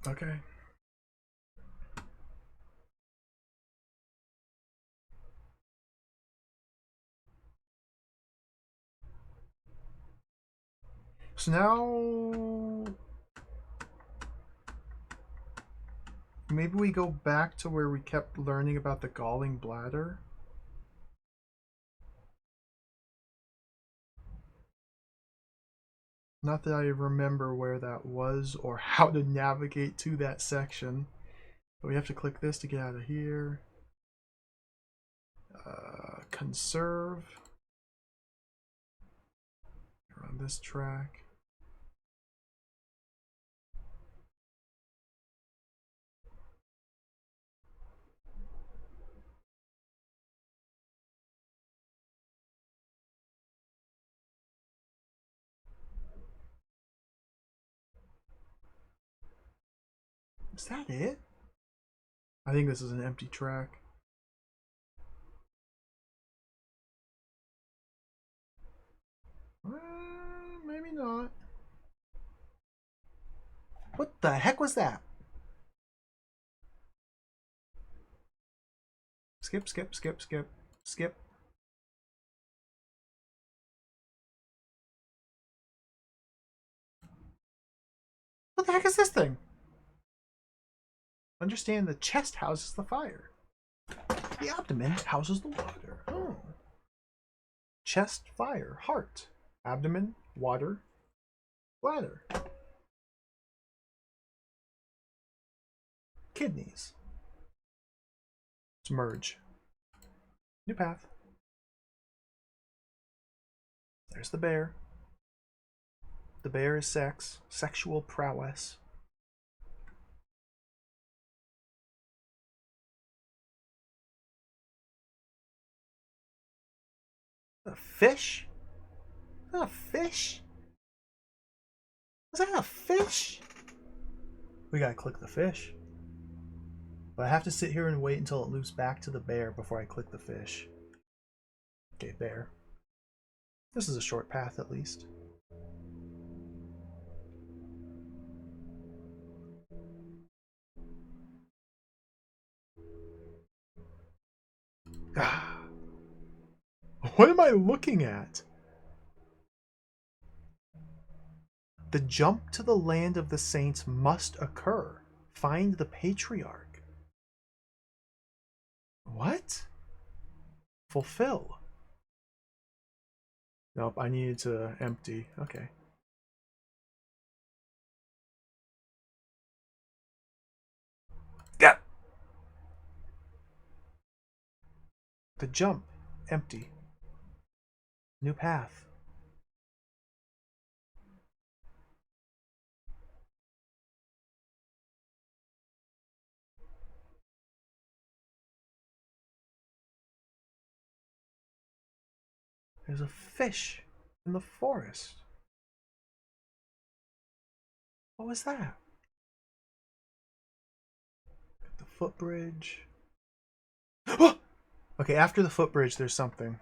Okay. So now maybe we go back to where we kept learning about the galling bladder. Not that I remember where that was or how to navigate to that section. But we have to click this to get out of here. Conserve. We're on this track. Is that it? I think this is an empty track. Maybe not. What the heck was that? Skip, skip, skip, skip, skip. What the heck is this thing? Understand the chest houses the fire. The abdomen houses the water. Oh. Chest, fire, heart. Abdomen, water, bladder. Kidneys. Let's merge. New path. There's the bear. The bear is sex. Sexual prowess. A fish? A fish? Was that a fish? We gotta click the fish. But I have to sit here and wait until it loops back to the bear before I click the fish. Okay, bear. This is a short path at least. What am I looking at? The jump to the land of the saints must occur. Find the patriarch. What? Fulfill. Nope, I needed to empty. Okay. Yeah. The jump. Empty. New path. There's a fish in the forest. What was that? The footbridge. Okay, after the footbridge, there's something.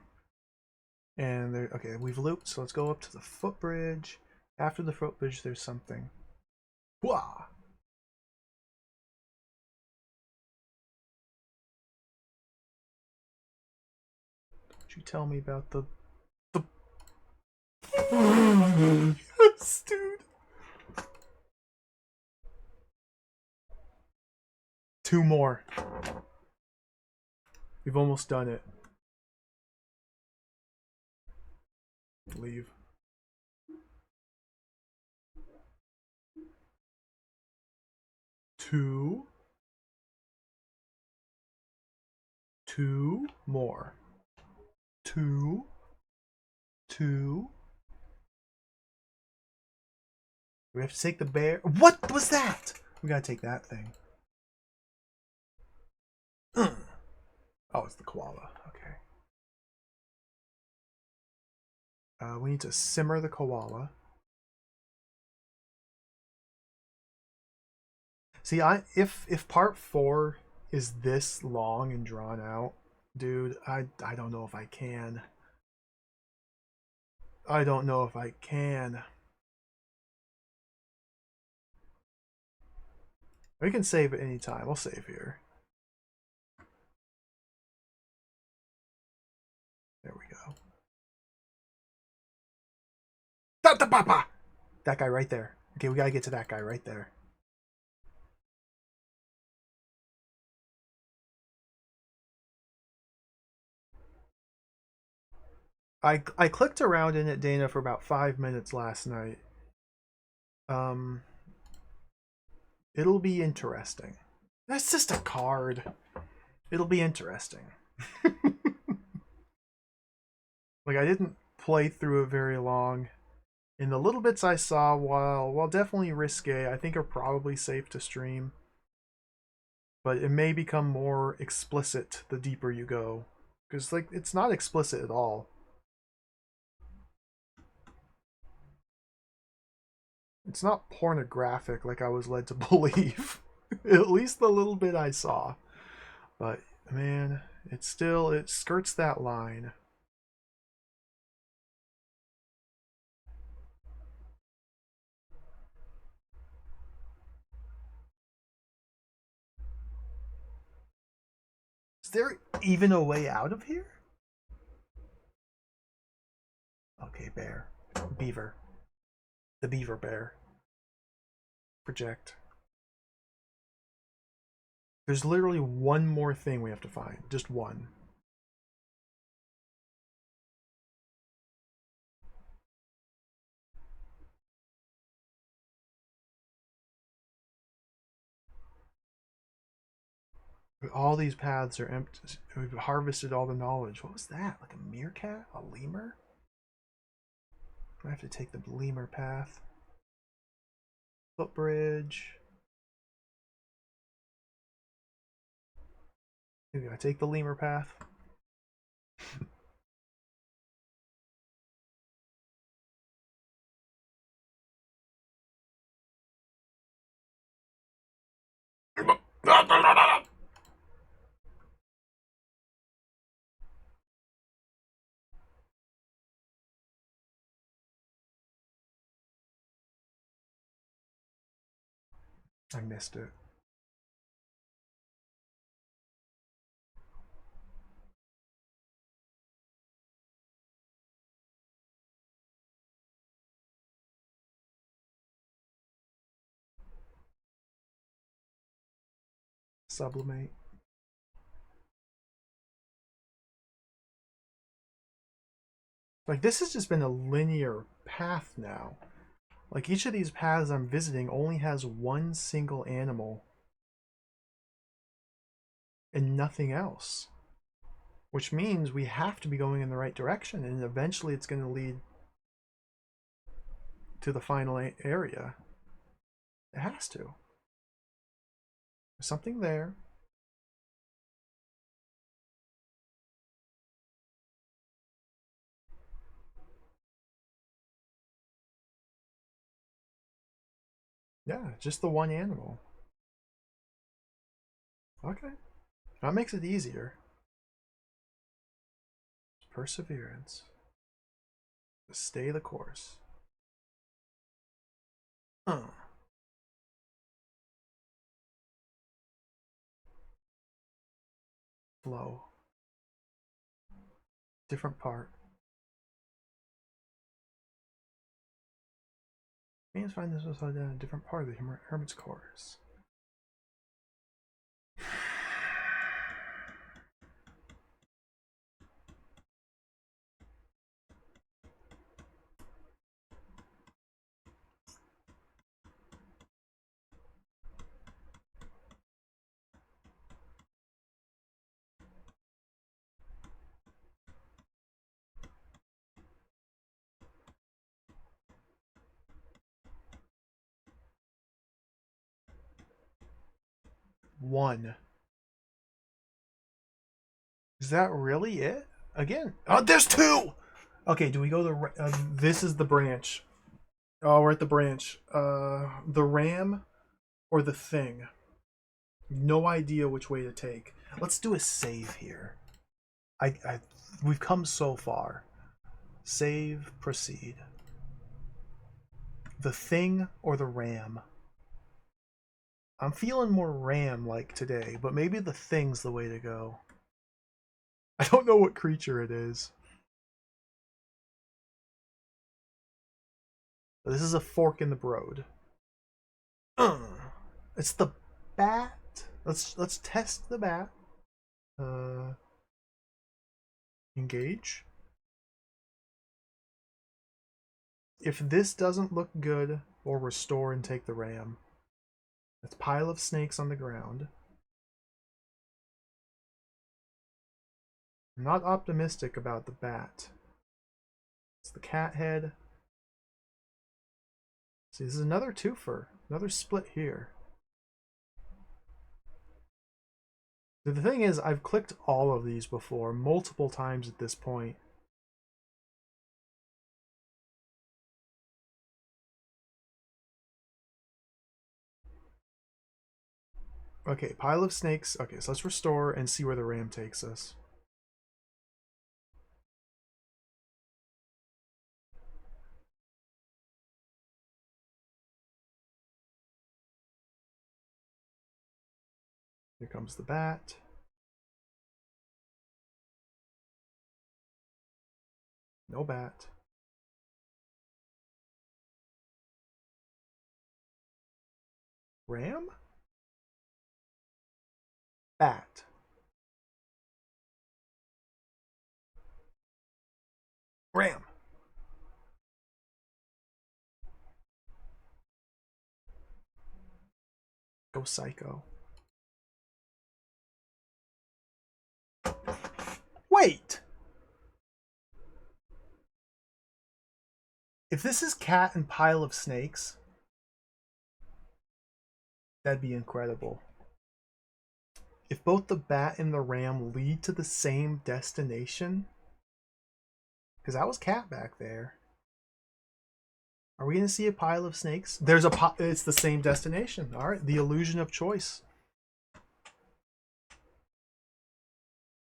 And there. Okay, we've looped, so let's go up to the footbridge. After the footbridge, there's something. Wah! Don't you tell me about the. Yes, dude. 2 more. We've almost done it. Leave. Two more. Two. We have to take the bear. What was that? We gotta take that thing. Oh, it's the koala. Okay. We need to simmer the koala. See, if part 4 is this long and drawn out, dude, I don't know if I can. I don't know if I can. We can save at any time. I'll save here. There we go. That guy right there. Okay, we gotta get to that guy right there. I clicked around in it, Dana, for about 5 minutes last night. It'll be interesting. That's just a card. It'll be interesting. Like, I didn't play through it very long. In the little bits I saw, while definitely risque, I think are probably safe to stream. But it may become more explicit the deeper you go. Because, like, it's not explicit at all. It's not pornographic like I was led to believe. At least the little bit I saw. But man, it skirts that line. Is there even a way out of here? Okay, bear. Beaver. The beaver bear. Project. There's literally one more thing we have to find. Just one. All these paths are empty. We've harvested all the knowledge. What was that? Like a meerkat? A lemur? I have to take the lemur path. Footbridge. Maybe I take the lemur path. I missed it. Sublimate. Like, this has just been a linear path now. Like, each of these paths I'm visiting only has one single animal and nothing else. Which means we have to be going in the right direction, and eventually it's going to lead to the final area. It has to. There's something there. Yeah, just the one animal. Okay. That makes it easier. Perseverance. Stay the course. Flow. Different part. Means find this was down a different part of the hermit's course. One. Is that really it? Again? Oh, there's two! Okay, do we go the... this is the branch. Oh, we're at the branch. The ram or the thing. No idea which way to take. Let's do a save here. We've come so far. Save, proceed. The thing or the ram? I'm feeling more ram-like today, but maybe the thing's the way to go. I don't know what creature it is. This is a fork in the road. It's the bat. Let's test the bat. Engage. If this doesn't look good, we'll restore and take the ram. It's a pile of snakes on the ground. I'm not optimistic about the bat. It's the cat head. See, this is another twofer. Another split here. The thing is, I've clicked all of these before, multiple times at this point. Okay, pile of snakes. Okay, so let's restore and see where the ram takes us. Here comes the bat. No bat. Ram? Bat. Ram. Go psycho. Wait! If this is cat and pile of snakes, that'd be incredible. If both the bat and the ram lead to the same destination, because that was cat back there. Are we going to see a pile of snakes? There's a it's the same destination. All right, the illusion of choice.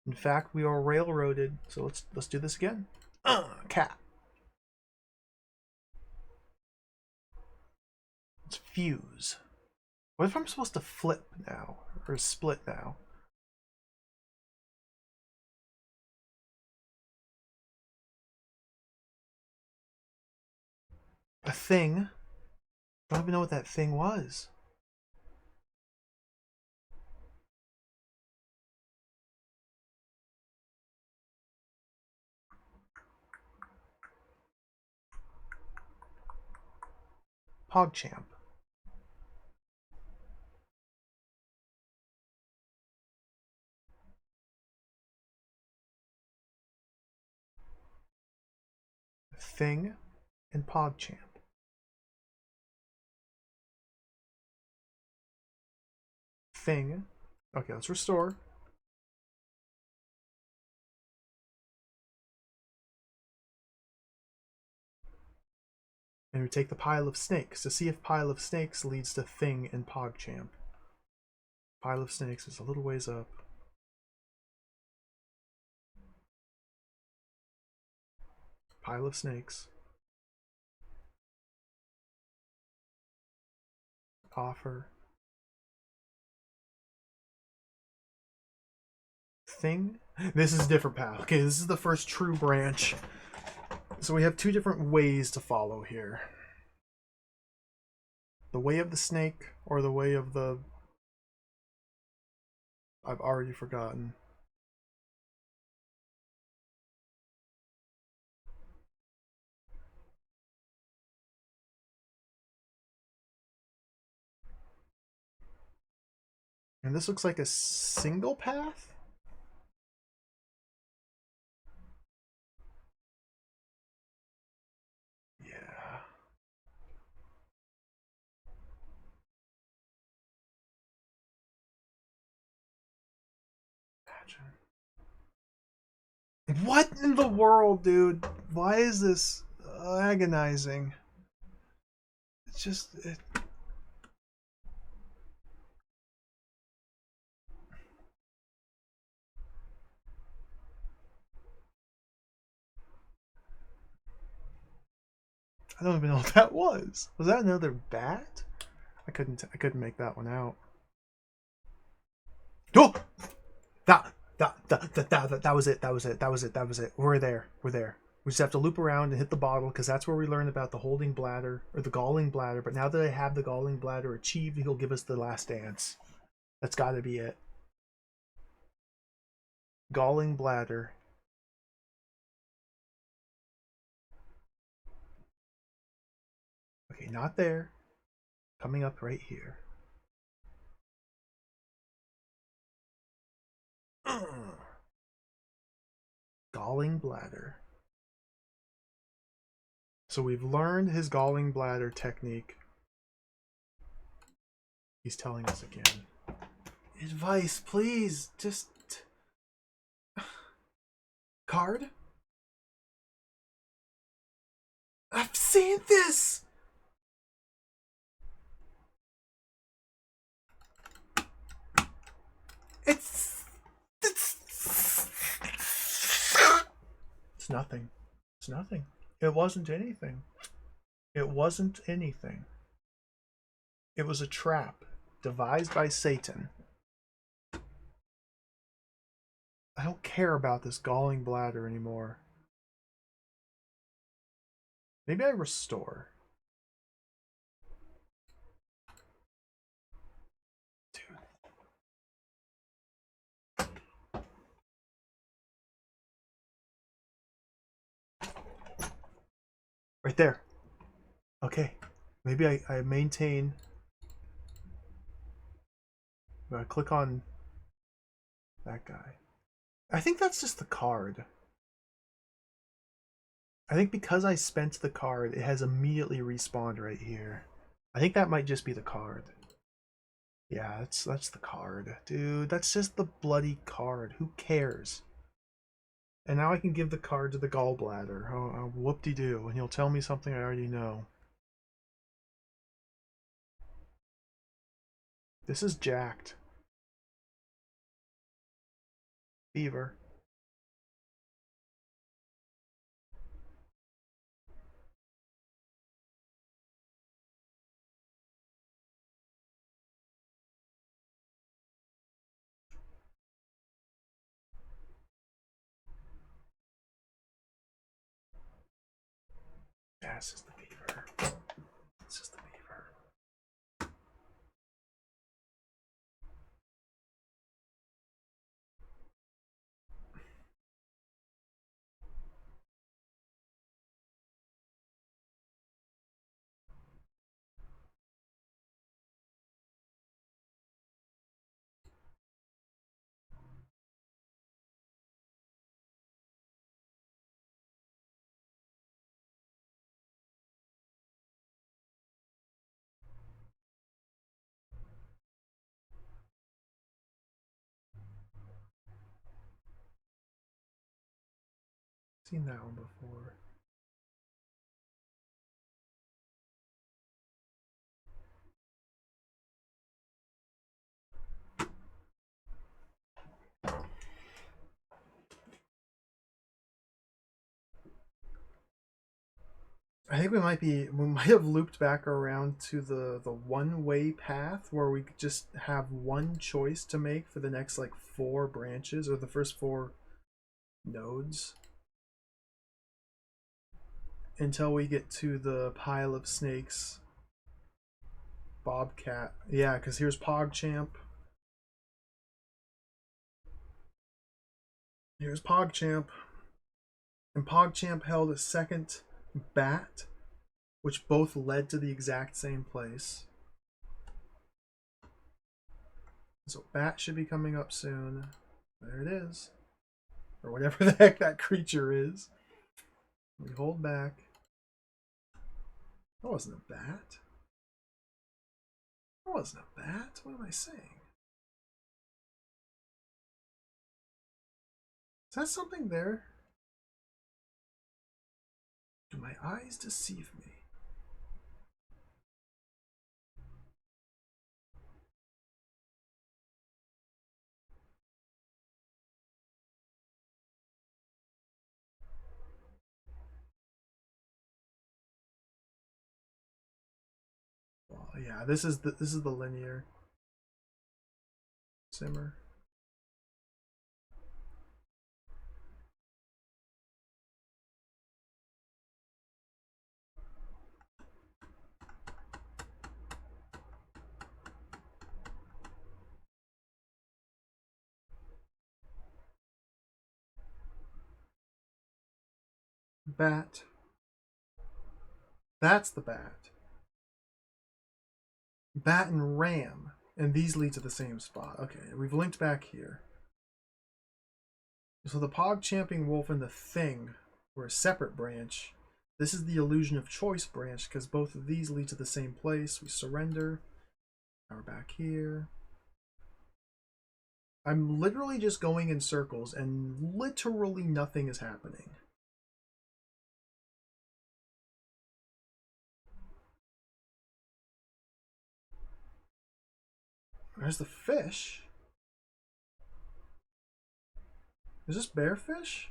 In fact, we are railroaded. So let's do this again. Cat. Let's fuse. What if I'm supposed to flip now or split now? A thing. I don't even know what that thing was. PogChamp. Thing and PogChamp. Thing. Okay, let's restore. And we take the pile of snakes to see if pile of snakes leads to thing and PogChamp. Pile of snakes is a little ways up. Pile of snakes. Offer. Thing. This is a different path. Okay, this is the first true branch. So we have two different ways to follow here. The way of the snake or the way of the... I've already forgotten. And this looks like a single path? Yeah. Imagine. What in the world, dude? Why is this agonizing? It's just... I don't even know what that was. Was that another bat? I couldn't make that one out. Oh! That was it. That was it. We're there. We just have to loop around and hit the bottle because that's where we learned about the holding bladder or the galling bladder. But now that I have the galling bladder achieved, he'll give us the last dance. That's got to be it. Galling bladder. Okay, not there. Coming up right here. Galling bladder. So we've learned his galling bladder technique. He's telling us again. Advice, please. Just... Card? I've seen this! It's it's nothing. It's nothing. It wasn't anything. It wasn't anything. It was a trap devised by Satan. I don't care about this galling bladder anymore. Maybe I restore. Dude. Right there. Okay. Maybe I maintain. Click on that guy. I think that's just the card. I think because I spent the card, it has immediately respawned right here. I think that might just be the card. Yeah, that's the card. Dude, that's just the bloody card. Who cares? And now I can give the card to the gallbladder. Oh, whoop-de-doo. And he'll tell me something I already know. This is jacked. Fever. Yeah, this is the fever. This is the fever. Seen that one before. I think we might have looped back around to the one-way path where we just have one choice to make for the next like 4 branches or the first 4 nodes until we get to the pile of snakes. Bobcat. Yeah, because here's PogChamp. Here's PogChamp. And PogChamp held a second bat, which both led to the exact same place. So bat should be coming up soon. There it is. Or whatever the heck that creature is. We hold back. That wasn't a bat. That wasn't a bat. What am I saying? Is that something there? Do my eyes deceive me? Well, yeah, this is the linear simmer. Bat. That's the bat. Bat and ram. And these lead to the same spot. Okay, we've linked back here. So the Pog-Champing Wolf and the Thing were a separate branch. This is the Illusion of Choice branch because both of these lead to the same place. We surrender. Now we're back here. I'm literally just going in circles and literally nothing is happening. There's the fish. Is this bearfish?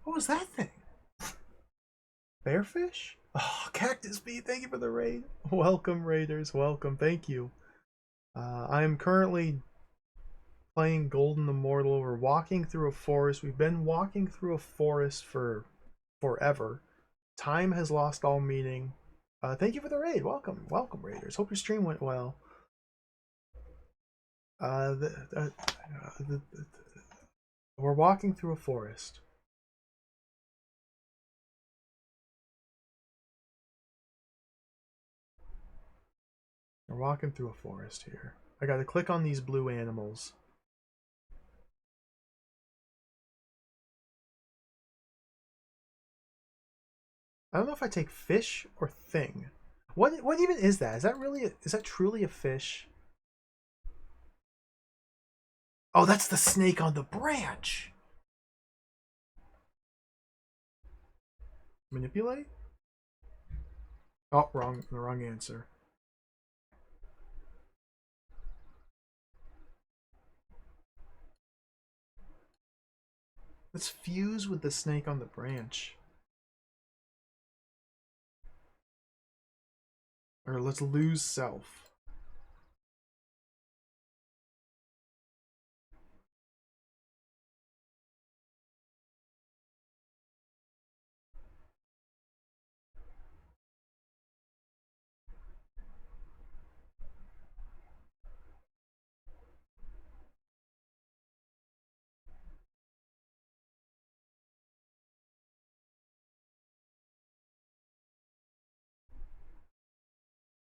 What was that thing? Bearfish? Oh, Cactus Bee, thank you for the raid. Welcome, raiders. Welcome. Thank you. I am currently playing Golden Immortal. We're walking through a forest. We've been walking through a forest for forever. Time has lost all meaning. Thank you for the raid. Welcome. Welcome, raiders. Hope your stream went well. We're walking through a forest. We're walking through a forest here. I gotta click on these blue animals. I don't know if I take fish or thing. What even is that? Is that really is that truly a fish? Oh, that's the snake on the branch. Manipulate? Oh, wrong answer. Let's fuse with the snake on the branch. Or let's lose self.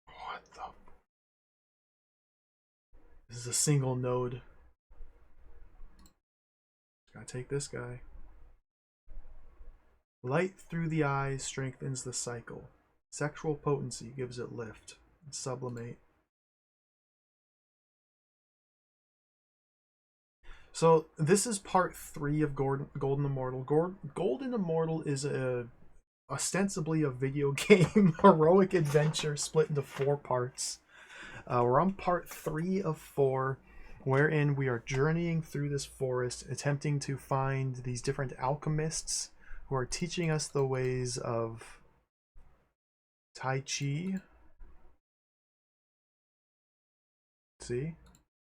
What the? This is a single node. Gotta take this guy. Light through the eyes strengthens the cycle. Sexual potency gives it lift. Sublimate. So this is part 3 of Golden Immortal. Golden Immortal is ostensibly a video game heroic adventure split into 4 parts. We're on part 3 of 4, wherein we are journeying through this forest, attempting to find these different alchemists who are teaching us the ways of Tai Chi. See?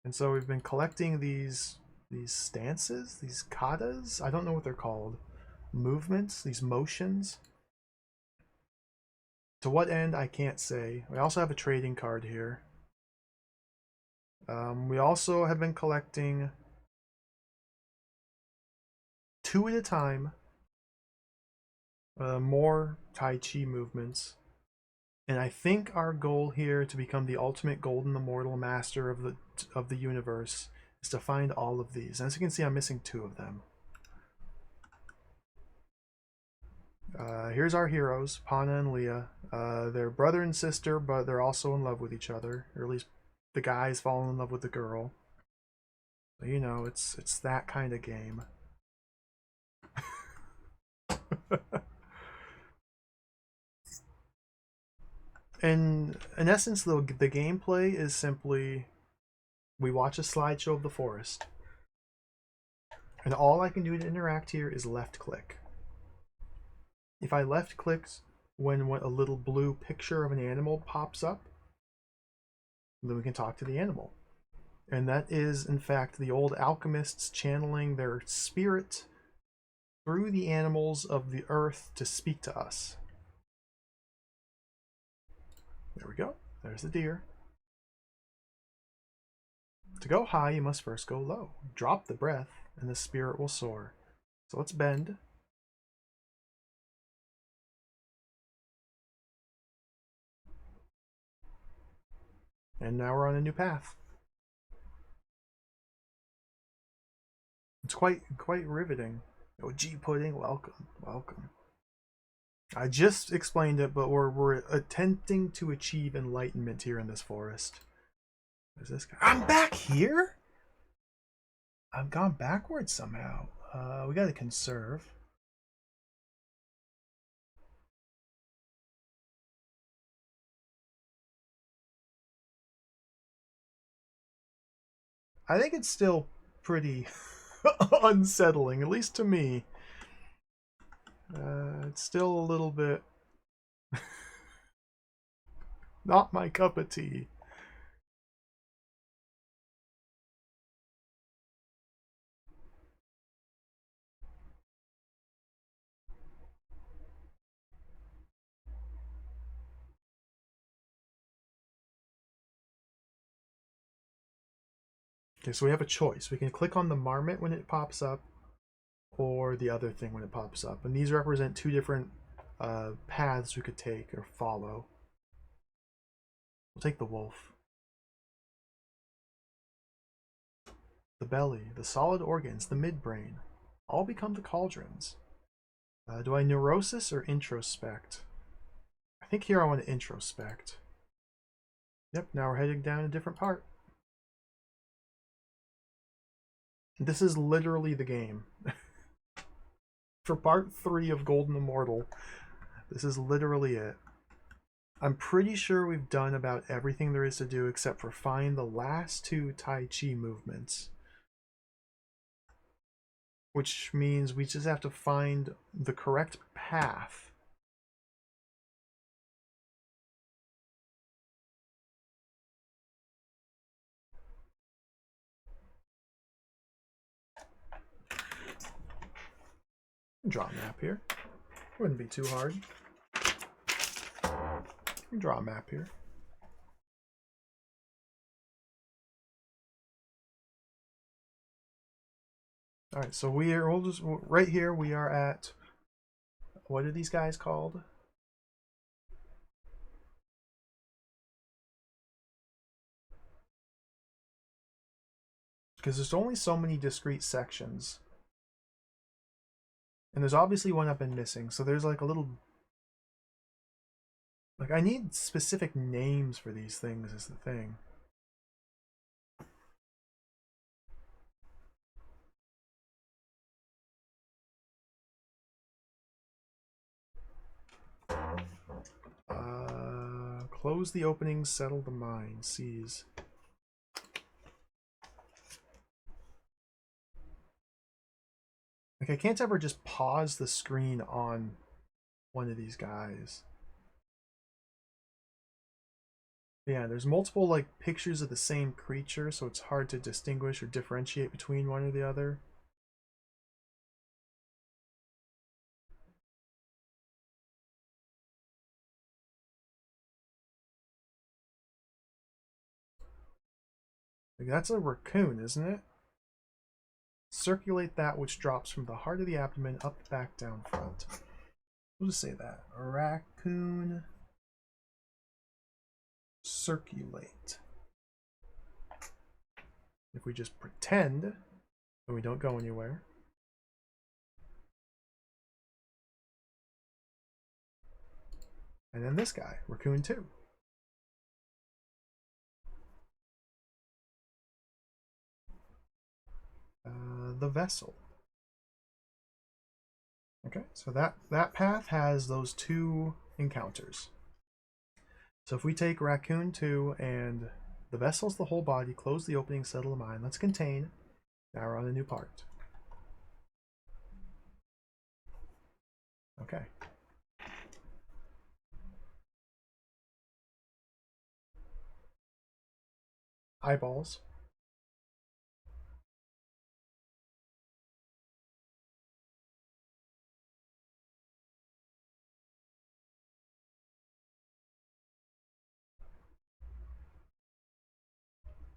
And so we've been collecting these stances, these katas. I don't know what they're called. Movements, these motions. To what end, I can't say. We also have a trading card here. We also have been collecting 2 at a time more Tai Chi movements. And I think our goal here to become the ultimate Golden Immortal Master of the universe is to find all of these. And as you can see, I'm missing 2 of them. Here's our heroes, Pana and Leah. They're brother and sister, but they're also in love with each other. Or at least the guy's falling in love with the girl. So, you know, it's that kind of game. And in essence, the gameplay is simply we watch a slideshow of the forest. And all I can do to interact here is left click. If I left click when a little blue picture of an animal pops up, then we can talk to the animal. And that is, in fact, the old alchemists channeling their spirit through the animals of the earth to speak to us. There we go. There's the deer. To go high, you must first go low. Drop the breath, and the spirit will soar. So let's bend. And now we're on a new path. It's quite riveting. Oh, G Pudding, welcome, welcome. I just explained it, but we're attempting to achieve enlightenment here in this forest. Where's this guy? I'm back here? I've gone backwards somehow. We gotta conserve. I think it's still pretty unsettling, at least to me. It's still a little bit not my cup of tea. Okay, so we have a choice. We can click on the marmot when it pops up, or the other thing when it pops up. And these represent two different paths we could take or follow. We'll take the wolf. The belly, the solid organs, the midbrain, all become the cauldrons. Do I neurosis or introspect? I think here I want to introspect. Yep, now we're heading down a different part. This is literally the game. For part 3 of Golden Immortal, this is literally it. I'm pretty sure we've done about everything there is to do except for find the last 2 Tai Chi movements. Which means we just have to find the correct path. Draw a map here. Wouldn't be too hard. Draw a map here. All right, so we'll just right here. We are at, what are these guys called? Because there's only so many discrete sections, and there's obviously one I've been missing. So there's like a little, like I need specific names for these things. Is the thing. Close the openings, settle the mind, seize. Like I can't ever just pause the screen on one of these guys. Yeah, there's multiple like pictures of the same creature, so it's hard to distinguish or differentiate between one or the other. Like that's a raccoon, isn't it? Circulate that which drops from the heart of the abdomen up, back, down, front. We'll just say that. A raccoon. Circulate. If we just pretend that we don't go anywhere. And then this guy, raccoon 2. The vessel. Okay, so that path has those 2 encounters. So if we take raccoon 2 and the vessel's the whole body, close the opening, settle the mind. Let's contain. Now we're on a new part. Okay. Eyeballs.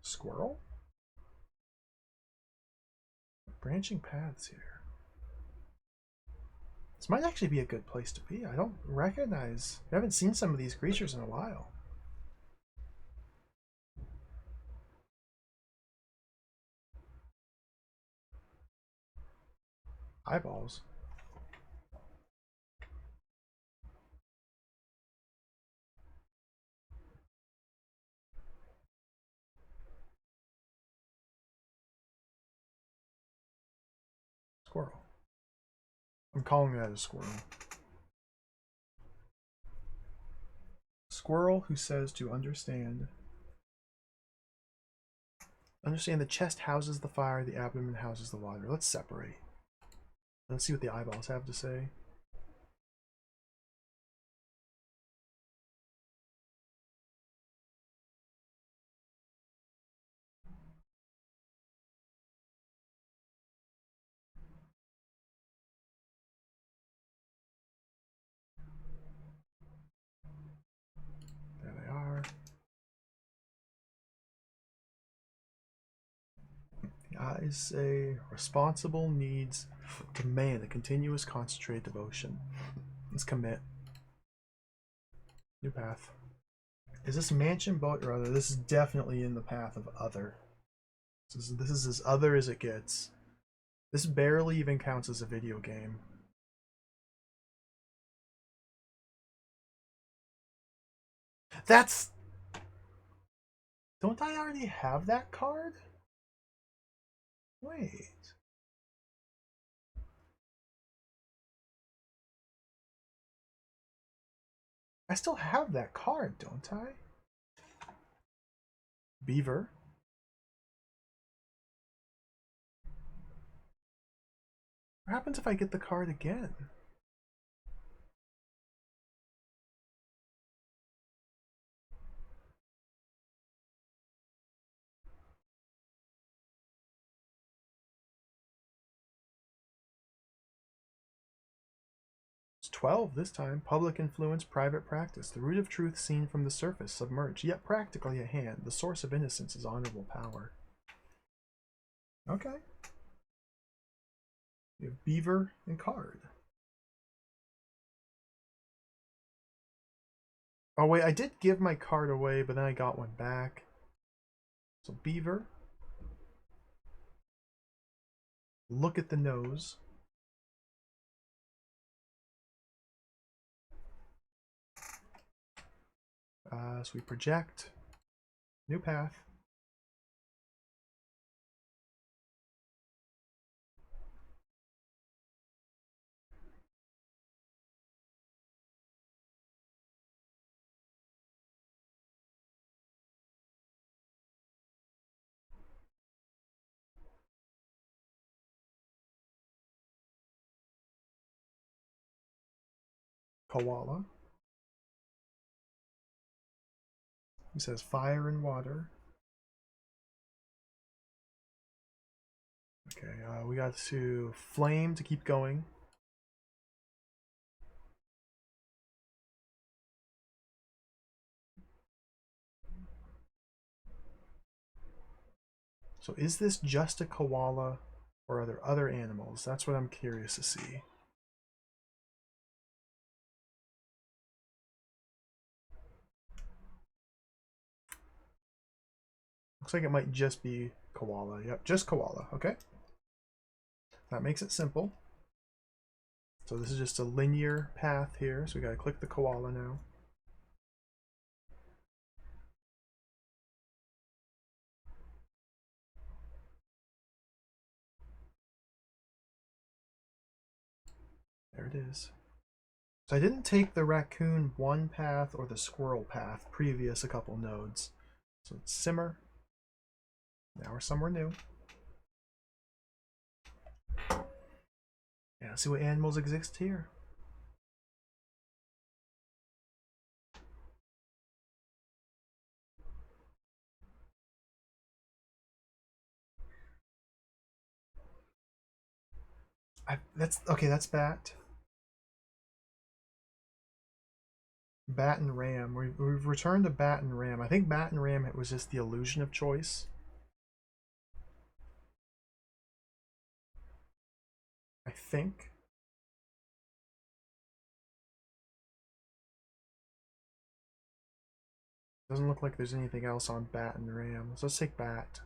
Squirrel? Branching paths here. This might actually be a good place to be. I don't recognize... I haven't seen some of these creatures in a while. Eyeballs. Squirrel. I'm calling that a squirrel. Squirrel who says to understand. Understand the chest houses the fire, the abdomen houses the water. Let's separate. Let's see what the eyeballs have to say. There they are. The eyes say responsible needs demand a continuous concentrated devotion. Let's commit. New path. Is this mansion, boat, or other? This is definitely in the path of other. This is as other as it gets. This barely even counts as a video game. That's... Don't I already have that card? Wait. I still have that card, don't I? Beaver. What happens if I get the card again? It's 12 this time. Public influence, private practice. The root of truth seen from the surface, submerged, yet practically at hand. The source of innocence is honorable power. Okay. We have beaver and card. Oh wait, I did give my card away, but then I got one back. So beaver. Look at the nose. So we project. New path. Koala. He says fire and water. Okay, we got to flame to keep going. So is this just a koala, or are there other animals? That's what I'm curious to see. Looks like it might just be koala. Yep, just koala. Okay. That makes it simple. So this is just a linear path here. So we gotta click the koala now. There it is. So I didn't take the raccoon one path or the squirrel path previous a couple nodes. So it's simmer. Now we're somewhere new. Yeah, let's see what animals exist here. That's okay. That's bat. Bat and ram. We've returned to bat and ram. I think bat and ram, it was just the illusion of choice. I think. Doesn't look like there's anything else on bat and ram. So let's take bat.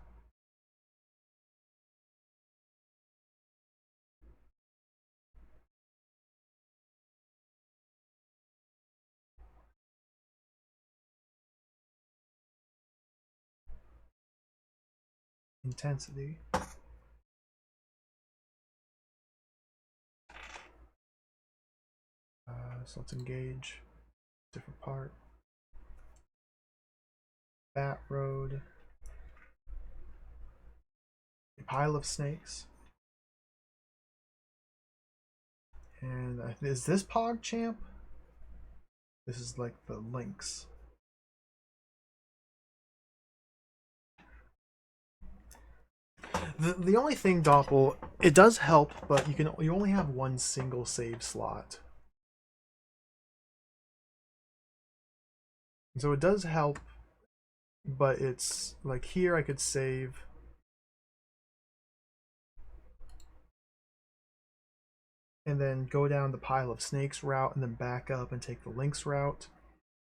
Intensity. So let's engage. Different part. Bat road. pile of snakes. And is this PogChamp? This is like the links. The only thing, Doppel, it does help, but you only have one single save slot. And so it does help, but it's like here I could save. And then go down the pile of snakes route and then back up and take the links route.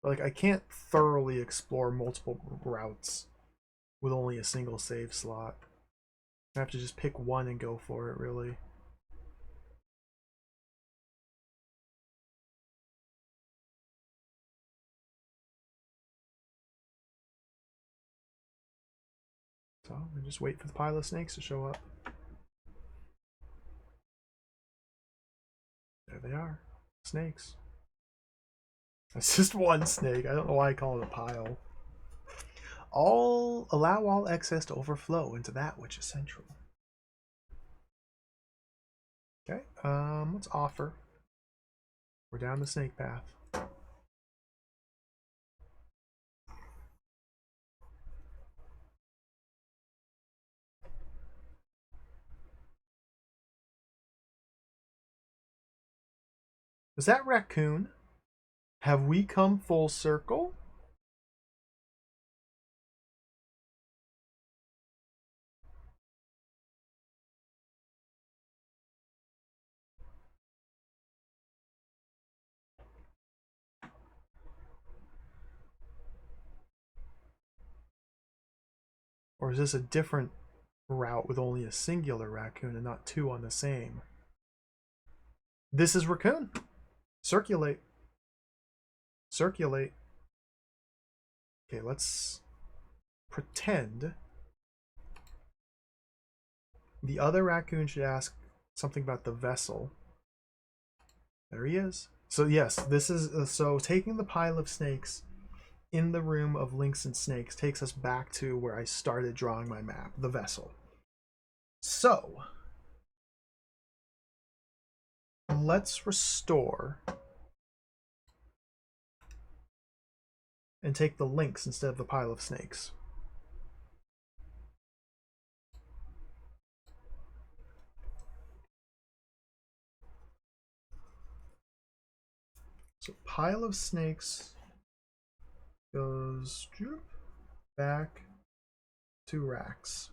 But like I can't thoroughly explore multiple routes with only a single save slot. I have to just pick one and go for it, really. So I just wait for the pile of snakes to show up. There they are. Snakes. That's just one snake. I don't know why I call it a pile. Allow all excess to overflow into that which is central. Okay, let's offer. We're down the snake path. Is that raccoon? Have we come full circle? Or is this a different route with only a singular raccoon and not two on the same? This is raccoon. Circulate. Circulate. Okay, let's pretend the other raccoon should ask something about the vessel. There he is. So yes, this is so taking the pile of snakes in the room of links and snakes takes us back to where I started drawing my map, the vessel. So let's restore and take the links instead of the pile of snakes. So pile of snakes goes back to racks.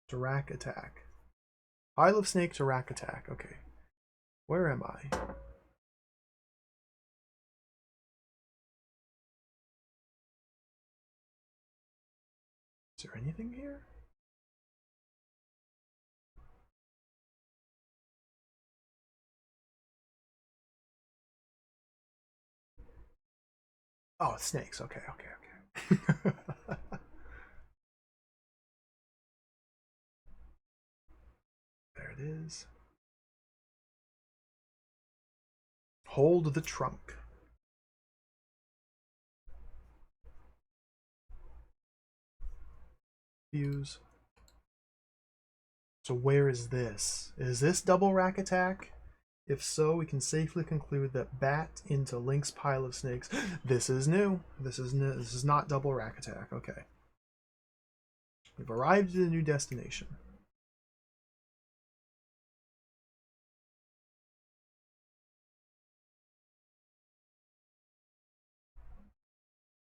To rack attack. Pile of snake to rack attack. Okay. Where am I? Is there anything here? Oh, snakes. Okay, okay, okay. There it is. Hold the trunk. Fuse. So where is this? Is this double rack attack? If so, we can safely conclude that bat into Link's pile of snakes. This is new. This is not double rack attack. Okay. We've arrived at a new destination.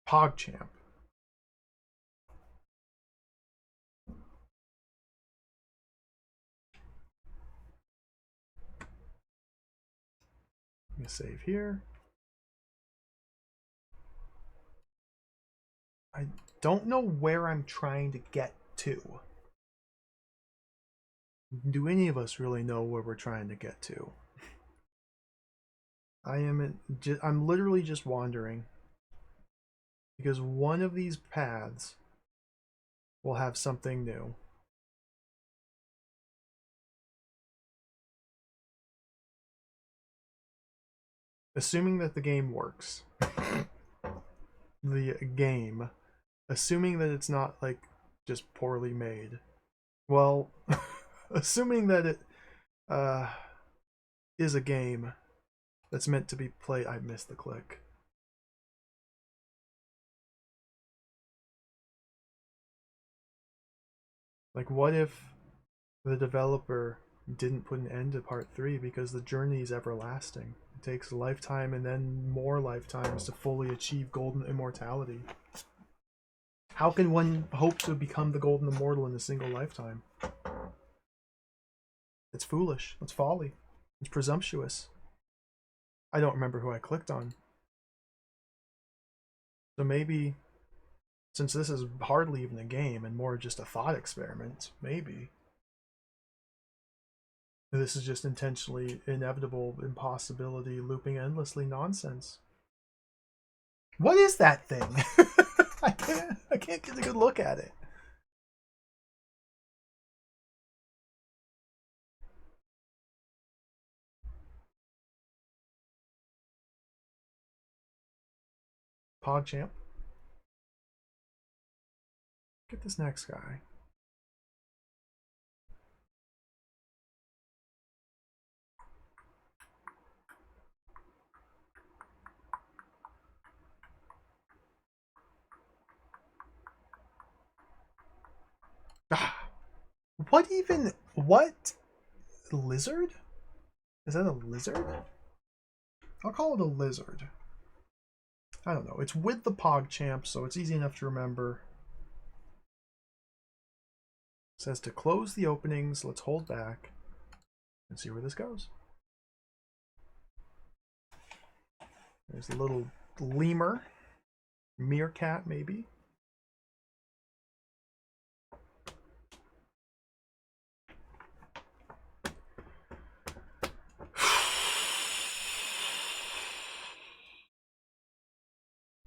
PogChamp. Let me save here. I don't know where I'm trying to get to. Do any of us really know where we're trying to get to? I'm literally just wandering. Because one of these paths will have something new. Assuming that the game works. The game. Assuming that it's not, like, just poorly made. Well, assuming that it uh, is a game that's meant to be played. I missed the click. Like, what if the developer didn't put an end to part 3 because the journey is everlasting? It takes a lifetime and then more lifetimes to fully achieve golden immortality. How can one hope to become the golden immortal in a single lifetime? It's foolish. It's folly. It's presumptuous. I don't remember who I clicked on. So maybe, since this is hardly even a game and more just a thought experiment, maybe this is just intentionally inevitable impossibility looping endlessly nonsense. What is that thing? I can't get a good look at it. PogChamp. Get this next guy. Ah, what even? What? Lizard? Is that a lizard? I'll call it a lizard. I don't know. It's with the PogChamp, so it's easy enough to remember. It says to close the openings. Let's hold back and see where this goes. There's a little lemur, meerkat maybe.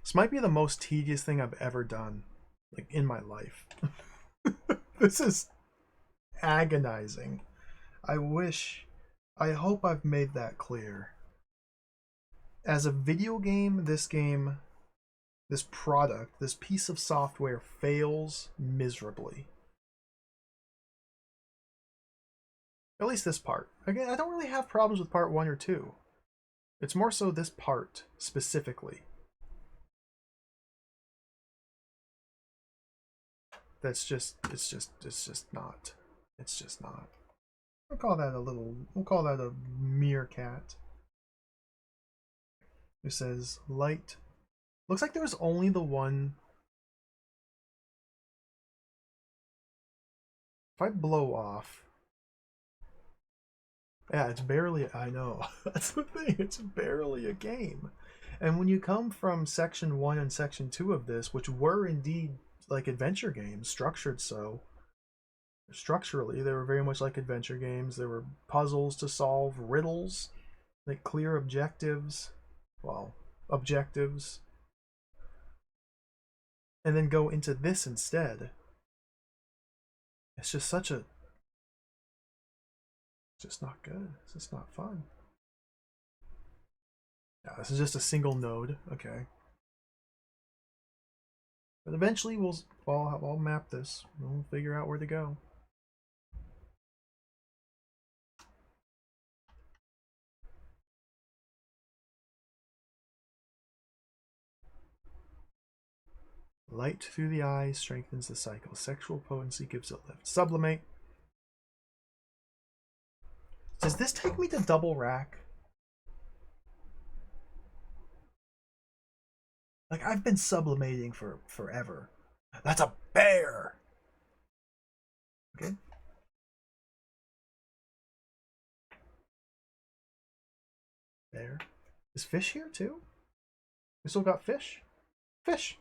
This might be the most tedious thing I've ever done, like in my life. This is agonizing. I hope I've made that clear. As a video game, this product, this piece of software fails miserably. At least this part. Again, I don't really have problems with part 1 or 2. It's more so this part specifically. It's just not. It's just not. We'll call that a meerkat. Who says light. Looks like there was only the one. If I blow off. Yeah, it's barely, I know. That's the thing. It's barely a game. And when you come from section 1 and section 2 of this, which were indeed like adventure games, structured so, structurally, they were very much like adventure games. There were puzzles to solve, riddles, like clear objectives. Well, objectives. And then go into this instead. It's just such a. It's just not good. It's just not fun. Yeah, this is just a single node. Okay. But eventually I'll map this. We'll figure out where to go. Light through the eyes strengthens the cycle. Sexual potency gives it lift. Sublimate. Does this take me to double rack? Like, I've been sublimating for forever. That's a bear! Okay. Bear. Is fish here too? We still got fish? Fish!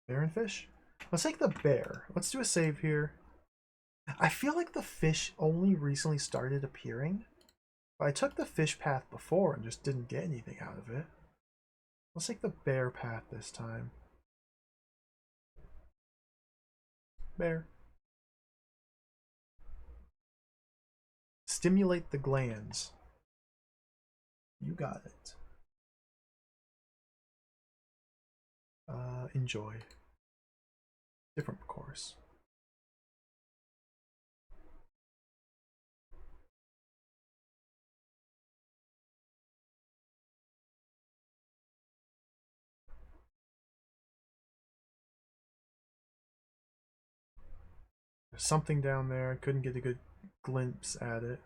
Bear and fish. Let's take the bear. Let's do a save here. I feel like the fish only recently started appearing. But I took the fish path before and just didn't get anything out of it. Let's take the bear path this time. Bear. Stimulate the glands. You got it. Enjoy. Different course. There's something down there. I couldn't get a good glimpse at it.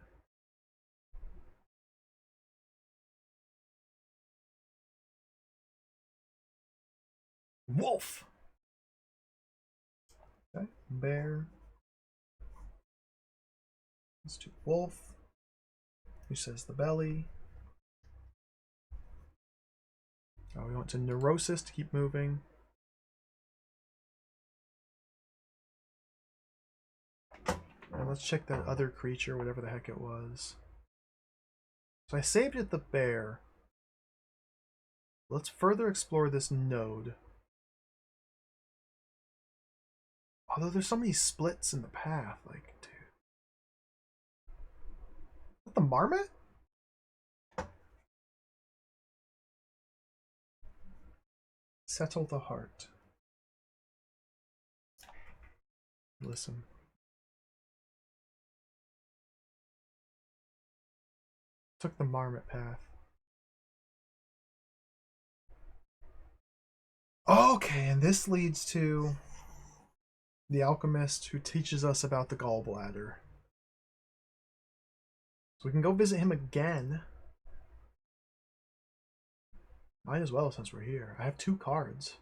Wolf! Okay, bear. Let's do wolf. Who says the belly? Oh, we want to neurosis to keep moving. And let's check that other creature, whatever the heck it was. So I saved it the bear. Let's further explore this node. Although there's so many splits in the path, like, dude. Is that the marmot? Settle the heart. Listen. Took the marmot path. Okay, and this leads to the alchemist who teaches us about the gallbladder. So we can go visit him again. Might as well since we're here. I have 2 cards.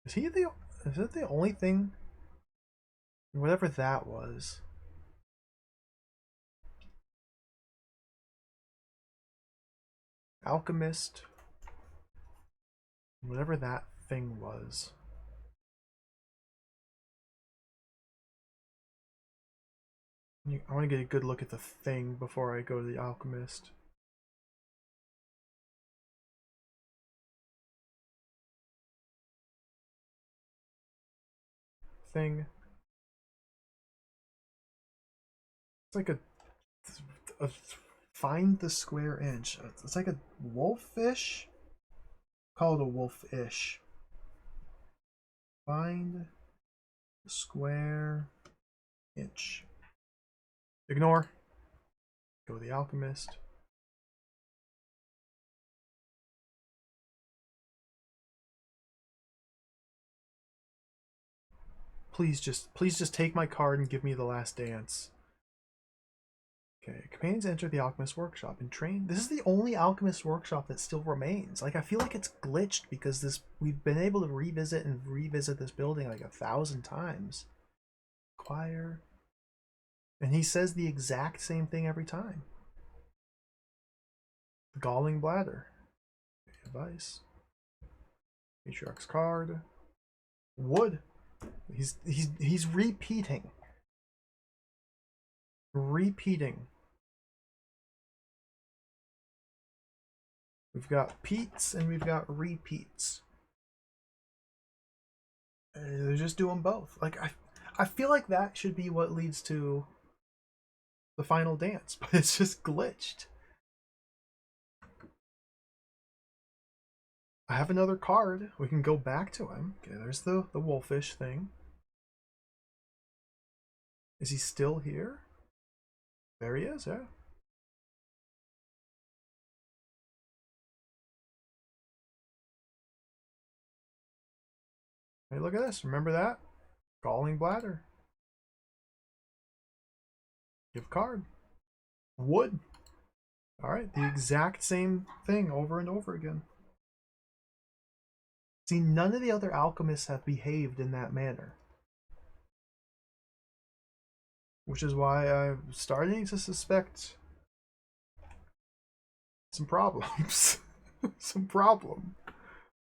Is it the only thing? Whatever that was. Alchemist. Whatever that thing was. I want to get a good look at the thing before I go to the alchemist. Thing. It's like a find the square inch. It's like a wolfish. Call it a wolfish. Find the square inch. Ignore. Go to the alchemist. Please just take my card and give me the last dance. Okay, companions enter the alchemist workshop and train. This is the only alchemist workshop that still remains. Like, I feel like it's glitched because we've been able to revisit this building like 1,000 times. Acquire. And he says the exact same thing every time. The galling bladder. Advice. Matriarch's card. Wood. He's repeating. We've got Pete's and we've got repeats. They're just doing both. Like, I feel like that should be what leads to the final dance, but it's just glitched. I have another card. We can go back to him. Okay, there's the wolfish thing. Is he still here? There he is, yeah. Hey, look at this. Remember that? Galling bladder. Give card. Wood. Alright, the exact same thing over and over again. See, none of the other alchemists have behaved in that manner. Which is why I'm starting to suspect some problems. Some problem.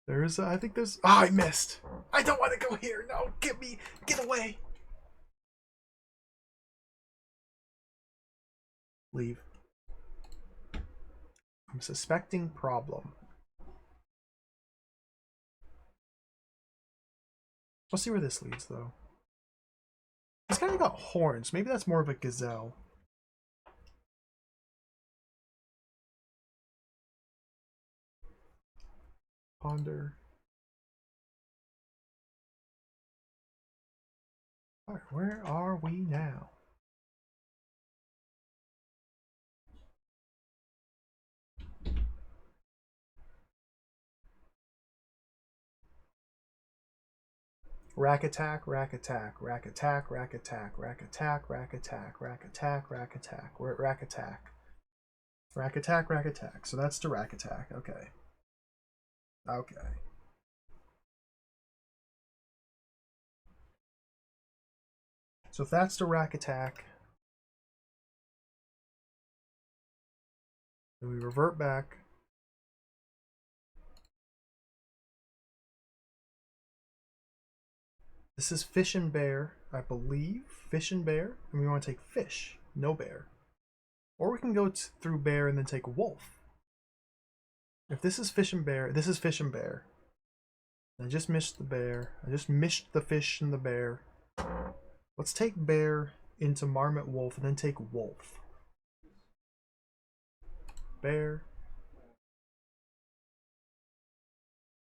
I think there's... Oh, I missed. I don't want to go here. No, get away. Leave. I'm suspecting problem. Let's see where this leads, though. He's kind of got horns. Maybe that's more of a gazelle. Ponder. All right, where are we now? Rack attack, rack attack, rack attack, rack attack, rack attack, rack attack, rack attack, rack attack. We're at rack attack. Rack attack, rack attack. So that's the rack attack. Okay. Okay. So if that's the rack attack, then we revert back. This is fish and bear, I believe. Fish and bear. And we want to take fish, no bear. Or we can go through bear and then take wolf. If this is fish and bear, this is fish and bear. I just missed the bear. I just missed the fish and the bear. Let's take bear into marmot wolf and then take wolf. Bear.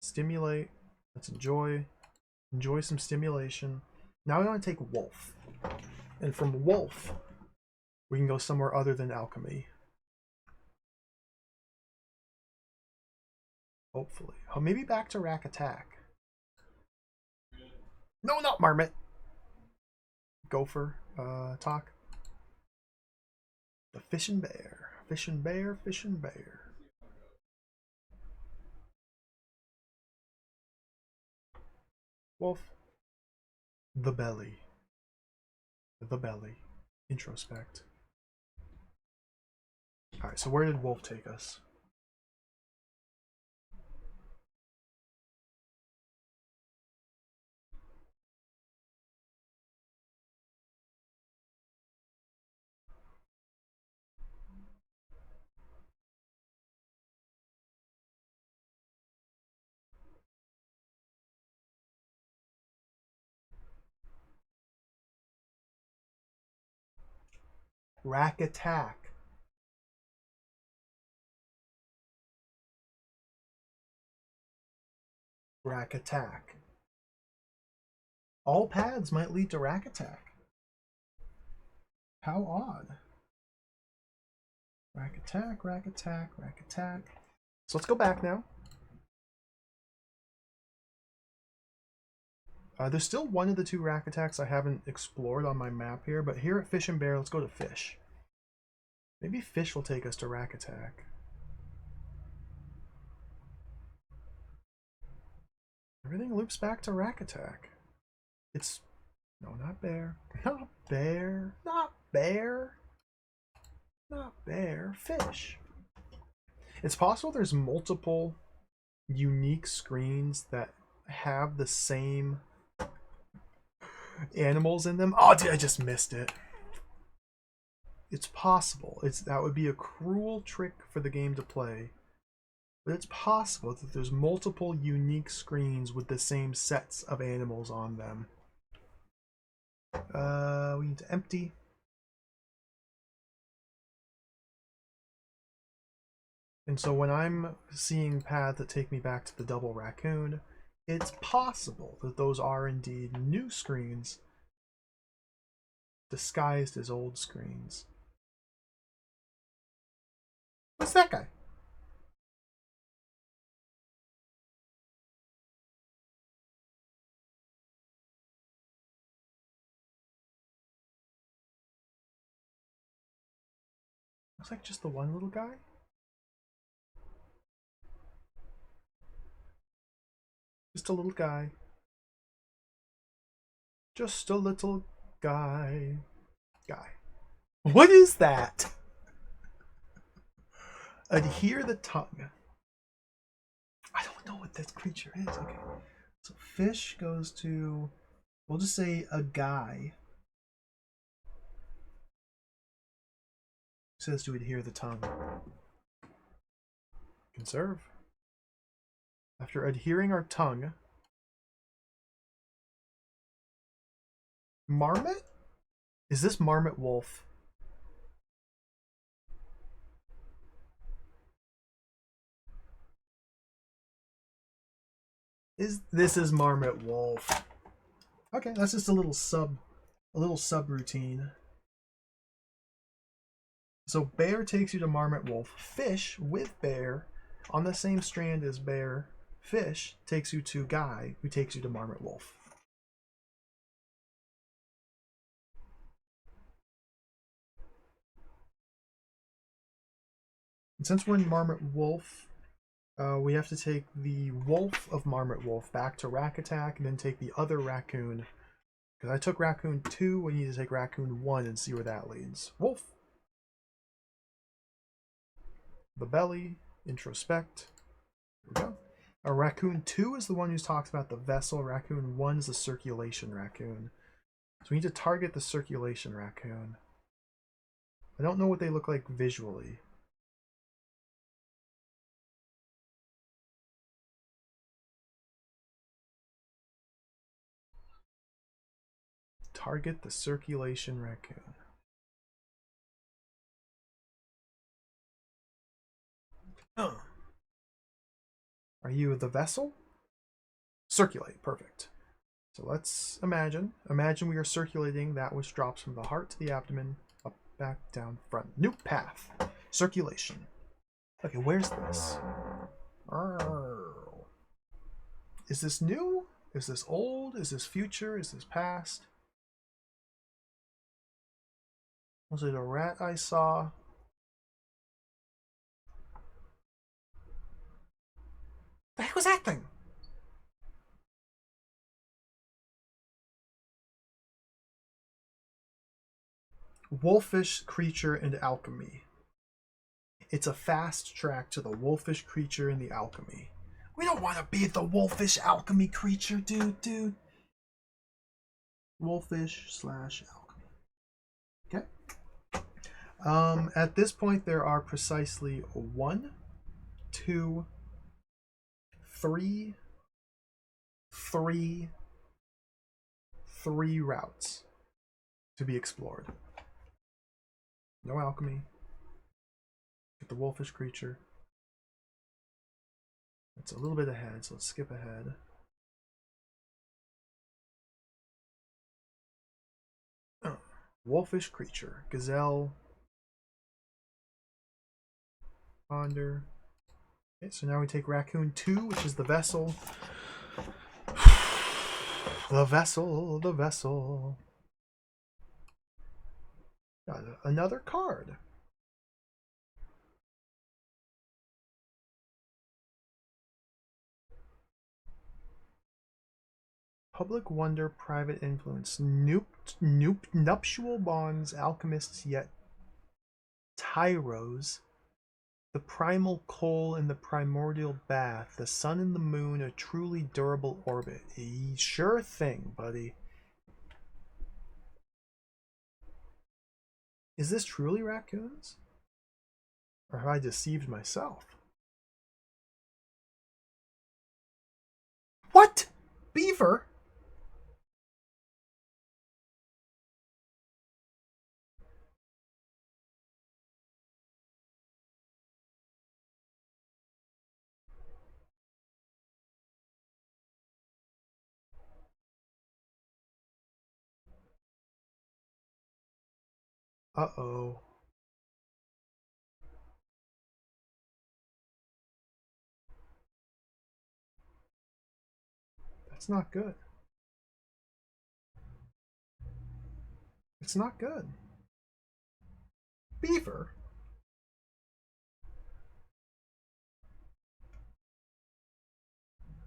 Stimulate. Let's enjoy some stimulation. Now we want to take wolf. And from wolf, we can go somewhere other than alchemy. Hopefully. Oh, maybe back to rack attack. No, not marmot. Gopher. Talk. The fish and bear. Fish and bear, fish and bear. Wolf. The belly. The belly. Introspect. Alright, so where did wolf take us? Rack attack. Rack attack. All paths might lead to rack attack. How odd. Rack attack, rack attack, rack attack. So let's go back now. There's still one of the two rack attacks I haven't explored on my map here, but here at Fish and Bear, let's go to Fish. Maybe Fish will take us to rack attack. Everything loops back to rack attack. It's... No, not bear. Not bear. Not bear. Not bear. Fish. It's possible there's multiple unique screens that have the same animals in them. Oh, dude, I just missed it. It's possible. That would be a cruel trick for the game to play. But it's possible that there's multiple unique screens with the same sets of animals on them. We need to empty. And so when I'm seeing paths that take me back to the double raccoon, it's possible that those are indeed new screens disguised as old screens. What's that guy? Looks like just the one little guy. Just a little guy. Just a little guy. What is that? Adhere the tongue. I don't know what this creature is. Okay. So fish goes to, we'll just say a guy. It says to adhere the tongue. Conserve. After adhering our tongue. Marmot? Is this marmot wolf? This is Marmot Wolf. Okay, that's just a little subroutine. So bear takes you to Marmot Wolf. Fish with bear on the same strand as bear. Fish takes you to guy, who takes you to Marmot Wolf. And since we're in Marmot Wolf, we have to take the wolf of Marmot Wolf back to Rack Attack and then take the other raccoon. Because I took raccoon 2, we need to take raccoon 1 and see where that leads. Wolf. The belly. Introspect. Here we go. Raccoon 2 is the one who talks about the vessel. Raccoon 1 is the circulation raccoon. So we need to target the circulation raccoon. I don't know what they look like visually. Target the circulation raccoon. Oh. Are you the vessel? Circulate. Perfect. So let's imagine. Imagine we are circulating that which drops from the heart to the abdomen, up, back, down, front. New path. Circulation. Okay, where's this? Is this new? Is this old? Is this future? Is this past? Was it a rat I saw? The heck was that thing? Wolfish creature and alchemy. It's a fast track to the wolfish creature and the alchemy. We don't want to be the wolfish alchemy creature, dude. Wolfish/alchemy. Okay. At this point, there are precisely 1, 2, 3 routes to be explored. No alchemy. Get the wolfish creature. It's a little bit ahead, so let's skip ahead. Oh, wolfish creature. Gazelle. Ponder. Okay, so now we take raccoon 2, which is the vessel. The vessel. Got another card. Public wonder, private influence, nuptial bonds, alchemists yet tyros, the primal coal in the primordial bath, the sun and the moon, a truly durable orbit. Sure thing, buddy. Is this truly raccoons? Or have I deceived myself? What? Beaver? Uh-oh. That's not good. It's not good. Beaver?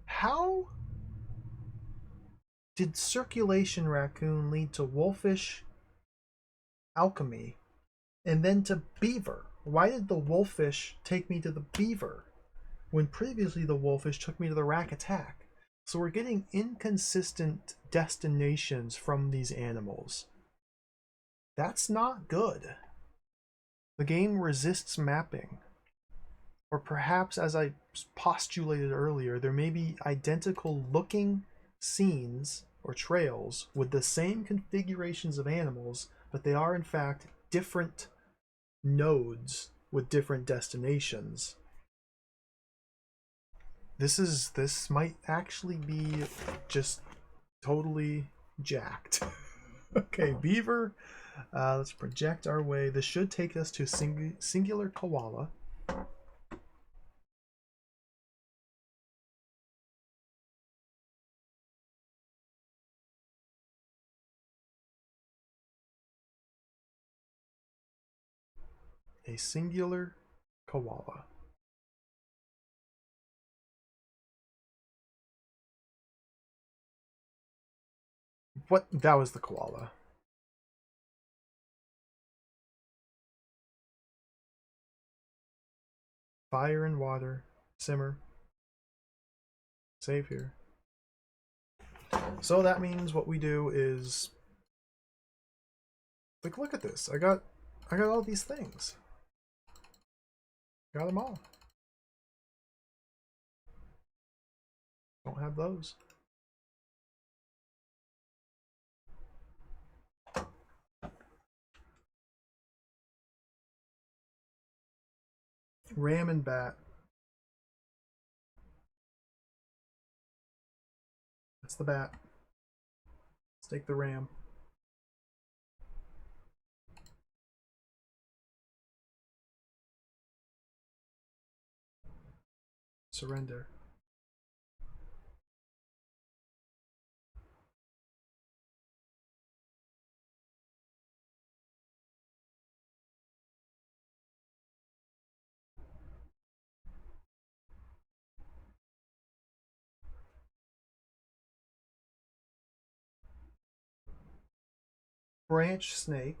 How did circulation raccoon lead to wolfish alchemy and then to beaver? Why did the wolfish take me to the beaver when previously the wolfish took me to the rack attack? So we're getting inconsistent destinations from these animals. That's not good. The game resists mapping. Or perhaps, as I postulated earlier, there may be identical looking scenes or trails with the same configurations of animals, but they are in fact different nodes with different destinations. This might actually be just totally jacked. Okay, beaver. Let's project our way. This should take us to singular koala. A singular koala. What? That was the koala. Fire and water. Simmer. Save here. So that means what we do is, like, look at this. I got all these things. Got them all. Don't have those. Ram and bat. That's the bat. Let's take the ram. Surrender. Branch snake.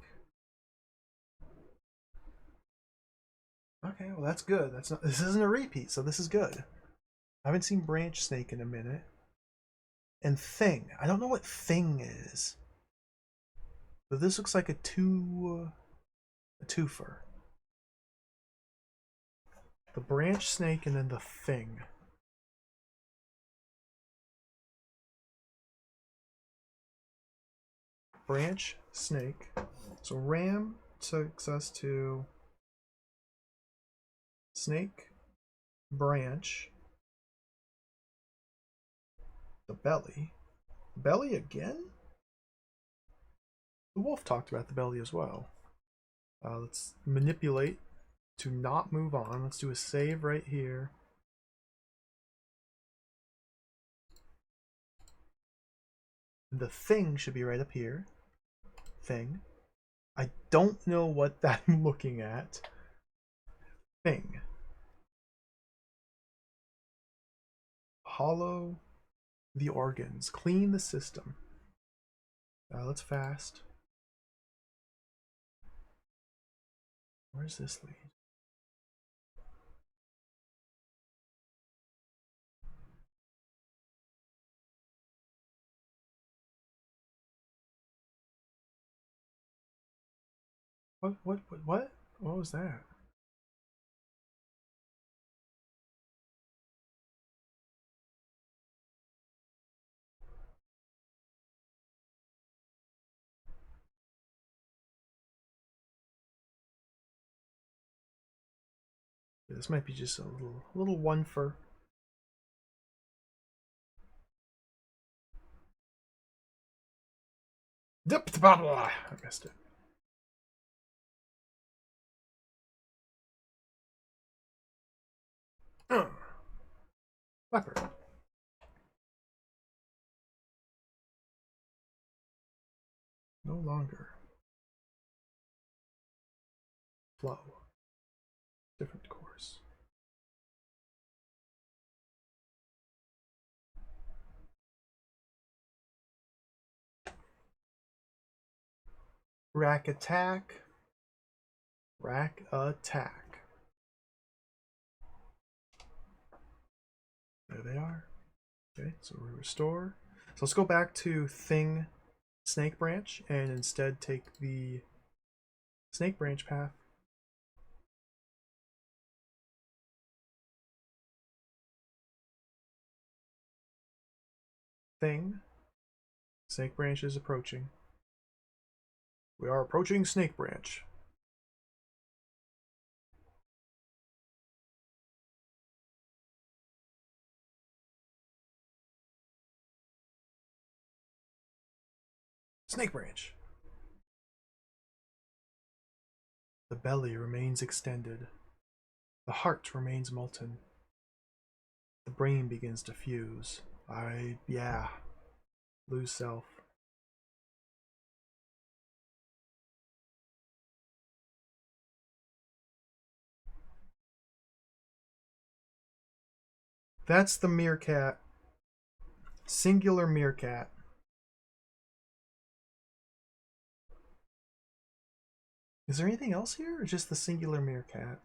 Okay, well that's good. That's not. This isn't a repeat, so this is good. I haven't seen branch snake in a minute. And thing. I don't know what thing is. But this looks like a twofer. The branch snake and then the thing. Branch snake. So ram takes us to snake, branch, the belly. Belly again? The wolf talked about the belly as well. Let's manipulate to not move on. Let's do a save right here. The thing should be right up here. Thing. I don't know what that I'm looking at. Thing. Hollow the organs. Clean the system. Let's fast. Where's this lead? What? What was that? This might be just a little one for. I missed it. Leopard. No longer. Flow. Different course. Rack attack. Rack attack. There they are. Okay, so we restore. So let's go back to thing snake branch and instead take the snake branch path. Thing. Snake branch is approaching. We are approaching snake branch. Snake branch. The belly remains extended. The heart remains molten. The brain begins to fuse. Yeah. Lose self. That's the meerkat. Singular meerkat. Is there anything else here, or just the singular meerkat?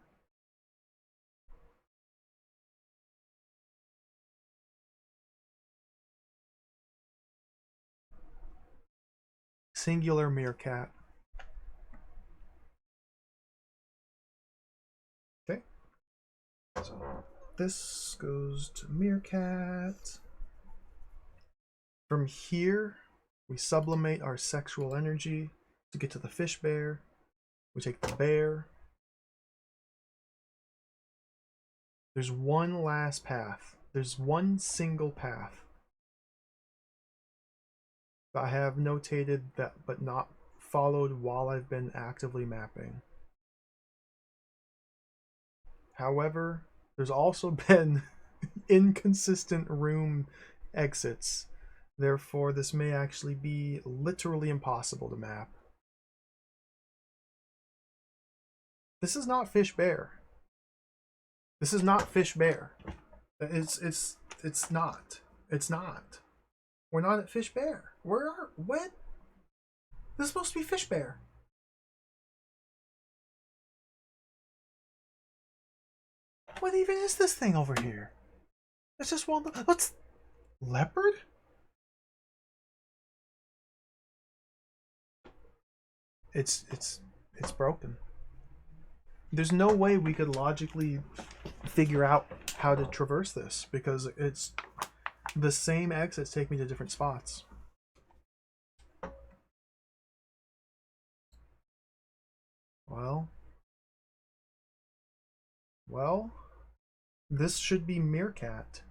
Singular meerkat. Okay. So this goes to meerkat. From here, we sublimate our sexual energy to get to the fish bear. We take the bear. There's one last path. There's one single path that I have notated that but not followed while I've been actively mapping. However, there's also been inconsistent room exits. Therefore, this may actually be literally impossible to map. This is not fish bear. This is not fish bear. It's not. It's not. We're not at fish bear. What? This is supposed to be fish bear. What even is this thing over here? It's just one. What's leopard? It's broken. There's no way we could logically figure out how to traverse this because it's the same exits take me to different spots. Well, this should be meerkat.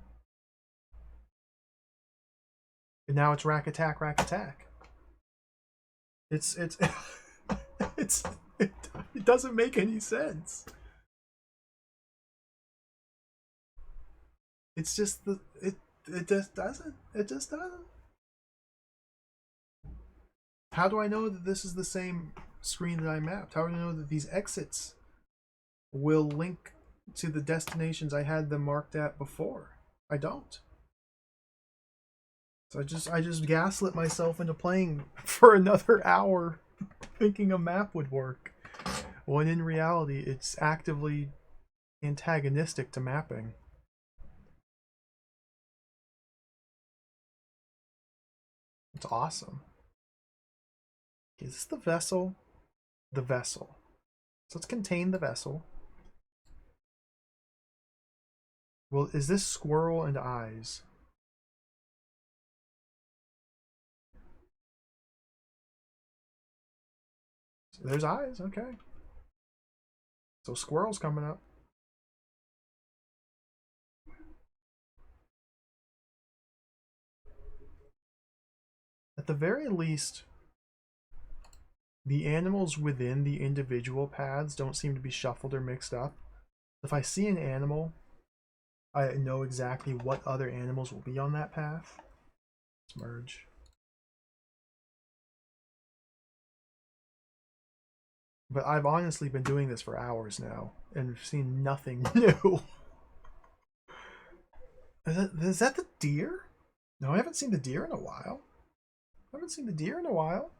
And now it's rack attack, rack attack. It's it's it doesn't make any sense. It's just it just doesn't. It just doesn't. How do I know that this is the same screen that I mapped? How do I know that these exits will link to the destinations I had them marked at before? I don't. So I just gaslit myself into playing for another hour thinking a map would work. When in reality it's actively antagonistic to mapping. It's awesome. Is this the vessel? The vessel. So let's contain the vessel. Well, is this squirrel and eyes? So there's eyes, okay. So squirrel's coming up. At the very least, the animals within the individual paths don't seem to be shuffled or mixed up. If I see an animal, I know exactly what other animals will be on that path. Let's merge. But I've honestly been doing this for hours now and seen nothing new. Is that the deer? No, I haven't seen the deer in a while. I haven't seen the deer in a while.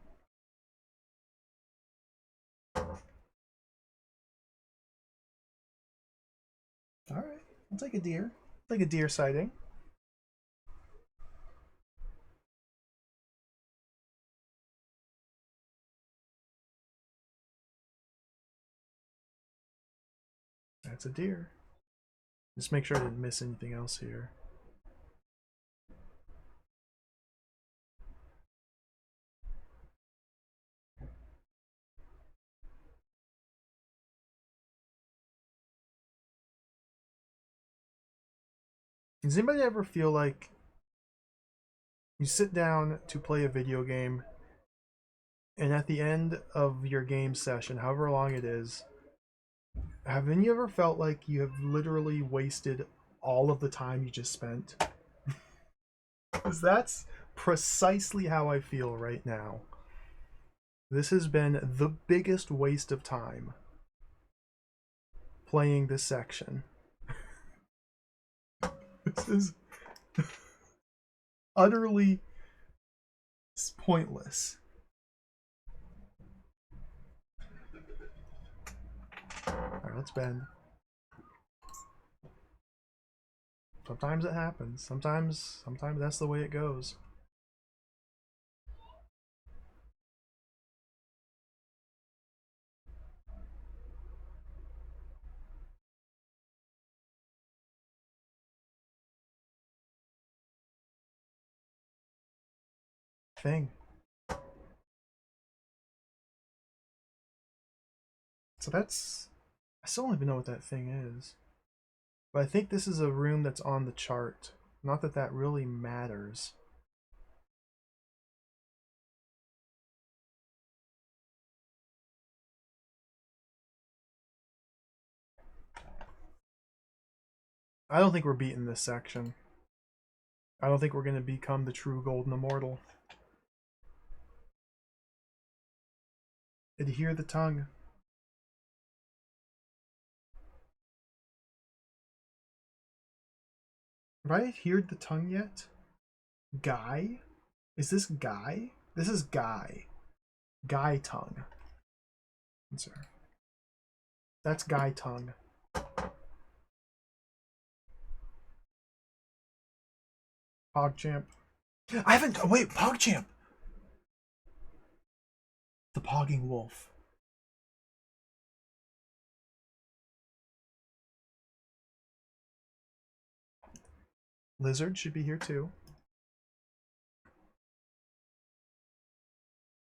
Alright, I'll take a deer. I'll take a deer sighting. That's a deer. Just make sure I didn't miss anything else here. Does anybody ever feel like you sit down to play a video game And at the end of your game session, however long it is, haven't you ever felt like you have literally wasted all of the time you just spent? Because that's precisely how I feel right now. This has been the biggest waste of time playing this section. This is utterly pointless. Alright, let's bend. Sometimes it happens. Sometimes that's the way it goes. Thing. So that's... I still don't even know what that thing is. But I think this is a room that's on the chart. Not that that really matters. I don't think we're beating this section. I don't think we're going to become the true golden immortal. Adhere the tongue. Have I adhered the tongue yet? Guy? Is this Guy? This is Guy. Guy tongue. Answer. That's Guy tongue. PogChamp. I haven't... Wait, PogChamp! The Pogging Wolf. Lizard should be here too.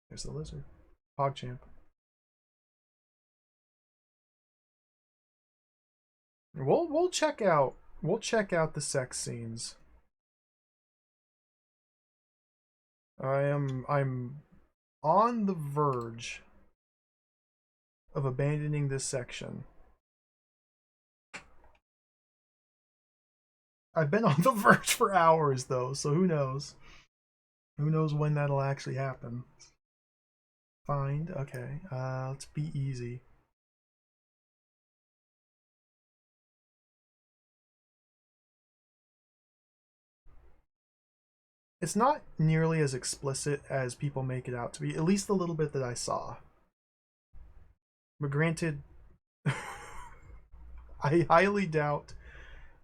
There's the lizard. PogChamp. We'll check out the sex scenes. I'm on the verge of abandoning this section. I've been on the verge for hours though, so who knows? Who knows when that'll actually happen? Find, okay. Let's be easy. It's not nearly as explicit as people make it out to be, at least the little bit that I saw. But granted, I highly doubt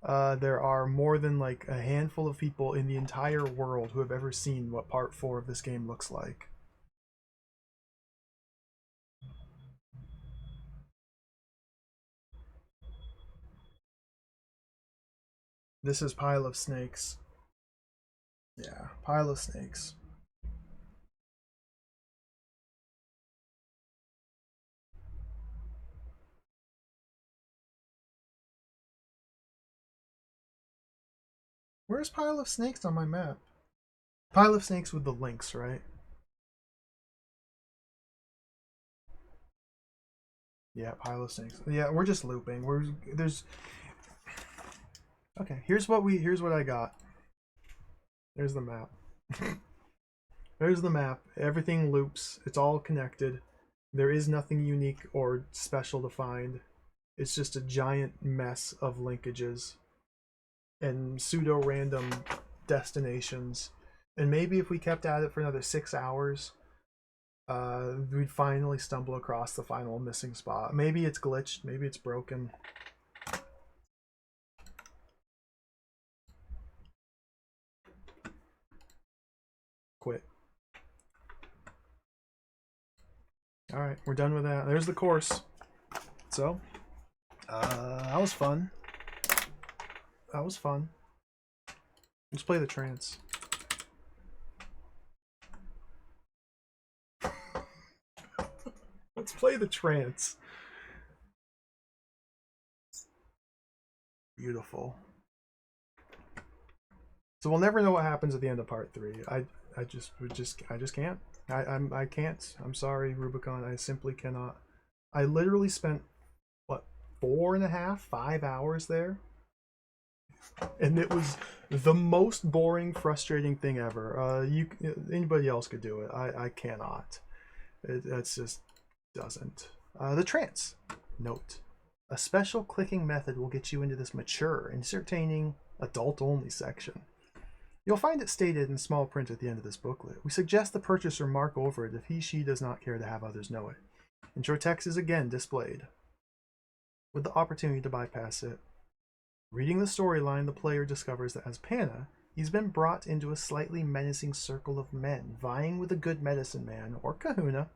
there are more than like a handful of people in the entire world who have ever seen what part 4 of this game looks like. This is Pile of Snakes. Yeah, Pile of Snakes. Where's Pile of Snakes on my map? Pile of Snakes with the links, right? Yeah, Pile of Snakes. Yeah, we're just looping. There's okay. Here's what I got. There's the map. There's the map. Everything loops. It's all connected. There is nothing unique or special to find. It's just a giant mess of linkages and pseudo-random destinations. And maybe if we kept at it for another 6 hours, we'd finally stumble across the final missing spot. Maybe it's glitched. Maybe it's broken. Quit. Alright, we're done with that. There's the course. So, that was fun. That was fun. Let's play the trance. Let's play the trance. Beautiful. So So we'll never know what happens at the end of part 3. I just can't. I can't. I'm sorry, Rubicon. I simply cannot. I literally spent what 4.5, 5 hours there, and it was the most boring, frustrating thing ever. Anybody else could do it. I cannot. It's just doesn't. The trance. Note: a special clicking method will get you into this mature, entertaining, adult-only section. You'll find it stated in small print at the end of this booklet. We suggest the purchaser mark over it if he/she does not care to have others know it. Intro text is again displayed, with the opportunity to bypass it. Reading the storyline, the player discovers that as Panna, he's been brought into a slightly menacing circle of men, vying with a good medicine man, or kahuna,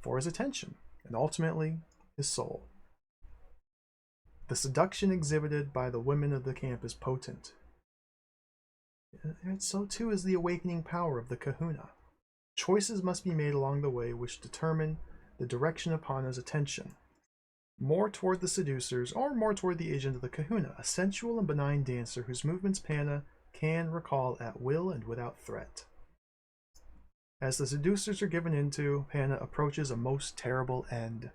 for his attention, and ultimately, his soul. The seduction exhibited by the women of the camp is potent. And so too is the awakening power of the kahuna. Choices must be made along the way which determine the direction of Panna's attention. More toward the seducers, or more toward the agent of the kahuna, a sensual and benign dancer whose movements Panna can recall at will and without threat. As the seducers are given into, Panna approaches a most terrible end.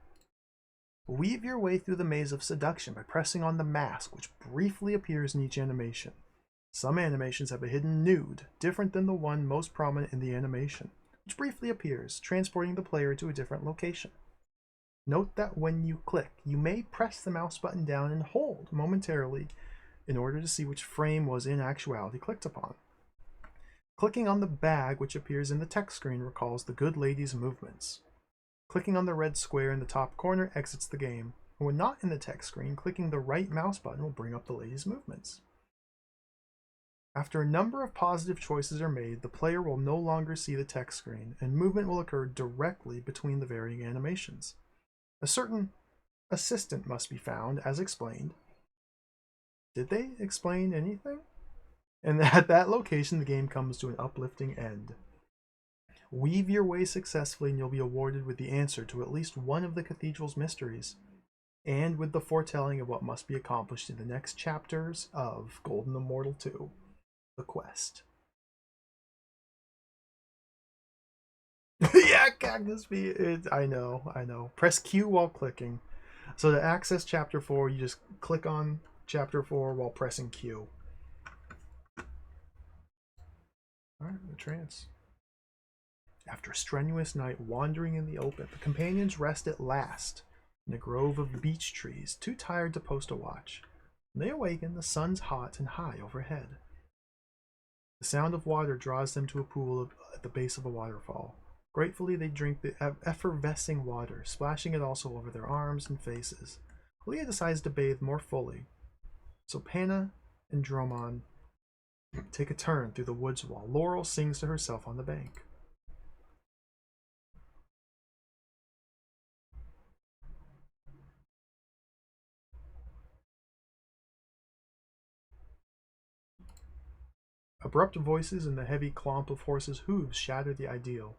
Weave your way through the maze of seduction by pressing on the mask, which briefly appears in each animation. Some animations have a hidden nude, different than the one most prominent in the animation, which briefly appears, transporting the player to a different location. Note that when you click, you may press the mouse button down and hold momentarily in order to see which frame was in actuality clicked upon. Clicking on the bag which appears in the text screen recalls the good lady's movements. Clicking on the red square in the top corner exits the game, and when not in the text screen, clicking the right mouse button will bring up the lady's movements. After a number of positive choices are made, the player will no longer see the text screen, and movement will occur directly between the varying animations. A certain assistant must be found, as explained. Did they explain anything? And at that location, the game comes to an uplifting end. Weave your way successfully, and you'll be awarded with the answer to at least one of the cathedral's mysteries, and with the foretelling of what must be accomplished in the next chapters of Golden Immortal 2. The quest. Yeah, Cactus Bee. I know. Press Q while clicking. So to access Chapter 4, you just click on Chapter 4 while pressing Q. Alright, the trance. After a strenuous night wandering in the open, the companions rest at last in a grove of beech trees, too tired to post a watch. When they awaken, the sun's hot and high overhead. The sound of water draws them to a pool at the base of a waterfall. Gratefully, they drink the effervescing water, splashing it also over their arms and faces. Leah decides to bathe more fully, so Panna and Dromon take a turn through the woods while Laurel sings to herself on the bank. Abrupt voices and the heavy clomp of horses' hooves shatter the ideal.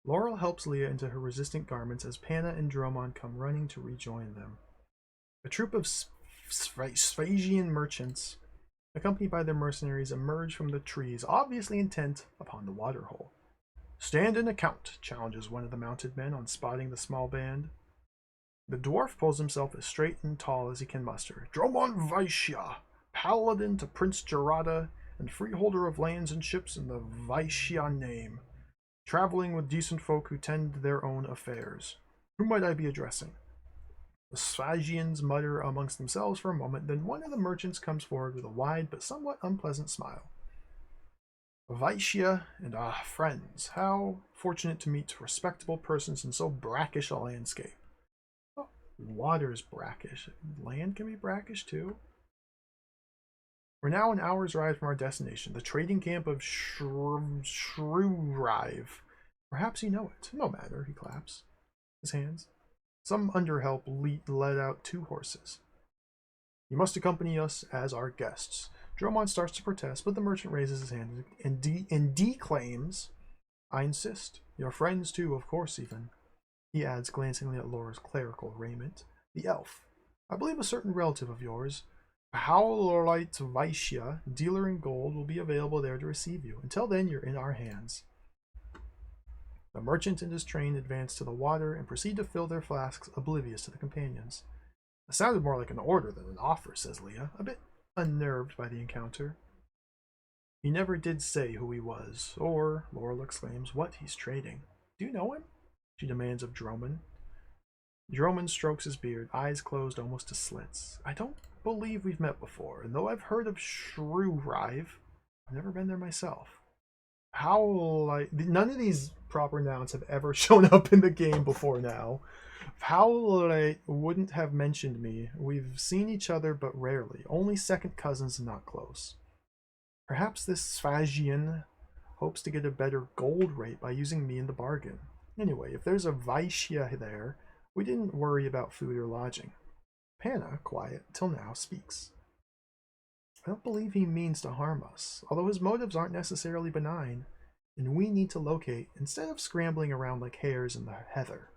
Laurel helps Leah into her resistant garments as Panna and Dromon come running to rejoin them. A troop of Sphasian merchants, accompanied by their mercenaries, emerge from the trees, obviously intent upon the waterhole. "Stand and account," challenges one of the mounted men on spotting the small band. The dwarf pulls himself as straight and tall as he can muster. "Dromon Vaishya, paladin to Prince Jarada, and freeholder of lands and ships in the Vaishya name, traveling with decent folk who tend their own affairs. Who might I be addressing?" The Sphasians mutter amongst themselves for a moment, then one of the merchants comes forward with a wide but somewhat unpleasant smile. "Vaishya and friends, how fortunate to meet respectable persons in so brackish a landscape." Oh, water's brackish. Land can be brackish too. We're now an hour's ride from our destination, the trading camp of Shrewrive. Perhaps you know it. No matter, he claps his hands. Some underhelp led out 2 horses. "You must accompany us as our guests." Dromon starts to protest, but the merchant raises his hand and declaims, "I insist. Your friends too, of course, even." He adds, glancing at Laura's clerical raiment. "The elf. I believe a certain relative of yours. Howlite Vaishya, dealer in gold, will be available there to receive you. Until then, you're in our hands. The merchant and his train advance to the water and proceed to fill their flasks, oblivious to the companions. It sounded more like an order than an offer, says Leah, a bit unnerved by the encounter. He never did say who he was, or, Laurel exclaims, what he's trading. Do you know him? She demands of Droman. Droman strokes his beard, eyes closed almost to slits. I don't believe we've met before, and though I've heard of Shrewrive, I've never been there myself. None of these proper nouns have ever shown up in the game before now. Howlite wouldn't have mentioned me. We've seen each other but rarely, only second cousins and not close. Perhaps this Sphagian hopes to get a better gold rate by using me in the bargain. Anyway, if there's a Vaishya there, we didn't worry about food or lodging. Panna, quiet till now, speaks. I don't believe he means to harm us, although his motives aren't necessarily benign, and we need to locate instead of scrambling around like hares in the heather.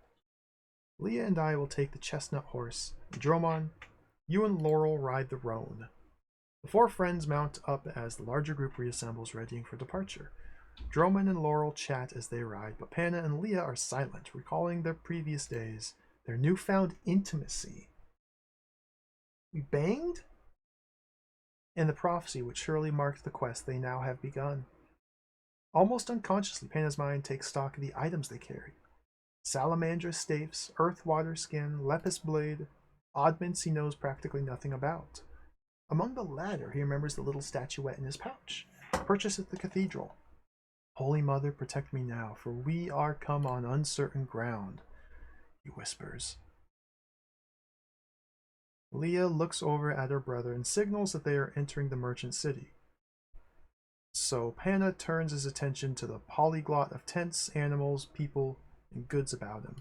Leah and I will take the chestnut horse, and Dromon, you and Laurel ride the roan. The four friends mount up as the larger group reassembles, readying for departure. Droman and Laurel chat as they ride, but Panna and Leah are silent, recalling their previous days, their newfound intimacy. We banged? And the prophecy which surely marked the quest they now have begun. Almost unconsciously, Panna's mind takes stock of the items they carry. Salamandra staves, earth water skin, lepus blade, oddments he knows practically nothing about. Among the latter, he remembers the little statuette in his pouch, purchased at the cathedral. Holy Mother, protect me now, for we are come on uncertain ground, he whispers. Leah looks over at her brother and signals that they are entering the merchant city. So Panna turns his attention to the polyglot of tents, animals, people, and goods about him.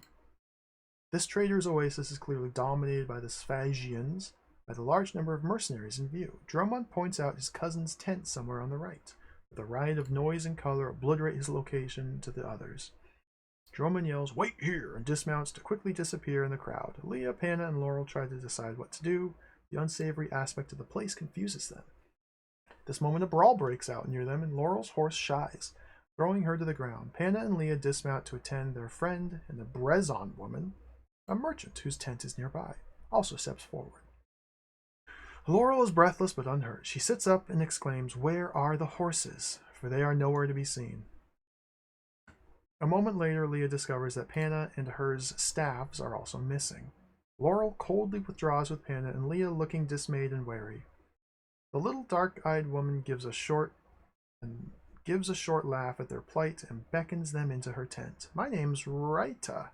This trader's oasis is clearly dominated by the Sphagians, by the large number of mercenaries in view. Drummond points out his cousin's tent somewhere on the right. With a riot of noise and color obliterate his location to the others. Drummond yells, "Wait here!" and dismounts to quickly disappear in the crowd. Leah, Panna, and Laurel try to decide what to do. The unsavory aspect of the place confuses them. At this moment, a brawl breaks out near them, and Laurel's horse shies, throwing her to the ground. Panna and Leah dismount to attend their friend, and the Brezon woman, a merchant whose tent is nearby, also steps forward. Laurel is breathless but unhurt. She sits up and exclaims, "Where are the horses?" For they are nowhere to be seen. A moment later, Leah discovers that Panna and hers staves are also missing. Laurel coldly withdraws with Panna, and Leah looking dismayed and wary. The little dark-eyed woman gives a short laugh at their plight and beckons them into her tent. "My name's Raita,"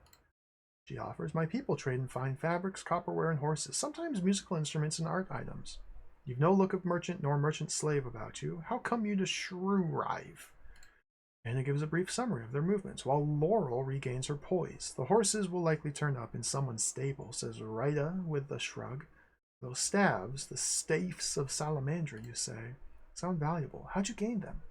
she offers. "My people trade in fine fabrics, copperware, and horses, sometimes musical instruments and art items. You've no look of merchant nor merchant slave about you. How come you to Shrewrive?" Anna gives a brief summary of their movements, while Laurel regains her poise. "The horses will likely turn up in someone's stable," says Raita with a shrug. "Those staves, the staves of Salamandra, you say, sound valuable. How'd you gain them?"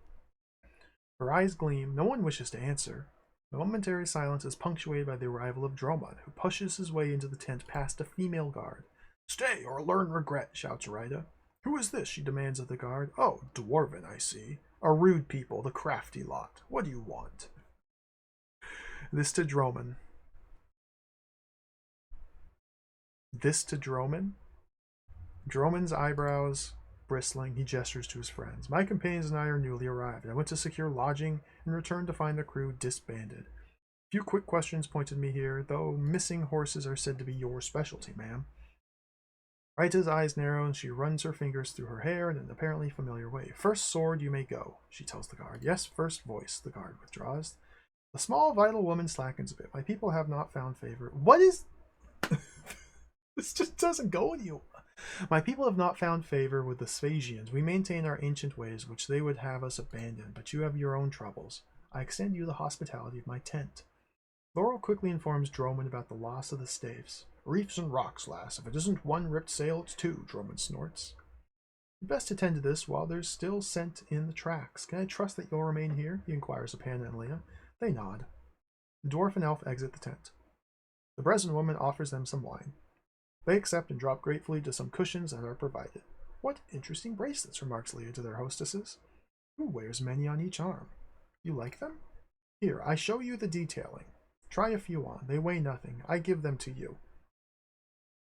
Her eyes gleam. No one wishes to answer. The momentary silence is punctuated by the arrival of Dromon, who pushes his way into the tent past a female guard. "Stay, or learn regret," shouts Raita. "Who is this?" she demands of the guard. "Oh, dwarven, I see. A rude people, the crafty lot. What do you want?" This to Droman. Droman's eyebrows bristling, he gestures to his friends. "My companions and I are newly arrived. I went to secure lodging and returned to find the crew disbanded. A few quick questions pointed me here, though missing horses are said to be your specialty, ma'am." Raita's eyes narrow and she runs her fingers through her hair in an apparently familiar way. "First sword, you may go," she tells the guard. "Yes, first voice," the guard withdraws. The small, vital woman slackens a bit. "My people have not found favor." What is... This just doesn't go with you. "My people have not found favor with the Sphagians. We maintain our ancient ways, which they would have us abandon, but you have your own troubles. I extend you the hospitality of my tent." Laurel quickly informs Droman about the loss of the staves. "Reefs and rocks, lass. If it isn't one ripped sail, it's two," Droman snorts. "You'd best attend to this while there's still scent in the tracks. Can I trust that you'll remain here?" he inquires of Panna and Leah. They nod. The dwarf and elf exit the tent. The Breton woman offers them some wine. They accept and drop gratefully to some cushions that are provided. What interesting bracelets, remarks Leah to their hostesses. Who wears many on each arm? You like them? Here, I show you the detailing. Try a few on. They weigh nothing. I give them to you.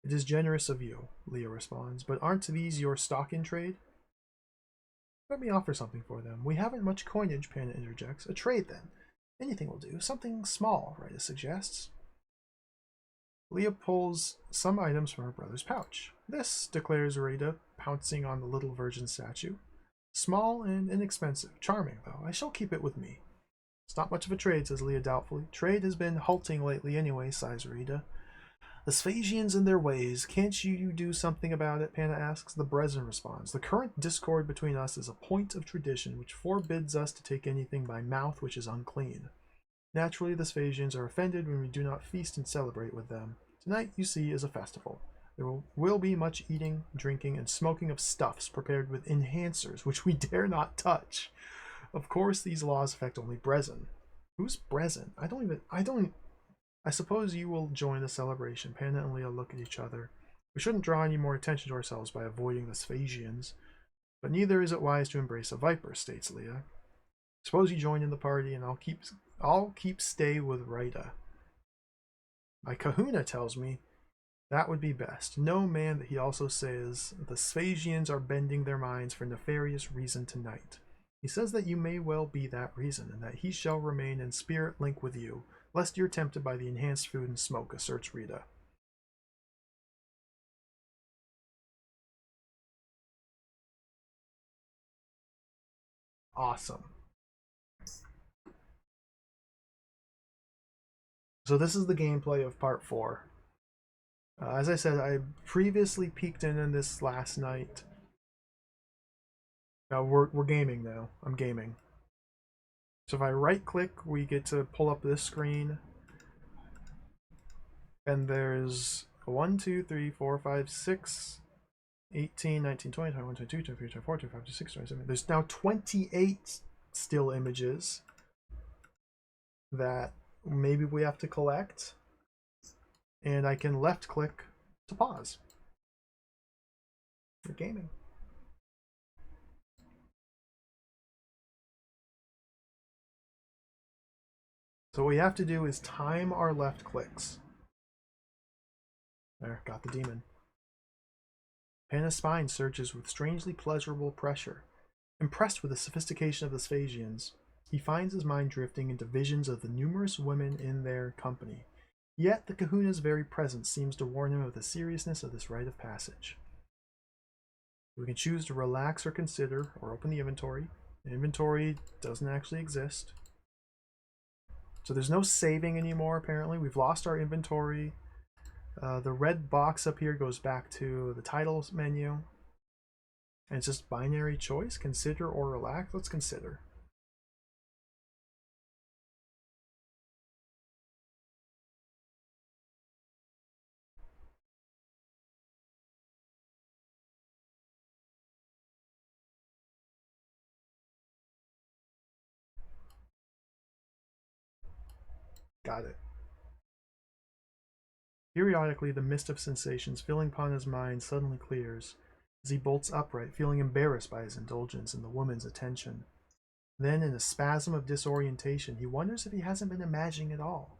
It is generous of you, Leah responds, but aren't these your stock in trade? Let me offer something for them. We haven't much coinage, Panda interjects. A trade, then. Anything will do. Something small, Rita suggests. Leah pulls some items from her brother's pouch. This, declares Rita, pouncing on the little virgin statue. Small and inexpensive. Charming, though. I shall keep it with me. It's not much of a trade, says Leah doubtfully. Trade has been halting lately anyway, sighs Rita. The Sphasians and their ways. Can't you do something about it? Panna asks. The Brezen responds. The current discord between us is a point of tradition which forbids us to take anything by mouth which is unclean. Naturally, the Sphasians are offended when we do not feast and celebrate with them. Tonight, you see, is a festival. There will be much eating, drinking, and smoking of stuffs prepared with enhancers which we dare not touch. Of course, these laws affect only Brezen. Who's Brezen? I suppose you will join the celebration. Panda and Leah look at each other. We shouldn't draw any more attention to ourselves by avoiding the Sphasians. But neither is it wise to embrace a viper, states Leah. Suppose you join in the party and I'll keep stay with Rita. My kahuna tells me that would be best. No man that he also says the Sphasians are bending their minds for nefarious reason tonight. He says that you may well be that reason, and that he shall remain in spirit link with you, lest you're tempted by the enhanced food and smoke, asserts Rita. Awesome. So this is the gameplay of part 4. As I said, I previously peeked in this last night. Now we're gaming now. I'm gaming. So if I right click, we get to pull up this screen. And there's 1, 2, 3, 4, 5, 6, 18, 19, 20, 21, 22, 23, 24, 25, 26, 27. There's now 28 still images that maybe we have to collect. And I can left click to pause. For gaming. So what we have to do is time our left clicks. There, got the demon. Panna's spine surges with strangely pleasurable pressure. Impressed with the sophistication of the Sphasians, he finds his mind drifting into visions of the numerous women in their company. Yet the kahuna's very presence seems to warn him of the seriousness of this rite of passage. We can choose to relax or consider, or open the inventory. The inventory doesn't actually exist. So there's no saving anymore, apparently. We've lost our inventory. The red box up here goes back to the titles menu. And it's just binary choice, consider or relax. Let's consider. Got it. Periodically, the mist of sensations filling Panna's mind suddenly clears, as he bolts upright, feeling embarrassed by his indulgence in the woman's attention. Then, in a spasm of disorientation, he wonders if he hasn't been imagining it all.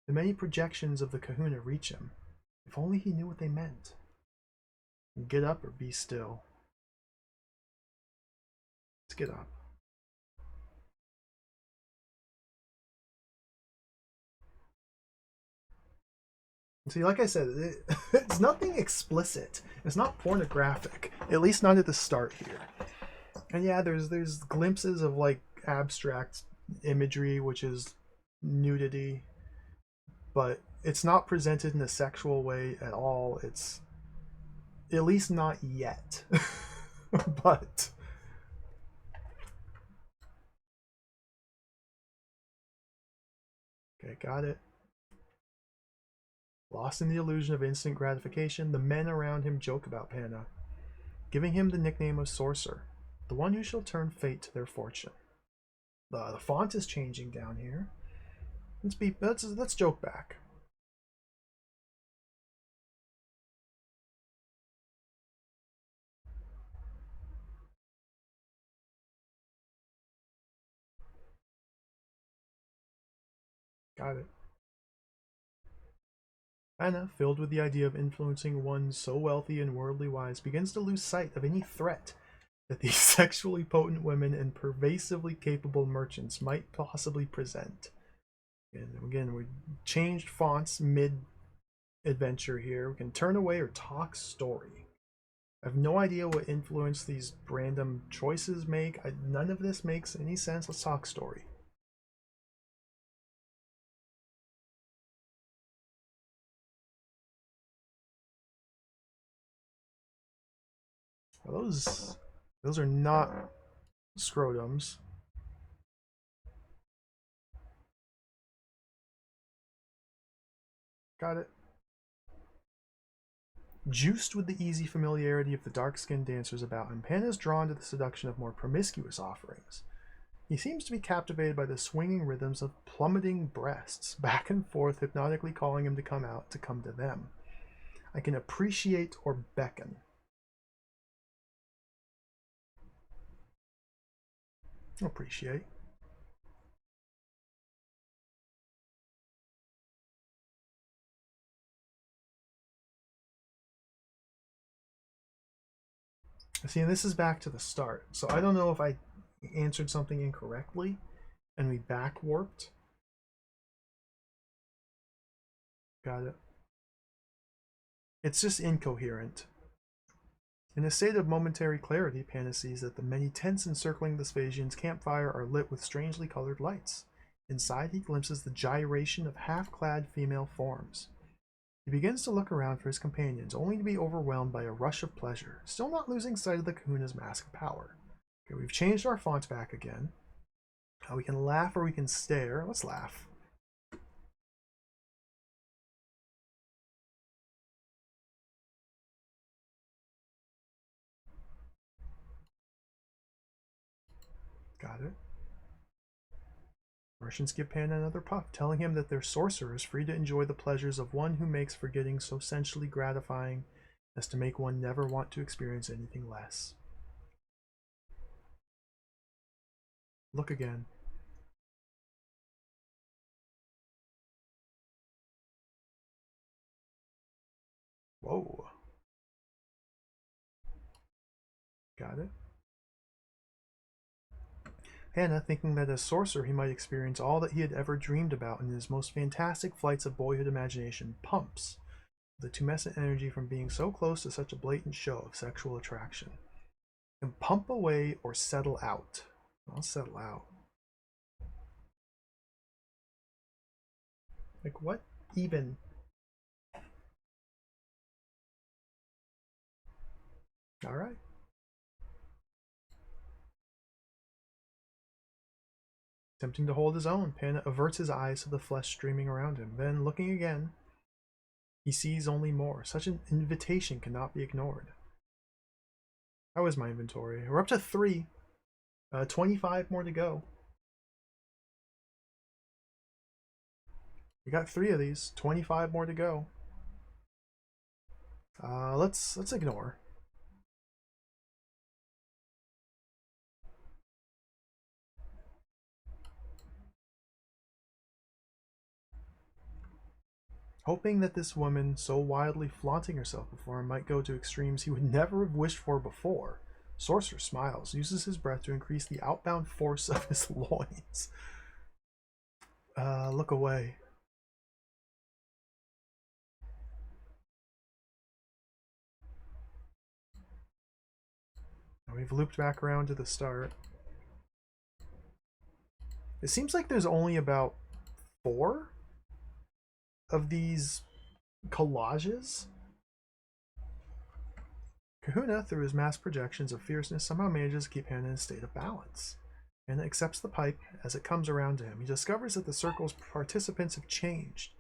The many projections of the kahuna reach him. If only he knew what they meant. Get up or be still. Let's get up. See, like I said, it's nothing explicit. It's not pornographic. At least not at the start here. And yeah, there's glimpses of like abstract imagery, which is nudity, but it's not presented in a sexual way at all. It's at least not yet. But okay, got it. Lost in the illusion of instant gratification, the men around him joke about Panna, giving him the nickname of Sorcerer, the one who shall turn fate to their fortune. The font is changing down here. Let's joke back. Got it. Anna, filled with the idea of influencing one so wealthy and worldly wise, begins to lose sight of any threat that these sexually potent women and pervasively capable merchants might possibly present. And again, we changed fonts mid-adventure here. We can turn away or talk story. I have no idea what influence these random choices make. None of this makes any sense. Let's talk story. Those are not scrotums. Got it. Juiced with the easy familiarity of the dark-skinned dancers about him, Pan is drawn to the seduction of more promiscuous offerings. He seems to be captivated by the swinging rhythms of plummeting breasts, back and forth hypnotically calling him to come out, to come to them. I can appreciate or beckon. Appreciate. See, and this is back to the start. So I don't know if I answered something incorrectly and we back warped. Got it. It's just incoherent. In a state of momentary clarity, Pana sees that the many tents encircling the Spasian's campfire are lit with strangely colored lights. Inside, he glimpses the gyration of half-clad female forms. He begins to look around for his companions, only to be overwhelmed by a rush of pleasure, still not losing sight of the Kahuna's mask of power. Okay, we've changed our font back again. We can laugh or we can stare. Let's laugh. Got it. Merchants give Pan another puff, telling him that their sorcerer is free to enjoy the pleasures of one who makes forgetting so sensually gratifying as to make one never want to experience anything less. Look again. Whoa. Got it. Hannah, thinking that as sorcerer he might experience all that he had ever dreamed about in his most fantastic flights of boyhood imagination, pumps the tumescent energy from being so close to such a blatant show of sexual attraction. And pump away or settle out. I'll settle out. Like, what even? Alright. Attempting to hold his own, Panda averts his eyes to the flesh streaming around him. Then, looking again, he sees only more. Such an invitation cannot be ignored. How is my inventory? We're up to 3. 25 more to go. We got 3 of these. 25 more to go. Let's ignore. Hoping that this woman, so wildly flaunting herself before him, might go to extremes he would never have wished for before, Sorcerer smiles, uses his breath to increase the outbound force of his loins. Look away. We've looped back around to the start. It seems like there's only about 4 of these collages. Kahuna, through his mass projections of fierceness, somehow manages to keep Hannah in a state of balance. Hannah accepts the pipe as it comes around to him. He discovers that the circle's participants have changed.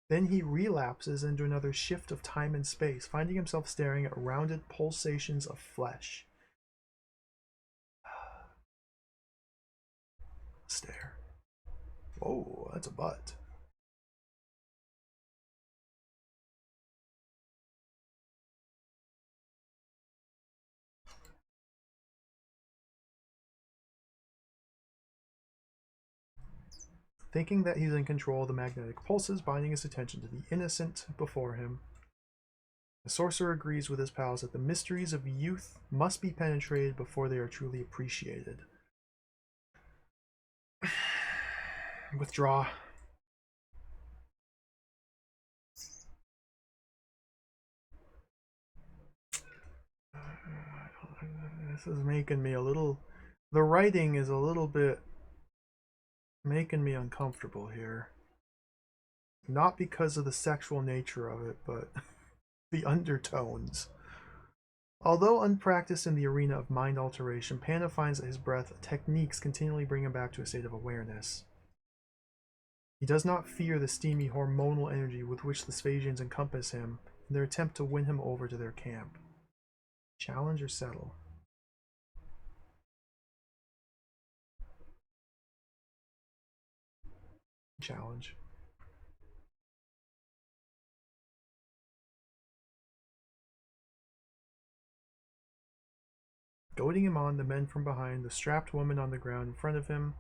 Then he relapses into another shift of time and space, finding himself staring at rounded pulsations of flesh. Stare. Whoa, that's a butt. thinking that he's in control of the magnetic pulses, binding his attention to the innocent before him. The sorcerer agrees with his pals that the mysteries of youth must be penetrated before they are truly appreciated. Withdraw. This is making me a little... The writing is a little bit making me uncomfortable here. Not because of the sexual nature of it, but the undertones. Although unpracticed in the arena of mind alteration, Panda finds that his breath techniques continually bring him back to a state of awareness. He does not fear the steamy hormonal energy with which the Sphasians encompass him in their attempt to win him over to their camp. Challenge or settle? Challenge. Goading him on, the men from behind, the strapped woman on the ground in front of him,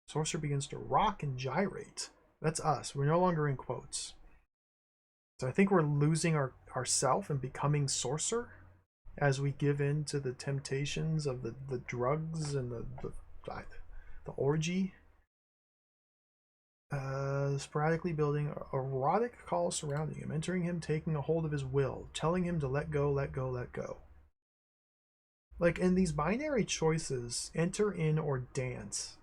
Sorcerer begins to rock and gyrate. That's us. We're no longer in quotes. So I think we're losing ourself and becoming Sorcerer as we give in to the temptations of the drugs and the orgy. Sporadically building erotic calls surrounding him, entering him, taking a hold of his will, telling him to let go, let go, let go. Like in these binary choices, enter in or dance.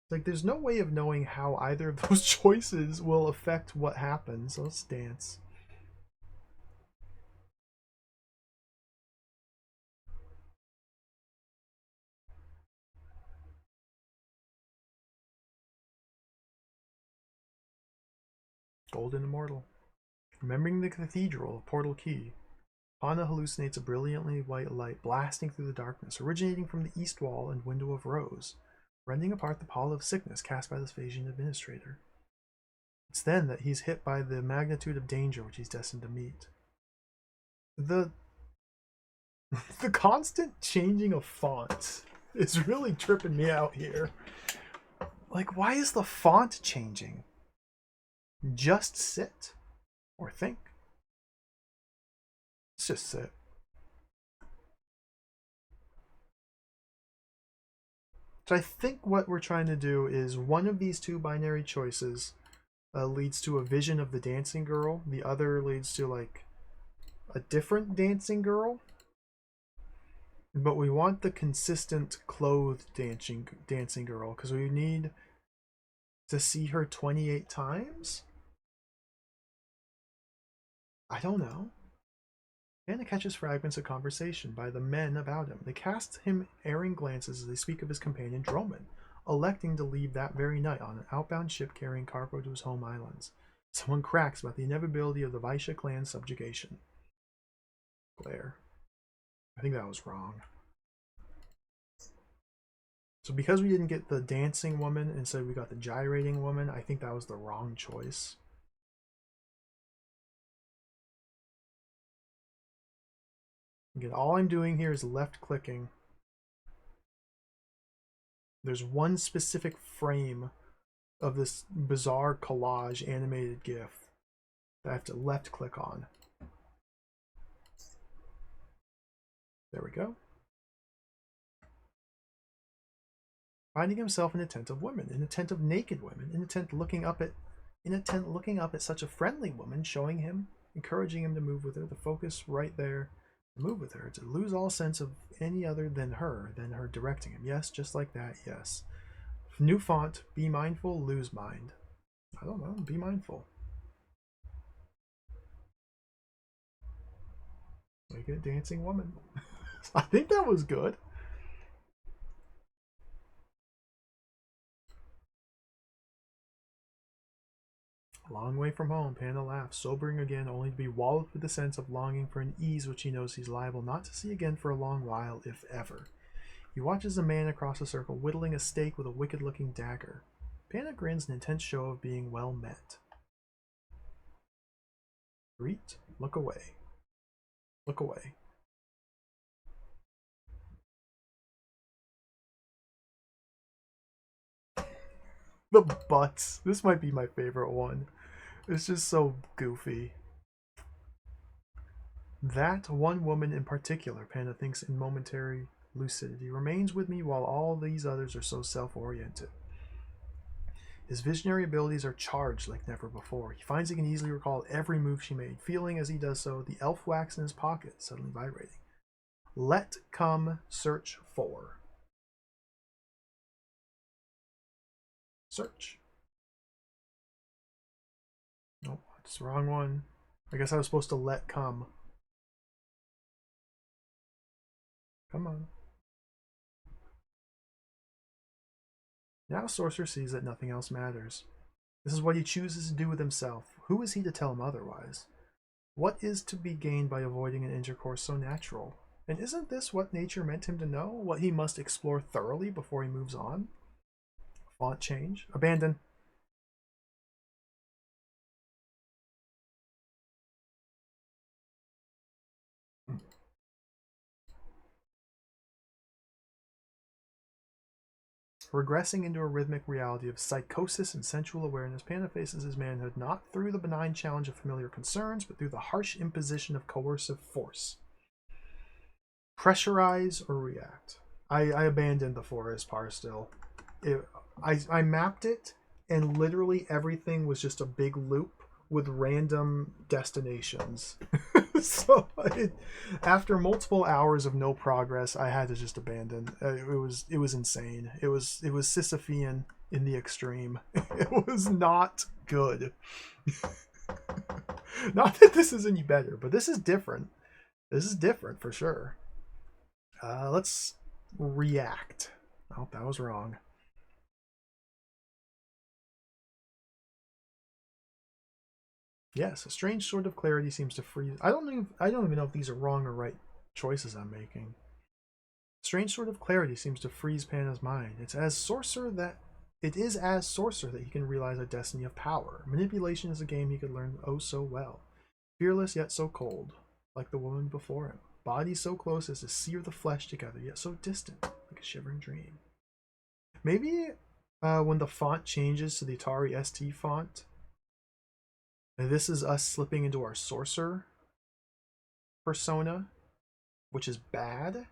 Like there's no way of knowing how either of those choices will affect what happens. So let's dance. Golden Immortal. Remembering the cathedral, portal key. Anna hallucinates a brilliantly white light blasting through the darkness, originating from the east wall and window of Rose, rending apart the pall of sickness cast by the Sphasian administrator. It's then that he's hit by the magnitude of danger which he's destined to meet. The constant changing of fonts is really tripping me out here. Like, why is the font changing? Just sit or think. Let's just sit. So I think what we're trying to do is one of these two binary choices leads to a vision of the dancing girl. The other leads to like a different dancing girl. But we want the consistent clothed dancing girl because we need to see her 28 times? I don't know. Anna catches fragments of conversation by the men about him. They cast him erring glances as they speak of his companion Droman, electing to leave that very night on an outbound ship carrying cargo to his home islands. Someone cracks about the inevitability of the Vaishya clan's subjugation. Glare. I think that was wrong. So because we didn't get the dancing woman, instead we got the gyrating woman, I think that was the wrong choice. Again, all I'm doing here is left clicking. There's one specific frame of this bizarre collage animated GIF that I have to left click on. There we go. Finding himself in a tent of women, in a tent of naked women, in a tent looking up at such a friendly woman, showing him, encouraging him to move with her, the focus right there, to move with her, to lose all sense of any other than her directing him. Yes, just like that, yes. New font, be mindful, lose mind. I don't know, be mindful. Make it a dancing woman. I think that was good. A long way from home, Panda laughs, sobering again, only to be walloped with the sense of longing for an ease which he knows he's liable not to see again for a long while, if ever. He watches a man across the circle whittling a steak with a wicked-looking dagger. Panda grins an intense show of being well met. Greet, look away. Look away. The butts. This might be my favorite one. It's just so goofy. That one woman in particular, Panda thinks in momentary lucidity, remains with me while all these others are so self-oriented. His visionary abilities are charged like never before. He finds he can easily recall every move she made, feeling as he does so the elf wax in his pocket suddenly vibrating. Let come search for. Search. Nope, that's the wrong one. I guess I was supposed to let come. Come on. Now Sorcerer sees that nothing else matters. This is what he chooses to do with himself. Who is he to tell him otherwise? What is to be gained by avoiding an intercourse so natural? And isn't this what nature meant him to know? What he must explore thoroughly before he moves on? Font change. Abandon. Regressing into a rhythmic reality of psychosis and sensual awareness, Panda faces his manhood not through the benign challenge of familiar concerns, but through the harsh imposition of coercive force. Pressurize or react. I abandoned the forest part still. I mapped it, and literally everything was just a big loop with random destinations. So after multiple hours of no progress, I had to just abandon. It was insane. It was Sisyphean in the extreme. It was not good. Not that this is any better, but this is different. This is different for sure. Let's react. Oh, that was wrong. Yes, a strange sort of clarity seems to freeze. I don't even know if these are wrong or right choices I'm making. Strange sort of clarity seems to freeze Panda's mind. It is as sorcerer that he can realize a destiny of power. Manipulation is a game he could learn oh so well. Fearless yet so cold, like the woman before him. Bodies so close as to sear the flesh together, yet so distant, like a shivering dream. Maybe when the font changes to the Atari ST font, this is us slipping into our sorcerer persona, which is bad.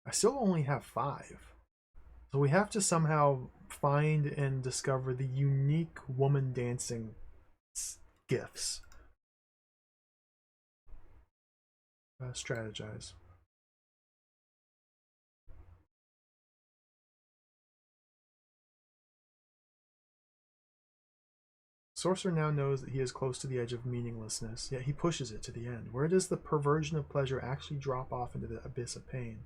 I still only have 5. So we have to somehow find and discover the unique woman dancing gifts. Strategize. Sorcerer now knows that he is close to the edge of meaninglessness, yet he pushes it to the end. Where does the perversion of pleasure actually drop off into the abyss of pain?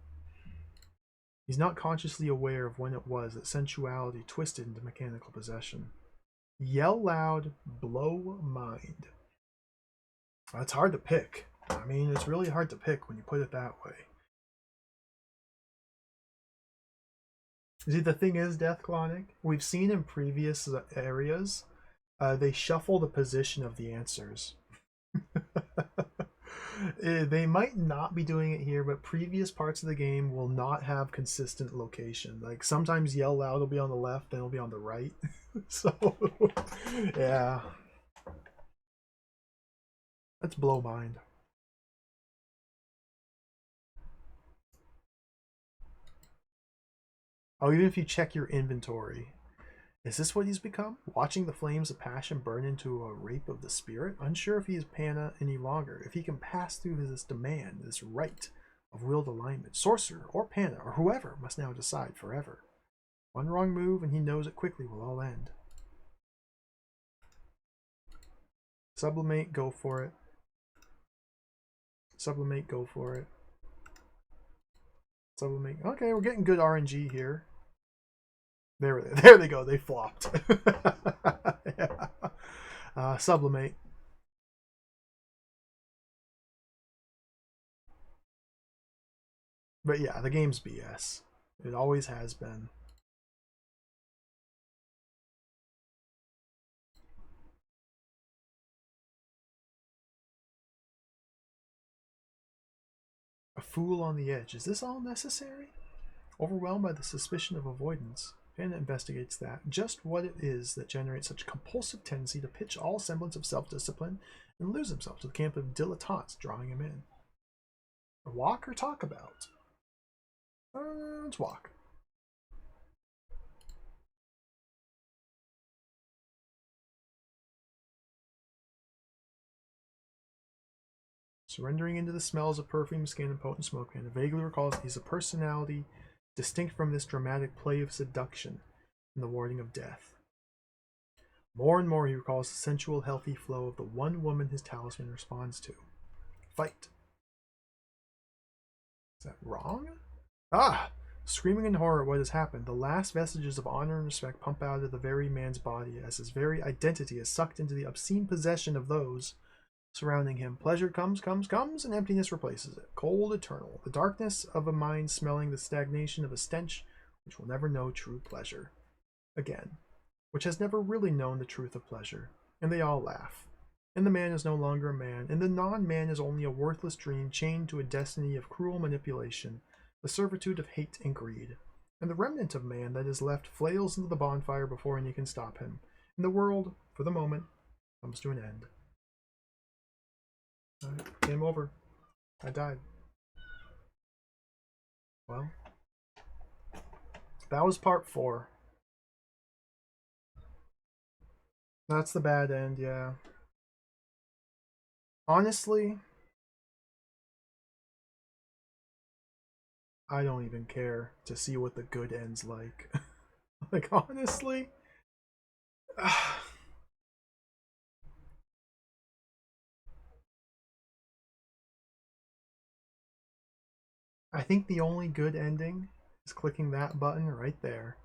He's not consciously aware of when it was that sensuality twisted into mechanical possession. Yell loud, blow mind. It's hard to pick. I mean, it's really hard to pick when you put it that way. See, the thing is, Death Clonic, we've seen in previous areas, they shuffle the position of the answers. They might not be doing it here, but previous parts of the game will not have consistent location. Like sometimes Yell Loud will be on the left, then it'll be on the right. So, yeah. Let's blow mind. Oh, even if you check your inventory. Is this what he's become? Watching the flames of passion burn into a rape of the spirit? Unsure if he is Pana any longer, if he can pass through this demand, this right of willed alignment. Sorcerer or Pana or whoever must now decide forever. One wrong move and he knows it quickly will all end. Sublimate, go for it. Sublimate, go for it. Sublimate. Okay, we're getting good RNG here. There they go. They flopped. Yeah. Sublimate. But yeah, the game's BS. It always has been. A fool on the edge. Is this all necessary? Overwhelmed by the suspicion of avoidance, and investigates that. Just what it is that generates such compulsive tendency to pitch all semblance of self-discipline and lose himself to the camp of dilettantes drawing him in. Walk or talk about? Let's walk. Surrendering into the smells of perfume, skin, and potent smoke, and vaguely recalls he's a personality distinct from this dramatic play of seduction and the warding of death. More and more he recalls the sensual, healthy flow of the one woman his talisman responds to. Fight. Is that wrong? Ah! Screaming in horror at what has happened, the last vestiges of honor and respect pump out of the very man's body as his very identity is sucked into the obscene possession of those surrounding him. Pleasure comes, and emptiness replaces it. Cold, eternal. The darkness of a mind smelling the stagnation of a stench which will never know true pleasure. Again, which has never really known the truth of pleasure. And they all laugh. And the man is no longer a man, and the non-man is only a worthless dream chained to a destiny of cruel manipulation, the servitude of hate and greed. And the remnant of man that is left flails into the bonfire before any can stop him. And the world, for the moment, comes to an end. Game over. I died. Well, that was part 4. That's the bad end, yeah. Honestly, I don't even care to see what the good end's like. Like, honestly, I think the only good ending is clicking that button right there.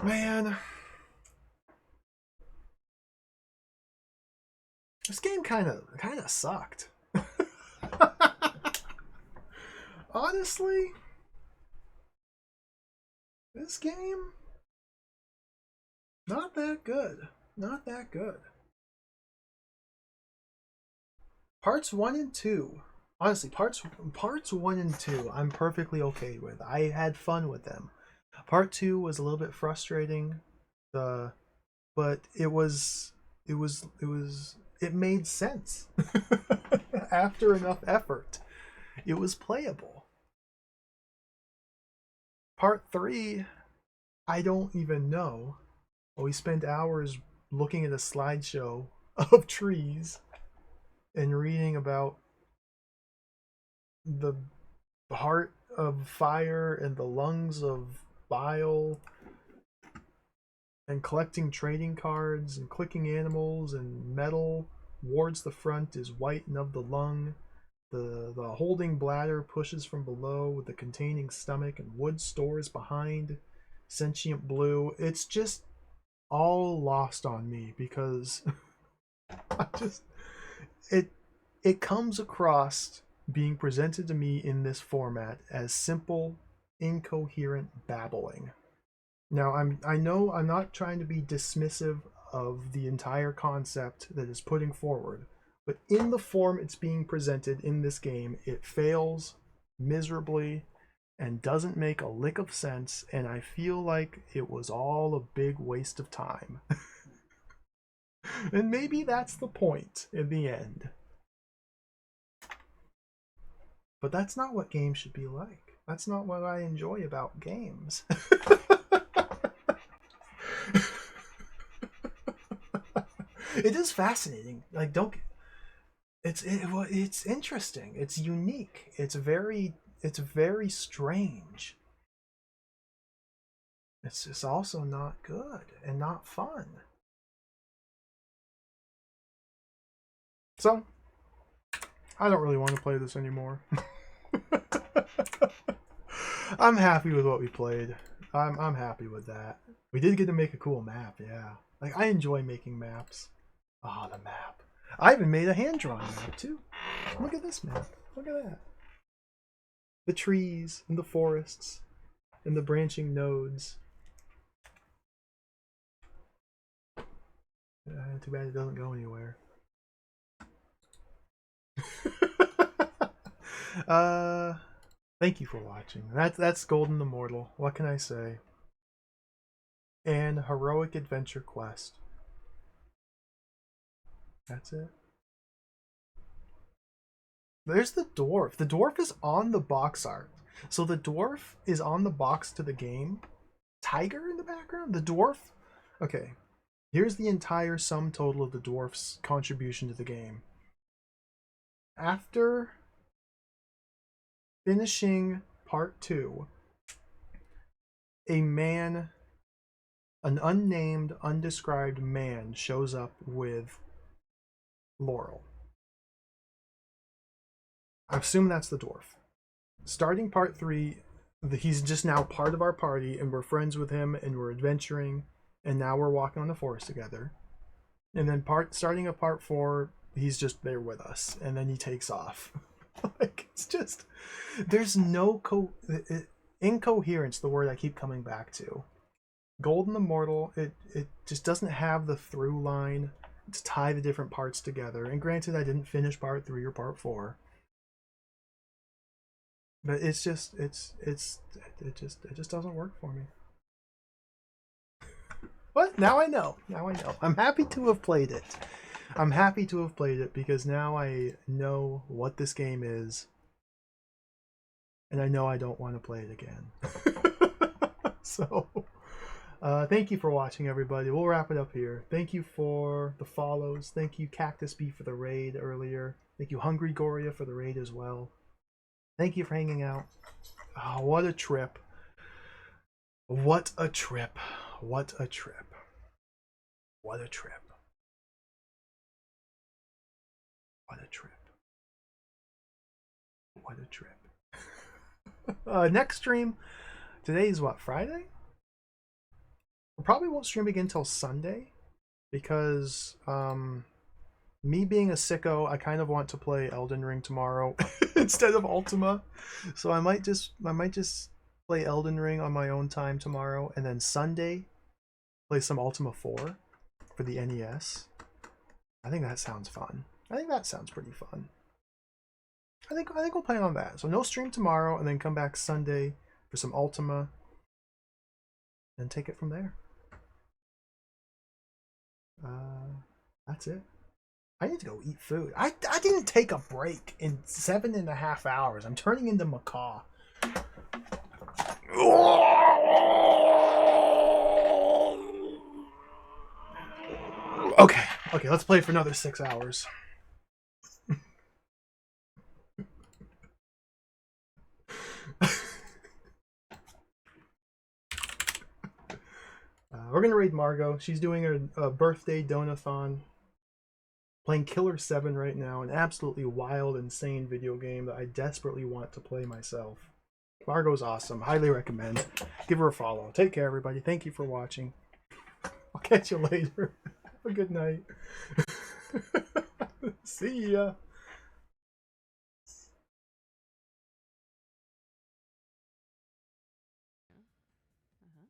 Man, this game kind of sucked. Honestly, this game not that good. Not that good. Parts 1 and 2. Honestly, parts 1 and 2 I'm perfectly okay with. I had fun with them. Part 2 was a little bit frustrating. But it made sense. After enough effort, it was playable. Part 3, I don't even know. We spent hours looking at a slideshow of trees and reading about the heart of fire and the lungs of bile and collecting trading cards and clicking animals and metal. Wards the front is white and of the lung. The holding bladder pushes from below with the containing stomach, and wood stores behind. Sentient blue. It's just all lost on me because I just it comes across being presented to me in this format as simple, incoherent babbling. Now I know I'm not trying to be dismissive of the entire concept that is putting forward, but in the form it's being presented in this game, it fails miserably and doesn't make a lick of sense, and I feel like it was all a big waste of time. And maybe that's the point in the end. But that's not what games should be like. That's not what I enjoy about games. It is fascinating. Like, it's interesting. It's unique. It's very strange. It's just also not good and not fun. So, I don't really want to play this anymore. I'm happy with what we played. I'm happy with that. We did get to make a cool map, yeah. Like, I enjoy making maps. Ah, the map. I even made a hand-drawn map, too. Look at this map. Look at that. The trees and the forests and the branching nodes. Too bad it doesn't go anywhere. Thank you for watching. That's Golden Immortal. What can I say? And Heroic Adventure Quest. That's it. There's the dwarf. The dwarf is on the box art. So the dwarf is on the box to the game. Tiger in the background? The dwarf? Okay. Here's the entire sum total of the dwarf's contribution to the game. After finishing part 2, a man, an unnamed, undescribed man, shows up with Laurel. I assume that's the dwarf. Starting part 3, he's just now part of our party, and we're friends with him, and we're adventuring, and now we're walking on the forest together. And then starting at part 4, he's just there with us, and then he takes off. Like, it's just, there's no incoherence, the word I keep coming back to. Golden Immortal, it just doesn't have the through line to tie the different parts together. And granted, I didn't finish part 3 or part 4. But it's just it just doesn't work for me. What? Now I know. Now I know. I'm happy to have played it. I'm happy to have played it because now I know what this game is. And I know I don't want to play it again. So, thank you for watching, everybody. We'll wrap it up here. Thank you for the follows. Thank you, Cactus Bee, for the raid earlier. Thank you, Hungry Goria, for the raid as well. Thank you for hanging out. Oh, what a trip. What a trip. What a trip. What a trip. What a trip. What a trip. Next stream. Today is what, Friday? We probably won't stream again until Sunday because me being a sicko, I kind of want to play Elden Ring tomorrow instead of Ultima. So I might just play Elden Ring on my own time tomorrow, and then Sunday play some Ultima 4 for the NES. I think that sounds fun. I think that sounds pretty fun. I think we'll plan on that. So no stream tomorrow, and then come back Sunday for some Ultima, and take it from there. That's it. I need to go eat food. I didn't take a break in 7.5 hours. I'm turning into macaw. Okay, let's play for another 6 hours. We're gonna raid Margot. She's doing a birthday donathon. Playing Killer 7 right now, an absolutely wild, insane video game that I desperately want to play myself. Margot's awesome. Highly recommend. Give her a follow. Take care, everybody. Thank you for watching. I'll catch you later. Have a good night. See ya.